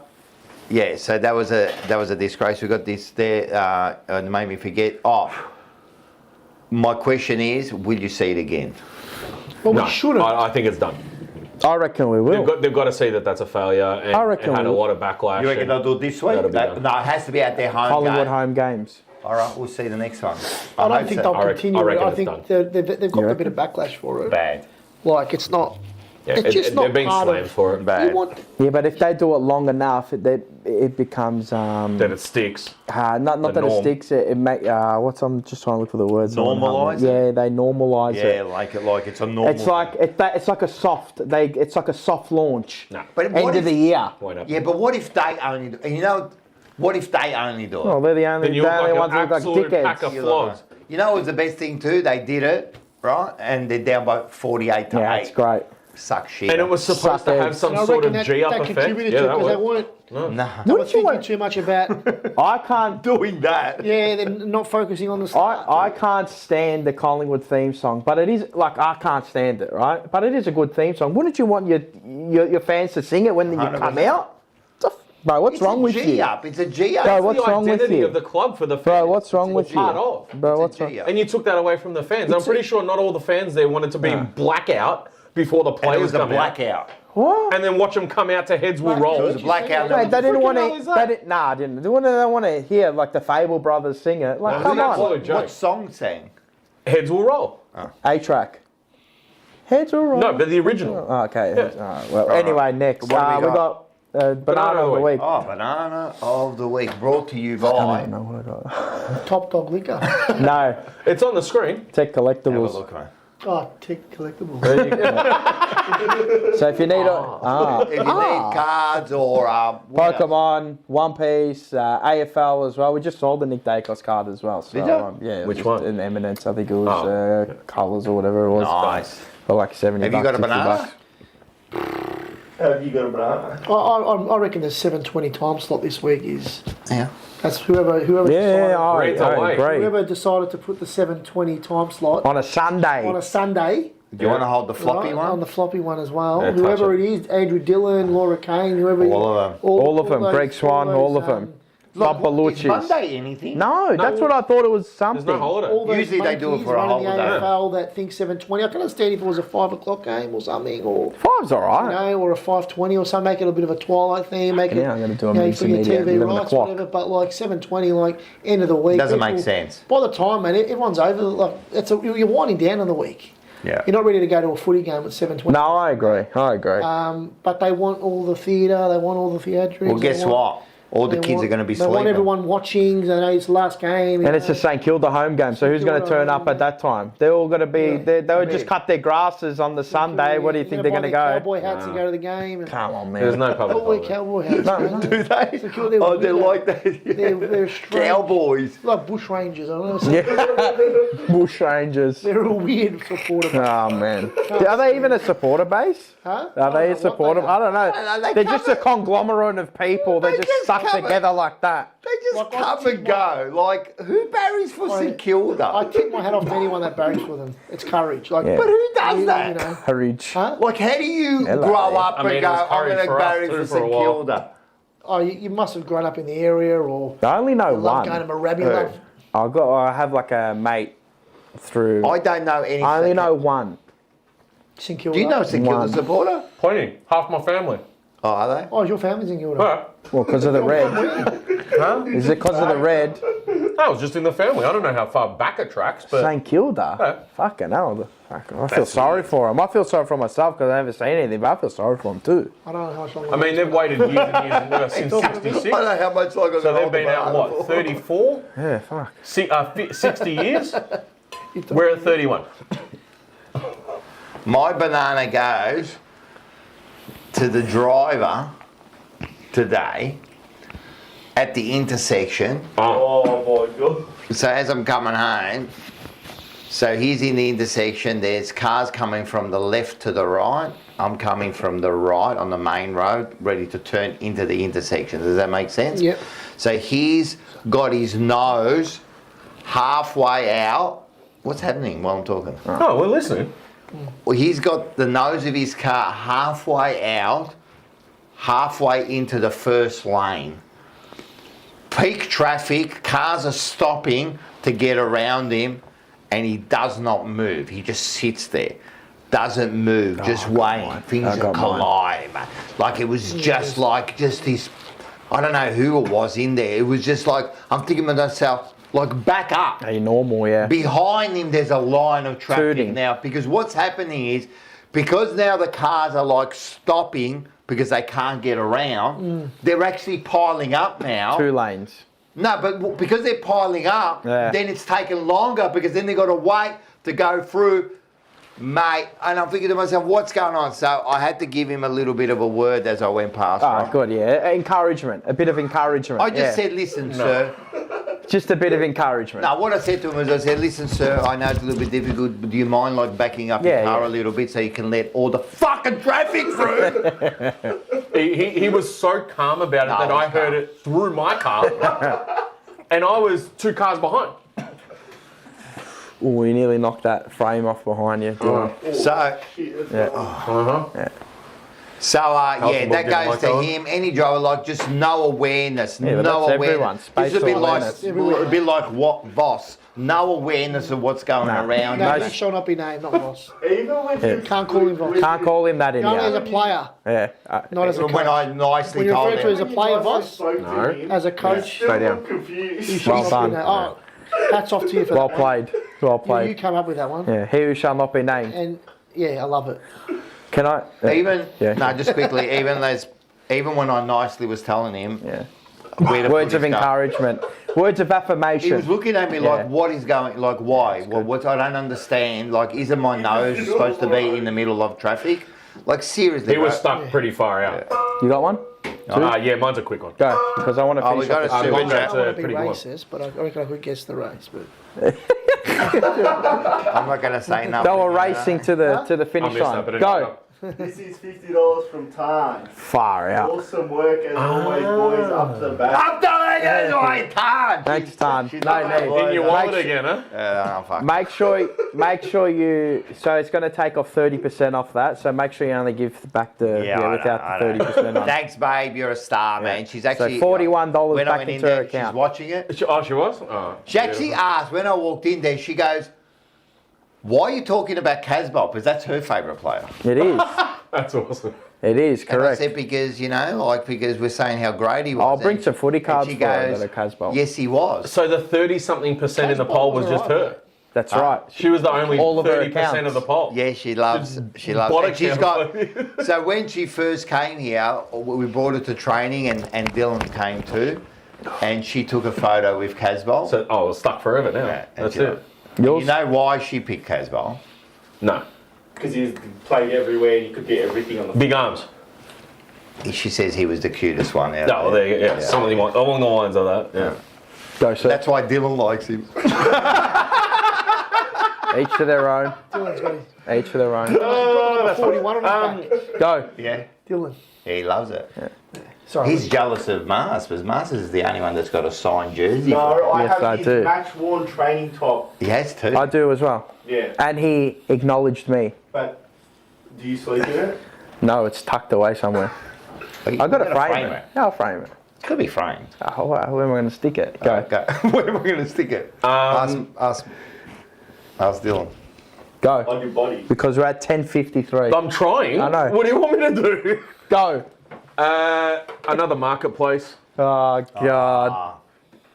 Yeah, so that was a disgrace. We got this there. It made me forget. Oh, my question is, will you see it again? Well, no, we should have. I think it's done. I reckon we will. They've got to see that that's a failure, and I it reckon had a we- lot of backlash. You reckon and they'll do it this week? that'll be done. No, it has to be at their home Collingwood game. home games. All right, we'll see the next one. I don't hope think so. they'll I reckon- continue. I reckon I it's think done. they've got a bit of backlash for it. Bad. Like it's not. Yeah, It's just not they're being part slammed of. for it. Bad. You want, Yeah, but if they do it long enough, it becomes That it sticks. not The that it norm. sticks. It make I'm just trying to look for the words. Normalise it? Yeah, they normalise Yeah, it. like it's a normal. It's like it's like a soft. It's like a soft launch. No. But End what of if, the year. Won't happen. Yeah, but what if they only do? You know, what if they only do it? Well, they're the only, Then you the look only like ones an that look like absolute pack dickheads. of flogs. You know what was the best thing too? They did it, right? And they're down by 48 to Yeah, 8. it's great. Suck shit. And it was supposed to have Suckheads. some and I sort reckon of G up that effect. contributed Yeah, to it that because they worked. weren't. Nah. They were Wouldn't you thinking want- too much about. I can't. Doing that. Yeah, they're not focusing on the start. I can't stand the Collingwood theme song, but it is like I can't stand it, right? But it is a good theme song. Wouldn't you want your fans to sing it when you come 100%. out? Bro, what's wrong with G you? up. It's a G up. Bro, That's what's the wrong with identity you? of the club for the fans. Bro, what's wrong with It's part you? of. Bro, what's It's a wrong? G-up. And you took that away from the fans. I'm pretty sure not all the fans there wanted to be in blackout before the And it players was a come out. blackout. What? And then watch them come out to Heads Will Roll. It was a blackout. Mate, they didn't freaking want hell is to. that? Nah, I didn't. They want to hear like the Fable brothers sing it. Like, Well, come it's an on. absolute joke. What song sang? Heads Will Roll. A-Track. Heads all right. No, but the original. Oh, okay. All right. Well, anyway, next. What do we we got Banana of the Week. Oh, banana of the week, brought to you I don't by. even know what I got. Top Dog Liquor. No, It's on the screen. Tech Have a Collectibles. look, mate. Oh, Tech Collectibles. There you go. So if you need If you need cards or what else? Pokemon, One Piece, AFL as well. We just sold the Nick Dacos card as well. So, Did ya? yeah. it Which was one? An Eminence, I think it was Oh. Colours or whatever it was. Nice. For like 70 Have you bucks, got a 60 banana? bucks. Have you got a banana? I reckon the 7:20 time slot this week is. Yeah. That's whoever Yeah, Great I away. agree. whoever decided to put the 7:20 time slot On a Sunday. on a Sunday. Do you want to hold the floppy right, one? on the floppy one as well. Yeah, touch Whoever it. it is, Andrew Dillon, Laura Kane, whoever. All of them. All of them. those- Greg Swan, all of those, them. Papalucci's. Is Monday anything? No, that's what I thought it was something. There's no holiday. all those Usually they do it monkeys for a running the holiday. AFL that think 7:20. I can understand if it was a 5 o'clock game or something, or Five's all right. or a 5:20 or something. Make it a bit of a twilight thing. Make it. Yeah, I'm gonna do a for mixed your media at TV 11 rights, o'clock. whatever. But like 7:20, like end of the week. Doesn't people- make sense. By the time, man, everyone's over. Like you're winding down on the week. Yeah. You're not ready to go to a footy game at 7:20. No, I agree. I agree. But they want all the theatre. They want all the theatrics. Well, guess they want- what? All the they kids want- are going to be They want sleeping. everyone watching. They know it's the last game. And it's the St Kilda home game, so who's going to turn up at that time? They're all going to be. Yeah. They would just cut their grasses on the Sunday. What do you think they're going to go? Cowboy hats and go to the game. And Come on, There's man. no public all wear holiday. cowboy hats. No, man. Do they? Secure- Oh, they're like that. They're strange. Cowboys. Like bush rangers. I don't know. Yeah. Bush Rangers. They're a weird supporter. Oh man. Are they even a supporter base? Huh? Are they a what supporter? they I don't know. They They're just a conglomerate of people. They just just stuck come together like that. They just Like, I come think and go. Like, who barries for St Kilda? I tip my hat off to anyone that barracks for them. It's courage. Like, Yeah. But who does you that? know. Courage. Huh? Like, how do you Hello. grow up I mean, and it go, was I'm courage going to for us barry too for for a St while. Kilda? Oh, you must have grown up in the area, or I only know love going to one. Moorabbin. Who? Love I have like a mate through. I don't know anything. I only know one. St Kilda. Do you know a St Kilda One. supporter? Pointing. Half my family. Oh, are they? Oh, is your family's in Kilda? Huh? Well, because of the red. Huh? Is it because of the red? I was just in the family. I don't know how far back it tracks, but St Kilda. Yeah. Fucking hell. I feel sorry for him. I feel sorry for myself because I haven't seen anything, but I feel sorry for him too. I don't know how much longer. I mean, they've waited years and years and since I '66. don't know how much longer So they'll they've been out what, 34, Yeah, fuck. 60 years? We're at 31. My banana goes to the driver today at the intersection. Oh my god. So as I'm coming home, So he's in the intersection. There's cars coming from the left to the right. I'm coming from the right on the main road, ready to turn into the intersection. Does that make sense? Yep. So he's got his nose halfway out. What's happening while I'm talking? Oh, we're listening. Well, he's got the nose of his car halfway out, halfway into the first lane. Peak traffic, cars are stopping to get around him, and he does not move. He just sits there, doesn't move, just waiting. Things are colliding, mate. Like it was just like this. I don't know who it was in there. It was just like I'm thinking to myself, like back up. Are you normal? Yeah. Behind him, there's a line of traffic Tooting. now, because what's happening is, because now the cars are like stopping because they can't get around, they're actually piling up now. 2 lanes. No, but because they're piling up, then it's taken longer, because then they've got to wait to go through, mate. And I'm thinking to myself, what's going on? So I had to give him a little bit of a word as I went past. Oh, right? good, yeah. Encouragement. A bit of encouragement. I just said, listen, sir. Just a bit of encouragement. No, what I said to him was, I said, listen, sir, I know it's a little bit difficult, but do you mind like backing up your car a little bit so you can let all the fucking traffic through? He was so calm about it that I heard it through my car, and I was 2 cars behind. Oh, you nearly knocked that frame off behind you. So, So, Carlton that didn't goes like to that one. him. Any driver, like, just no awareness, Yeah, but no that's awareness. everyone. It's a bit Spatial like, awareness. a bit like what boss? No awareness of what's going around. No, him. that shall not be named, not Ross. Even when you Can't call him Ross. Can't call him that in Only as here. a player, Yeah. not as a coach. When I nicely When you told refer to him. as a player, Voss, No. as a coach, Straight down. you confused. should Well not done. be named. Oh, hats off to you for Well that. played. Well You played. come up with that one. Yeah. He who shall not be named. And yeah, I love it. Can I? Even, Yeah. no, just quickly, even when I nicely was telling him, Yeah. where to Words put of his car, encouragement. Words of he affirmation. was looking at me Yeah. like, what is going, like, why? Well, what I don't understand, like, isn't my nose supposed to be in the middle of traffic? Like, seriously, He was bro. stuck pretty far out. You got one? Yeah, mine's a quick one. Go, because I want to Oh, finish we got off to this. see I've got what I that. don't want to be pretty good one. racist, but I reckon I could guess the race. But I'm not going to say nothing. They were racing to the finish missed that, line. but Go. anyway. This is $50 from Tan. Far out. Awesome work as always, boys. Up the back. I'm telling you, I can't. Thanks, Tan. She's No not my need. boy, In your though. wallet again, huh? Oh, fuck. Make sure you. So it's going to take off 30% off that. So make sure you only give back the I without know, the 30% on. Thanks, babe. You're a star, man. She's actually $41 when I back went in into her there, account. she's watching it. Oh, she was? Oh, She actually asked when I walked in there. She goes, "Why are you talking about Casbolt? Because that's her favourite player." It is. That's awesome. It is And I correct. said, because, you know, like, because we're saying how great he was. I'll bring And- some footy and cards she for her goes, that are Casbolt. Yes, he was. So the 30-something% in the poll was just her. That's right. She was the only All of her 30% accounts. of the poll. Yeah, she loves. She loves. Bought And she's account. got. So when she first came here, we brought her to training, and Dylan came too, and she took a photo with Casbolt. So, oh, it's stuck forever now. Yeah, and That's she- it. And Yours? you know why she picked Casbolt? No. Because he played everywhere and he could get everything on the Big arms. She says he was the cutest one out No, there you go. Yeah, something along the lines of that. Yeah. Go, sir. That's why Dylan likes him. Each to their own. Dylan's got his Each to their own. number 41 on his back. Go. Yeah, Dylan. he loves it. Sorry. He's jealous of Mars, because Mars is the only one that's got a signed jersey. No, for him. I Yes, have I his do. match-worn training top. He has two. I do as well. Yeah, And he acknowledged me. but do you sleep in it? No, it's tucked away somewhere. I got to frame it. Yeah, I'll frame it. It could be framed. Oh, where am I going to stick it? Go. Go. Where am I going to stick it? Ask Dylan. Go. On your body. Because we're at 10:53. I'm trying. I know. What do you want me to do? Go. Another marketplace. Oh, God.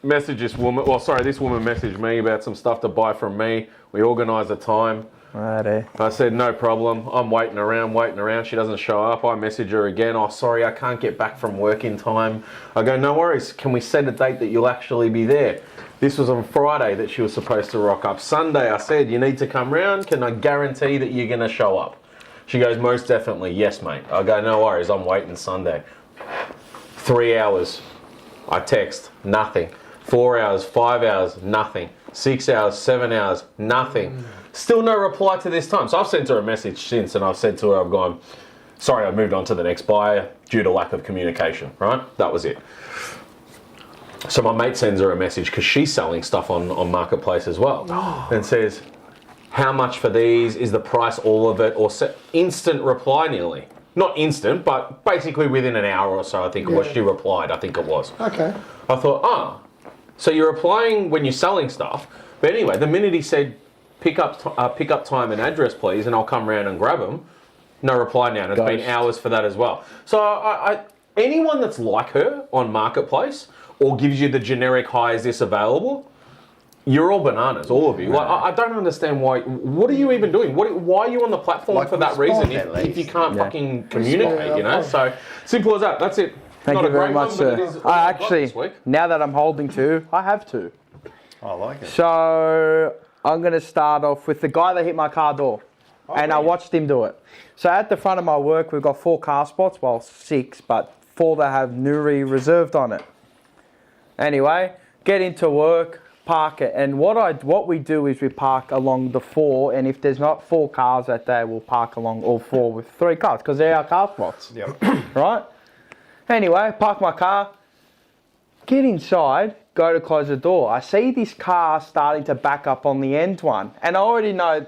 Message this woman. Well, sorry, this woman messaged me about some stuff to buy from me. We organised a time. Righty. I said, no problem. I'm waiting around. She doesn't show up. I message her again. Oh, sorry, I can't get back from work in time. I go, no worries. Can we set a date that you'll actually be there? This was on Friday that she was supposed to rock up. Sunday, I said, you need to come round. Can I guarantee that you're going to show up? She goes, most definitely. Yes, mate. I go, no worries. I'm waiting Sunday. 3 hours. I text. Nothing. 4 hours, 5 hours, nothing. 6 hours, 7 hours, nothing. Still no reply to this time. So I've sent her a message since, and I've said to her, I've gone, sorry, I moved on to the next buyer due to lack of communication, right? That was it. So my mate sends her a message because she's selling stuff on Marketplace as well, and says, how much for these? Is the price all of it? Or instant reply nearly. Not instant, but basically within an hour or so, I think it was. She replied, I think it was. Okay. I thought, so you're replying when you're selling stuff. But anyway, the minute he said, pick up time and address, please, and I'll come round and grab them, no reply now. And it's been hours for that as well. So I anyone that's like her on Marketplace or gives you the generic, hi, is this available? You're all bananas, all of you. Like, I don't understand why. What are you even doing? Why are you on the platform for that reason if you can't fucking communicate, you know? So, simple as that. That's it. Thank Not you a very great much, one, but sir. it is all I've got this week. Now that I'm holding two, I have two. I like it. So I'm going to start off with the guy that hit my car door. And I watched him do it. So at the front of my work, we've got 4 car spots. Well, 6, but 4 that have Nuri reserved on it. Anyway, get into work, park it. And what we do is we park along the 4. And if there's not 4 cars that day, we'll park along all 4 with 3 cars because they're our car spots. Yep. Right? Anyway, park my car, get inside, go to close the door. I see this car starting to back up on the end one. And I already know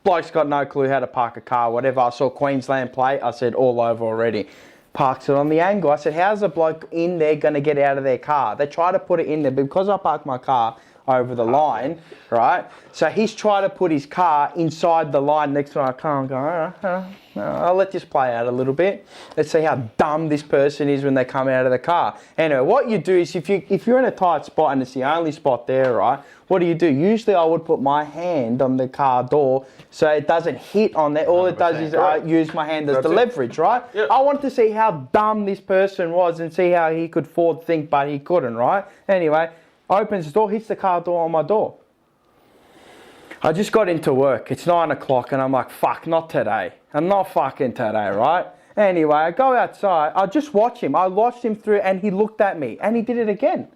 bloke's got no clue how to park a car, whatever. I saw Queensland plate. I said, all over already. Parks it on the angle. I said, how's a bloke in there going to get out of their car? They try to put it in there. But because I parked my car over the line, right? So he's trying to put his car inside the line next to my car. I'm going, I'll let this play out a little bit. Let's see how dumb this person is when they come out of the car. Anyway, what you do is if you're in a tight spot and it's the only spot there, right? What do? Usually I would put my hand on the car door so it doesn't hit on there. All it does is I use my hand as the leverage, right? Yep. I wanted to see how dumb this person was and see how he could forward think, but he couldn't, right? Anyway, opens the door, hits the car door on my door. I just got into work. It's 9 o'clock and I'm like, fuck, not today. I'm not fucking today, right? Anyway, I go outside. I just watch him. I watched him through and he looked at me and he did it again.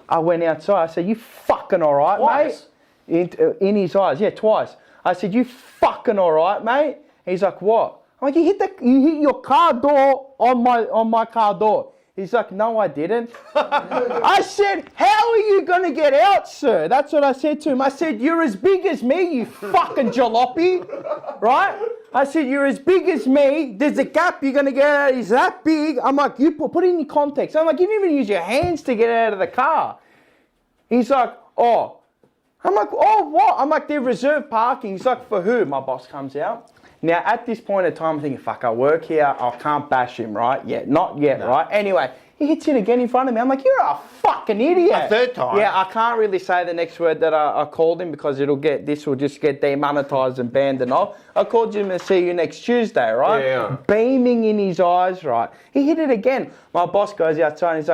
I went outside. I said, you fucking all right, Twice? mate? In his eyes. Yeah, twice. I said, you fucking all right, mate? He's like, what? I'm like, you hit your car door on my car door. He's like, no, I didn't. I said, how are you going to get out, sir? That's what I said to him. I said, you're as big as me, you fucking jalopy. Right? I said, you're as big as me. There's a gap you're going to get out. Is that big? I'm like, you put it in your context. I'm like, you didn't even use your hands to get out of the car. He's like, oh. I'm like, oh, what? I'm like, they're reserved parking. He's like, for who? My boss comes out. Now, at this point in time, I'm thinking, fuck, I work here. I can't bash him, right? Yeah, not yet, right? Anyway, he hits it again in front of me. I'm like, you're a fucking idiot. A third time? Yeah, I can't really say the next word that I called him because this will just get demonetized and banned and all. I called him and see you next Tuesday, right? Yeah. Beaming in his eyes, right? He hit it again. My boss goes outside and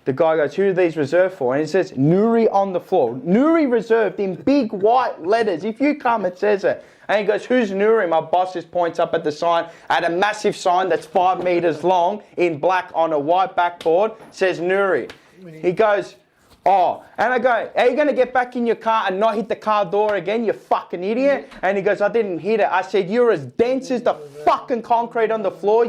the guy goes, who are these reserved for? And he says, Nuri on the floor. Nuri reserved in big white letters. If you come, it says it. And he goes, who's Nuri? My boss just points up at the sign, at a massive sign that's 5 meters long in black on a white backboard, says Nuri. He goes, oh. And I go, are you going to get back in your car and not hit the car door again, you fucking idiot? And he goes, I didn't hit it. I said, you're as dense as the fucking concrete on the floor.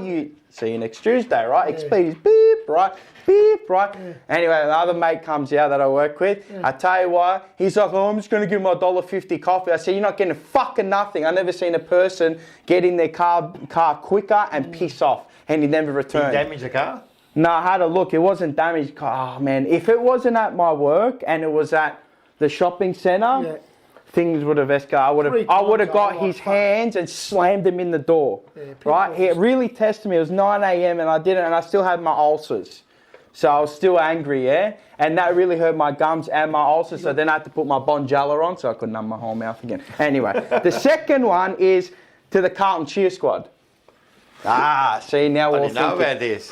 See you next Tuesday, right? Expedia, beep, right? Beep, right? Anyway, another mate comes out that I work with. I tell you what, he's like, oh, I'm just going to give him a $1.50 coffee. I said, you're not getting fucking nothing. I've never seen a person get in their car quicker and piss off. And he never returned. Did you damage the car? No, I had a look. It wasn't damaged. Oh, man. If it wasn't at my work and it was at the shopping centre, things would have escalated. I would have got his hands and slammed him in the door. Right? He really tested me. It was 9 a.m. and I did it and I still had my ulcers. So I was still angry, yeah? And that really hurt my gums and my ulcers. So then I had to put my Bonjala on so I could numb my whole mouth again. Anyway, the second one is to the Carlton cheer squad. See, now we're all thinking. I didn't know about this.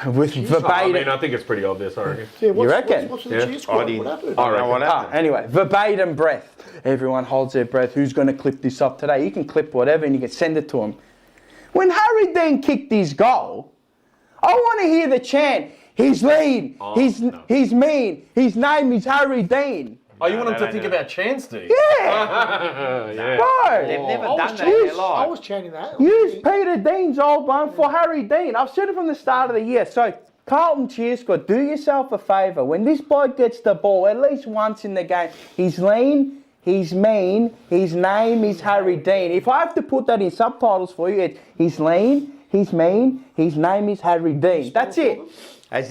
With verbatim. I think it's pretty obvious, I reckon. Yeah, You reckon? What's the cheer squad? What happened? I reckon. What happened? Anyway, verbatim breath. Everyone holds their breath. Who's going to clip this up today? You can clip whatever and you can send it to them. When Harry Dean kicked his goal, I want to hear the chant, He's lean. Oh, he's no. he's mean. His name is Harry Dean. Oh, you want them to think about Chance, do you? Yeah, Yeah. bro. They've never I done was, that in their I life. was chanting that. Use Peter Dean's old one for Harry Dean. I've said it from the start of the year. So, Carlton cheer squad, do yourself a favour. When this bloke gets the ball at least once in the game, he's lean, he's mean, his name is Harry Dean. If I have to put that in subtitles for you, it's he's lean, he's mean, his name is Harry Dean. That's it. Have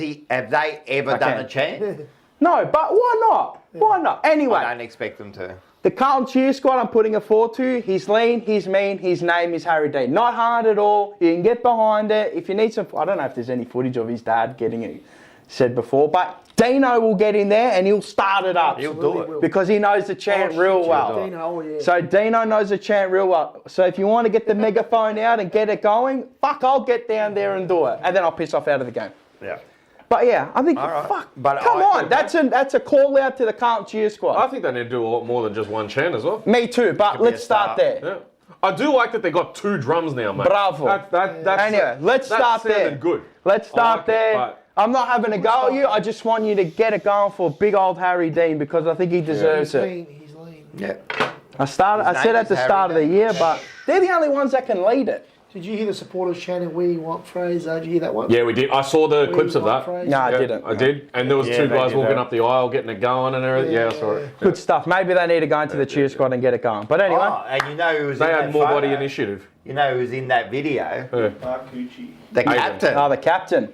they ever done a chant? No, but why not? Why not? Anyway. I don't expect them to. The Carlton cheer squad I'm putting a 4 to. He's lean, he's mean, his name is Harry Dean. Not hard at all. You can get behind it. If you need some, I don't know if there's any footage of his dad getting it said before, but Dino will get in there and he'll start it up. He'll do it. Because he knows the chant real well. Dino, oh, yeah. So Dino knows the chant real well. So if you want to get the megaphone out and get it going, fuck, I'll get down there and do it. And then I'll piss off out of the game. Yeah. But yeah, I think, All right. fuck, But come I- on. That's a call out to the Carlton cheer squad. I think they need to do a lot more than just one chant as well. Me too, but Could be let's a start start. there. Yeah. I do like that they got 2 drums now, mate. Bravo. That's Anyway, let's that start sounded there. good. Let's start like it, there. but- I'm not having a go at you. I just want you to get it going for big old Harry Dean because I think he deserves He's it. lean. He's lean. Yeah. I His said name at is the Harry start of the Dean. year, but they're the only ones that can lead it. Did you hear the supporters chanting, "We want Fraser"? Did you hear that one? Yeah, we did. I saw the We clips of want that. Fraser. No, I Yeah, didn't. I did. And there was Yeah, 2 they guys did walking that. up the aisle, getting it going and everything. Yeah, I saw it. Yeah. Good stuff. Maybe they need to go into the cheer squad and get it going. But anyway, Oh, and you know who was They in had that more photo? body initiative. You know who was in that video? Yeah. Marcucci. The captain. the captain,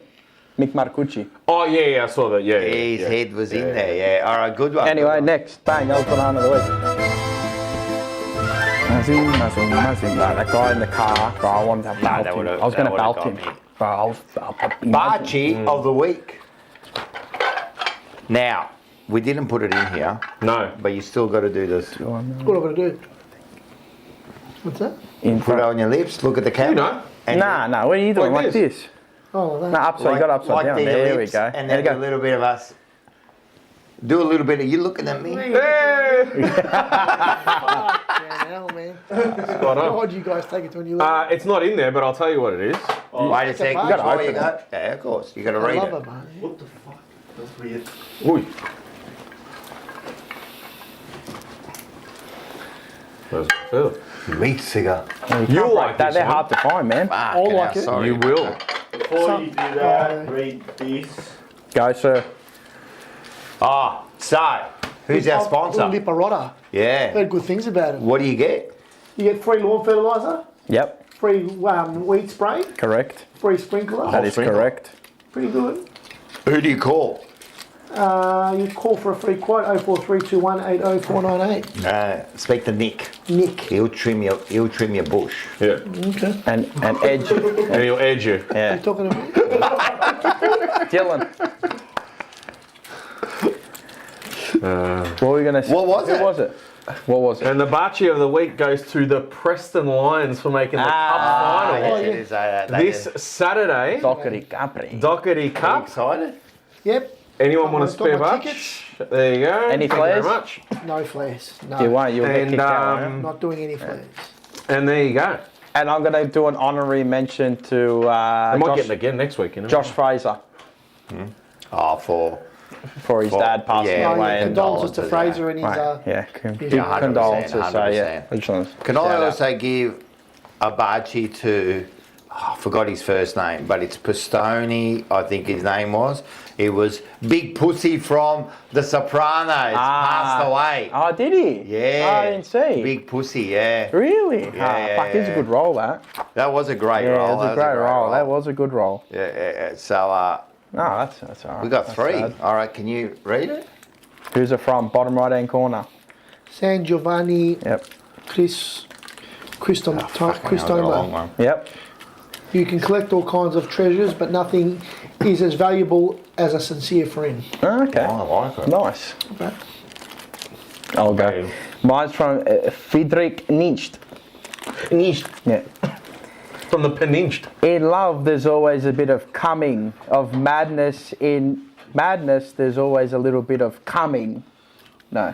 Mick Marcucci. Oh, yeah, I saw that. Yeah, His yeah. head was in there, yeah. All right, good one. Anyway, next. Bang, that was the hand of the week. That guy in the car, bro, I wanted to belt that him. would've- I was going that to belt would've him. got me. Bro, I was... Barchi of the week. Now, we didn't put it in here, No. but you still got to do this. What am I going to do? What's that? In Put it front. on your lips, look at the camera. You know. and Nah, what are you doing? Like Like this? Oh, that. No, upside, you got upside like down. their There we lips, go. And There then you a go. little bit of us. Do a little bit of you looking at me. Hey! Yeah, hell, man. Spot on. Why do you guys take it to a new level? It's not in there, but I'll tell you what it is. Wait a second. You gotta before you open go. Yeah, of course. You got to I read love it. it, man. What the fuck? That's weird. Ooh. That's good. Meat cigar. You'll like that. this They're one. hard to find, man. Fucking like hell, it. sorry. You will. Before you do that, read this. Go, sir. Oh, so, who's our sponsor? Liparotta. Yeah. Heard good things about it. What do you get? You get free lawn fertiliser, Yep, free weed spray, correct. free sprinkler. That is sprinkler. correct. Pretty good. Who do you call? You call for a free quote 043218 80498. Speak to Nick. Nick. He'll trim your bush. Yeah. Okay. And Edge. And he'll edge you. Yeah. You talking to me? Dylan. What were we going to say? What was it? What was it? What was it? And the Bachi of the week goes to the Preston Lions for making the Cup final. yes, yeah. it is, that This is. Saturday, Dockery Capri. Doherty Are you Cup. excited? Yep. Anyone want a Got spare my batch? tickets. There you go. Any Thank flares? you very much. No flares. No. You won't. You'll get And, kicked out. um, Not doing any flares. And there you go. And I'm going to do an honorary mention to I might Josh, get it again next week, you know. Josh Fraser Oh, for for his dad passing yeah, away. No, And, condolences to condolences, Fraser and his. right, yeah, big 100%, condolences. So yeah, 100%. Rhys-Jones. Can Shout I out. also give a Bachi to, I forgot his first name, but it's Pistone, I think his name was. It was Big Pussy from The Sopranos, passed away. Oh, did he? Yeah. Oh, I didn't see. Big Pussy, yeah. Really? Yeah, Fuck, it's a yeah. good role, that. That was a great Yeah, role. it was a great role. That was a good role. Yeah. So No, that's all right. we got That's 3. sad. All right, can you read it? Who's it from? Bottom right hand corner. San Giovanni Yep. Christoma. Fucking hell, I got a long one. Yep. You can collect all kinds of treasures, but nothing is as valuable as a sincere friend. Okay. Oh, I like it. Nice. Okay. I'll go. Mine's from Friedrich Nietzsche. Nietzsche. Yeah. From the Peninsula. In love, there's always a bit of coming, of madness. In madness, there's always a little bit of coming. No.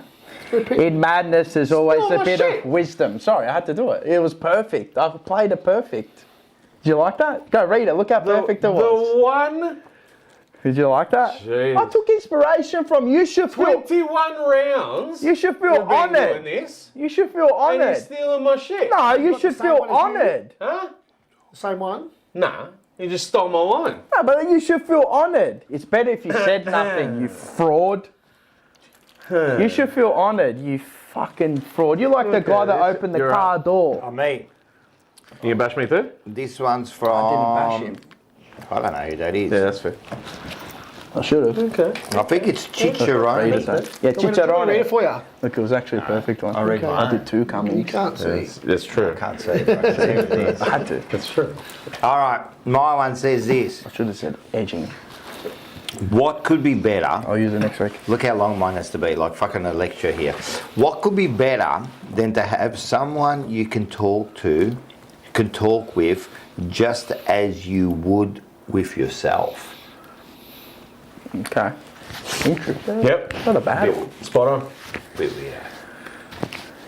In madness, there's always a bit of wisdom. Sorry, I had to do it. It was perfect. I played it perfect. Did you like that? Go read it. Look how perfect it was. The one Did you like that? Jeez. I took inspiration from you. Should feel. 21 rounds. You should feel You've been honoured. doing this. You should feel And you're honoured. stealing my shit. No, you got should the same feel one as you? honoured. Huh? Same one. Nah. You just stole my line. No, but you should feel honoured. It's better if you said nothing, you fraud. You should feel honoured, you fucking fraud. You're like the guy that opened the You're car door. Oh, me. You bash me too? This one's from. I didn't bash him. I don't know who that is. Yeah, that's fair. I should have. Okay. I think it's Chicharone. Yeah, Want me to read it Chicharone. for you? Look, it was actually a perfect one. I read mine. I did two You coming. can't see. That's true. Can't see it. I can see it is. I had to. That's true. All right, my one says this. I should have said edging. What could be better? I'll use it next week. Look how long mine has to be, like fucking a lecture here. What could be better than to have someone you can talk with, just as you would with yourself? Okay. Interesting. Yep. Not a bad one. Spot on.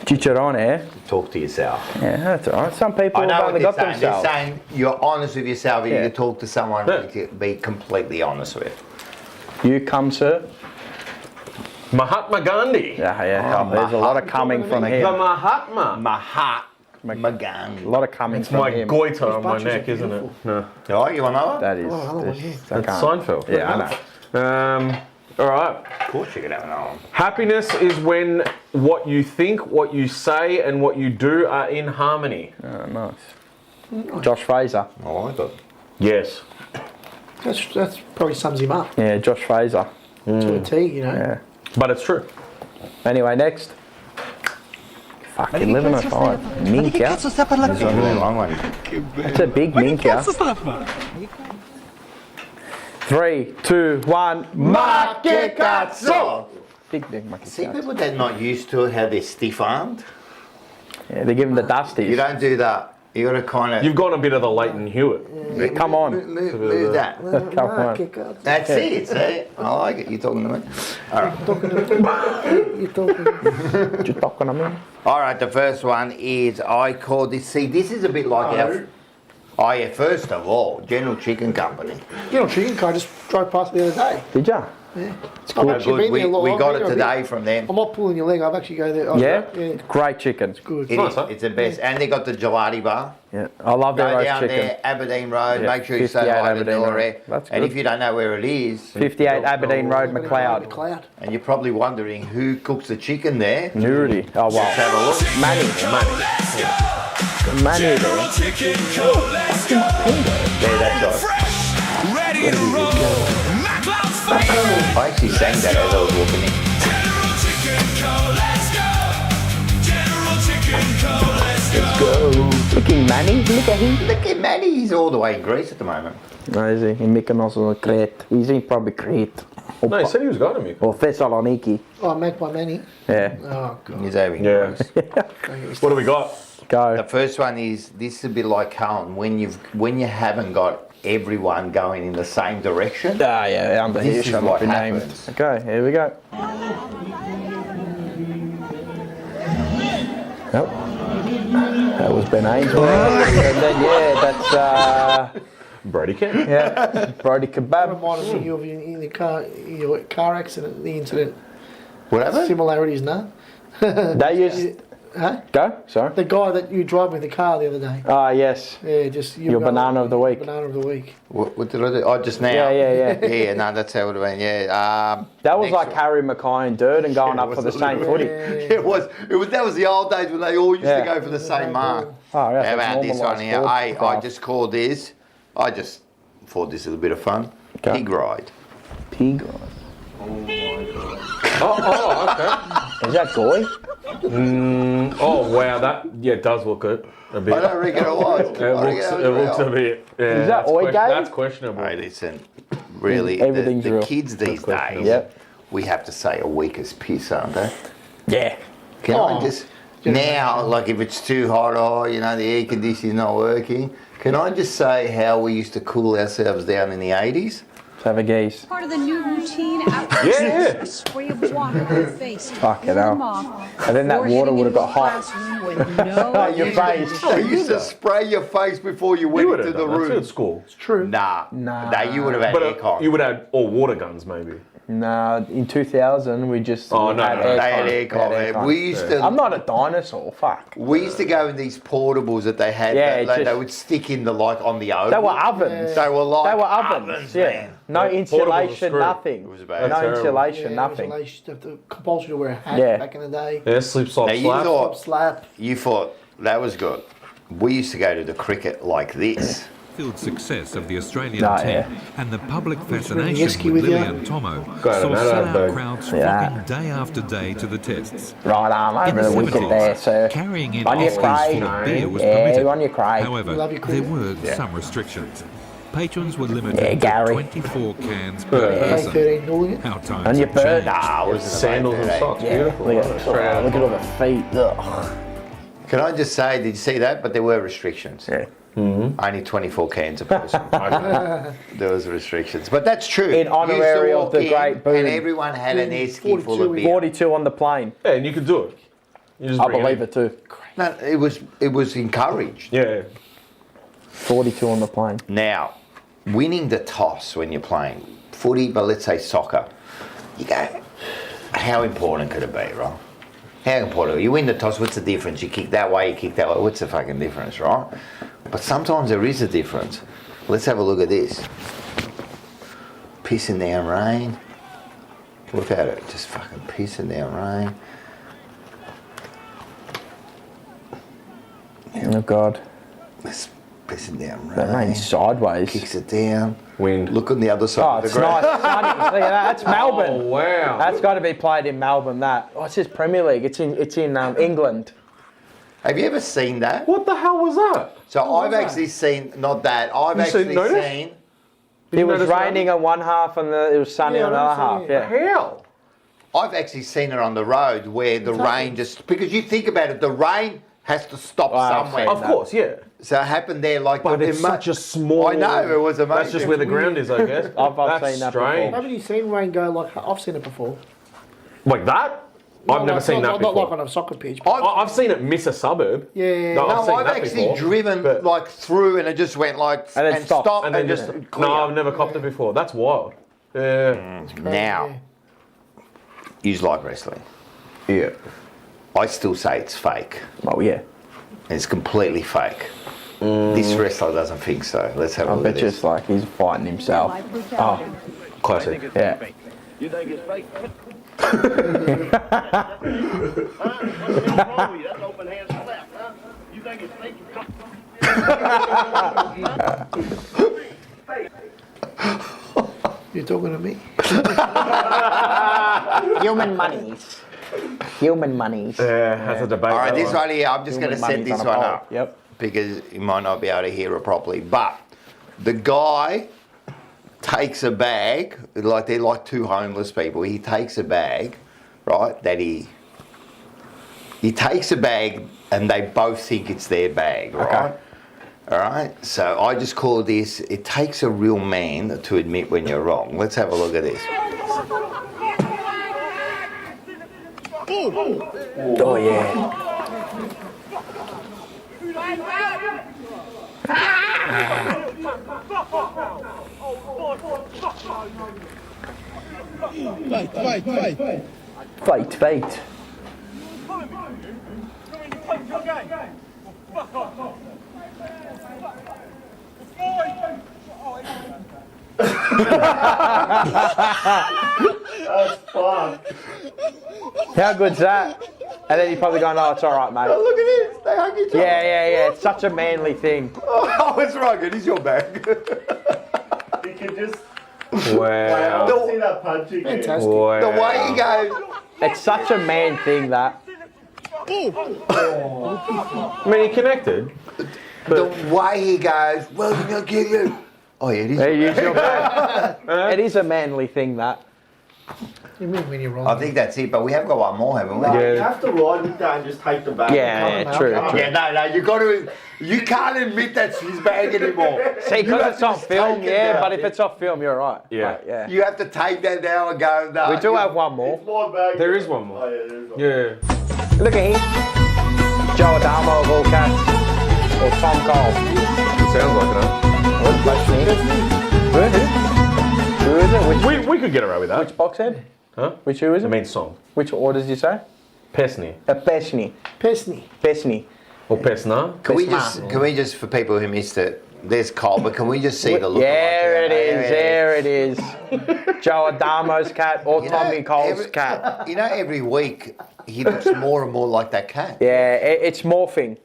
Chicharone. Talk to yourself. Yeah, that's all right. Some people I know have what only they're got saying. They're themselves. saying you're honest with yourself. You Yeah. can talk to someone Yeah. you can be completely honest with. You come, sir. Mahatma Gandhi. Yeah. There's a lot of coming from The him. Mahatma. Magan. A lot of coming It's from my him. goiter on my bunches are neck, isn't it? No. Oh, you want another? That is. another one, yeah. I That's can't. Seinfeld. Yeah, I know. All right. Of course you can have another one. Happiness is when what you think, what you say, and what you do are in harmony. Oh, nice. Josh Fraser. Oh, I got. Yes. That's probably sums him up Yeah, Josh Fraser. to a T, you know. Yeah. But it's true. Anyway, next. Fucking 11:05. Mink out. This is a really long one. That's a big mink out. 3, 2, 1. Makekatsu! Big See, makekatsu. people that are not used to it, how they're stiff-armed. Yeah, they give him the dusties. You don't do that. You got to kind of You've gone a bit of the Leighton Hewitt. Come on. move that. Come on. That's it. See, I like it. You're talking to me. All right. You talking to me? All right. The first one is I call this. See, this is a bit like our. Oh yeah. First of all, General Chicken Company. You know, chicken car just drove past the other day. Did ya? Yeah. How I've actually good. been there a lot. We I've got been it there a bit. today from them. I'm not pulling your leg. I've actually go there. Yeah? Yeah. Great chicken. Good. It Nice, is. huh? It's the best, and they got the gelati bar. Yeah. I love their Go roast down chicken. there, Aberdeen Road. Yeah, Make sure you say 58 hi to Aberdeen Dora. Road. That's And good. if you don't know where it is, 58 Aberdeen Road, McLeod. Cloud. and you're probably wondering who cooks the chicken there, Nudity. Oh, let's wow. have a look. Manny. Manny there. There, that's right. I actually sang that as I was walking in. Let's go. Look at Manny. Look at him. Look at Manny, he's all the way in Greece at the moment. No, is he? In Mykonos or Crete. He's in probably Crete. Or, No, he said he was going to me. or Thessaloniki. Oh, Mac by Manny. Yeah. Oh, God. He's over in Yeah. Greece. What do we got? The Go. first one is, this is a bit like Carlton, when you haven't got everyone going in the same direction. Ah, yeah, under here. This is Shall what not be happens. named. Okay, here we go. Yep. That was Ben Ainsworth. And then, yeah, that's, Brody Kent. yeah, Brody Kebab. Reminded me of your car accident, the incident. Whatever. Similarities, no? They used... Huh? Go, sorry. The guy that you drive with the car the other day. Ah, yes. Yeah, just Your banana of the week. Banana of the week. What did I do? Oh, just now. Yeah. Yeah, no, that's how it would have been. Yeah. That was Next like one. Harry Mackay and Durden going Yeah, up it for was the a same little footy. It was. That was the old days when they all used Yeah. to go for the same mark. Oh, yeah, How about this one here? I Craft. just called this. I just thought this was a bit of fun. Okay. Pig ride. Pig. Oh, okay. Is that goy? Oh, wow. That, yeah, it does look good. A bit. I don't reckon it was. It looks a bit. Yeah, Is that that's oi gay? That's questionable. Hey, listen. Really, Everything's the real. kids these days, Yep. we have to say are weak as piss, aren't they? Yeah. Can I just now, like if it's too hot, the air conditioning's not working. Can I just say how we used to cool ourselves down in the 80s? Let's have a gaze. Part of the new routine after Yeah. a spray of water on your face. Fucking Warm hell. off. And then that Before water heading would have into got the hot. classroom with no Your face. We used to spray your face before you You went would into have the done that too room. at school. True. Nah. You would have had But aircon. you would have all water guns, maybe. Nah, in 2000 we just Oh, we no, had no, no. They had aircon. aircon. We had Man. We used to. I'm not a dinosaur. Fuck. We used to go in these portables that they had. Yeah, that, like, just- they would stick in the on the oven. They were ovens. They were like They were ovens. Yeah. man. No Yeah, portables are insulation. screwed. Nothing. It was bad. No Terrible. insulation. Yeah, Nothing. They used to have to compulsory to wear a hat Yeah. back in the day. Yeah, slip, slop, Now you slap. thought Slap. that was good. We used to go to the cricket like this. Field success of the Australian Nah, team yeah. and the public Whiskey fascination with with you. Lily and Tomo Got saw it, sellout Bird. crowds Yeah. flocking day after day to the tests. Right arm In over the wicket 70s, there, sir. carrying in On your Oscars craig. full of beer was Yeah, permitted. on your craig. However, Love your there cricket. were some restrictions. Patrons were limited Yeah, Gary. to 24 cans per Play person. 13 Hooligan. How times On your have bird. changed. Ah, wasn't Sandals and socks. Yeah. Beautiful. Look at all the feet. Ugh. Can I just say, did you see that? But there were restrictions. Yeah. Only 24 cans a person. There was restrictions. But that's true. In honorary You used to of the walk in great Boone. And everyone had an esky full of 42 beer. 42 on the plane. Yeah, and you could do it. You just I bring believe in. it too. No, it was encouraged. Yeah. 42 on the plane. Now, winning the toss when you're playing footy, but let's say soccer, you go, how important could it be, right? How important? You win the toss, what's the difference? You kick that way, you kick that way, what's the fucking difference, right? But sometimes there is a difference. Let's have a look at this. Pissing down rain. Look at it, just fucking pissing down rain. Oh God. It's pissing down rain. That rain's sideways. Kicks it down. Wind. Look on the other side Oh, of the it's ground. nice. Sunny. Look at that. That's Melbourne. Oh, wow. That's got to be played in Melbourne. That. Oh, it says Premier League. It's in England. Have you ever seen that? What the hell was that? So I've actually seen, not that, I've You actually notice? seen, It was notice that? raining on one half and it was sunny Yeah, on the I other half. remember Yeah. Hell. I've actually seen it on the road where the rain just, because you think about it, the rain has to stop I've somewhere. seen Of course, yeah. So it happened there like, But it's it mu- such a small. I know, it was amazing. That's just where the ground is, I guess. I've That's seen that strange. before. Haven't you seen rain go like I've seen it before? Like that? I've never seen that Not before. like on a soccer pitch. But I've seen it miss a suburb. yeah. No, No, seen I've that actually before, driven but- like through and it just went like, And then stopped. stopped And then just clear. no, I've never copped it before. That's wild. Yeah. Now, you like wrestling. Yeah. I still say it's fake. Oh yeah. It's completely fake. This wrestler doesn't think so. Let's have a I look bet at you this. it's like he's fighting himself. Oh, Classic. yeah. You think it's fake? What's wrong with you? That's open hand slap, huh? You think it's fake? You're talking to me? Human monies. Human monies. Yeah, has a debate. All right, that this one. one here, I'm just going to Human set money's this on a one pole. up. Yep. Because you might not be able to hear it properly. But the guy takes a bag, like they're like two homeless people. He takes a bag, right, that he takes a bag and they both think it's their bag, right? All right, so I just call this, it takes a real man to admit when you're wrong. Let's have a look at this. Oh yeah. Fight, fight. How good's that? And then you're probably going, oh, it's all right, mate. Look at this, they hug each other. Yeah. It's such a manly thing. Oh, it's rugged, it's your bag. You can just Wow. see that punch again. Fantastic. Wow. The way he goes, It's such a man thing, that. I mean, he connected. the way he goes, well, I'll kill you. Oh, yeah, it is. It is a manly thing, that. You mean when you're wrong? I think that's it, but we have got one more, haven't we? No, Yeah. you have to ride with that and just take the bag. Yeah, true. Yeah, no, you got to. You can't admit that's his bag anymore. See, You because have it's to on just film, take it yeah, now. but if it's off film, you're right. Yeah. Right, yeah. You have to take that now and go, no. We do have one more. It's my bag. There is one more. Oh, yeah, there is one. Yeah. Look at him. Joe Adamo of all cats. Or Tom Cole. It sounds like it, huh? What Who is it? Which, We could get away with that. which boxhead? Huh? Which who is I it? mean song. Which order did you say? Pesny. Pesny. Pesny. Pesny. Or Pesna. Can we just, for people who missed it, there's Cole, but can we just see the look? There it is, there it is. Joe Adamo's cat or Tommy Cole's cat. You know, every week he looks more and more like that cat. Yeah, it's morphing.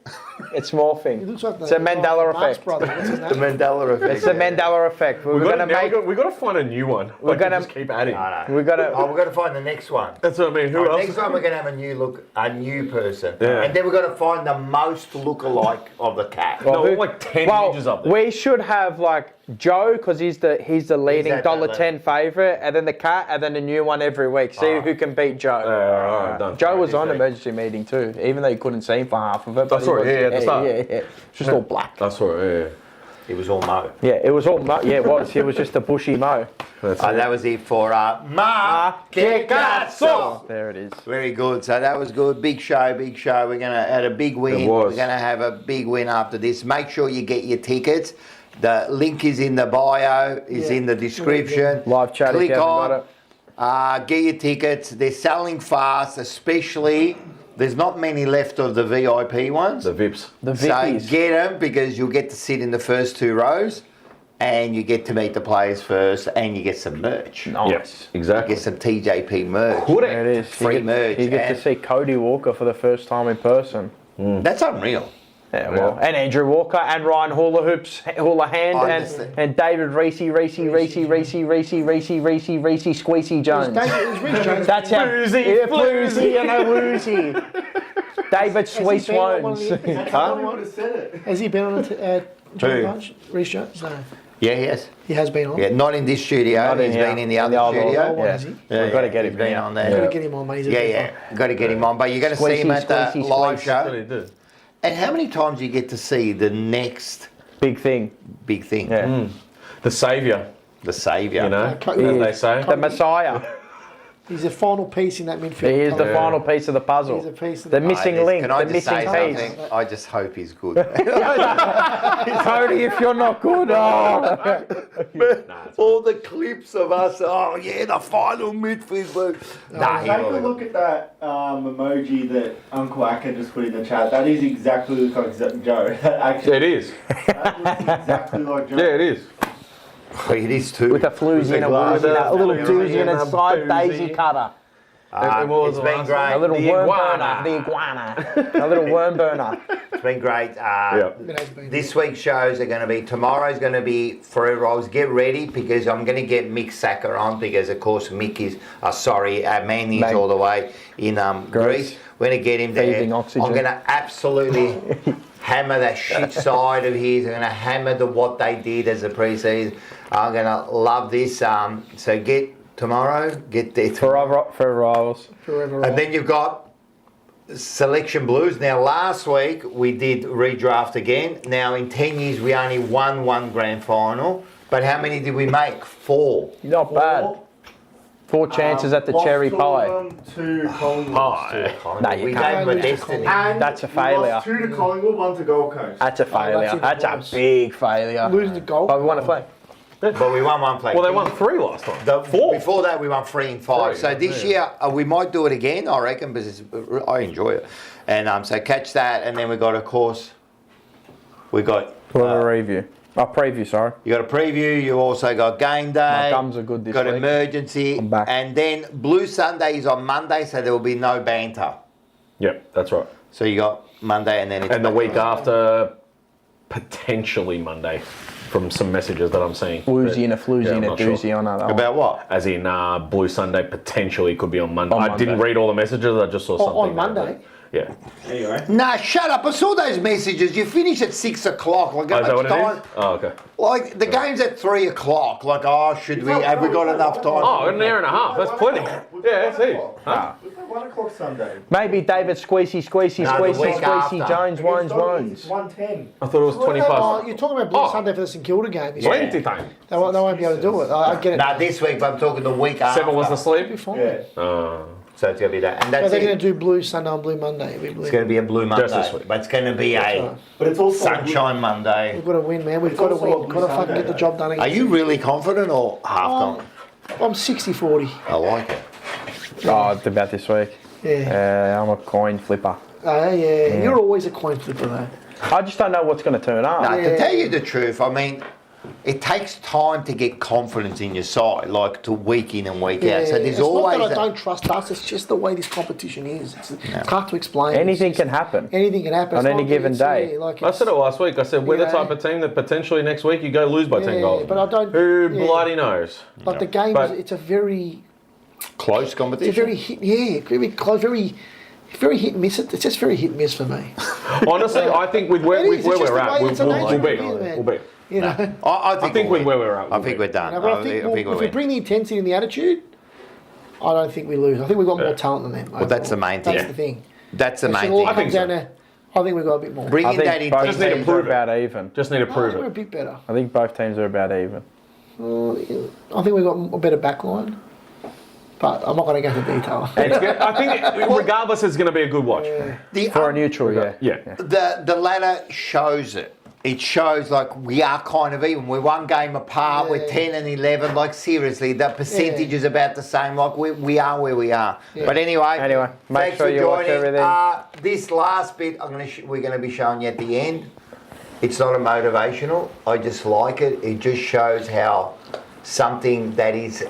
It's morphing. It looks like It's a Mandela Marx effect. brother. What's his name? The Mandela effect. It's the Mandela effect. We're gonna make. We got to find a new one. We're Like, gonna- just keep adding. We're gonna. Oh, we've got to find the next one. That's what I mean. Who else? Next time we're going to have a new look, a new person. Yeah. And then we've got to find the most look-alike of the cat. No, like 10 images up there. We should have like Joe because he's the leading that $1.10 favourite, and then the cat, and then a new one every week. See who can beat Joe. all right, done. Joe was on emergency meeting too, even though you couldn't see him for half of it. That's but he right, was- yeah, at the start. Yeah. Just all black. That's all right, yeah. It was all Mo. Yeah, it was all mo. Yeah, it was. It was just a bushy mo. That's That was it for Ma Che Cazzo. There it is. Very good. So that was good. Big show, big show. We're going to have a big win. It was. We're going to have a big win after this. Make sure you get your tickets. The link is in the bio, is in the description. Live chat if Click you haven't on, got it. get your tickets. They're selling fast, especially. There's not many left of the VIP ones. The Vips. The So Vickies. get them because you'll get to sit in the first 2 rows and you get to meet the players first and you get some merch. Nice. Yes, exactly. Get some TJP merch. There it is. Free merch. You get to and see Cody Walker for the first time in person. That's unreal. Yeah, well, and Andrew Walker and Ryan Houlihan Honestly. and David Squeezy Jones. It's Rhys-Jones. That's how Floozy and a woozy. David Sweet Has he been on one of Swones. the- I would have said it. Has he been on a Johnny Who? Bunch? Rhys-Jones? No. Yeah, yes. He has been on. Yeah, not in this studio. Not in He's here. been in the In other the other studio. one, has he? We've got to get he's him been here. on Got there. to get him on, mate. He's a Yeah, good yeah. guy. Got to get him on. But you're going to see him at the Squeezy, live squeeze. show. Really do. And how many times do you get to see the next Big thing. big thing? Yeah. The saviour, The saviour. you know, Cody. as they say. The Messiah. He's the final piece in that midfield. He is the Cody. final piece of the puzzle. He's a piece of The the- missing link. Can I The just say missing piece. something? I just hope he's good. Cody, if you're not good, oh. All the clips of us, oh yeah, the final midfield. Nah, he Take a will. look at that emoji that Uncle Akka just put in the chat. That is exactly like Joe. That actually, It is. that looks exactly like Joe. Yeah, it is. It is too. With a floozy and a woozy, a little doozy and a side daisy cutter. It's been great. A little The worm iguana. burner. The iguana. A little worm burner. It's been great. Yeah. This week's shows are going to be, tomorrow's going to be Forever Rolls. Get ready because I'm going to get Mick Sacker on because, of course, Mick is, Manny's Mate. all the way in Greece. We're going to get him there. Breathing oxygen. I'm going to absolutely hammer that shit side of his. I'm going to hammer what they did as a pre-season. I'm going to love this. So get tomorrow, get there. For rivals. Forever. And then you've got Selection Blues. Now, last week we did redraft again. Now, in 10 years, we only won one grand final. But how many did we make? 4. Not bad. 4 chances at the Lost cherry all pie. of them to Collingwood. No, you We can't. gave them a destiny. And That's a we failure. lost 2 to Collingwood, 1 to Gold Coast. That's a failure. even That's worse. a big failure. Losing the goal. But we won a flag. But we won one play. Well, they won 3 last time. Before that, we won 3 and 5. 3, So this year, we might do it again, I reckon, because I enjoy it. And so catch that. And then we got, of course, we got... We'll have a review. A preview, sorry. You got a preview. You also got game day. My gums are good this got week. emergency. I'm back. And then Blue Sunday is on Monday, so there will be no banter. Yep, that's right. So you got Monday, and then it's And the back week on. after, potentially Monday, from some messages that I'm seeing. Woozy and a floozy Yeah, and a I'm not sure. doozy on that. About what? As in, Blue Sunday potentially could be on Monday. On I didn't Monday. read all the messages. I just saw something. on there, Monday? Yeah. Anyway. Nah, shut up. I saw those messages. You finish at 6 o'clock. Like, Oh, how is that much what it time? is? Oh, okay. Like, the game's at 3 o'clock. Like, have we got enough time? Oh, an hour and a half. That's plenty. Yeah, that's it. Huh? We've got 1 o'clock Sunday. Maybe David Squeezy, No, the week after. Jones, It's 1:10. I thought it was 20 Oh, past. you're talking about Blue Oh. Sunday for the St Kilda game. Yeah. 20 time. They won't be able to do it. I get it. No, this week, but I'm talking the week after. 7 was It'll be asleep. fine. Yeah. So it's going to be that. And But that's they're going it. to do Blue Sunday on Blue Monday. It'll be blue. It's going to be a blue Monday. this week. But it's going to be That's a right. But it's also sunshine Monday. We've got to win, man. We've It's got to also win. a We've Blue got to fucking Sunday. get the job done Are against you really confident or half confident? I'm 60-40. I like it. Oh, it's about this week. Yeah. I'm a coin flipper. Yeah. You're always a coin flipper, though. I just don't know what's going to turn up. No, Yeah. to tell you the truth, I mean, it takes time to get confidence in your side, like to week in and week out. So there's it's always not that I don't trust us. It's just the way this competition is. It's hard to explain. Anything It's just- can happen. Anything can happen. On It's any not- given it's- day. yeah, like I said it last week. I said we're the Yeah. type of team that potentially next week you go lose by 10 Yeah, goals. but I don't- Who yeah. bloody knows? Like the game, But- it's a very, close it's a competition. very hit. Yeah, very close, very hit and miss. It's just very hit and miss for me. Honestly, I think with where, It with is, where it's just we're the at, way- we'll, it's the we'll, nature we'll of beat. it, man. We'll beat. You know. I think we'll with where win. we're at, I we'll think beat. we're done. No, but I I think think if we win. bring the intensity and the attitude, I don't think we lose. I think we've got more talent than them. Well, that's the main thing. That's the thing. That's the It main should all thing. I think come down so. to. I think we've got a bit more. Bring I in that think both Just need to teams intensity. are prove it. about even. Just need to I prove think we're a it. bit better. I think both teams are about even. I think we've got a better back line. But I'm not going to go into detail. It's good. I think regardless, it's going to be a good watch. The, For a neutral, yeah. Yeah. the ladder shows it. It shows like we are kind of even. We're one game apart. We're 10 and 11. Like seriously, the percentage is about the same. Like we are where we are. But anyway, make thanks sure for you watch joining. everything. This last bit, we're going to be showing you at the end. It's not a motivational. I just like it. It just shows how something that is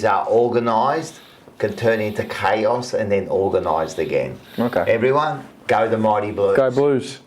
organised can turn into chaos and then organised again. Okay. Everyone, go the Mighty Blues. Go Blues.